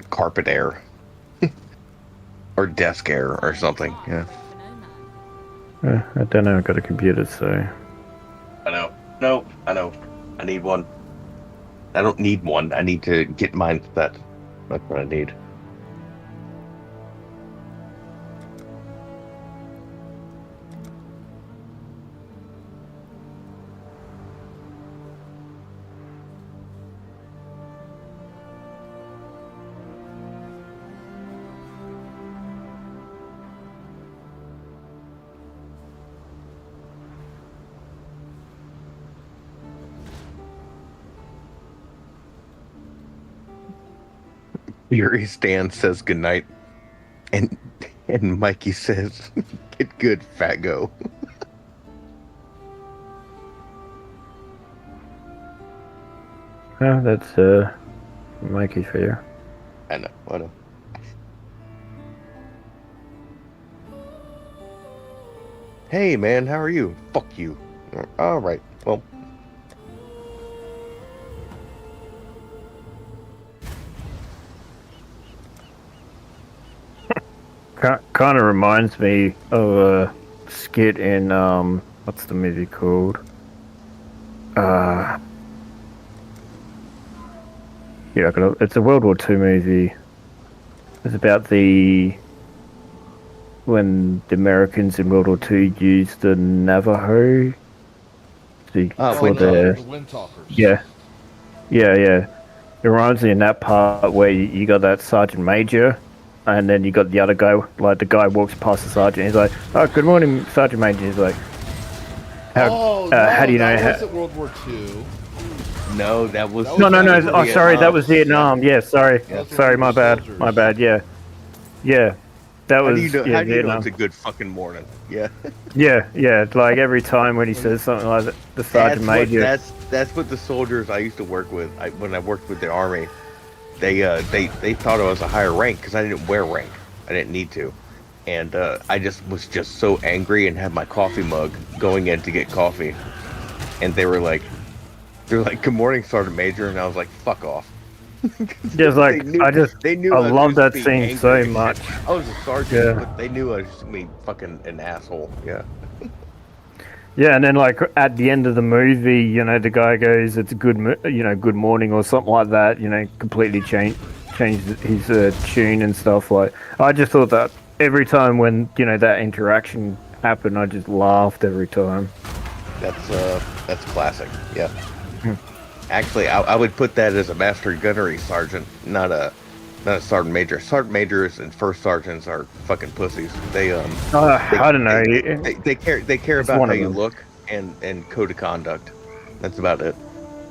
carpet air or desk air or something. Yeah. I don't know. I got a computer, so. I know. No, I know. I need one. I don't need one. I need to get mine set. That's what I need. Fury Stan says goodnight, and Mikey says, "Get good, Fatgo." Oh, that's Mikey for you. I know. I know. Hey man, how are you? Fuck you. All right. Well. Kind of reminds me of a skit in what's the movie called? Yeah, it's a World War II movie. It's about when the Americans in World War II used the Navajo for their the Windtalkers. yeah. It reminds me in that part where you got that Sergeant Major, and then you got the other guy, like the guy walks past the sergeant. He's like, "Oh, good morning, Sergeant Major." He's like, "How do you know?" That wasn't World War II. No, that was No. Oh, sorry, that was Vietnam. Yeah, sorry, my bad. Soldiers. My bad. Yeah. That was. How do you know Vietnam. it's a good fucking morning? Yeah. Yeah. Like every time when he says something like that, the Sergeant Major. That's what the soldiers I used to work with. When I worked with the army, they thought I was a higher rank because I didn't wear rank. I didn't need to, and I was just so angry and had my coffee mug going in to get coffee, and they were like, "Good morning, Sergeant Major," and I was like, "Fuck off." Just like they knew I I was love just that being scene angry so as shit. much. I was a sergeant, Yeah. but they knew I was just being fucking an asshole. Yeah. Yeah, and then like at the end of the movie, you know, the guy goes, "It's a good, good morning" or something like that. You know, completely changed his tune and stuff. Like, I just thought that every time when that interaction happened, I just laughed every time. That's classic. Yeah. Hmm. Actually, I would put that as a master gunnery sergeant, not a sergeant major. Sergeant majors and first sergeants are fucking pussies. I don't know. They care It's about one how of you them. look and code of conduct. That's about it.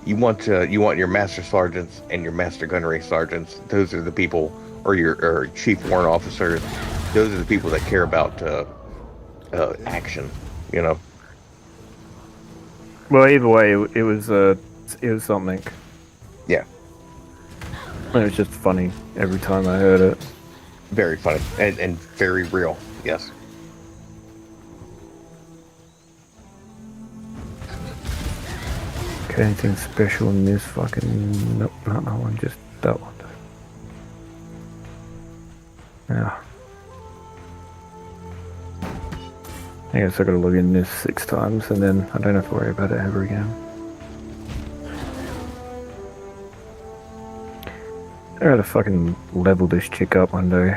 You want your master sergeants and your master gunnery sergeants. Those are the people, or your chief warrant officers. Those are the people that care about action. You know. Well, either way, it was something. Yeah. It was just funny every time I heard it. Very funny and very real. Yes. Okay, anything special in this fucking... Nope, not that one, just that one. Yeah. I guess I gotta log in this 6 times and then I don't have to worry about it ever again. I gotta fucking level this chick up one day.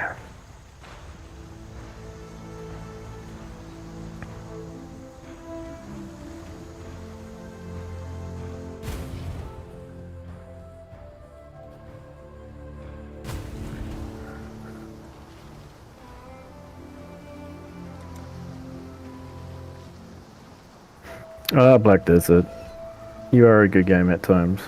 Black Desert. You are a good game at times.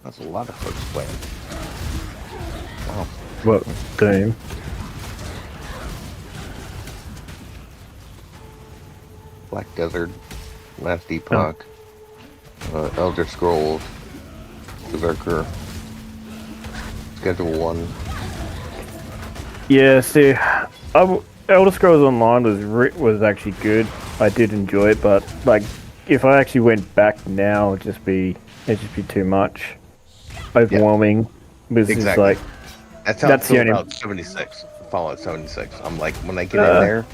That's a lot of folks playing. Wow. What game? Black Desert, Last Epoch, Elder Scrolls, Berserker, Schedule 1. Yeah, see, Elder Scrolls Online was actually good. I did enjoy it, but like, if I actually went back now, it'd just be too much, overwhelming. Because Exactly. it's like That's how I feel about 76. Fallout 76. I'm like, when I get in there,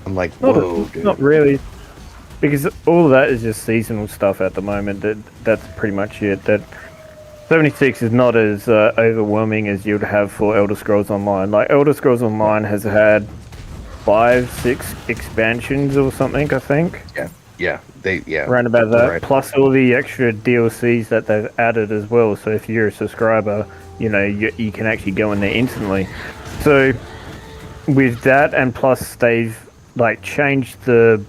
I'm like, whoa, dude. Not really, because all of that is just seasonal stuff at the moment. That's pretty much it. That 76 is not as overwhelming as you'd have for Elder Scrolls Online. Like, Elder Scrolls Online has had 5, 6 expansions or something, I think. Yeah. Around about that, right. plus all the extra DLCs that they've added as well. So if you're a subscriber, you can actually go in there instantly. So with that, and plus they've like changed the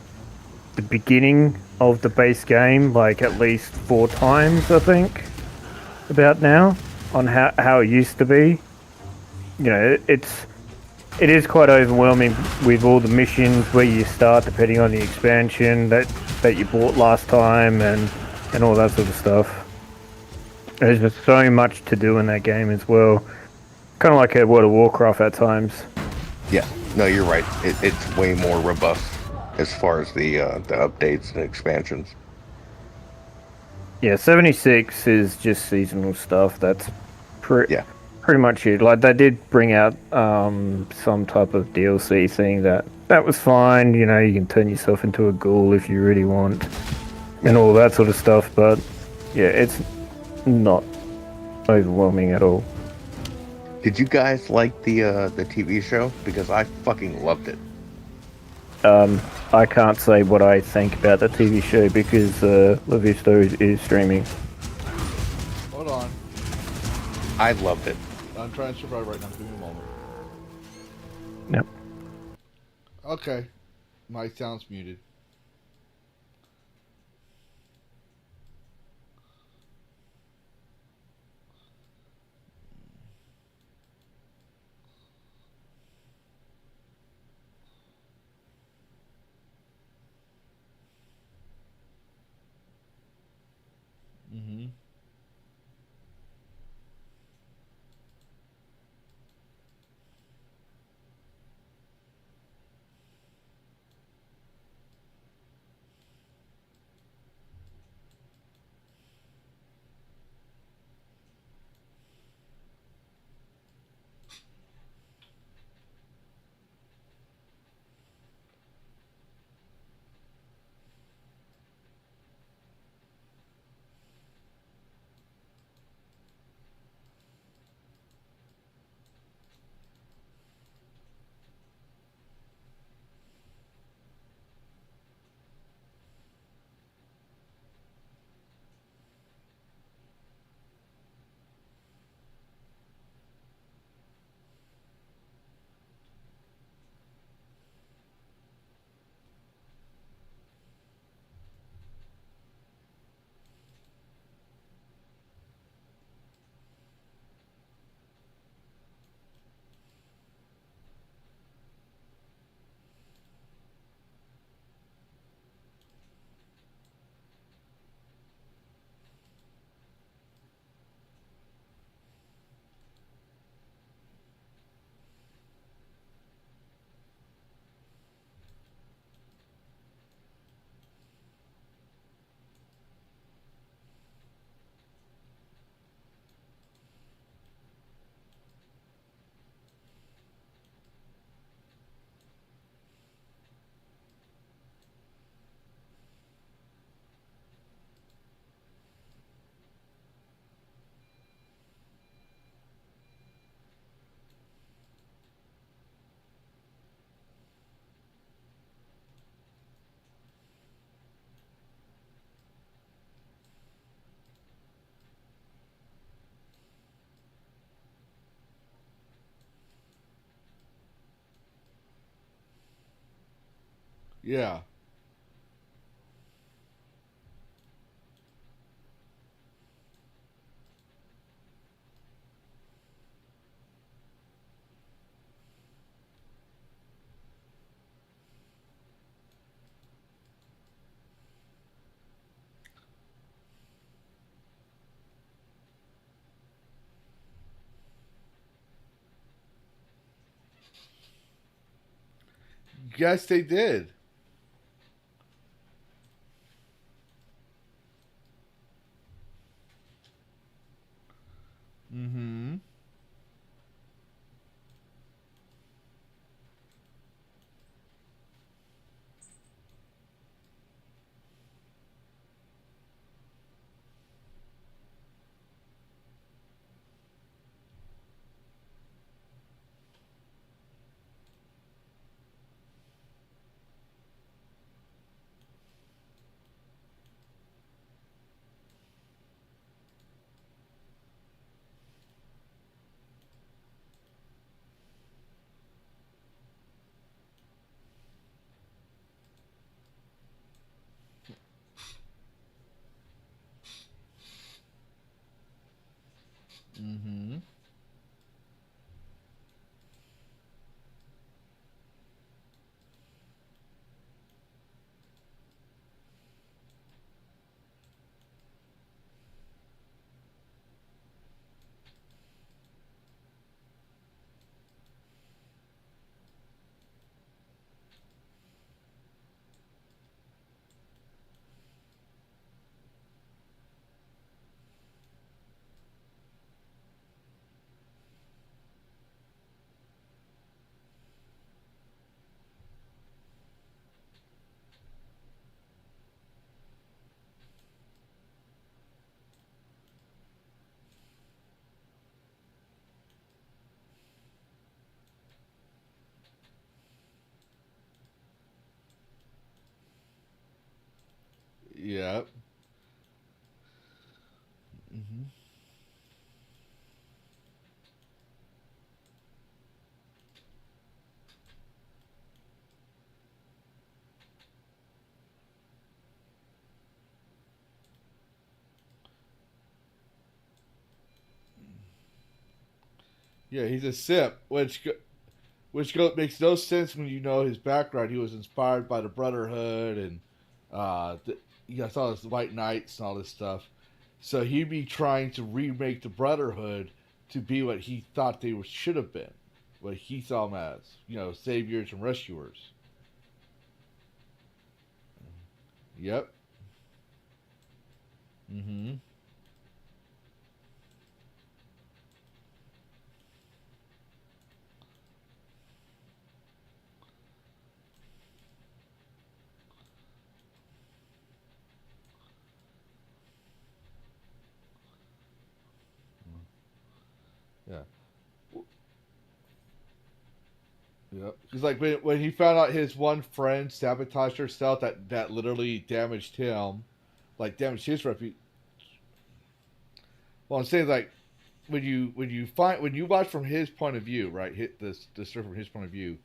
beginning of the base game like at least 4 times, I think, about now, on how it used to be. It is quite overwhelming with all the missions where you start, depending on the expansion that you bought last time and all that sort of stuff. There's just so much to do in that game as well. Kind of like a World of Warcraft at times. Yeah, no, you're right. It's way more robust as far as the updates and expansions. Yeah, 76 is just seasonal stuff. That's pretty much it. Like, they did bring out some type of DLC thing that was fine. You can turn yourself into a ghoul if you really want, and all that sort of stuff. But yeah, it's not overwhelming at all. Did you guys like the TV show? Because I fucking loved it. I can't say what I think about the TV show because Lavistro is streaming. Hold on. I loved it. I'm trying to survive right now. Give me a moment. Yep. Okay. My sound's muted. Yeah. Yes, they did. Mm-hmm. Mm-hmm. Yep. Mm-hmm. Yeah, he's a sip, makes no sense when you know his background. He was inspired by the Brotherhood and you know, all this White Knights and all this stuff. So he'd be trying to remake the Brotherhood to be what he thought they should have been, what he saw them as, you know, saviors and rescuers. Yep. Mm-hmm. Yeah. Yep. Because like when he found out his one friend sabotaged herself, that literally damaged him, like damaged his reputation. Well, I'm saying like when you watch from his point of view, right? Hit this story from his point of view,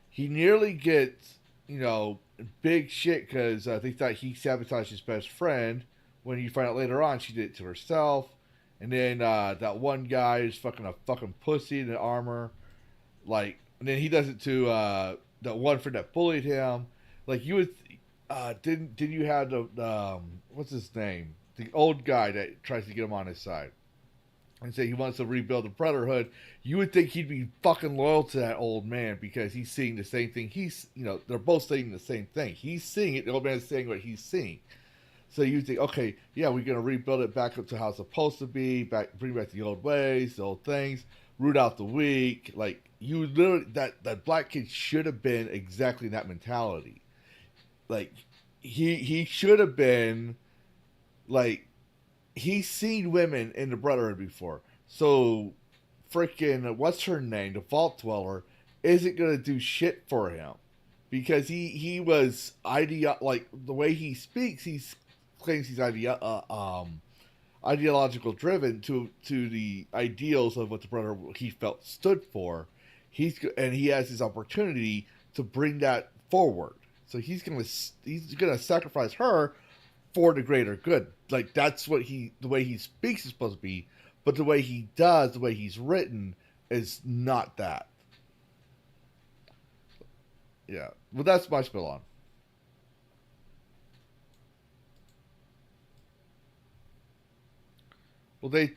he nearly gets, you know, big shit because they thought he sabotaged his best friend. When you find out later on, she did it to herself, and then that one guy is fucking a fucking pussy in the armor, like, and then he does it to that one friend that bullied him. Like you would, didn't you have the what's his name? The old guy that tries to get him on his side and say he wants to rebuild the Brotherhood, you would think he'd be fucking loyal to that old man because he's seeing the same thing. He's, you know, they're both saying the same thing. He's seeing it. The old man's saying what he's seeing. So you think, okay, yeah, we're gonna rebuild it back up to how it's supposed to be. Bring back the old ways, the old things. Root out the weak. Like you literally, that black kid should have been exactly that mentality. Like he should have been like he's seen women in the Brotherhood before. So, freaking, what's her name? The Vault Dweller isn't gonna do shit for him because he was like the way he speaks. He claims he's ideological driven to the ideals of what the Brotherhood he felt stood for. He has his opportunity to bring that forward. So he's gonna sacrifice her for the greater good. Like that's what the way he speaks is supposed to be, but the way he does, the way he's written, is not that. Yeah, well, that's my spill on. Well, they.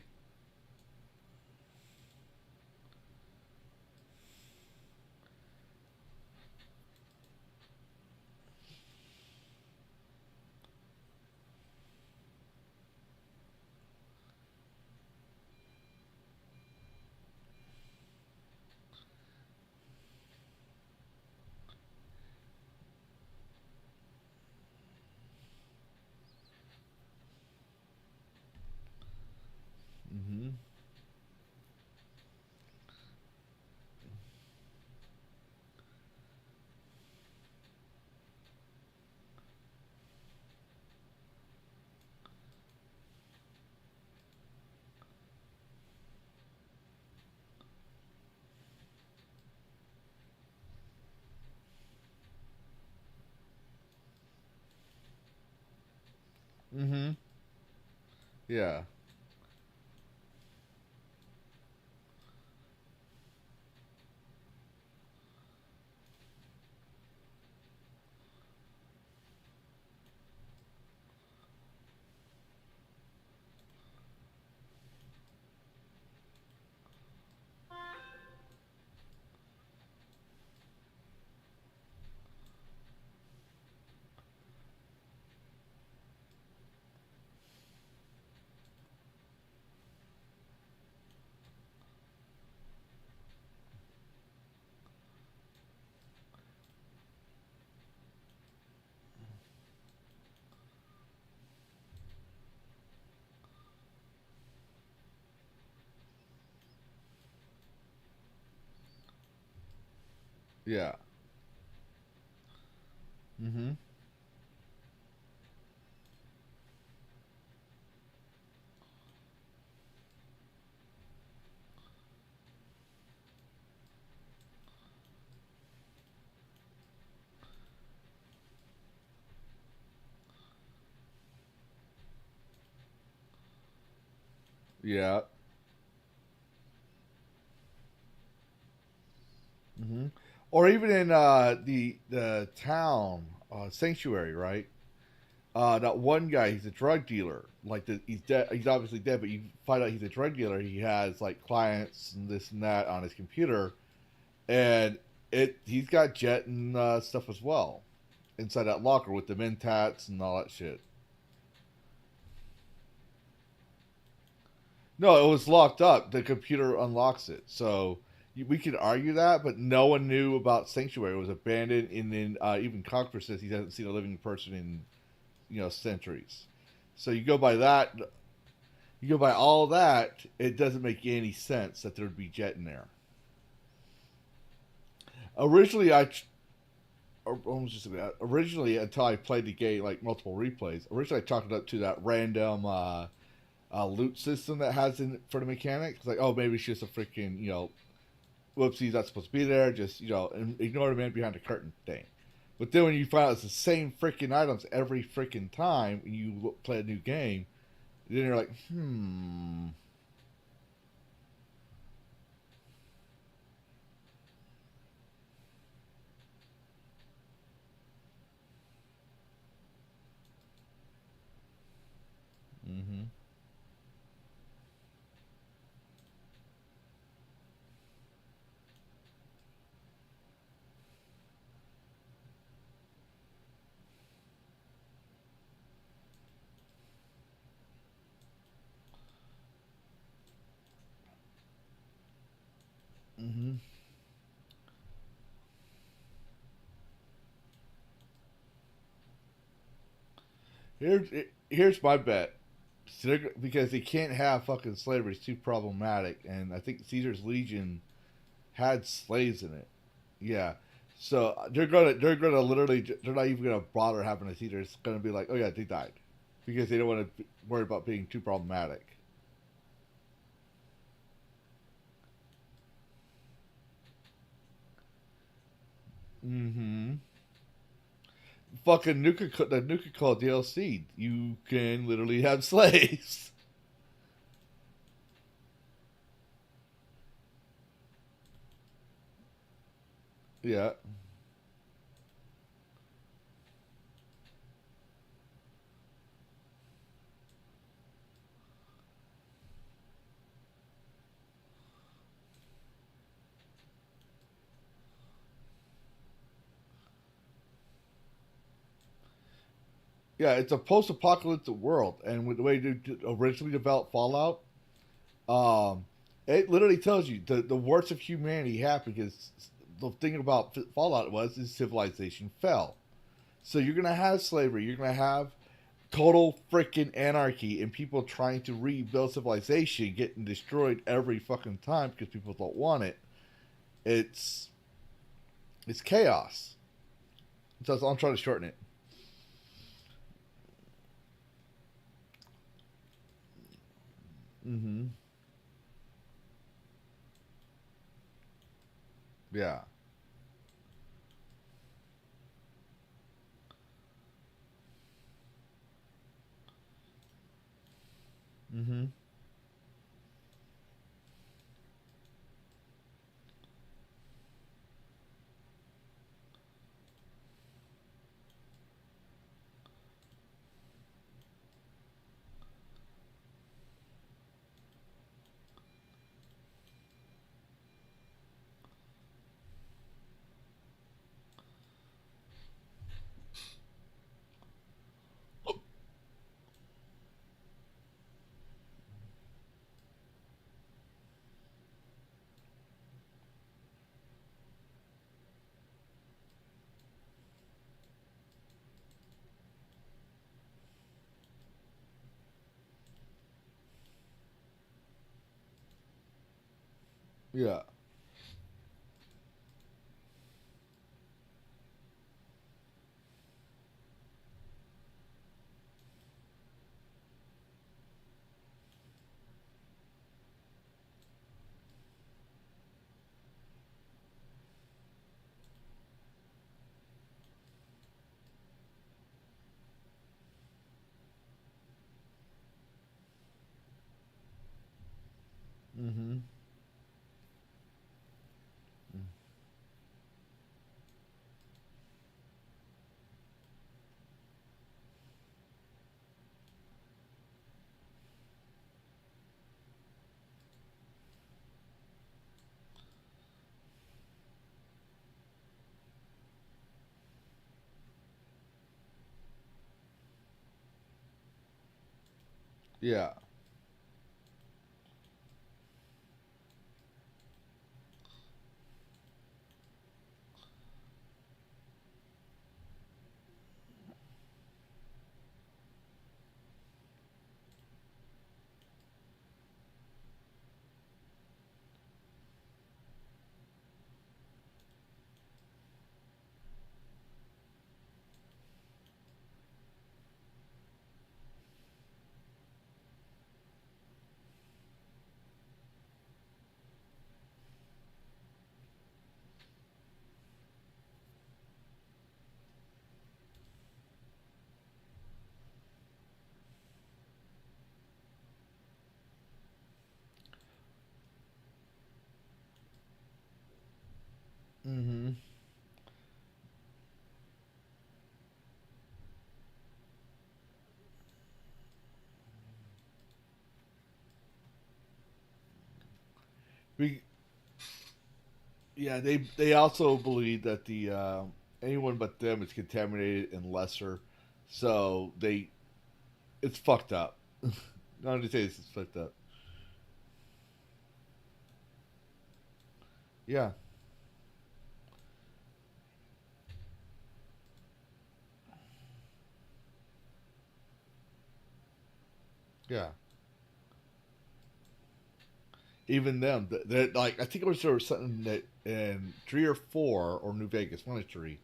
Mm-hmm. Mm-hmm. Yeah. Yeah. Mm-hmm. Yeah. Mm-hmm. Or even in the town sanctuary, right? That one guy, he's a drug dealer. Like he's dead. He's obviously dead, but you find out he's a drug dealer. He has like clients and this and that on his computer, and he's got jet and stuff as well inside that locker with the mentats and all that shit. No, it was locked up. The computer unlocks it, so we could argue that, but no one knew about Sanctuary. It was abandoned, and then even Conqueror says he hasn't seen a living person in centuries. So you go by that. You go by all that. It doesn't make any sense that there would be jet in there. Originally, originally until I played the game like multiple replays. Originally, I chalked it up to that random loot system that has in for the mechanics. Like, oh, maybe it's just a freaking whoopsies, not supposed to be there. Just ignore the man behind the curtain thing. But then when you find out it's the same freaking items every freaking time when you play a new game, then you're like, Mm-hmm. Mm-hmm. Here's my bet. Because they can't have fucking slavery. It's too problematic. And I think Caesar's Legion had slaves in it. Yeah. So they're gonna literally they're not even gonna bother having a Caesar. It's gonna be like, oh yeah, they died, because they don't want to worry about being too problematic. Mm-hmm. fucking the Nuka Call DLC. You can literally have slaves. Yeah. Yeah, it's a post-apocalyptic world, and with the way they originally developed Fallout, um, it literally tells you the worst of humanity happened because the thing about Fallout was is civilization fell. So you're gonna have slavery, you're gonna have total freaking anarchy, and people trying to rebuild civilization getting destroyed every fucking time because people don't want it. It's it's chaos. So I'm trying to shorten it. Mm-hmm. Yeah. Mm-hmm. Yeah. Mm-hmm. Yeah. Mm-hmm. We, yeah, they also believe that the anyone but them is contaminated and lesser, so they it's fucked up. Not to say it's fucked up. Yeah, yeah. Even them, they're like I think it was there was something that in 3 or 4 or New Vegas, one of three,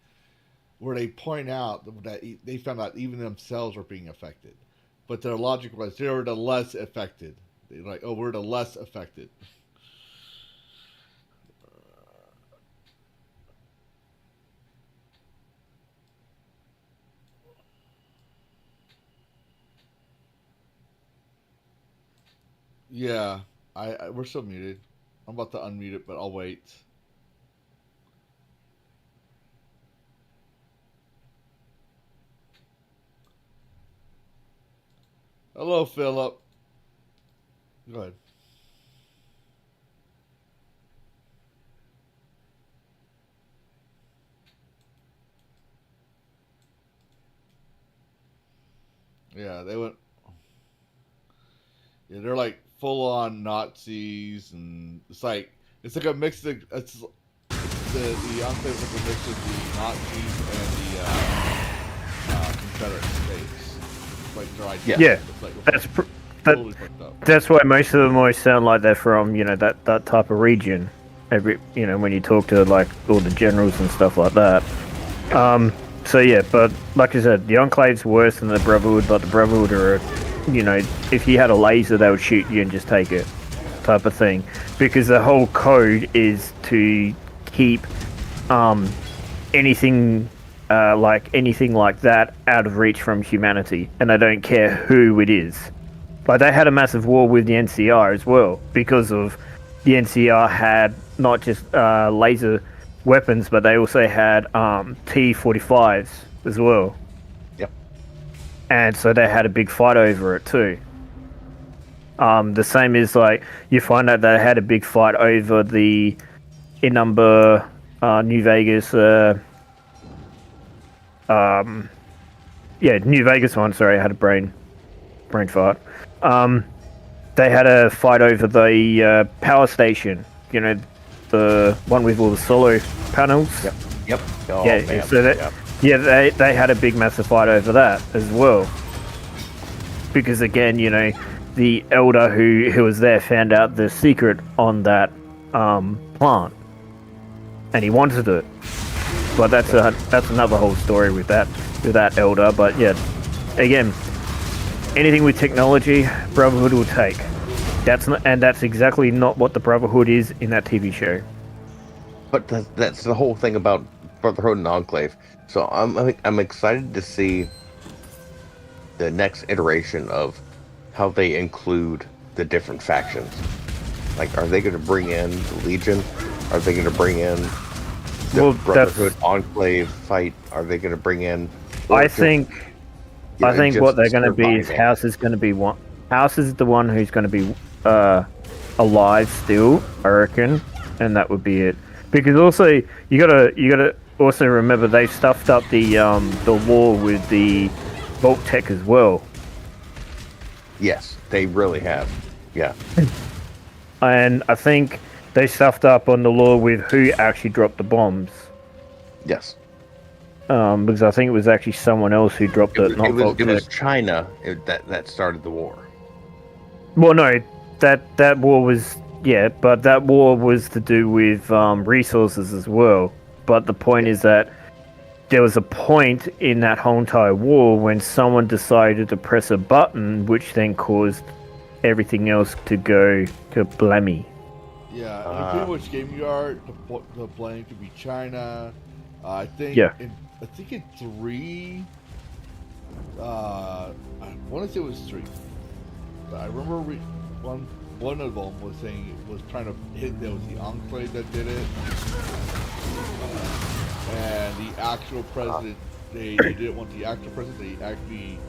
where they point out that they found out even themselves are being affected, but their logic was they were the less affected. They're like, oh, we're the less affected. Yeah, we're still muted. I'm about to unmute it, but I'll wait. Hello, Philip. Go ahead. Yeah, they went. Yeah, they're like full on Nazis, and it's like a mix of it's the Enclave is like a mix of the Nazis and the Confederate States. It's like their idea. Yeah, It's like, totally fucked up. That's why most of them always sound like they're from that type of region. When you talk to like all the generals and stuff like that. So yeah, but like I said, the Enclave's worse than the Brotherhood, but the Brotherhood are, if you had a laser, they would shoot you and just take it, type of thing. Because the whole code is to keep anything like that out of reach from humanity, and they don't care who it is. Like they had a massive war with the NCR as well, because of the NCR had not just laser weapons, but they also had T-45s as well. Yep. And so they had a big fight over it too. The same is like you find out they had a big fight over the in-number New Vegas. New Vegas one. Sorry, I had a brain fart. They had a fight over the power station. The one with all the solar panels. Yep. Oh, yeah. Man. So they had a big massive fight over that as well. Because again, the elder who was there found out the secret on that plant, and he wanted it. But that's another whole story with that elder. But yeah, again, anything with technology, Brotherhood will take. That's exactly not what the Brotherhood is in that TV show. But that's the whole thing about Brotherhood and Enclave. So I'm excited to see the next iteration of how they include the different factions. Like, are they going to bring in the Legion? Are they going to bring in the Brotherhood Enclave fight? Are they going to bring in? I think what they're going to be is House is going to be one. House is the one who's going to be alive still, I reckon, and that would be it. Because also you gotta also remember they stuffed up the war with the Vault Tech as well. Yes, they really have. Yeah. And I think they stuffed up on the law with who actually dropped the bombs. Yes. Because I think it was actually someone else who dropped it. It was China that started the war. Well, no, that war was but that war was to do with resources as well. But the point is that there was a point in that whole entire war when someone decided to press a button, which then caused everything else to go to blammy. Yeah, depending on which game you are, the blame could be China. I think. Yeah. I think in 3. I want to say it was 3. But I remember one of them was saying it was trying to hit. There was the Enclave that did it, and the actual president. They didn't want the actual president. They actually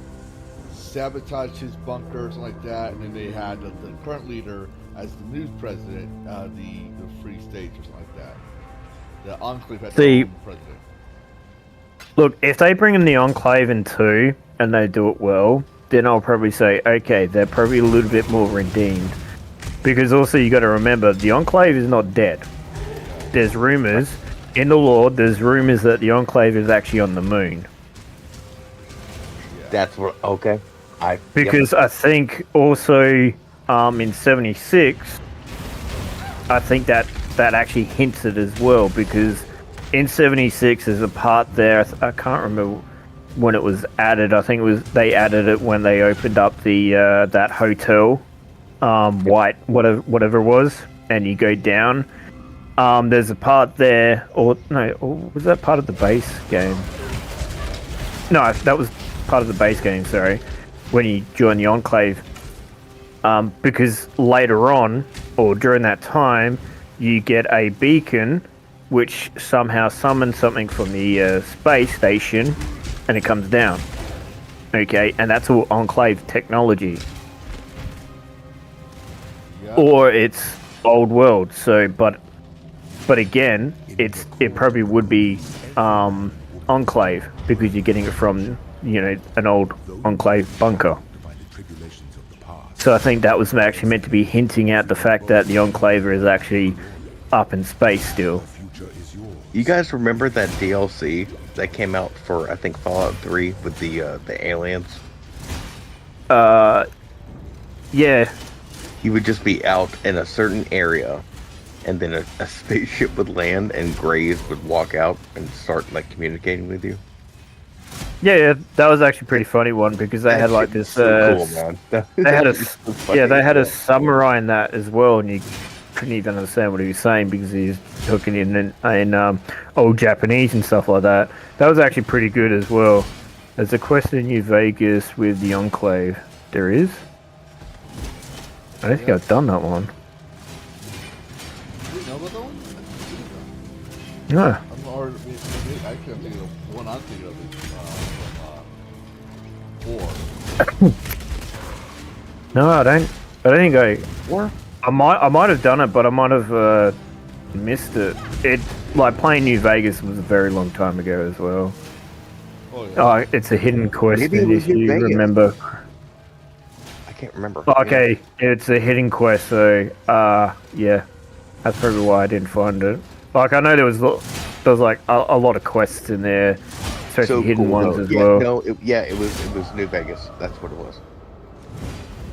sabotaged his bunker or something like that, and then they had the current leader as the new president, the Free States or something like that. The Enclave had the own president. Look, if they bring in the Enclave in 2 and they do it well, then I'll probably say, okay, they're probably a little bit more redeemed. Because also you got to remember, the Enclave is not dead. There's rumors in the lore. There's rumors that the Enclave is actually on the moon. That's what. Okay. I think also in 76, I think that actually hints it as well, because in 76 there's a part there, I can't remember when it was added. I think they added it when they opened up the that hotel, White whatever it was, and you go down. There's a part there, or was that part of the base game? No, that was part of the base game. Sorry, when you join the Enclave, because later on, or during that time, you get a beacon which somehow summons something from the space station, and it comes down. Okay, and that's all Enclave technology. Yeah. Or it's old world. So, but again, it probably would be Enclave because you're getting it from an old Enclave bunker. So I think that was actually meant to be hinting at the fact that the Enclave is actually up in space still. You guys remember that DLC that came out for, I think, Fallout 3 with the aliens? Yeah. You would just be out in a certain area, and then a spaceship would land, and Grays would walk out and start like communicating with you. Yeah, that was actually a pretty funny one because they had like this. So cool, man. They had a they had a cool. samurai in that as well, and you couldn't even understand what he was saying because he was talking in old Japanese and stuff like that. That was actually pretty good as well. There's a quest in New Vegas with the Enclave. There is. I don't think I've done that one. You know about that one? No. I'm already, actually, I'm thinking of one I'm thinking of is 4. No, I don't think I. 4? I might have done it, but I might have missed it. It like playing New Vegas was a very long time ago as well. Oh, yeah. Oh, it's a hidden quest Maybe it was if you New Vegas. remember. I can't remember. Okay, it's a hidden quest, so yeah, that's probably why I didn't find it. Like I know there was like a lot of quests in there, especially So hidden cool, ones though. as Yeah, well. no, it was New Vegas. That's what it was.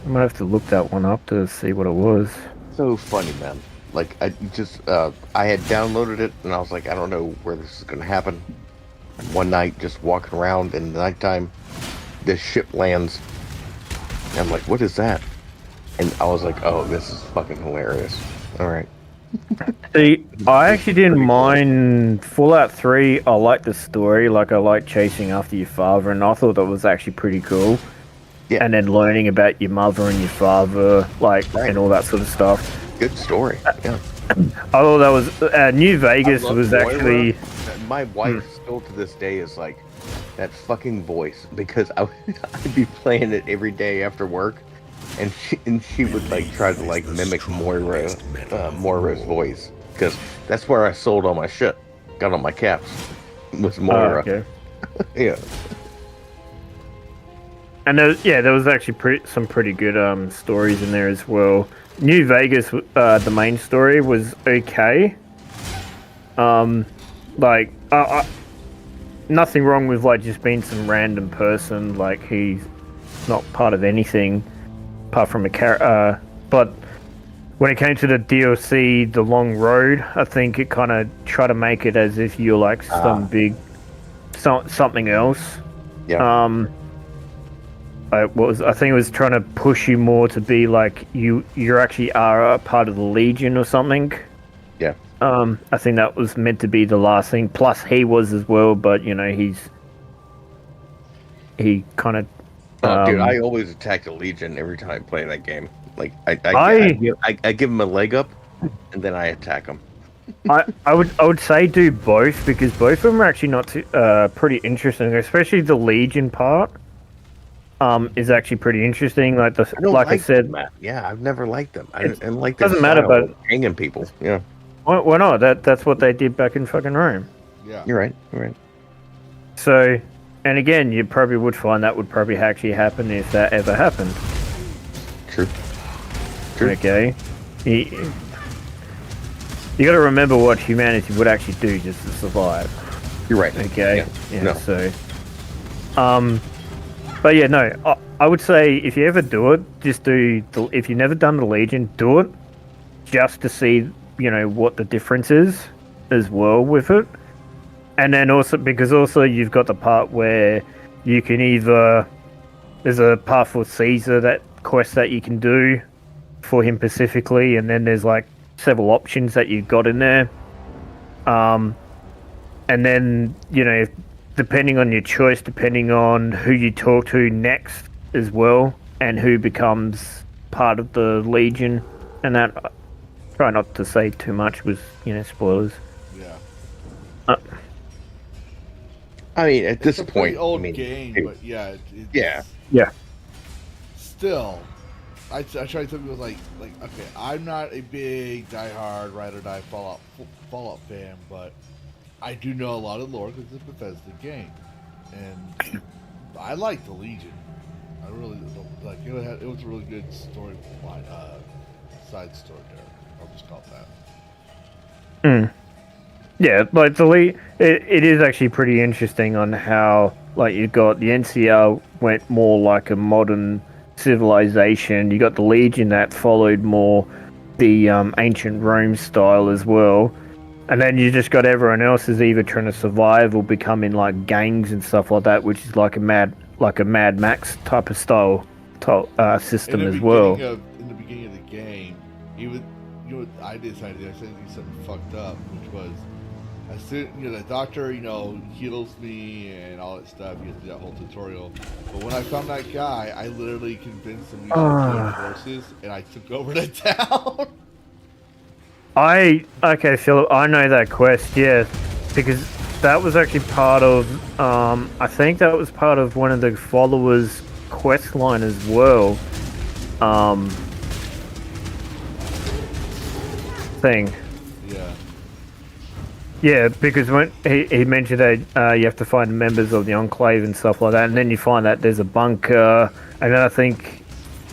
I might have to look that one up to see what it was. So funny, man. Like I had downloaded it, and I was like, I don't know where this is gonna happen. And one night, just walking around in the nighttime, this ship lands. And I'm like, what is that? And I was like, oh, this is fucking hilarious. All right. See, I actually didn't mind Fallout 3. I like the story, like I like chasing after your father, and I thought that was actually pretty cool. Yeah. And then learning about your mother and your father, like, and all that sort of stuff. Good story. Yeah. I thought that was New Vegas I love was Moira. actually. My wife still to this day is like that fucking voice because I'd be playing it every day after work, and she would like try to like mimic Moira's voice because that's where I sold all my shit, got all my caps, was Moira. Okay. Yeah. And there was actually some pretty good stories in there as well. New Vegas, the main story was okay. Like nothing wrong with like just being some random person. Like he's not part of anything apart from a character. But when it came to the DLC, The Long Road, I think it kind of tried to make it as if you're like some big something else. Yeah. I think it was trying to push you more to be like you actually are a part of the Legion or something. Yeah. I think that was meant to be the last thing. Plus, he was as well, but he kind of. Dude, I always attack the Legion every time I play that game. Like I give him a leg up, and then I attack him. I would say do both because both of them are actually not too, pretty interesting, especially the Legion part. Is actually pretty interesting. Like I said, them, Matt. Yeah, I've never liked them. I don't like. Doesn't matter, but hanging people. Yeah. Why not? That's what they did back in fucking Rome. Yeah. You're right. You're right. So, and again, you probably would find that would probably actually happen if that ever happened. True. Okay. You got to remember what humanity would actually do just to survive. You're right. Okay. Yeah. No. So, but yeah, no. I would say if you ever do it, just do. If you've never done the Legion, do it just to see, what the difference is as well with it. And then also because you've got the part where you can either there's a part for Caesar, that quest that you can do for him specifically, and then there's like several options that you've got in there. And then depending on your choice, depending on who you talk to next as well, and who becomes part of the Legion, and that try not to say too much was spoilers. Yeah. I mean, at this It's a pretty point, old I mean, game, but yeah, yeah. Still, I try to tell people like okay, I'm not a big diehard ride or die Fallout fan, but I do know a lot of lore because it's a Bethesda game, and I like the Legion. I really like it. It was a really good story line, side story there. I'll just call it that. Yeah, like it is actually pretty interesting on how like you got the NCR went more like a modern civilization. You got the Legion that followed more the ancient Rome style as well, and then you just got everyone else is either trying to survive or becoming like gangs and stuff like that, which is like a Mad Max type of system as well. In the beginning of the game, even I decided to do something fucked up, which was as soon the doctor heals me and all that stuff. You have to do that whole tutorial. But when I found that guy, I literally convinced him to join forces, and I took over the town. Okay, Philip, I know that quest, yes, because that was actually part of, I think that was part of one of the followers' quest line as well, thing. Yeah, because when he mentioned that you have to find members of the Enclave and stuff like that, and then you find that there's a bunker, and then I think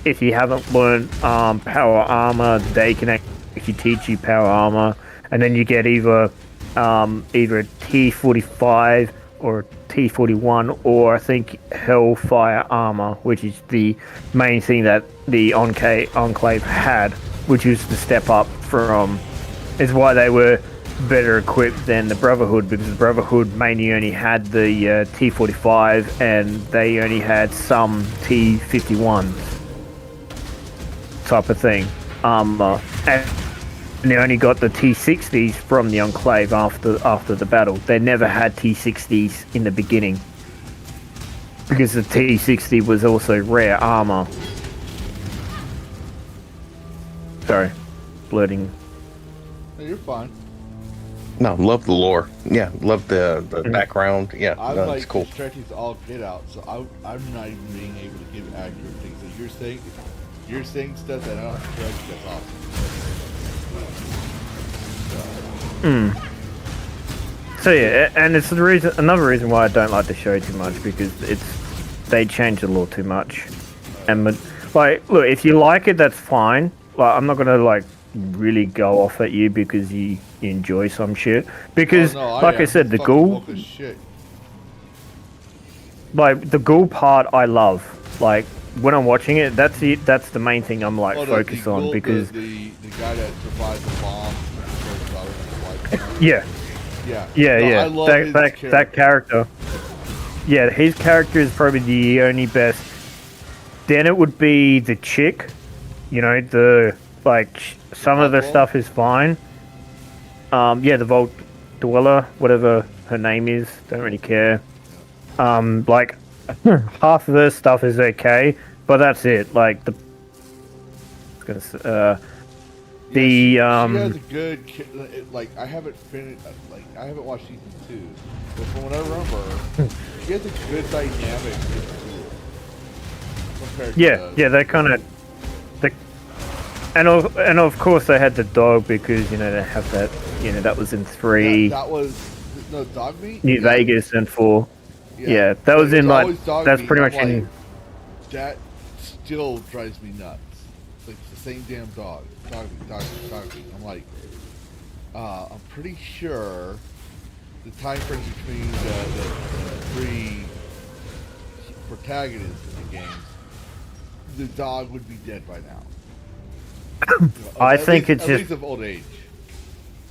if you haven't learned power armor, they can actually teach you power armor, and then you get either a T45 or a T41, or I think Hellfire armor, which is the main thing that the Enclave had, which was the step up from, is why they were better equipped than the Brotherhood, because the Brotherhood mainly only had the T45 and they only had some T51s type of thing. And they only got the T60s from the Enclave after the battle. They never had T60s in the beginning, because the T60 was also rare armor. Sorry, blurting. No, you're fine. No, love the lore. Yeah, love the background. Yeah, I'm no, like it's cool. distracting to all get out, so I'm not even being able to give accurate things. So you're saying stuff that I don't have to correct. That's awesome. So yeah, and it's another reason why I don't like the show too much, because they change the lore too much. And like, look, if you like it, that's fine. Like, I'm not gonna like really go off at you because you enjoy some shit. Because I said, the ghoul, like the ghoul part, I love. Like when I'm watching it, that's the main thing I'm like focused on, because the guy that survived the bomb. Yeah. I love that character. Yeah, his character is probably the only best. Then it would be the chick. Some of the stuff is fine. The Vault Dweller, whatever her name is, don't really care. Half of her stuff is okay, but that's it. Like she has a good, I haven't finished, I haven't watched season 2, but from what I remember, she has a good dynamic compared to they kind of, and of course they had the dog, because they have that, that was in 3. That was dog meat. New Vegas and 4. Yeah, that was in that's pretty much in. That still drives me nuts. It's the same damn dog. Dog meat. I'm like, I'm pretty sure the time frame between the 3 protagonists in the games, the dog would be dead by now. I think it's just of old age.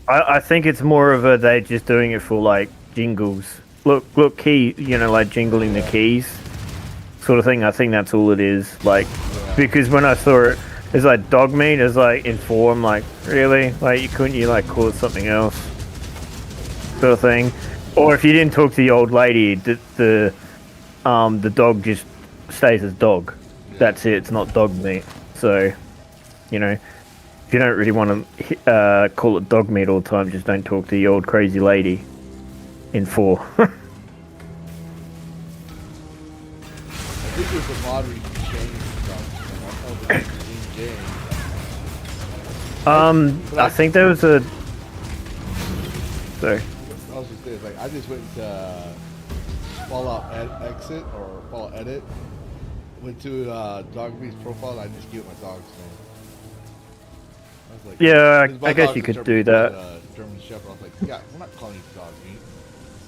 I think it's more of they're just doing it for like jingles. Look, key, like jingling the keys, sort of thing. I think that's all it is. Like, because when I saw it, it's like dog meat. It's like in 4. I'm like, really? Like, couldn't you like call it something else, sort of thing? Or if you didn't talk to the old lady, the dog just stays as dog. That's it. It's not dog meat. So, you know, if you don't really want to call it dog meat all the time, just don't talk to the old crazy lady in 4. I think there's a mod where you can change stuff. I don't know if it's in game. I think there was a. Sorry. I was just saying, like, I just went to Fallout Exit or Fallout Edit. Went to Dog Meat's profile and I just gave it my dog's name. I was like, Yeah, 'cause my I guess dog's you a could German- do that. German Shepherd. I was like, yeah, we're not calling you Dog Meat.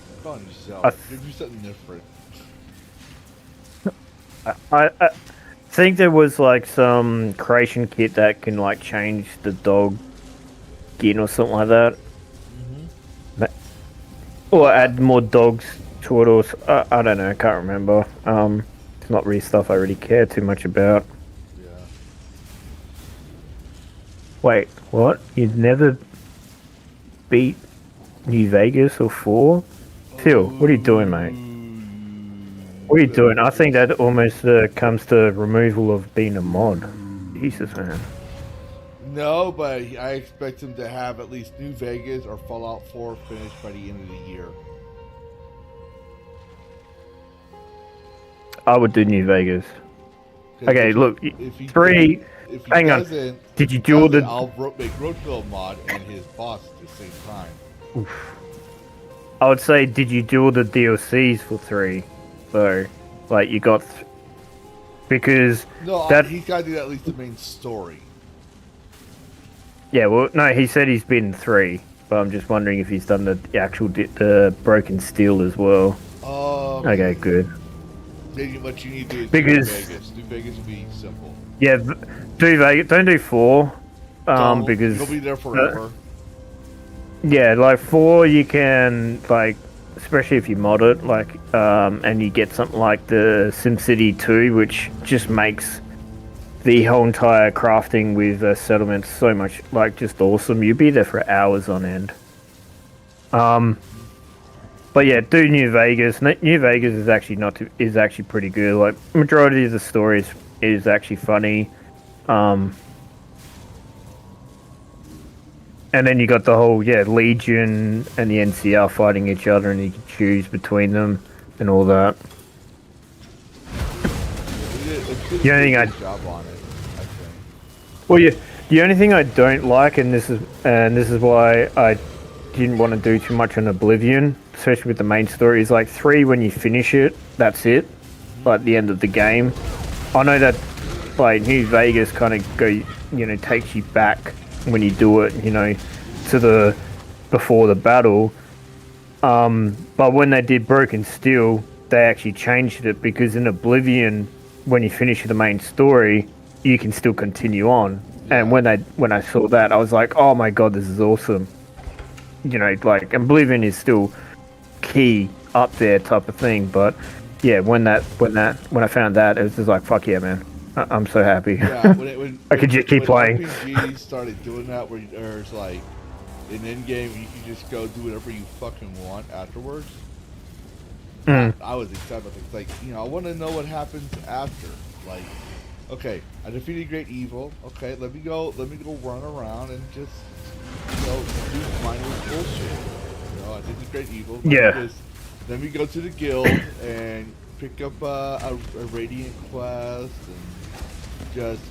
We're calling you yourself. Give you something different. I think there was like some creation kit that can like change the dog skin or something like that. Or add more dogs to it, or I don't know, I can't remember. It's not really stuff I really care too much about. Yeah. Wait, what? You've never beat New Vegas or 4? Phil, what are you doing, mate? What are you doing? I think that almost comes to removal of being a mod. Jesus, man. No, but I expect him to have at least New Vegas or Fallout 4 finished by the end of the year. I would do New Vegas. Okay, look, 3. Hang on. Did you do all the? I'll make Roadkill a mod and his boss at the same time. Oof. I would say, did you do all the DLCs for 3? So, like, you got. Because No, that. he's got to do at least the main story. Yeah, well, no, he said he's been 3, but I'm just wondering if he's done the actual the Broken Steel as well. Oh. Okay, good. Maybe what you need to do is Because- New Vegas. New Vegas will be simple. Yeah, do Vegas. Don't do 4, Don't. because You'll be there forever. Yeah, like 4, you can like, especially if you mod it, like, and you get something like the SimCity 2, which just makes the whole entire crafting with settlements so much like just awesome. You'd be there for hours on end. But yeah, do New Vegas. New Vegas is actually is actually pretty good. Like majority of the story is actually funny. And then you got the whole Legion and the NCR fighting each other, and you can choose between them and all that. The only thing job on it, I think. Well, yeah, the only thing I don't like, and this is why I didn't want to do too much on Oblivion, especially with the main story, is like 3, when you finish it, that's it, like the end of the game. I know that like New Vegas kind of takes you back when you do it, to the before the battle. But when they did Broken Steel, they actually changed it, because in Oblivion, when you finish the main story, you can still continue on. And when I saw that, I was like, oh my god, this is awesome. Like, Oblivion is still key up there type of thing, but yeah, when I found that, it was just like, fuck yeah, man. I'm so happy. Yeah, when I could just keep playing. RPGs started doing that, where there's like an end game, you can just go do whatever you fucking want afterwards. I was excited about things like, I want to know what happens after. Like, okay, I defeated Great Evil. Okay, let me go run around and just do mindless bullshit. I did the Great Evil. Let me go to the guild and pick up a Radiant quest and just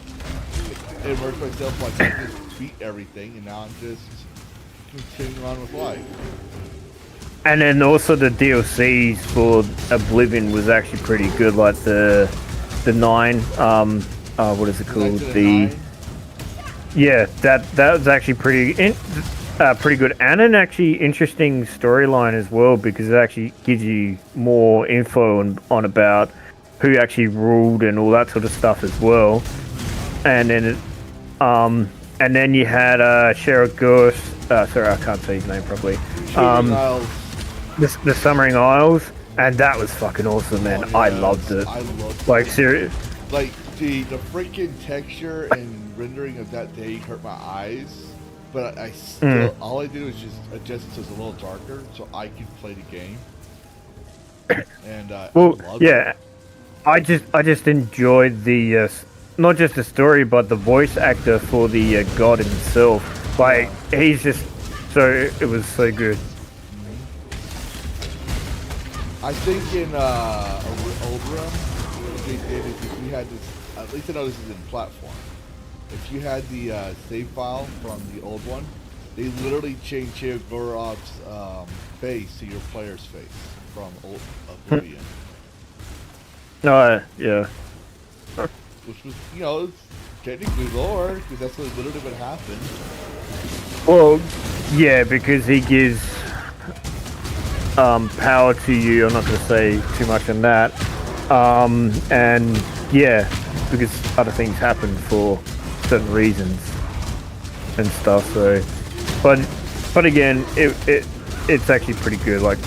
immerse myself like I just beat everything, and now I'm just continuing on with life. And then also the DLCs for Oblivion was actually pretty good, like the 9, what is it called? Yeah, that was actually pretty good, and an actually interesting storyline as well, because it actually gives you more info on about who actually ruled and all that sort of stuff as well. And then you had Sheriff Ghost. Sorry, I can't say his name properly. The Summering Isles, and that was fucking awesome, man. Oh, yeah, I loved it. I loved like it. serious. Like the freaking texture and rendering of that day hurt my eyes, but I still all I did was just adjust it so it's a little darker so I could play the game. And I loved it. I just enjoyed the not just the story, but the voice actor for the god himself. Like he's just so it was so good. I think in Old Room, what they did is if you had this, at least I know this is in platform. If you had the save file from the old one, they literally changed Chegorov's face to your player's face from old Oblivion. Yeah. Which was, you know, it's technically lore, because that's literally what happened. Well, yeah, because he gives power to you. I'm not going to say too much on that. And yeah, because other things happen for certain reasons and stuff. So, but again, it's actually pretty good. Like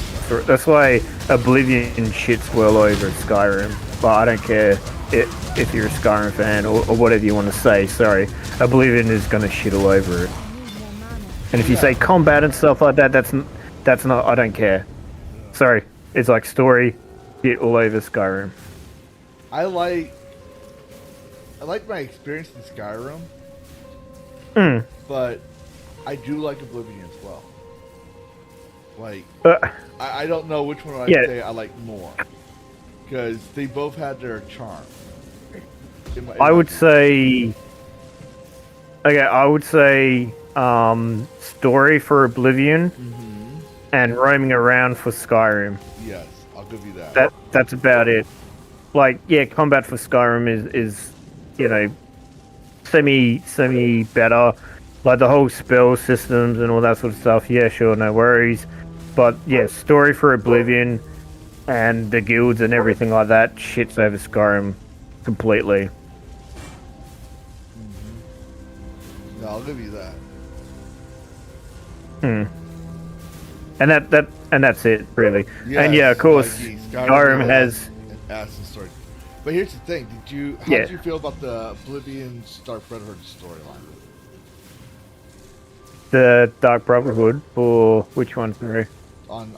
that's why Oblivion shits well over Skyrim. But I don't care if you're a Skyrim fan or whatever you want to say. Sorry, Oblivion is going to shit all over it. And if you say combat and stuff like that, that's not. I don't care. Sorry, it's like story, shit all over Skyrim. I like my experience in Skyrim, but I do like Oblivion as well. Like, I don't know which one I'd say I like more, because they both had their charm. I would say story for Oblivion and roaming around for Skyrim. Yes, I'll give you that. That's about it. Like, yeah, combat for Skyrim is you know, semi better. Like the whole spell systems and all that sort of stuff. Yeah, sure, no worries. But yeah, story for Oblivion and the guilds and everything like that shits over Skyrim completely. No, I'll give you that. And that's it, really. Yes, and yeah, of course, like Skyrim has an Assassin's story. But here's the thing: how did you feel about the Oblivion Dark Brotherhood storyline? The Dark Brotherhood, or which one? Sorry. On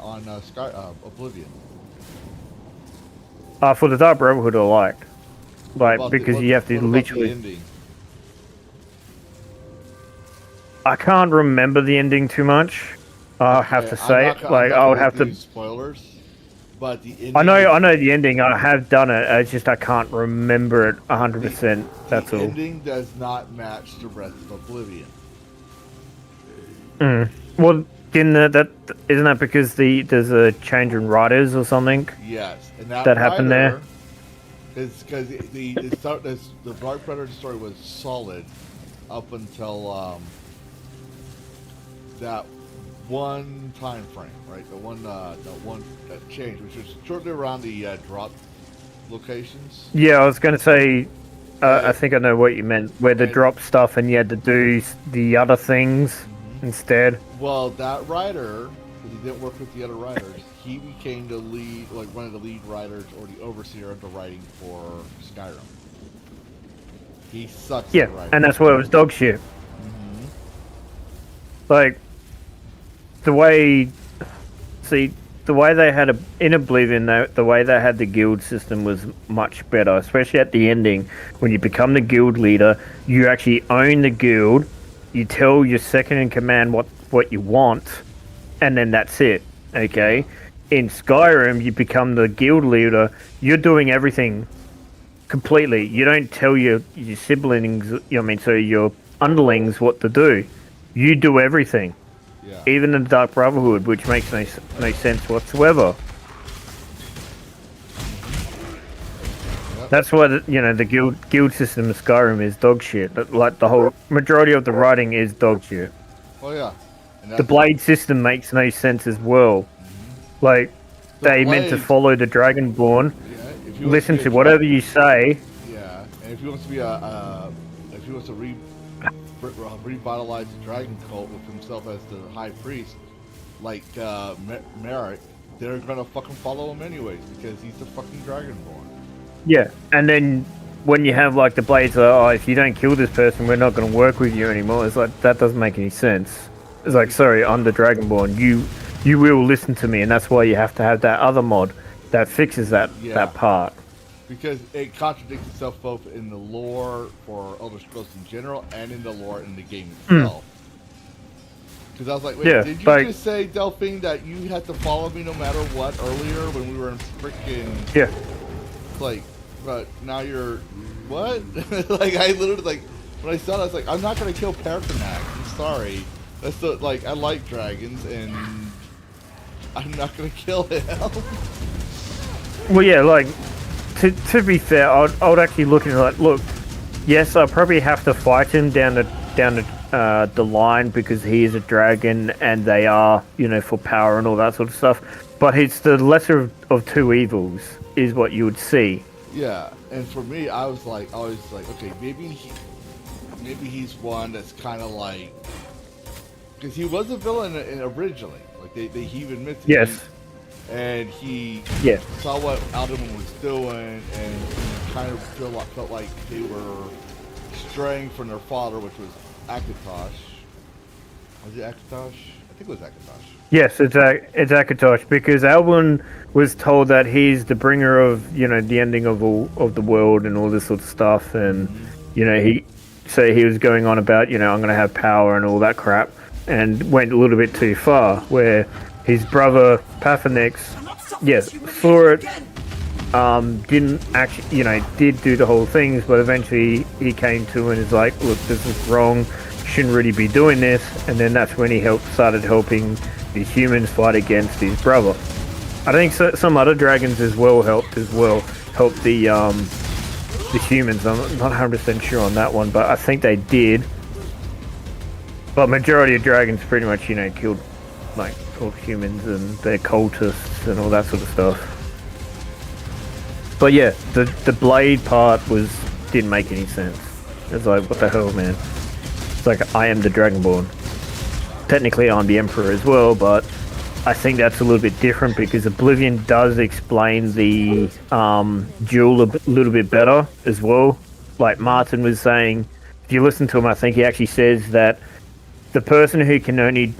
Oblivion. For the Dark Brotherhood, I liked, because you have to literally. The ending? I can't remember the ending too much. I have to say it. Like I would have to. Spoilers, but the ending. I know the ending. I have done it. It's just I can't remember it 100%. That's all. The ending does not match the rest of Oblivion. Well, isn't that because there's a change in writers or something? Yes, and that happened there. It's because the Dark Predator story was solid up until that one time frame, right? The one change, which was shortly around the drop locations. Yeah, I was going to say. I think I know what you meant. Where the drop stuff and you had to do the other things instead. Well, that writer, because he didn't work with the other writers, he became the lead, like one of the lead writers or the overseer of the writing for Skyrim. He sucks. Yeah, and that's why it was dog shit. Like the way they had in Oblivion, the way they had the guild system was much better, especially at the ending when you become the guild leader. You actually own the guild. You tell your second in command what you want, and then that's it. Okay. In Skyrim, you become the guild leader. You're doing everything completely. You don't tell your siblings, so your underlings what to do. You do everything. Yeah. Even in the Dark Brotherhood, which makes no sense whatsoever. That's why the guild system in Skyrim is dog shit. Like the whole majority of the writing is dog shit. Oh yeah. The blade system makes no sense as well. Like they meant to follow the Dragonborn. Yeah, listen to whatever you say. Yeah, and if he wants to be revitalize the dragon cult with himself as the high priest, like Merrick, they're gonna fucking follow him anyways because he's the fucking Dragonborn. Yeah, and then when you have like the blades, if you don't kill this person, we're not going to work with you anymore. It's like that doesn't make any sense. It's like, sorry, I'm the Dragonborn. You will listen to me, and that's why you have to have that other mod that fixes that part. because it contradicts itself both in the lore for Elder Scrolls in general and in the lore in the game itself. Because I was like, wait, Yeah, did you like- just say, Delphine, that you had to follow me no matter what earlier when we were in freaking... Yeah. Like, but now you're... What? Like, I literally, like, when I saw it, I was like, I'm not going to kill Pertinax. I'm sorry. That's the, like, I like dragons, and I'm not going to kill him. Well, yeah, like, to be fair, I would actually look at it like, look, yes, I probably have to fight him down the line because he is a dragon and they are, you know, for power and all that sort of stuff. But it's the lesser of two evils, is what you would see. Yeah, and for me, I was like, okay, maybe he's one that's kind of like, because he was a villain originally. Like he even admits it. Yes. And he Yeah. saw what Alderman was doing, and he kind of felt like they were straying from their father, which was Akatosh. Was it Akatosh? I think it was Akatosh. Yes, it's Akatosh, because Alwyn was told that he's the bringer of, you know, the ending of the world and all this sort of stuff, and you know, he was going on about, you know, I'm going to have power and all that crap, and went a little bit too far, where his brother Pathinix, yes, saw it, didn't actually, you know, did do the whole things, but eventually he came to and is like, look, this is wrong, shouldn't really be doing this, and then that's when he started helping the humans fight against his brother. I think some other dragons as well helped the humans. I'm not 100% sure on that one, but I think they did. But majority of dragons pretty much, you know, killed like all humans and their cultists and all that sort of stuff. But yeah, the blade part didn't make any sense. It's like, what the hell, man? It's like, I am the Dragonborn. Technically, I'm the Emperor as well, but I think that's a little bit different because Oblivion does explain the duel a little bit better as well. Like Martin was saying, if you listen to him, I think he actually says that the person who can only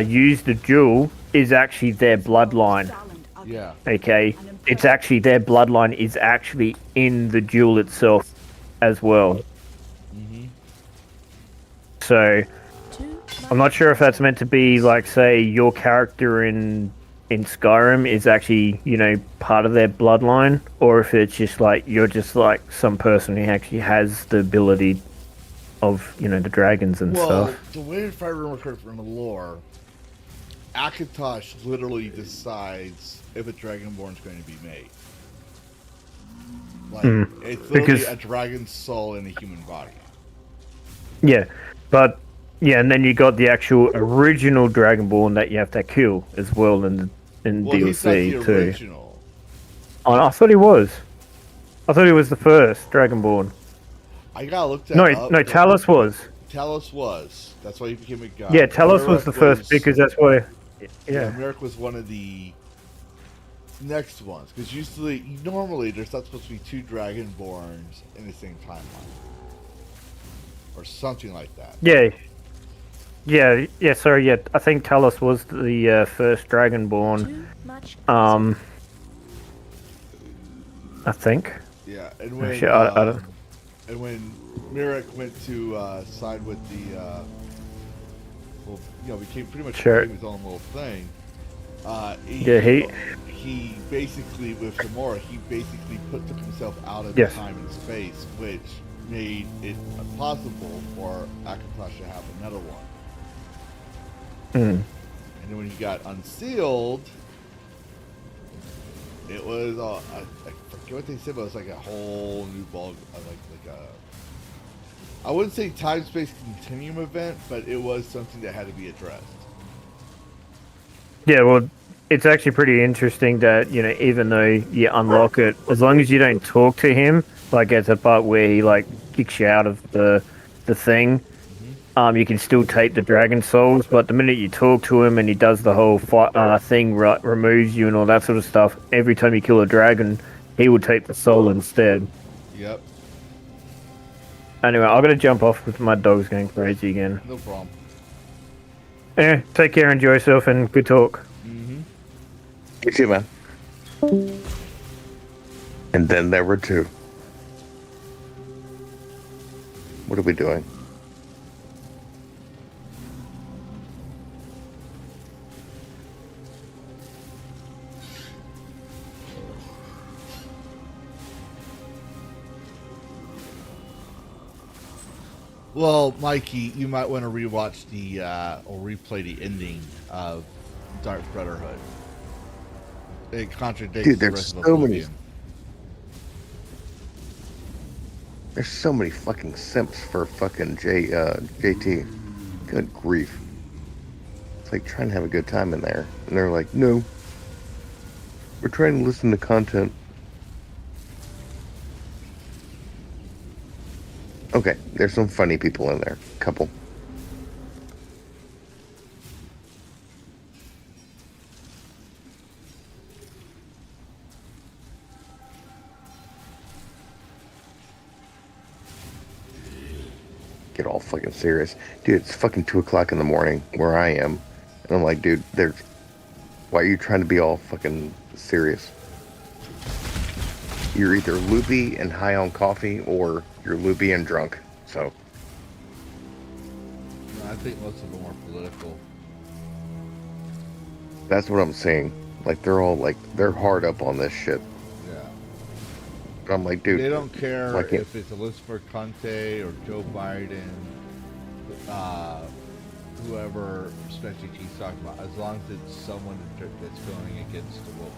use the duel is actually their bloodline. Yeah. Okay, it's actually their bloodline is actually in the duel itself as well. So I'm not sure if that's meant to be like, say, your character in Skyrim is actually, you know, part of their bloodline, or if it's just like you're just like some person who actually has the ability of, you know, the dragons and stuff. The way, if I remember correctly from the lore, Akatosh literally decides if a Dragonborn is going to be made. Like, it's literally a dragon's soul in a human body. Yeah, but yeah, and then you got the actual original Dragonborn that you have to kill as well in DLC he's not the too. original. Oh, I thought he was. I thought he was the first Dragonborn. I gotta look that up. No, Talos was. Talos was. That's why he became a god. Yeah, Talos was the first because that's why. Yeah. Merrick was one of the next ones, because normally there's not supposed to be two Dragonborns in the same timeline, or something like that. Yeah. Sorry, yeah. I think Talos was the first Dragonborn. I think. Yeah, and when I don't. And when Merrick went to side with the, became pretty much became his own little thing. He basically, with Gamora, he basically took himself out of time and space, which made it impossible for Akatosh to have another one. And then when he got unsealed, it was I forget what they said, but it was like a whole new ball, I wouldn't say time space continuum event, but it was something that had to be addressed. Yeah, well, it's actually pretty interesting that, you know, even though you unlock it, as long as you don't talk to him, like at the part where he like kicks you out of the thing, you can still take the dragon souls. But the minute you talk to him and he does the whole thing, removes you and all that sort of stuff, every time you kill a dragon, he will take the soul instead. Yep. Anyway, I'm gonna jump off with my dog's going crazy again. No problem. Yeah, take care, enjoy yourself, and good talk. You too, man. And then there were two. What are we doing? Well, Mikey, you might want to rewatch the or replay the ending of Dark Brotherhood. It contradicts Dude, the there's rest of so many. Oblivion. There's so many fucking simps for fucking JT. Good grief. It's like trying to have a good time in there. And they're like, no. We're trying to listen to content. Okay, there's some funny people in there. Couple. Get all fucking serious. Dude, it's fucking 2 o'clock in the morning where I am. And I'm like, dude, why are you trying to be all fucking serious? You're either loopy and high on coffee, or you're loopy and drunk. So. I think most of them are political. That's what I'm saying. Like, they're all, like, they're hard up on this shit. Yeah. But I'm like, dude. They don't care like if it's Elizabeth Conte or Joe Biden, whoever, especially she's talking about, as long as it's someone that's going against the will of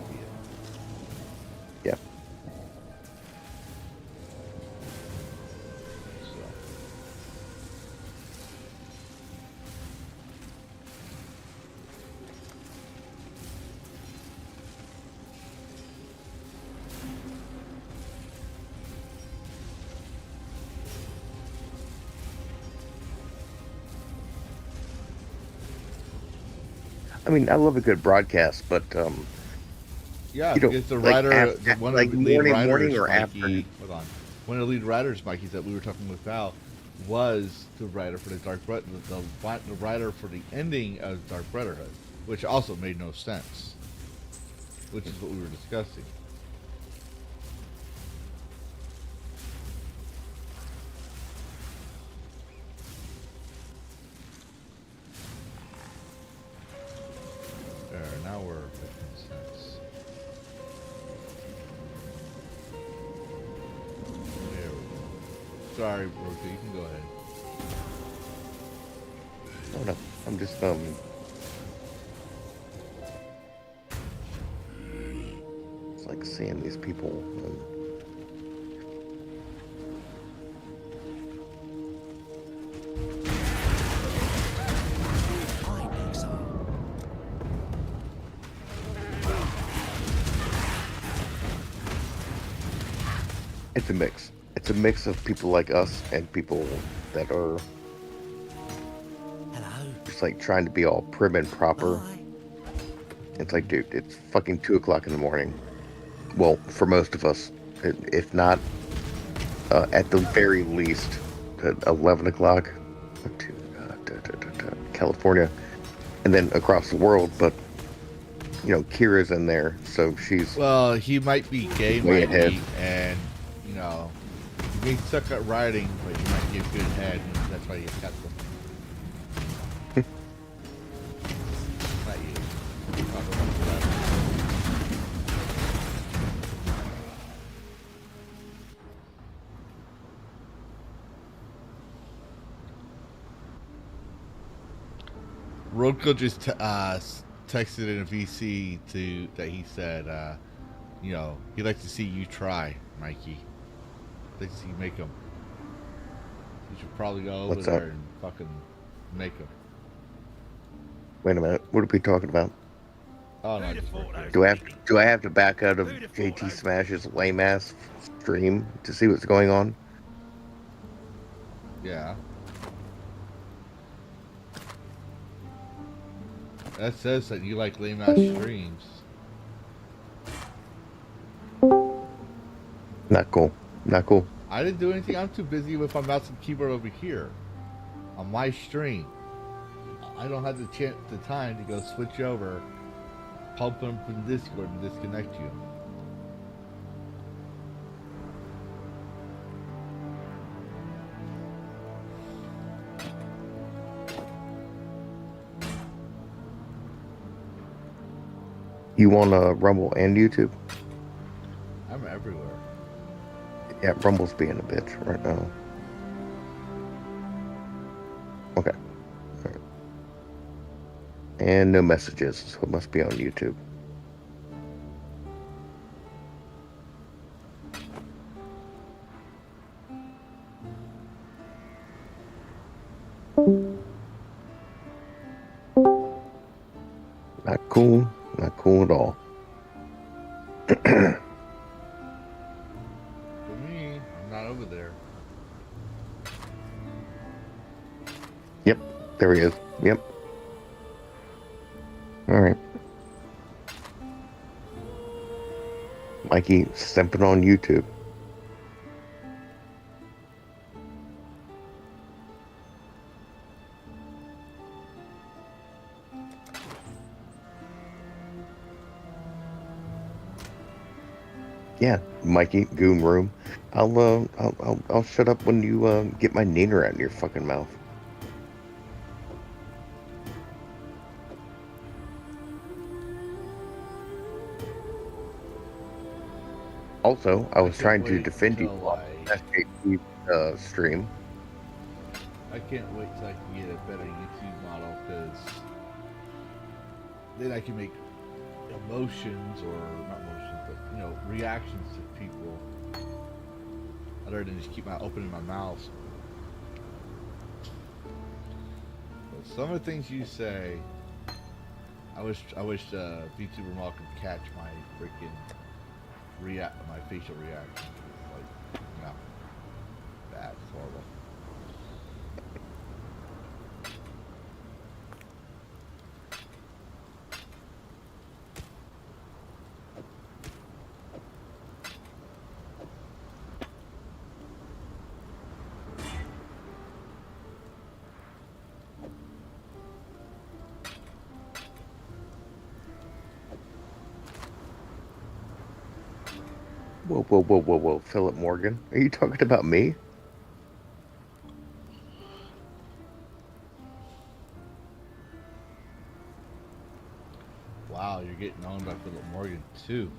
the Yeah. I mean, I love a good broadcast, but yeah, you know, because the like writer, one like of the lead writers, morning or Mikey, afternoon. hold on, one of the lead writers, Mikey, that we were talking with Val, was the writer for the Dark Brotherhood, the writer for the ending of Dark Brotherhood, which also made no sense, which is what we were discussing. There, now we're making sense. There we go. Sorry, Rosie, you can go ahead. Oh no, I'm just it's like seeing these people. It's a mix. It's a mix of people like us and people that are just like trying to be all prim and proper. It's like, dude, it's fucking 2 o'clock in the morning. Well, for most of us, if not, at the very least, at 11 o'clock, California, and then across the world. But you know, Kira's in there, so she's well. He might be gay, way Mikey, ahead. and you know, he may suck at writing, but he might get good head, and that's why he got them. Not you. You're talking about the writer. Rodko just texted in a VC that he said, you know, he'd like to see you try, Mikey. He'd like to see you make them. You should probably go over What's there up? and fucking make them. Wait a minute, what are we talking about? Oh no, just work here. Do I have to back out of JT Smash's lame ass stream to see what's going on? Yeah. That says that you like lame ass streams. Not cool. Not cool. I didn't do anything. I'm too busy with my mouse and keyboard over here on my stream. I don't have the time to go switch over, pump them from Discord and disconnect you. You on Rumble and YouTube? I'm everywhere. Yeah, Rumble's being a bitch right now. Okay. All right. And no messages, so it must be on YouTube. Not cool. Not cool at all. For me, I'm not over there. Yep, there he is. Yep. All right. Mikey simping on YouTube. Yeah, Mikey, Goon Room. I'll shut up when you get my neener out of your fucking mouth. Also, I was trying to defend you on SJP stream. I can't wait till I can get a better YouTube model, because then I can make emotions, or not emotions, but reactions to people, other than just keep opening my mouth. But some of the things you say, I wish VTuber Mall could catch my freaking my facial reaction. Like, bad, it's horrible. Whoa, Philip Morgan. Are you talking about me? Wow, you're getting owned by Philip Morgan too.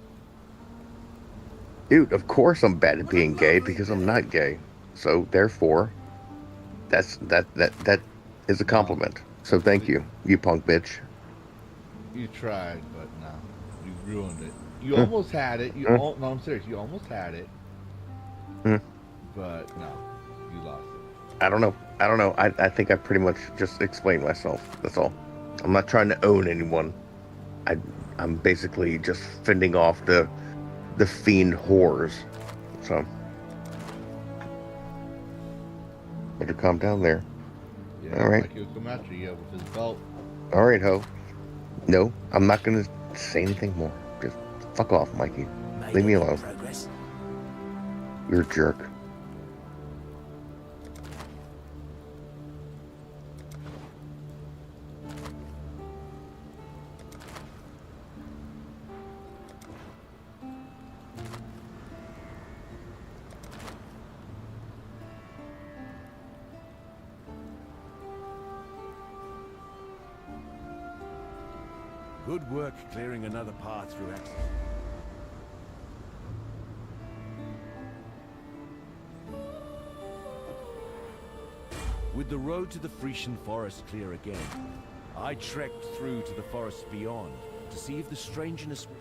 Dude, of course I'm bad at being gay because I'm not gay. So therefore, that is a compliment. So thank you, you punk bitch. You tried, but no, you ruined it. You almost had it. No, I'm serious. You almost had it, but no, you lost it. I don't know. I think I pretty much just explained myself. That's all. I'm not trying to own anyone. I'm basically just fending off the fiend whores. So better calm down there. Yeah, all right. Mikey will come after you with his belt. All right, ho. No, I'm not gonna say anything more. Just fuck off, Mikey. Leave me alone. You're a jerk. Good work clearing another path through Exile. With the road to the Frisian forest clear again, I trekked through to the forest beyond to see if the strangeness was...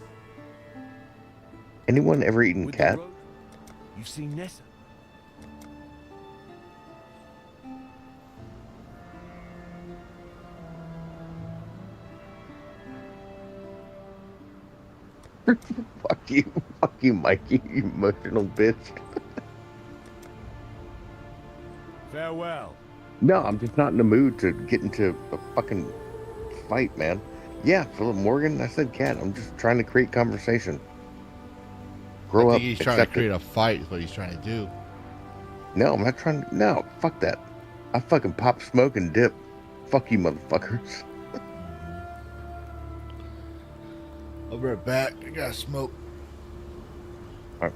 Anyone ever eaten With cat? You've seen Nessa. Fuck you, Mikey, you emotional bitch. Farewell. No, I'm just not in the mood to get into a fucking fight, man. Yeah, Philip Morgan, I said cat. I'm just trying to create conversation. Grow I up. think he's trying to create a fight, is what he's trying to do. No, I'm not trying to. No, fuck that. I fucking pop, smoke, and dip. Fuck you, motherfuckers. I'll be right back. I gotta smoke. All right.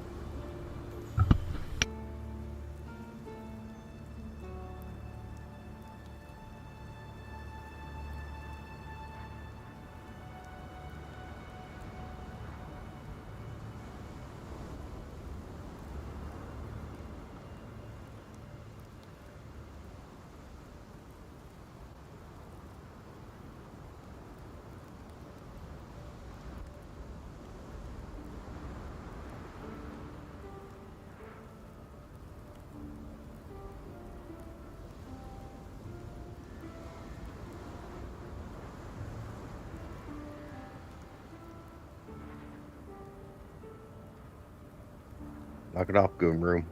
Knock it off, Goon Room.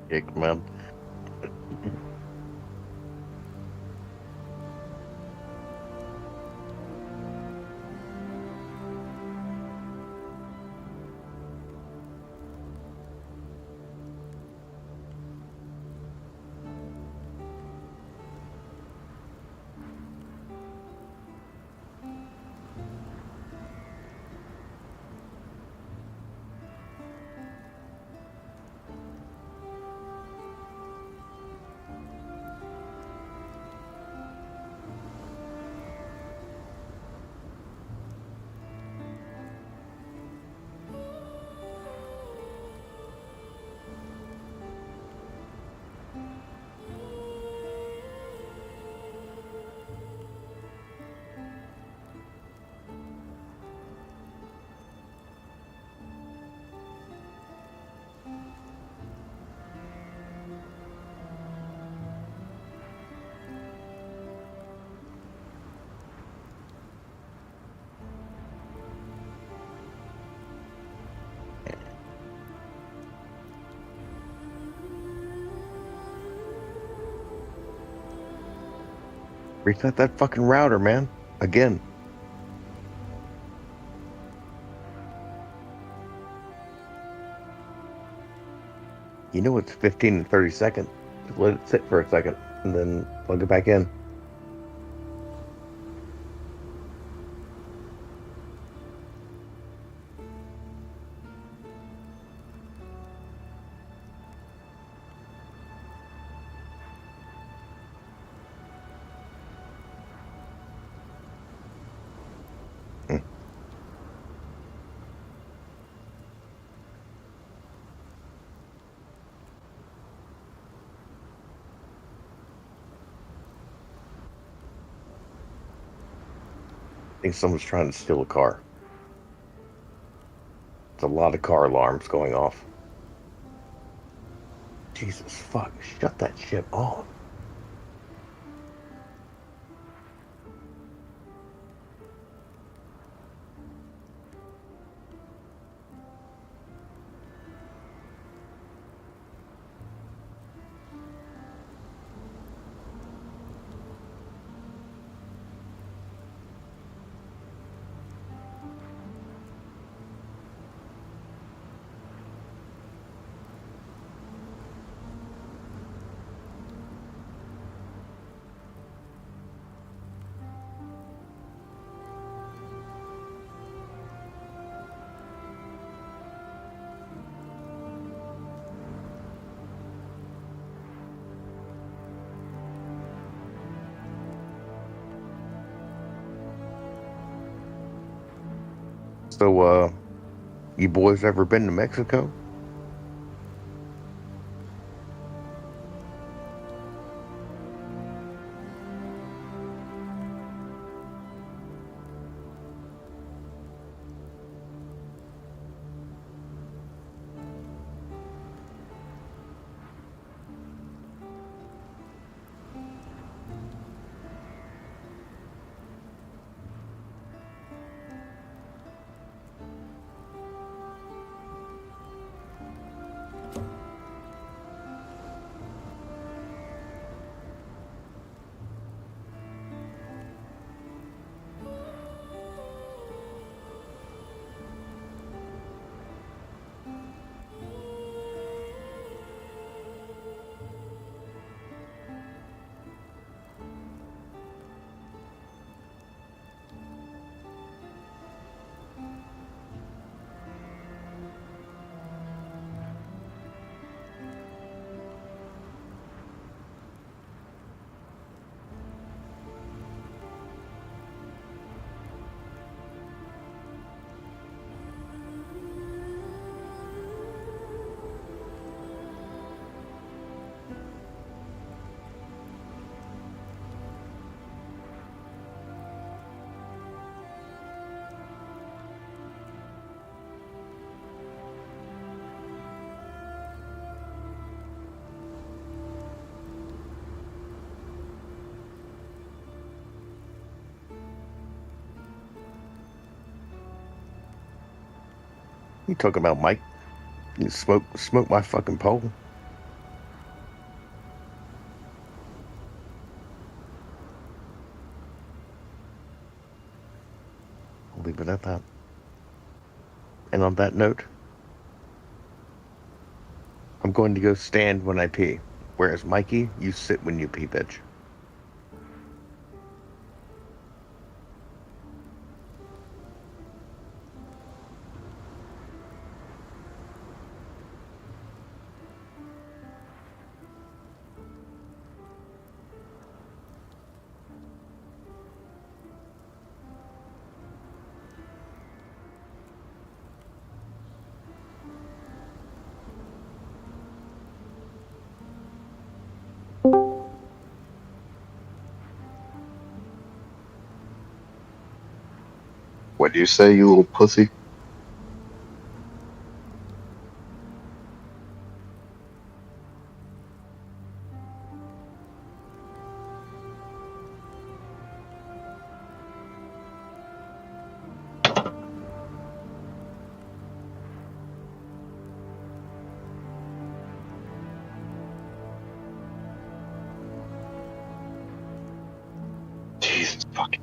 Kick, man. Reset that fucking router, man. Again. You know it's 15 and 30 seconds. Just let it sit for a second and then plug it back in. I think someone's trying to steal a car. It's a lot of car alarms going off. Jesus fuck, shut that shit off. So, you boys ever been to Mexico? You talking about Mike? You smoke my fucking pole. I'll leave it at that. And on that note, I'm going to go stand when I pee. Whereas Mikey, you sit when you pee, bitch. What do you say, you little pussy? Jesus fucking.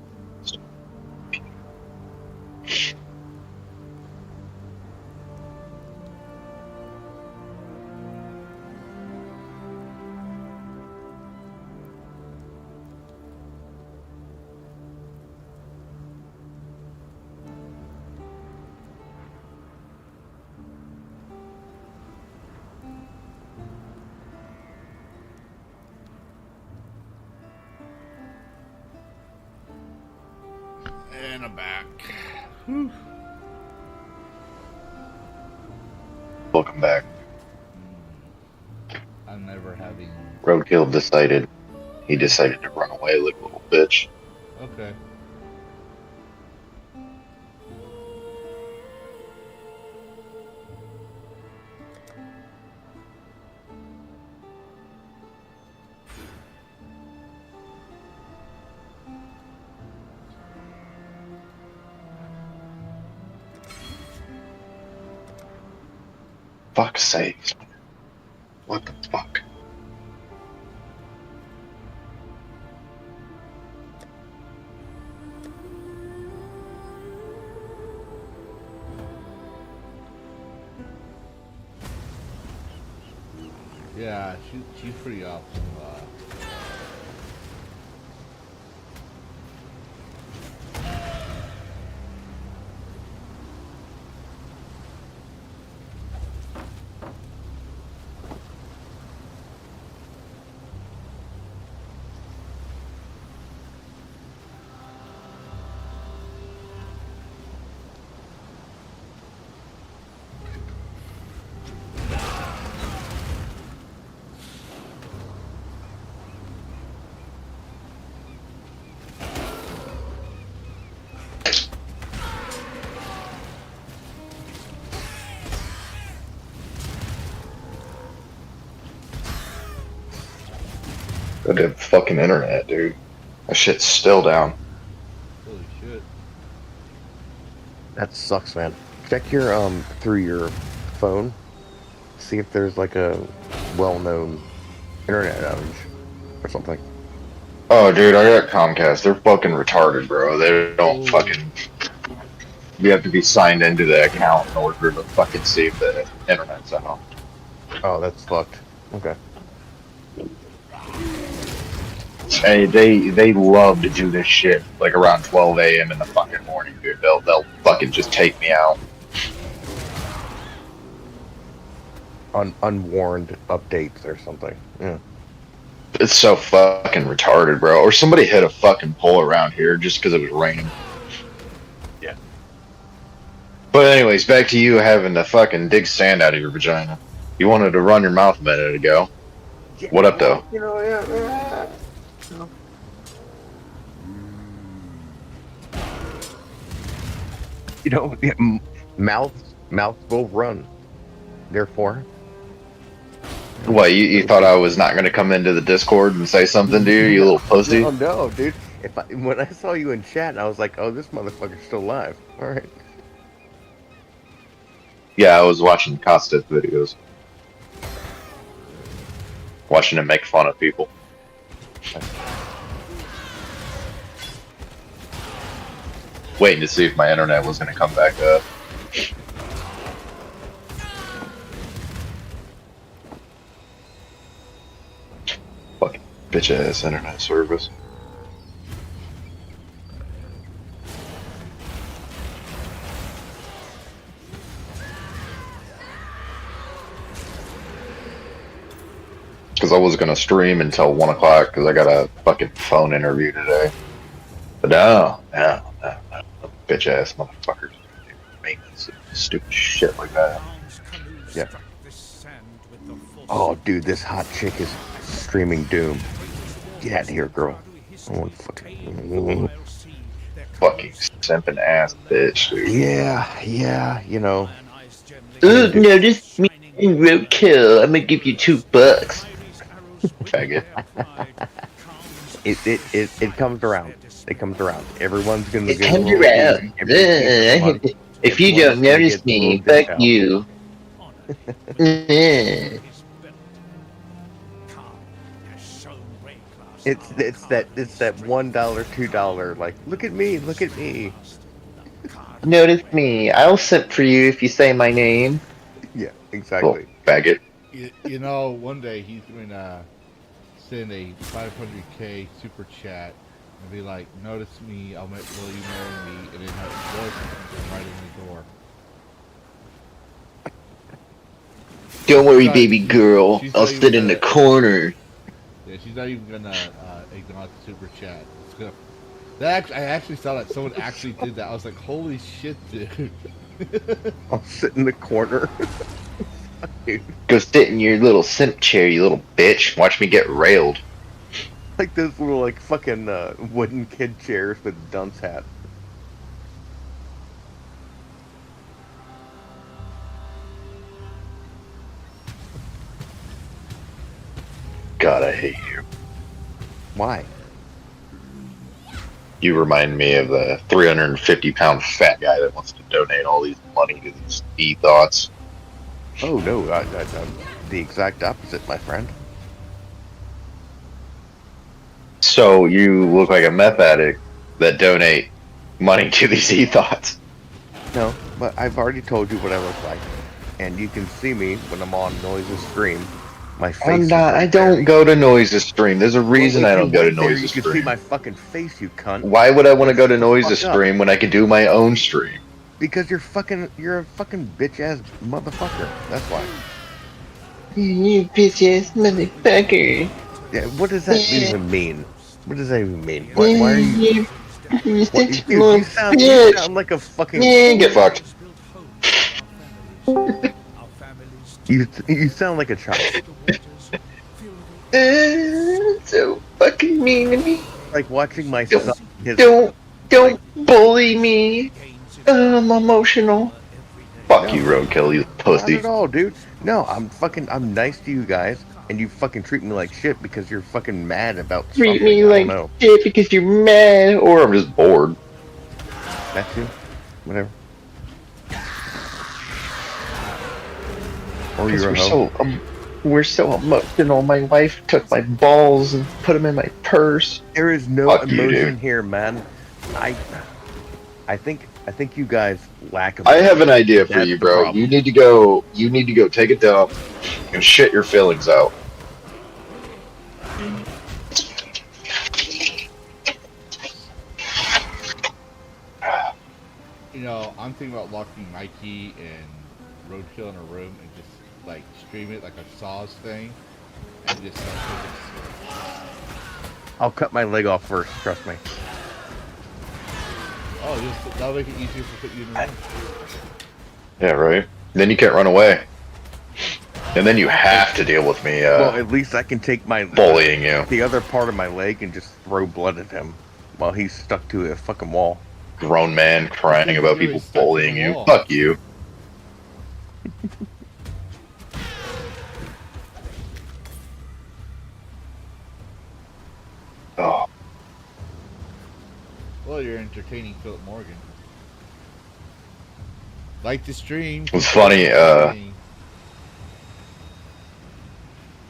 And I'm back. Welcome back. I'm never having. Roadkill decided. He decided to run away like a little bitch. Okay. Fuck's sake. What the fuck? Yeah, she's pretty awesome. Go to fucking internet, dude. That shit's still down. Holy shit. That sucks, man. Check your through your phone. See if there's like a well-known internet outage or something. Oh, dude, I got Comcast. They're fucking retarded, bro. They don't fucking. You have to be signed into the account in order to fucking see if the internet's out. Oh, that's fucked. Okay. Hey, they love to do this shit like around 12 a.m. in the fucking morning, dude. They'll fucking just take me out. Unwarned updates or something. Yeah. It's so fucking retarded, bro. Or somebody hit a fucking pole around here just because it was raining. Yeah. But anyways, back to you having to fucking dig sand out of your vagina. You wanted to run your mouth a minute ago. Yeah, What up, though? You know, yeah. You know, mouths will run. Therefore, What, you thought I was not going to come into the Discord and say something to you, you little pussy? No, dude. When I saw you in chat, I was like, oh, this motherfucker's still alive. All right. Yeah, I was watching Costa's videos. Watching him make fun of people. Waiting to see if my internet was going to come back up. Fucking bitch ass internet service. Because I was going to stream until 1 o'clock because I got a fucking phone interview today. But no. Bitch ass motherfuckers. Maintenance and stupid shit like that. Yeah. Oh, dude, this hot chick is streaming Doom. Get out of here, girl. I want fucking Simping ass bitch, dude. Yeah, you know. Ooh, notice me in roadkill. I'm gonna give you $2. Faggot. It comes around. It comes around. Everyone's gonna It get a comes little around. If you don't notice me, fuck you. It's that $1, $2. Like, look at me. Notice me. I'll simp for you if you say my name. Yeah, exactly. Faggot. You know, one day he's going to send a 500k super chat and be like, "Notice me, will you marry me?" And then have voice come right in the door. Don't worry, baby girl. I'll sit in the corner. Yeah, she's not even gonna acknowledge the super chat. It's gonna. I actually saw that someone actually did that. I was like, "Holy shit, dude!" I'll sit in the corner. Dude. Go sit in your little simp chair, you little bitch. Watch me get railed. Like those little like fucking wooden kid chairs with dunce hat. God, I hate you. Why? You remind me of the 350-pound fat guy that wants to donate all these money to these e-thoughts. Oh no, I'm the exact opposite, my friend. So you look like a meth addict that donate money to these e-thoughts. No, but I've already told you what I look like, and you can see me when I'm on Noise's stream. My face. I don't go to Noise's stream. There's a reason I don't go to Noise's You stream. can see my fucking face, you cunt. Why would I want to go to Noise's stream when I can do my own stream? Because you're a fucking bitch ass motherfucker. That's why. You bitch ass motherfucker. Yeah, what does that even mean? What does that even mean? Why are you? You sound like a fucking. Get fucked. You sound like a child. So fucking mean to me. Like watching my son. Don't bully me. I'm emotional. Fuck you, Roadkill, you pussy. Not at all, dude. No, I'm nice to you guys, and you fucking treat me like shit because you're fucking mad about something. Treat me like shit because you're mad, or I'm just bored. That too. Whatever. Or you're a hoe. We're so emotional. My wife took my balls and put them in my purse. There is no emotion here, man. I think you guys lack of. I have an idea for you, bro. You need to go. You need to go take a dump and shit your feelings out. You know, I'm thinking about locking Mikey and Roadkill in a room and just like stream it like a Saws thing, and just. I'll cut my leg off first. Trust me. Oh, that'll make it easier to put you in the room. Yeah, right. Then you can't run away, and then you have to deal with me. Well, at least I can take my bullying you. The other part of my leg and just throw blood at him while he's stuck to a fucking wall. Grown man crying about people bullying you. Fuck you. Oh. Well, you're entertaining Philip Morgan. Like the stream. It was funny. It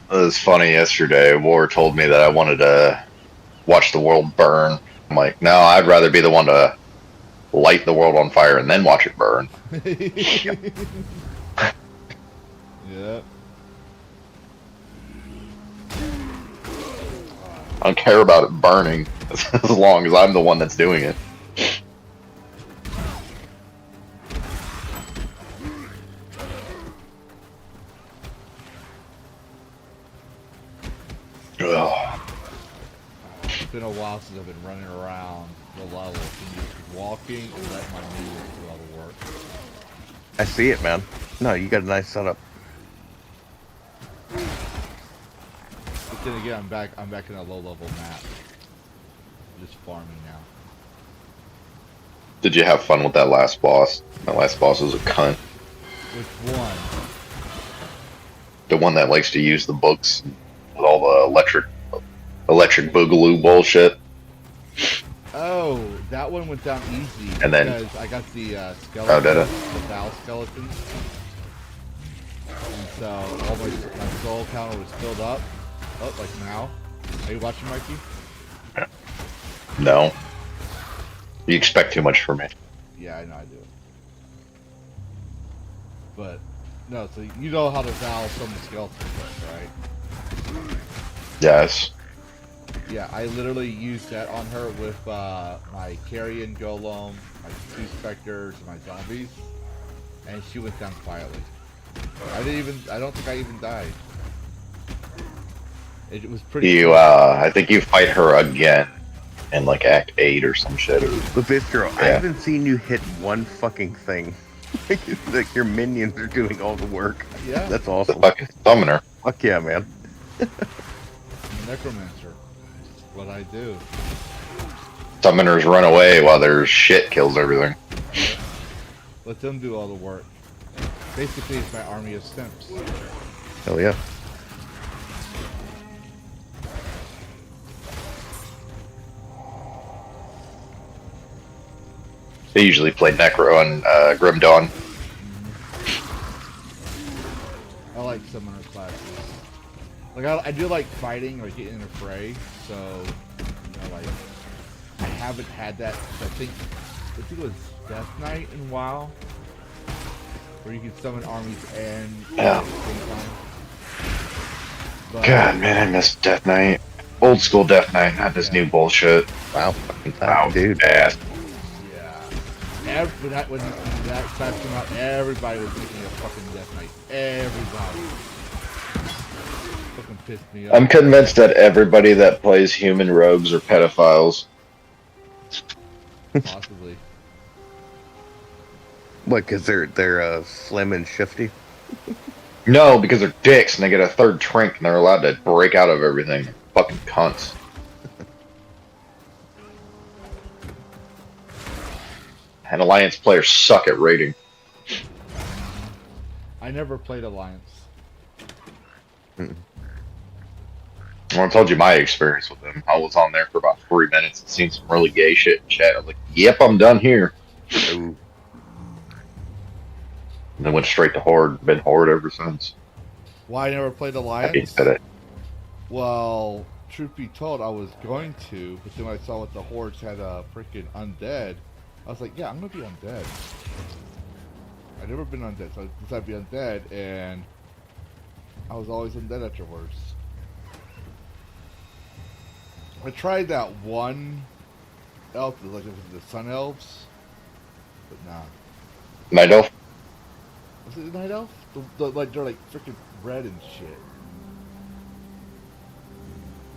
was funny yesterday. War told me that I wanted to watch the world burn. I'm like, no, I'd rather be the one to light the world on fire and then watch it burn. Yeah. I don't care about it burning as long as I'm the one that's doing it. Ugh. It's been a while since I've been running around the level and just walking and let my music do all the work. I see it, man. No, you got a nice setup. But then again, I'm back in a low level map. Just farming now. Did you have fun with that last boss? That last boss was a cunt. Which one? The one that likes to use the books with all the electric boogaloo bullshit. Oh, that one went down easy. And then because I got the skeleton. Oh, did it? The Val skeleton. And so all my soul counter was filled up. Oh, like now. Are you watching, Mikey? No. You expect too much from me. Yeah, I know I do. But no, so you know how to Val summon skeletons, right? Yes. Yeah, I literally used that on her with my carrion golem, my 2 specters, and my zombies, and she went down quietly. I don't think I even died. It was pretty. You, I think you fight her again in like Act 8 or some shit. Lavistro, Yeah. I haven't seen you hit one fucking thing. Like your minions are doing all the work. Yeah. That's awesome. The fucking summoner. Fuck yeah, man. Necromancer. What I do. Summoners run away while their shit kills everything. Let them do all the work. Basically, it's my army of simps. Hell yeah. They usually play Necro and Grim Dawn. I like summoner classes. Like I do like fighting or getting in a fray. So you know, like I haven't had that. I think it was Death Knight in WoW, where you can summon armies and Yeah. at the same time. But, God, man, I miss Death Knight. Old school Death Knight, not this new bullshit. Wow. Wow, dude. Ass. Yeah. When that class came out, everybody was making a fucking Death Knight. Everybody. Fucking pissed me off. I'm convinced that everybody that plays human rogues are pedophiles. Possibly. What? Because they're slim and shifty. No, because they're dicks and they get a third trink and they're allowed to break out of everything. Fucking cunts. And Alliance players suck at raiding. I never played Alliance. Well, I told you my experience with them. I was on there for about 3 minutes and seen some really gay shit in chat. I was like, yep, I'm done here. Ooh. And then went straight to Horde. Been Horde ever since. Why I never played Alliance? He said it. Well, truth be told, I was going to, but then when I saw what the Hordes had freaking undead, I was like, yeah, I'm gonna be undead. I've never been undead, so I decided to be undead, and I was always undead afterwards. I tried that one elf, like it was the Sun Elves, but nah. Night Elf? Was it the Night Elf? Like they're like freaking red and shit.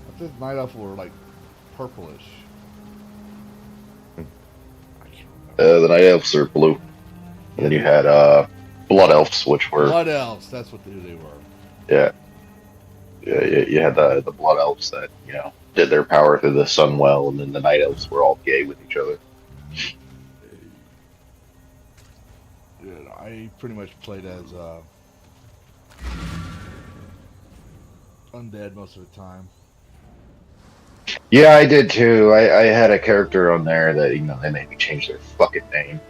I think Night Elf were like purplish. The Night Elves are blue. And then you had Blood Elves, which were... Blood Elves, that's what they were. Yeah. Yeah, you had the Blood Elves that, you know, did their power through the Sunwell, and then the Night Elves were all gay with each other. Yeah, I pretty much played as undead most of the time. Yeah, I did too. I had a character on there that, you know, they made me change their fucking name.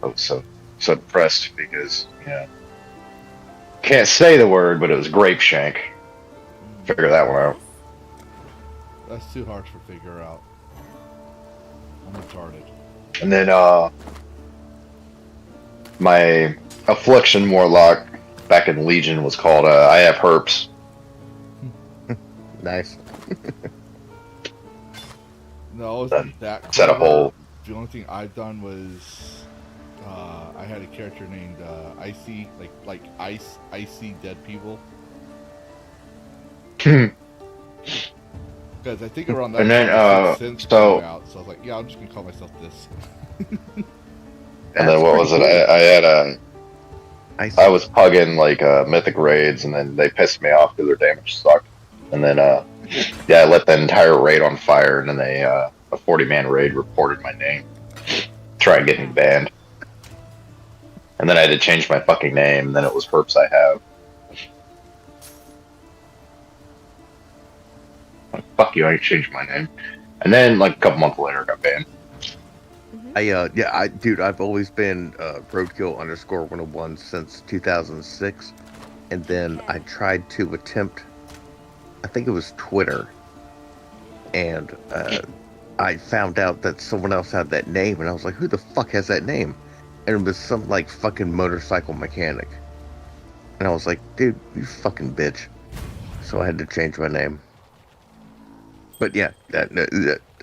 I was so depressed because can't say the word, but it was grape shank. Figure that one out. That's too hard to figure out. I'm retarded. And then my affliction warlock back in Legion was called I have herpes. Nice. No, it wasn't that Set a clever. hole. The only thing I've done was I had a character named Icy, like icy dead people. Because I think around that And then, time Sixth Sense so- came out, so I was like, yeah, I'm just gonna call myself this. And then what was it? I had I was pugging like mythic raids, and then they pissed me off because their damage sucked. And then I lit the entire raid on fire, and then a 40-man raid reported my name, try and get me banned. And then I had to change my fucking name. And then it was herpes I have. Like, fuck you! I changed my name. And then like a couple months later, I got banned. Dude, I've always been roadkill_101 since 2006, and then I tried to attempt, I think it was Twitter, and I found out that someone else had that name, and I was like, who the fuck has that name? And it was some like fucking motorcycle mechanic, and I was like, dude, you fucking bitch. So I had to change my name. But yeah,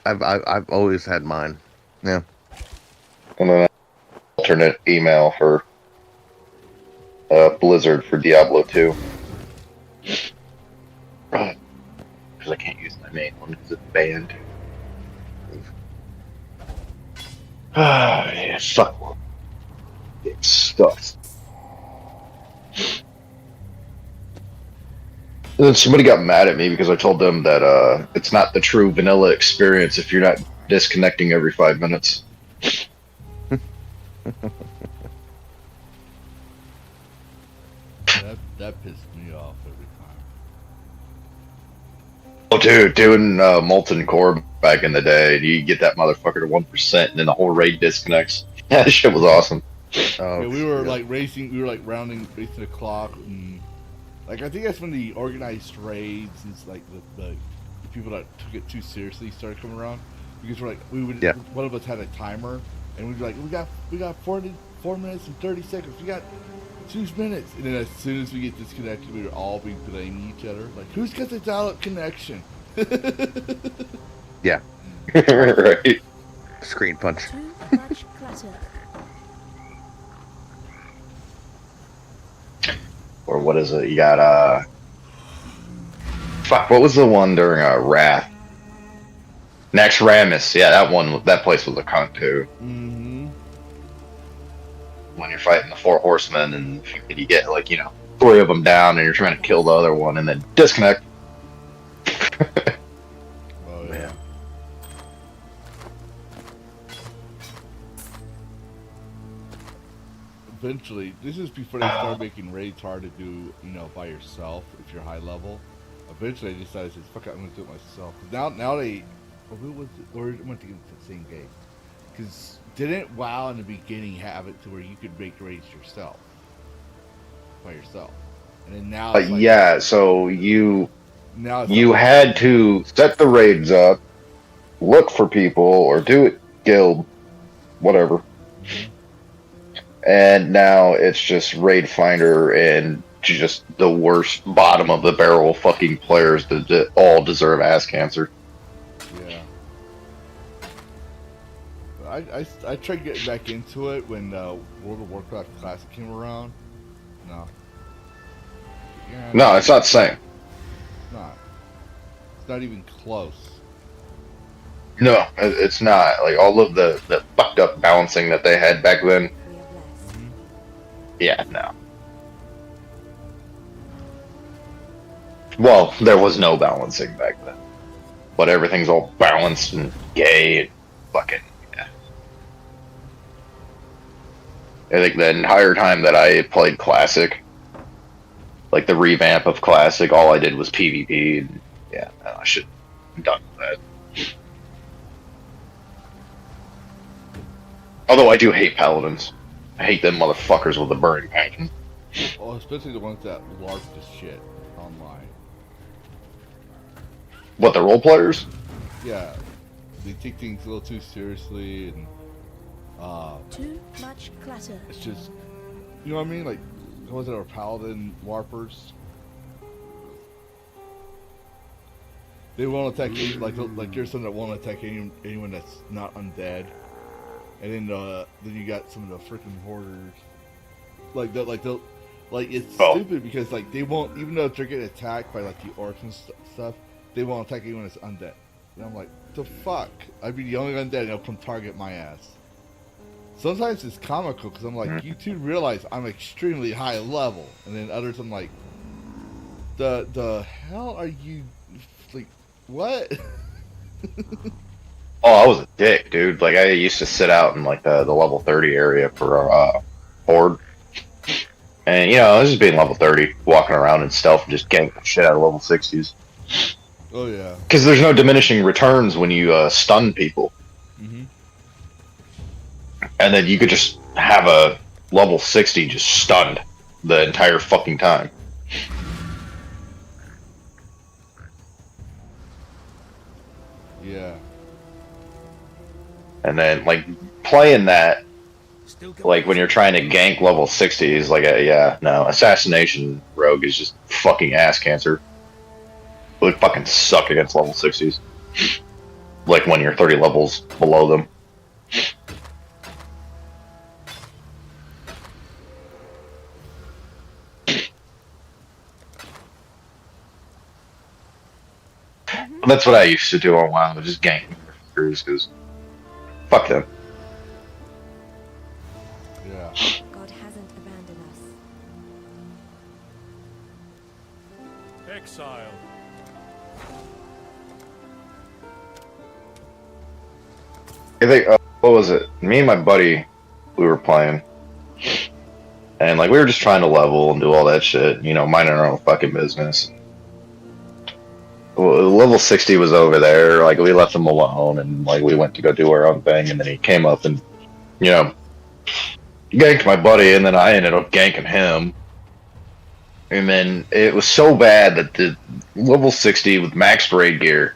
I've always had mine. Yeah. And then alternate email for Blizzard for Diablo 2. Because I can't use my main one because it's banned. Yeah, fuck. It sucks. And then somebody got mad at me because I told them that it's not the true vanilla experience if you're not disconnecting every 5 minutes. That pissed me off every time. Oh, dude, doing Molten Core back in the day, you get that motherfucker to 1%, and then the whole raid disconnects. Yeah, that shit was awesome. Yeah, we were like racing. We were like racing the clock. And, like I think that's when the organized raids and like the people that took it too seriously started coming around. Because one of us had a timer, and we'd be like, we got 4 minutes and 30 seconds. We got 2 minutes, and then as soon as we get disconnected, we would all be blaming each other. Like, who's got the dial-up connection? Yeah. Right. Screen punch. Too much clutter. Or what is it? You got fuck, what was the one during Wrath? Naxxramas. Yeah, that place was a cunt too. Mm-hmm. When you're fighting the 4 horsemen and you get 3 of them down and you're trying to kill the other one and then disconnect. Oh yeah. Eventually, this is before they start making raids hard to do, by yourself if you're high level. Eventually, I decided, fuck it, I'm gonna do it myself. Now they, who was it? Or I went to get the same game. Because didn't WoW in the beginning have it to where you could make raids yourself, by yourself, and then now it's like, yeah, so you now had to set the raids up, look for people, or do it guild, whatever. And now it's just raid finder and just the worst bottom of the barrel fucking players that all deserve ass cancer. Yeah. I tried getting back into it when World of Warcraft Classic came around. No. Yeah, No, it's not the same. It's not. It's not even close. No, it's not. Like all of the fucked up balancing that they had back then. Yeah, no. Well, there was no balancing back then. But everything's all balanced and gay and fucking, yeah. I think the entire time that I played Classic, like the revamp of Classic, all I did was PvP, and yeah, I should have done that. Although I do hate Paladins. I hate them motherfuckers with a burning passion. Oh, especially the ones that LARP this shit online. What, the role players? Yeah, they take things a little too seriously, and Too much clutter. it's just, you know what I mean? Like, was it our paladin warpers? They won't attack any, like you're something that won't attack anyone that's not undead, and then you got some of the freaking hoarders, like it's stupid because like they won't, even though they're getting attacked by like the orcs and stuff, they won't attack anyone that's undead. And I'm like, the fuck? I'd be the only undead and they'll come target my ass. Sometimes it's comical because I'm like, you two realize I'm extremely high level, and then others I'm like, the hell are you, like, what? Oh, I was a dick, dude. Like, I used to sit out in like the level 30 area for horde. And, you know, I was just being level 30, walking around in stealth and just ganking the shit out of level 60s. Oh, yeah. Because there's no diminishing returns when you stun people. Mm-hmm. And then you could just have a level 60 just stunned the entire fucking time. Yeah. And then, like, playing that, like, when you're trying to gank level 60 is like, yeah, no, Assassination Rogue is just fucking ass cancer. It would fucking suck against level 60s. Like, when you're 30 levels below them. That's what I used to do on WoW, just gank crews, because fuck them. Yeah. God hasn't abandoned us. Exile. I think, what was it? Me and my buddy, we were playing. And, like, we were just trying to level and do all that shit, you know, minding our own fucking business. Level 60 was over there, like, we left him alone, and, like, we went to go do our own thing, and then he came up and, you know, ganked my buddy, and then I ended up ganking him. And then it was so bad that the level 60 with max raid gear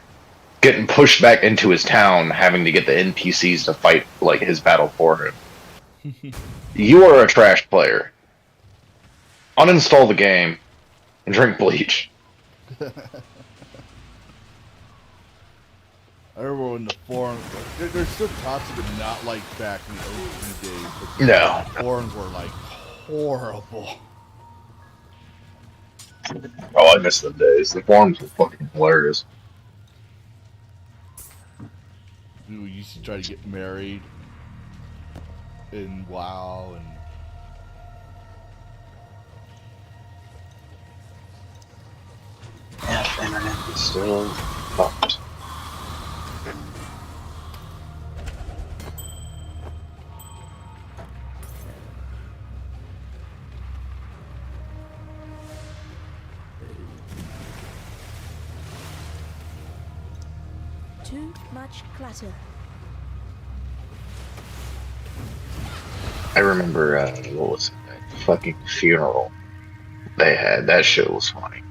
getting pushed back into his town, having to get the NPCs to fight, like, his battle for him. You are a trash player. Uninstall the game and drink bleach. I remember when the forums, they're still toxic, but not like back in the OG days. But No. The forums were like horrible. Oh, I miss them days. The forums were fucking hilarious. We used to try to get married in WoW, and yeah, the internet is still fucked. Too much clutter. I remember, what was it? That fucking funeral they had. That shit was funny.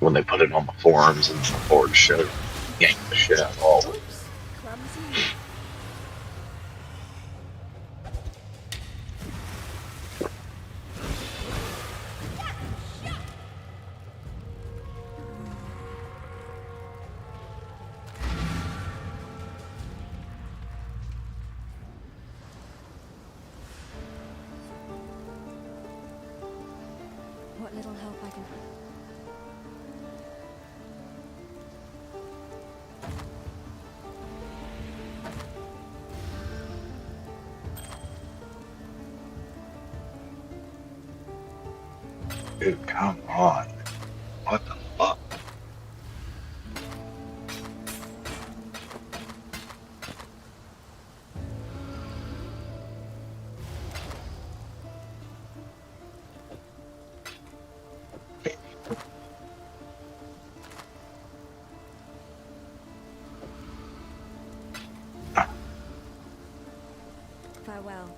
When they put it on the forums and the board showed yank the shit out of all of them. Oops, clumsy. What little help I can. Dude, come on. What the fuck? Farewell.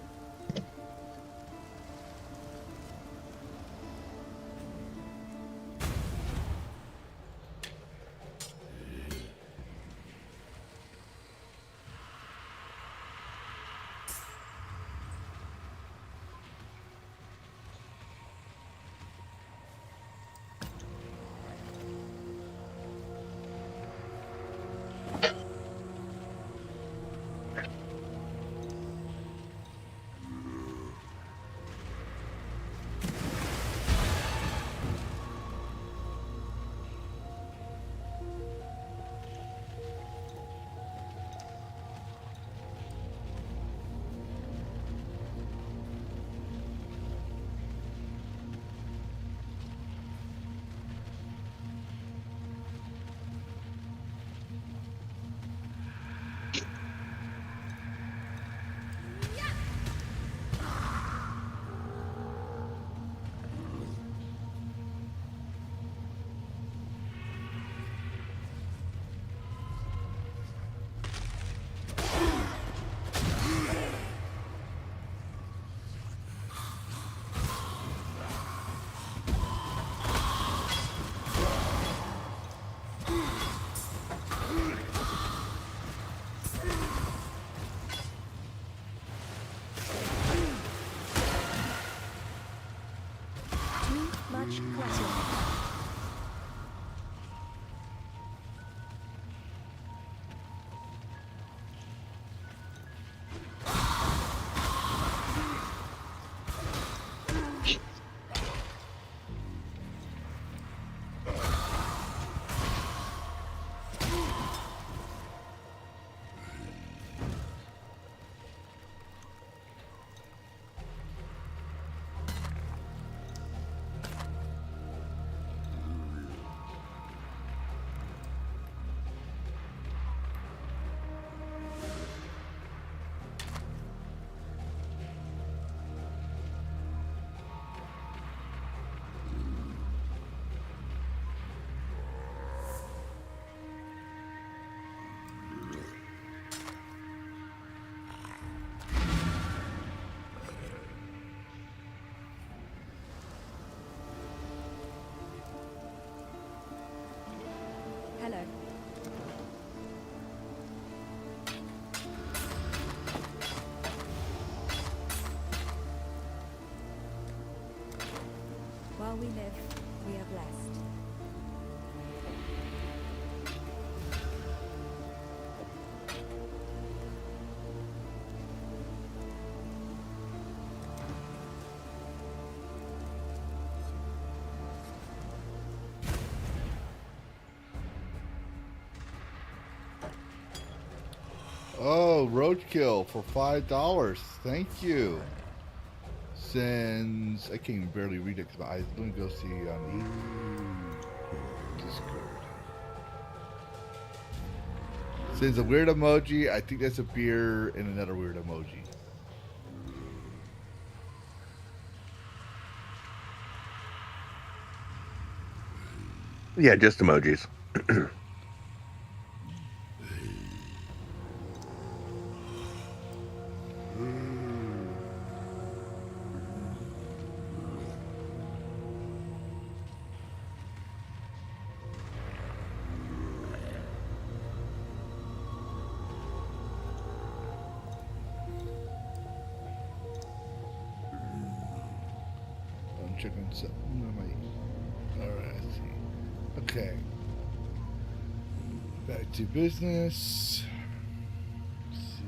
Too much clutter. Hello. While we live, we are blessed. Oh, roadkill for $5. Thank you. Sends. I can't even barely read it because my eyes. Let me go see on Discord. Sends a weird emoji. I think that's a beer and another weird emoji. Yeah, just emojis. I'm checking something. Alright, let's see. Okay. Back to business. Let's see.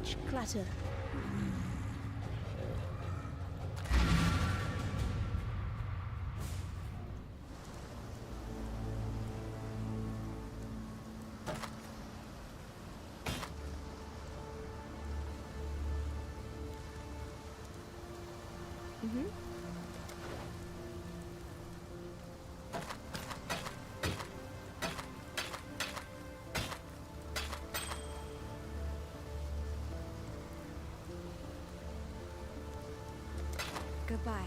much clatter. Mm-hmm. Goodbye.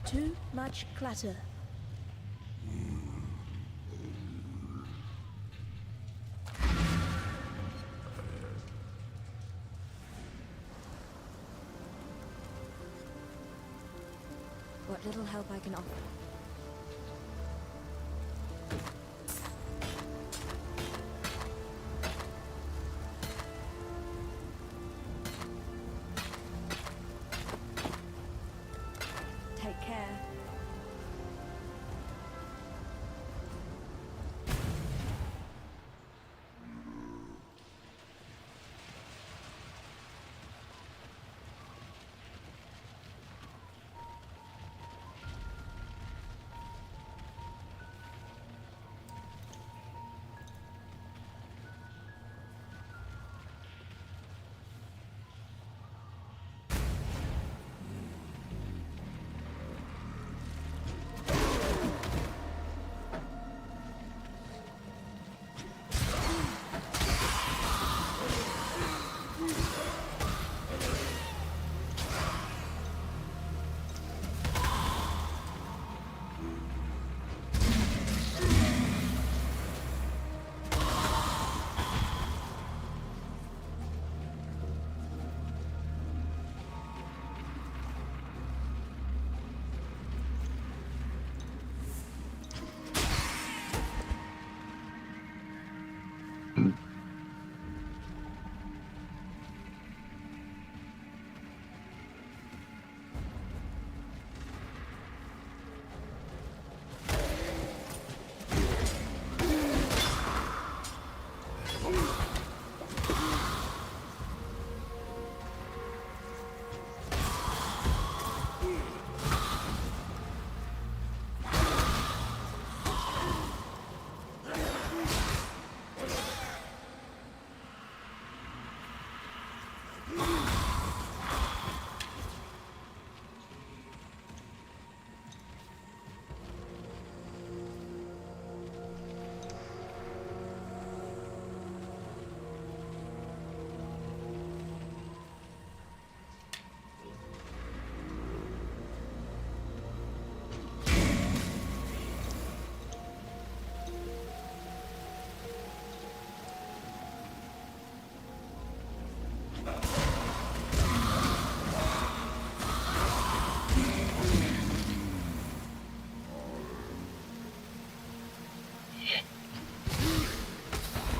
Too much clatter. What little help I can offer. Take care.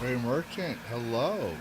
Ray Merchant, hello.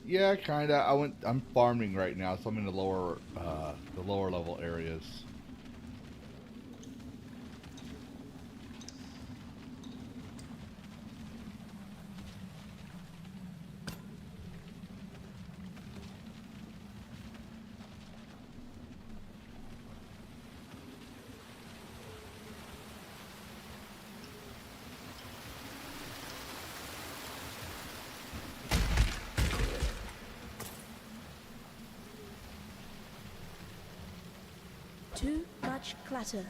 Yeah, kind of. I'm farming right now, so I'm in the lower level areas. Too much clutter.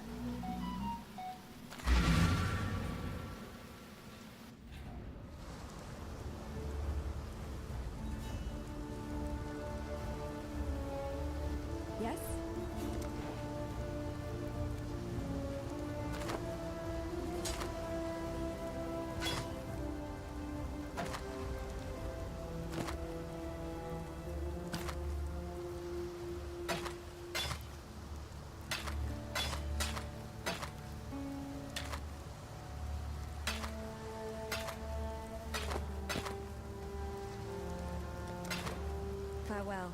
Yes? Farewell.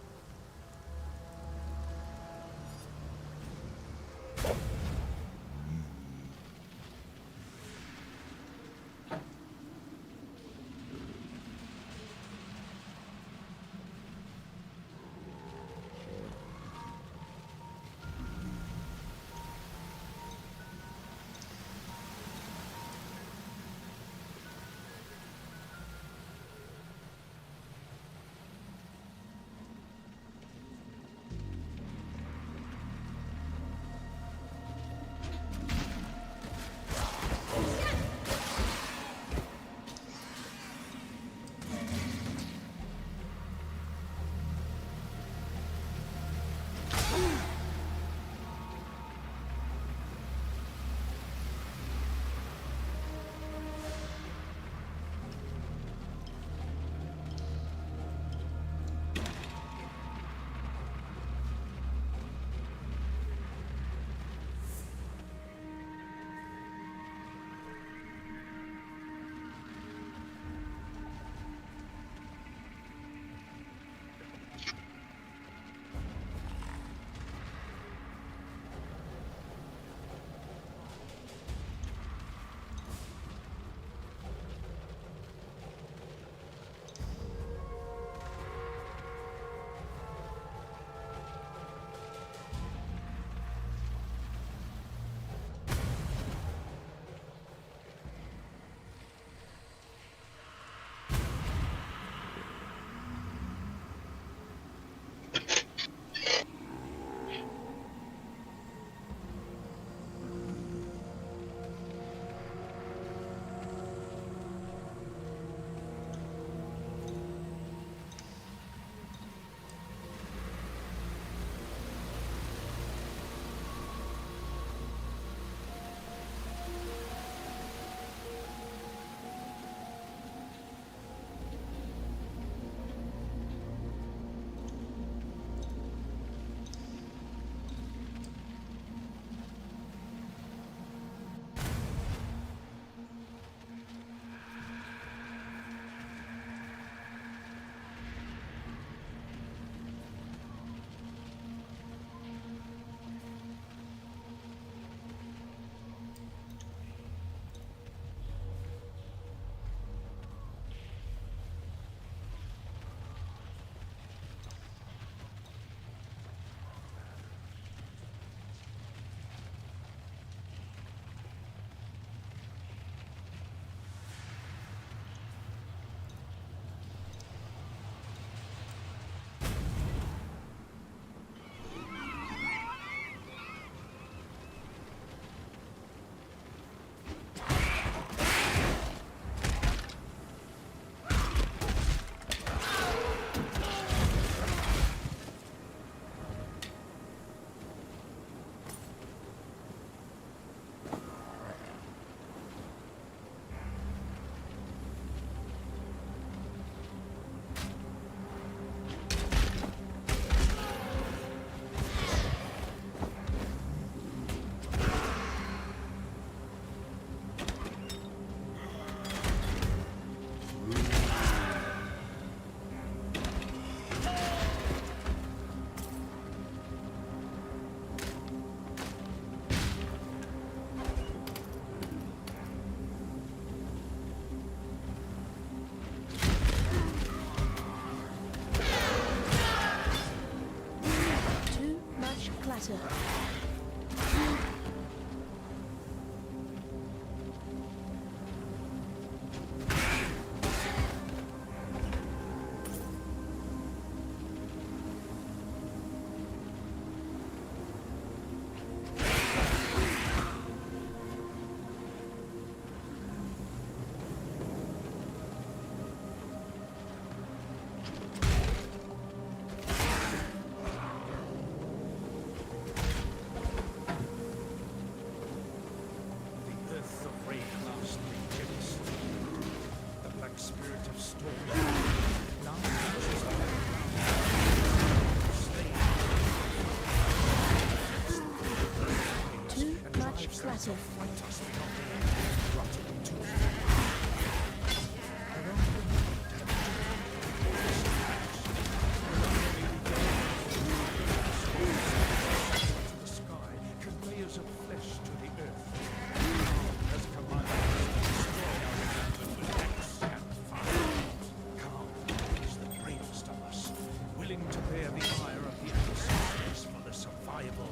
clatter. The earth of rain last me jealous. The black spirit of storm. Now reaches the Too much clatter. the sky, conveyors of flesh to the earth. Has commanded us to destroy our land with axe and fire. Calm is the bravest of us, willing to bear the ire of the ancestors for the survival.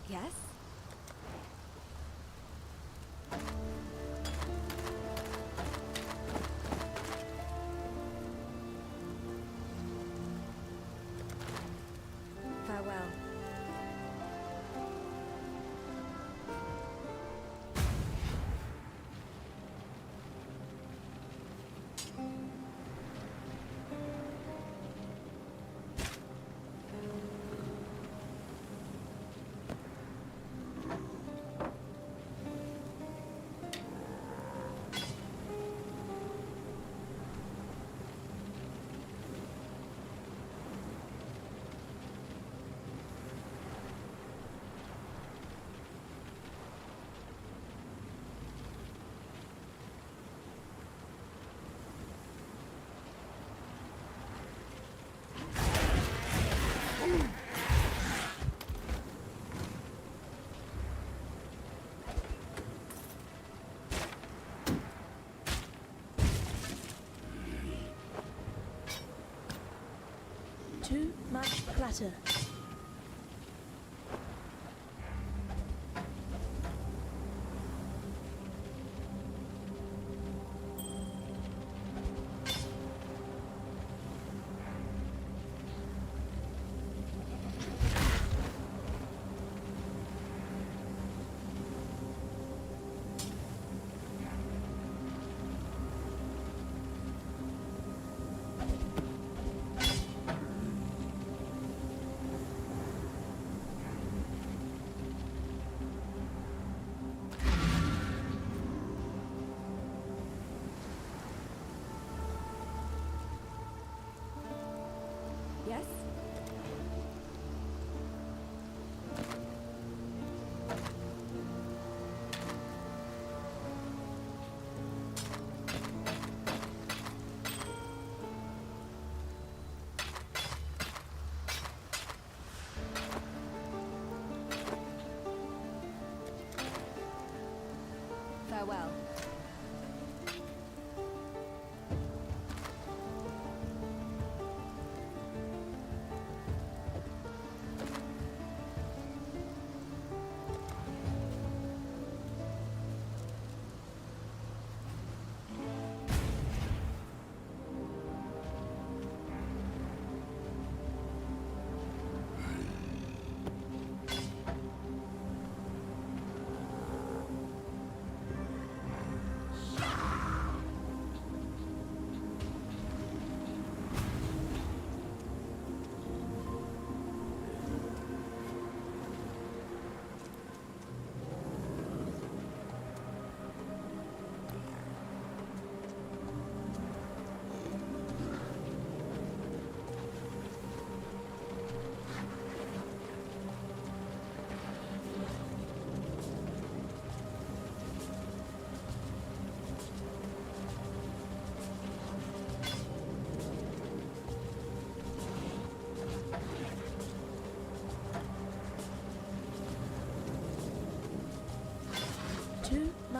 Yes? Farewell. Too much clatter. Yes? Farewell.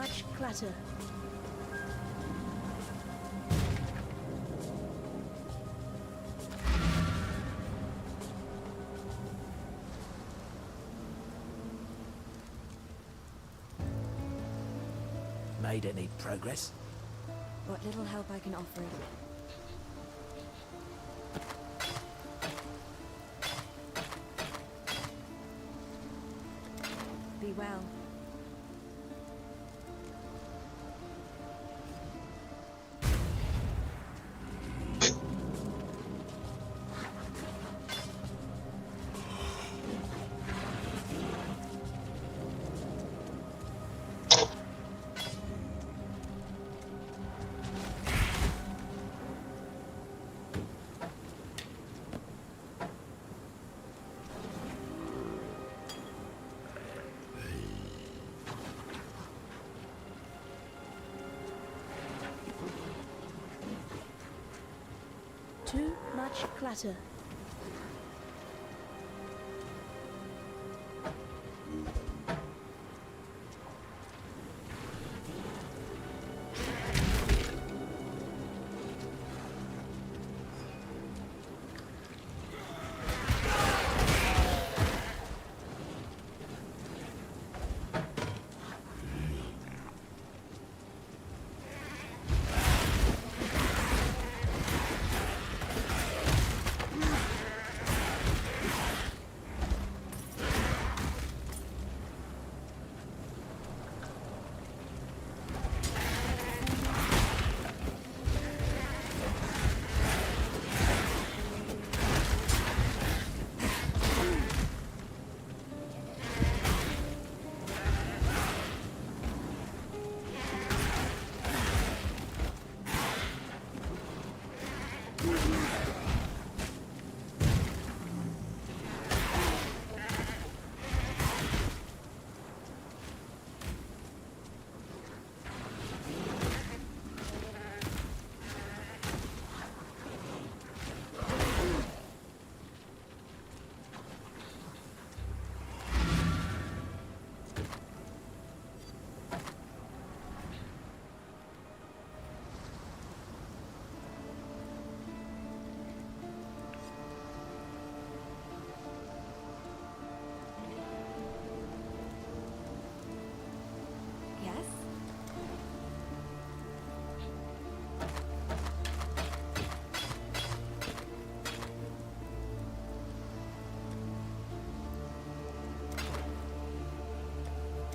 much clutter. Made any progress? What little help I can offer. Be well. Too much clutter.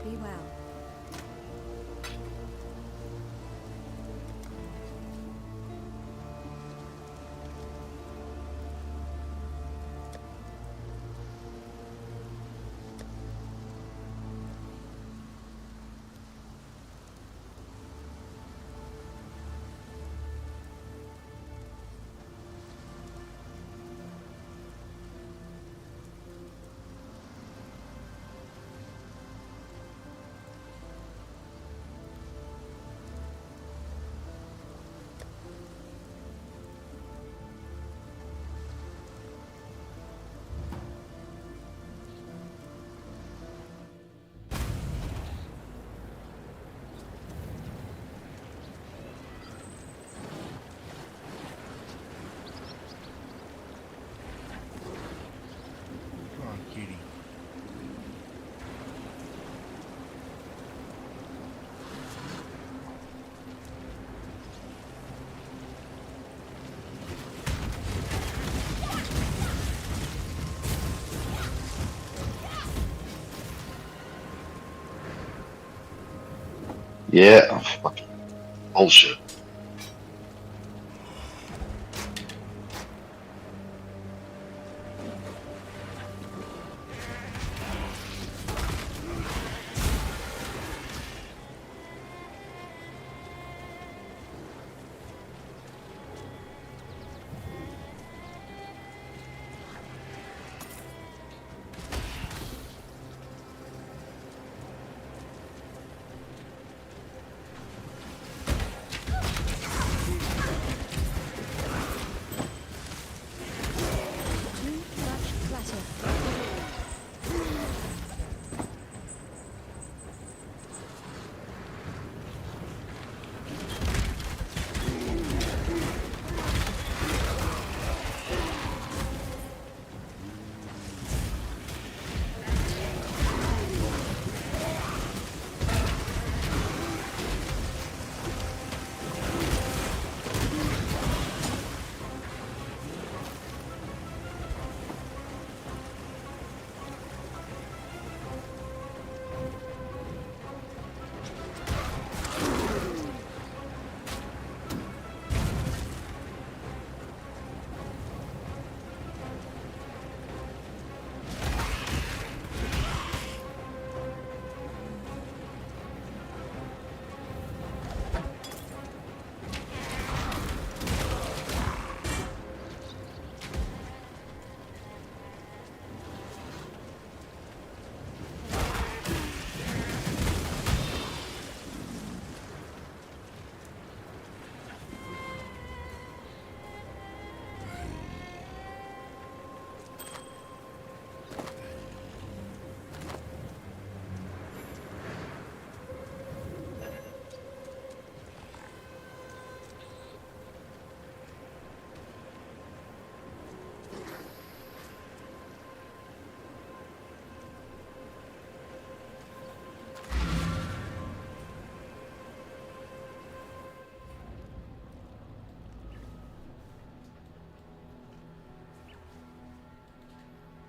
Be well. Come on, cutie. Yeah, fucking bullshit.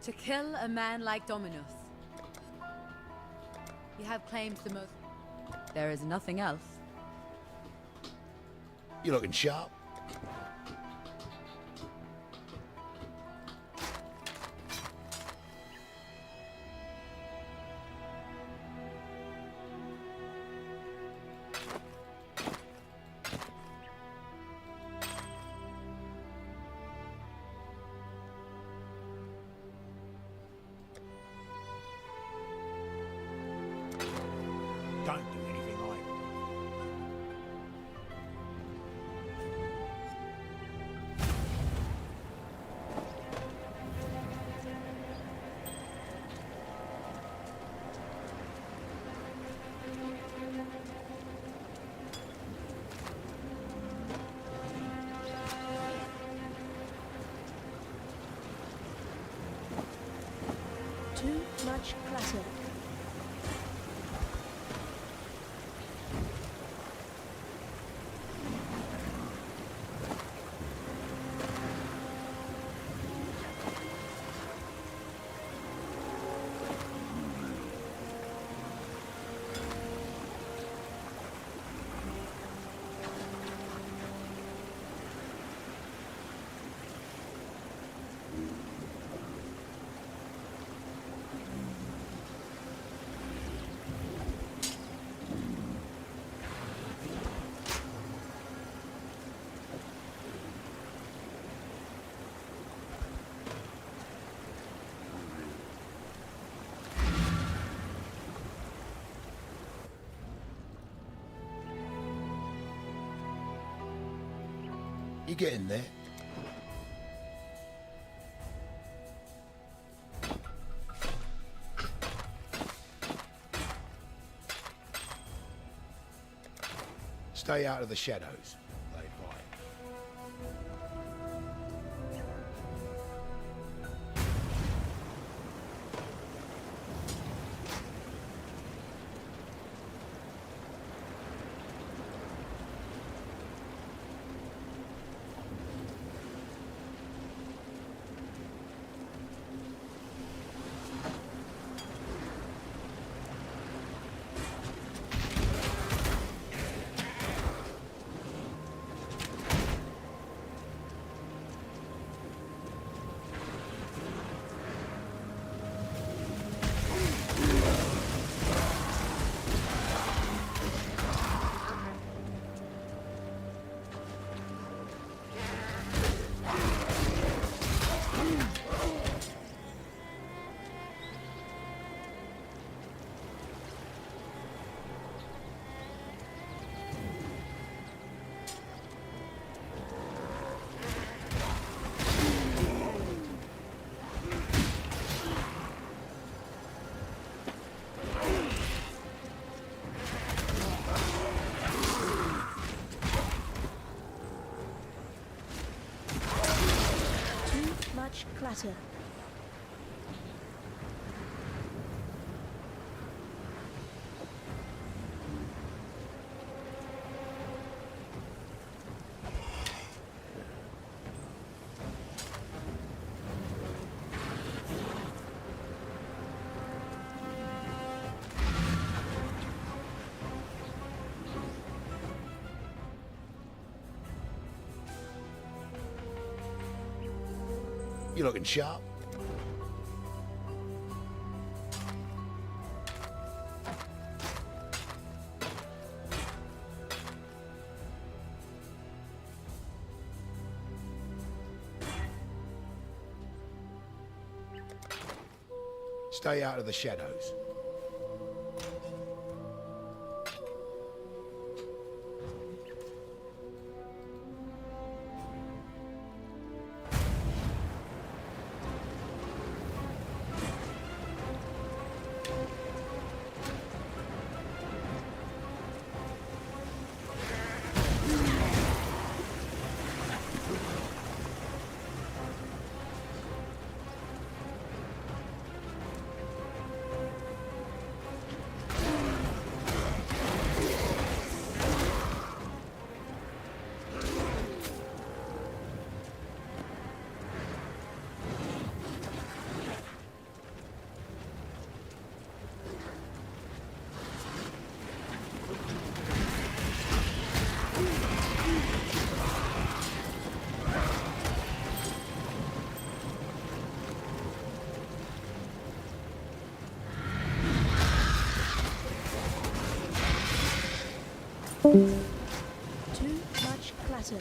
To kill a man like Dominus. You have claimed the most. There is nothing else. You looking sharp? Don't do anything like. Too much clutter. You getting there? Stay out of the shadows, they advise. Much clutter. You looking sharp? Stay out of the shadows. Too much clutter.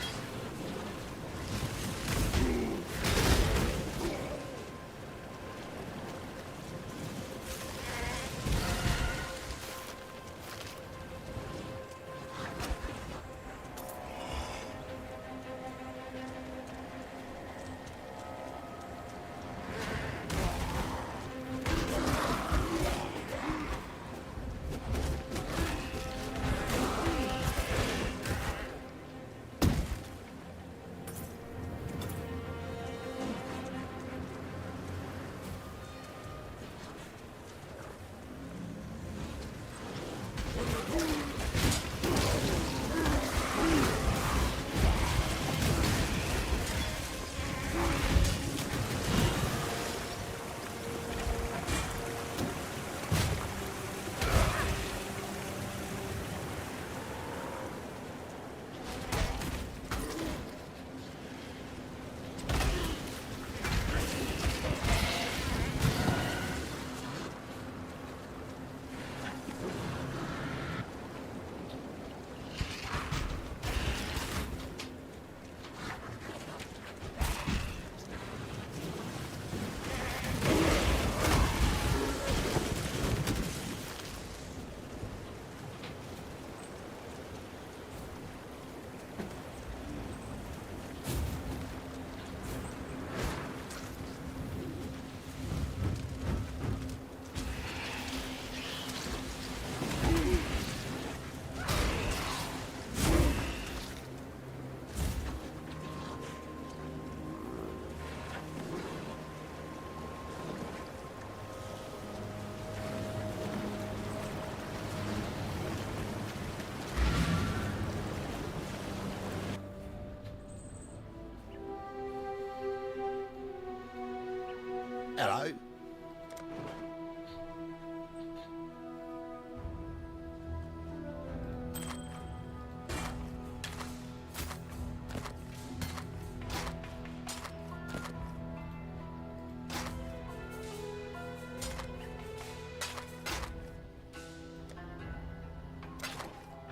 Hello.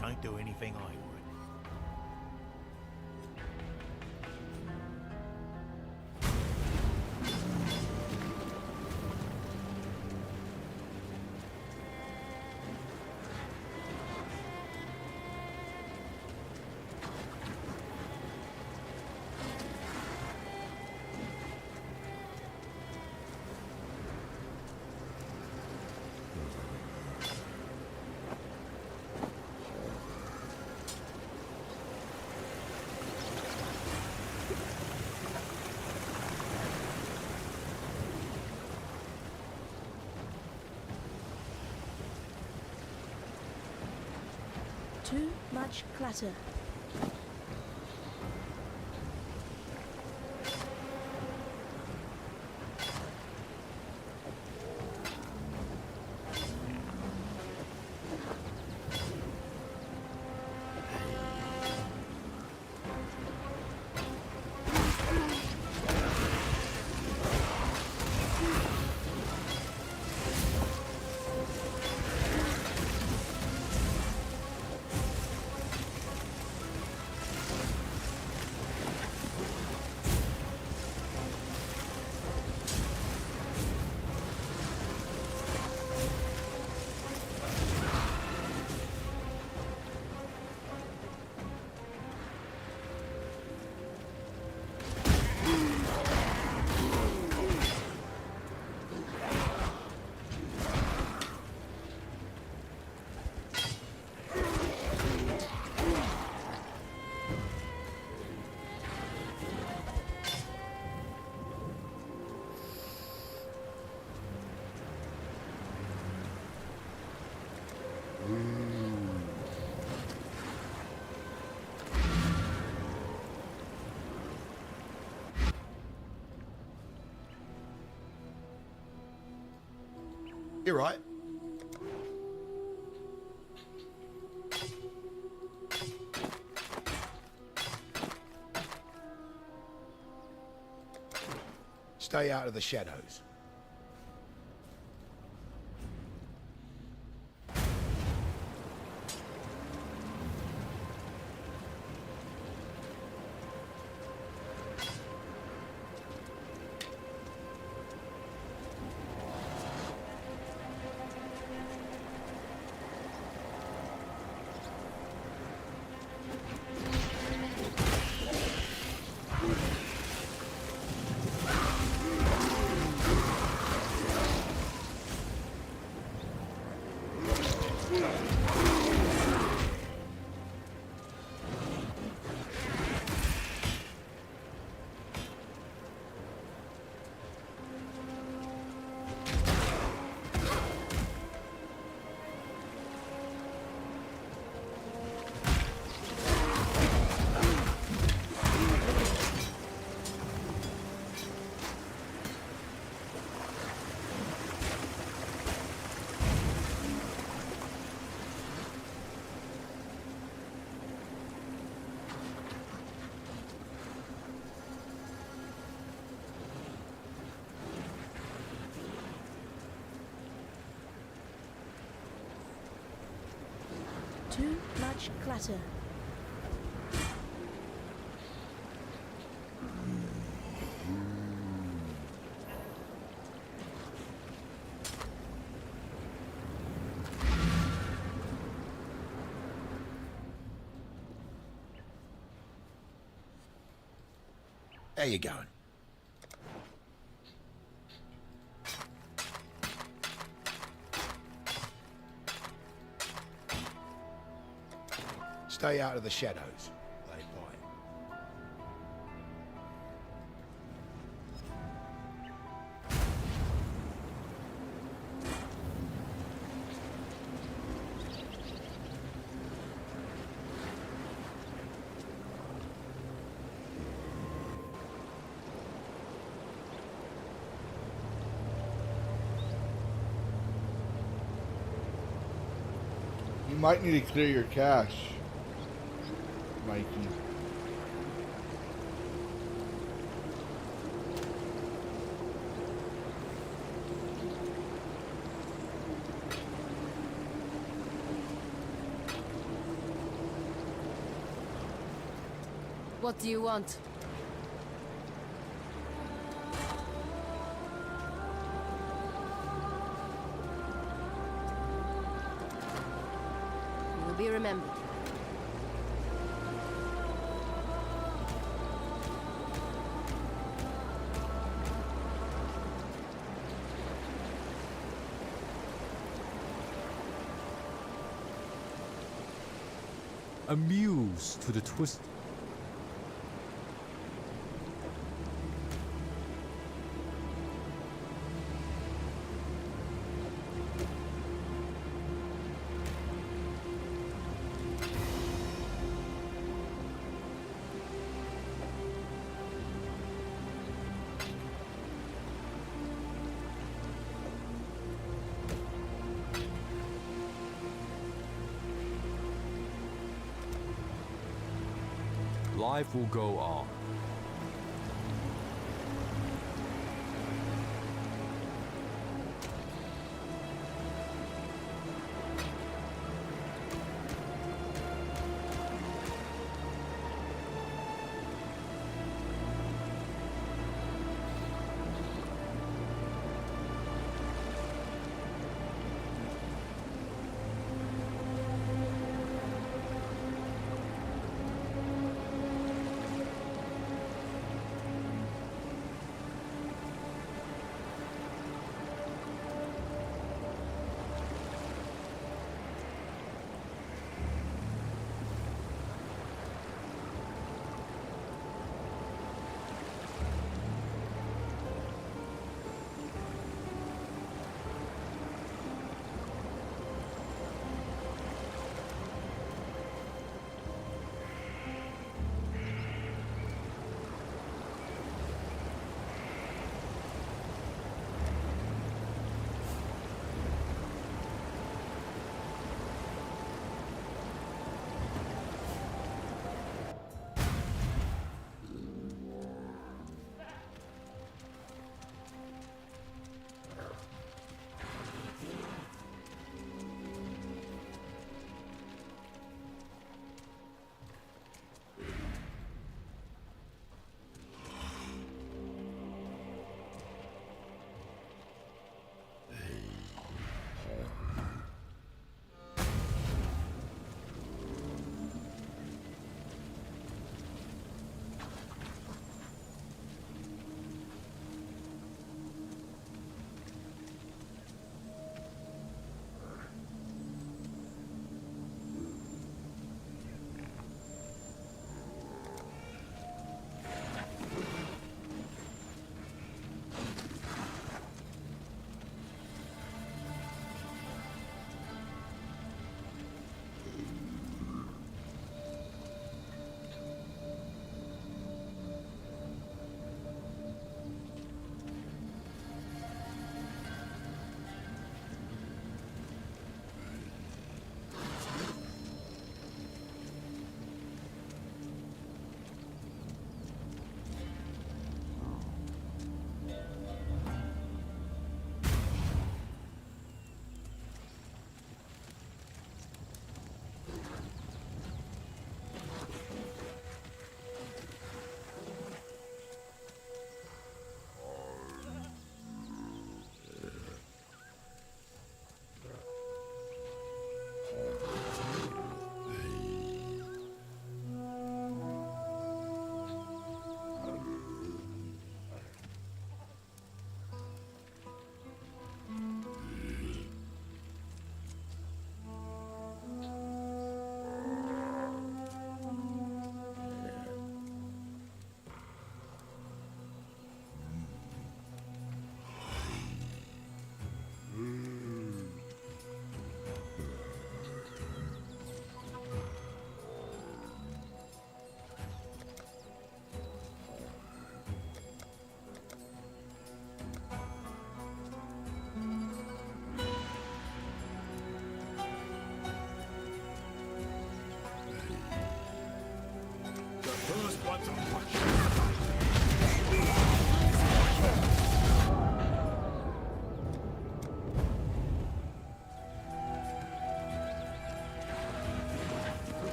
Don't do anything I would. Too much clutter. You're right. Stay out of the shadows. much clatter. How you going? Stay out of the shadows. They bite. You might need to clear your cache, Mikey. What do you want? You will be remembered. Amused to the twist. Life will go on.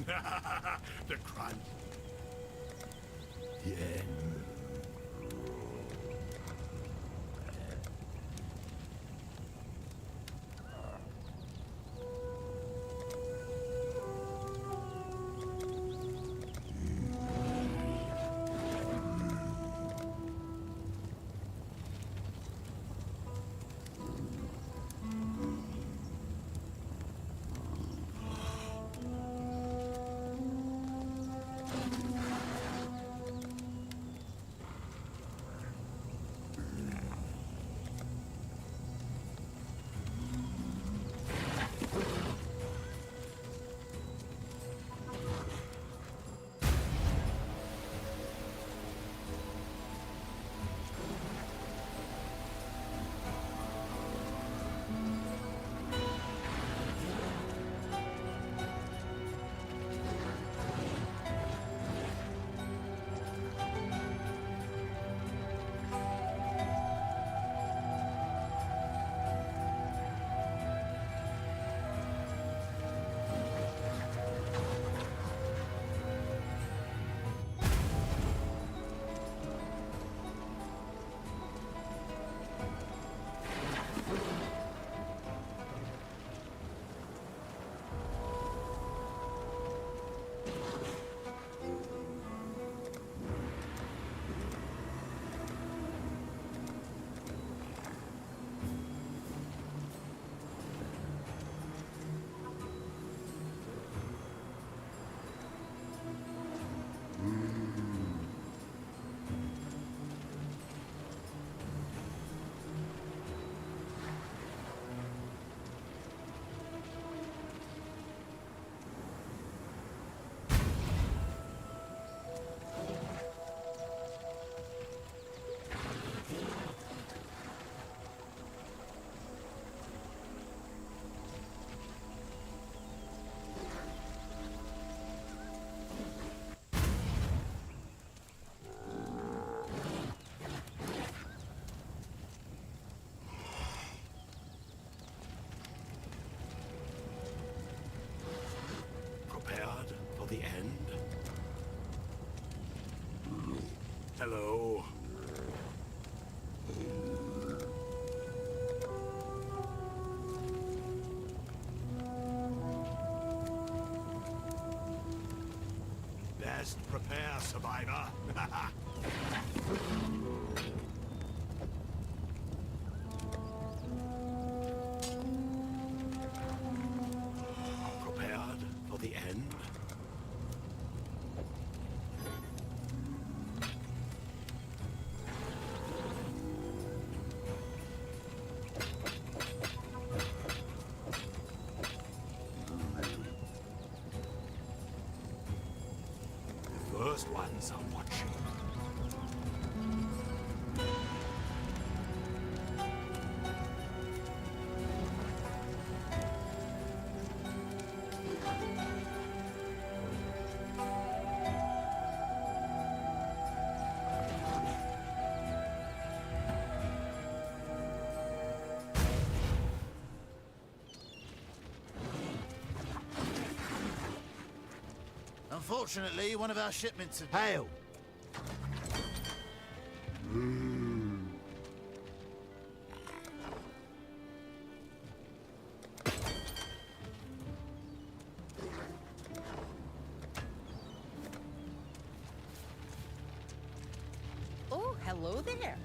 The crunch. Yeah. Prepared for the end? Hello. Best prepare, survivor. Prepared for the end? The first ones are watching. Unfortunately, one of our shipments had... Hail! Oh, hello there.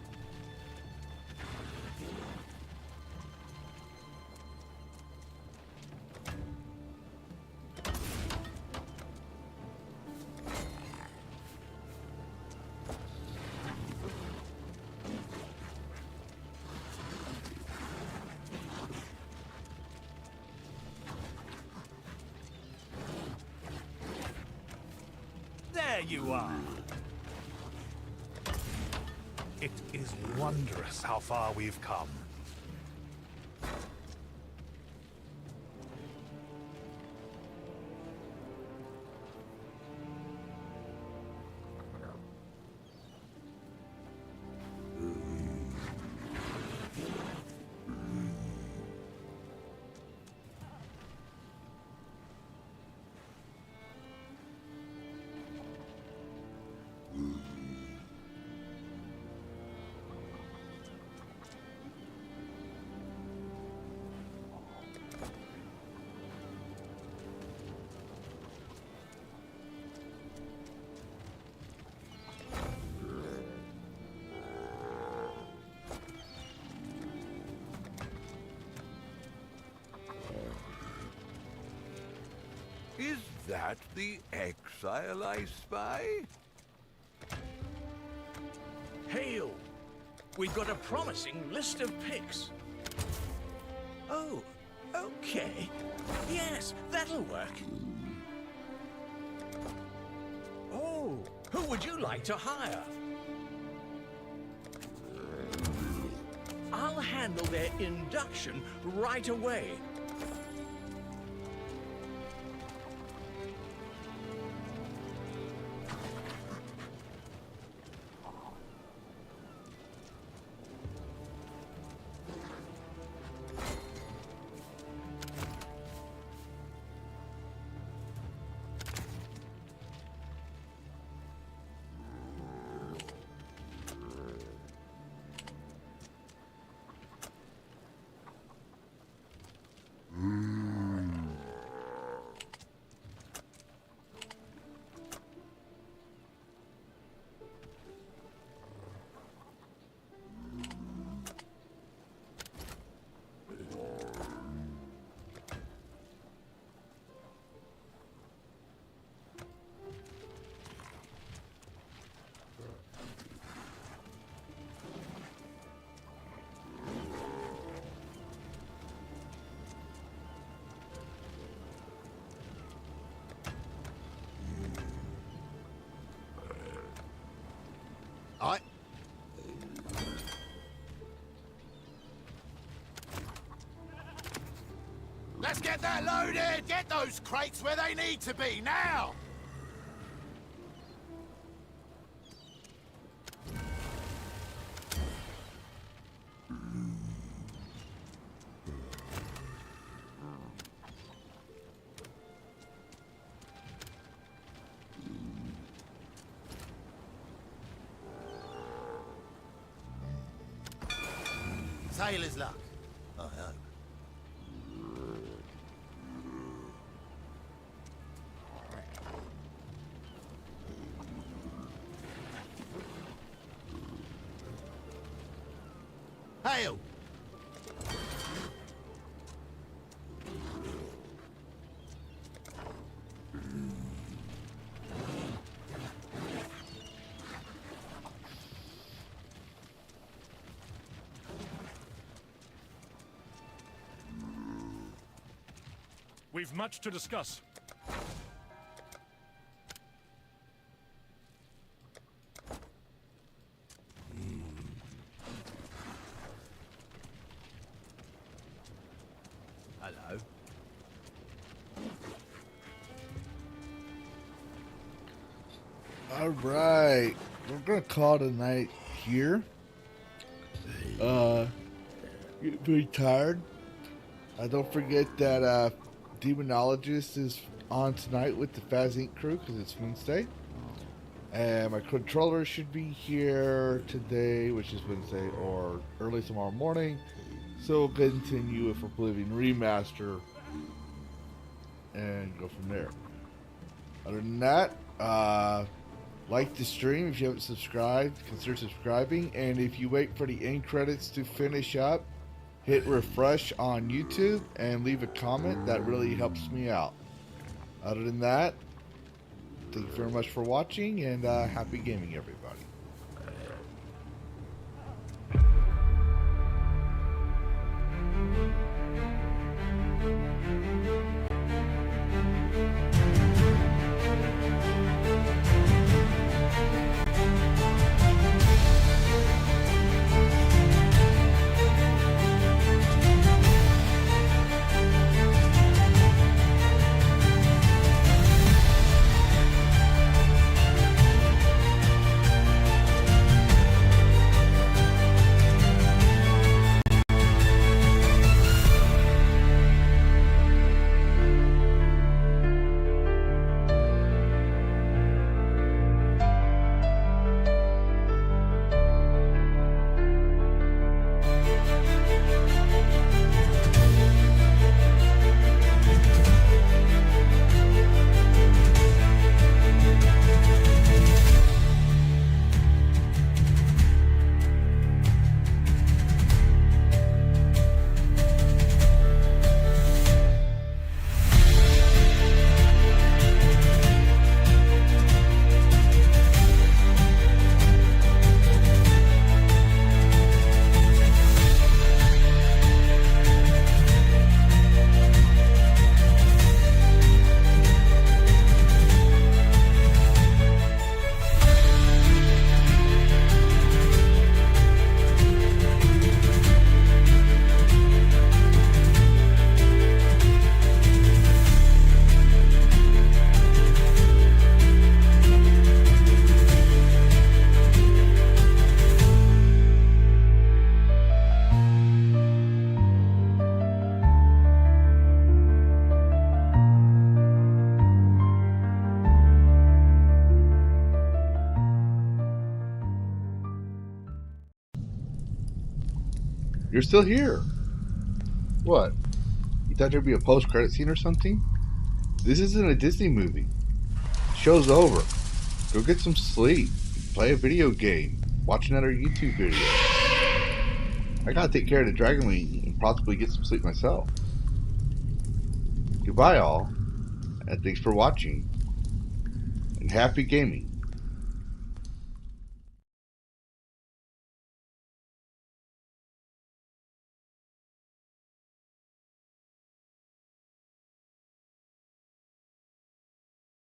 There you are. It is wondrous how far we've come. Is that the Exile I spy? Hail! We've got a promising list of picks. Oh, okay. Yes, that'll work. Oh, who would you like to hire? I'll handle their induction right away. Let's get that loaded! Get those crates where they need to be, now! Sailor's luck. I hope. Hail! We've much to discuss. Hello. All right, we're gonna call it a night here. Getting pretty tired. Don't forget that Demonologist is on tonight with the Faz Inc. crew because it's Wednesday. And my controller should be here today, which is Wednesday, or early tomorrow morning. So we'll continue with Oblivion Remaster and go from there. Other than that, like the stream. If you haven't subscribed, consider subscribing. And if you wait for the end credits to finish up, hit refresh on YouTube and leave a comment. That really helps me out. Other than that, thank you very much for watching, and happy gaming, everybody. You're still here. What? You thought there'd be a post-credit scene or something? This isn't a Disney movie. Show's over. Go get some sleep. Play a video game. Watch another YouTube video. I gotta take care of the Dragon Wing and possibly get some sleep myself. Goodbye, all, and thanks for watching. And happy gaming.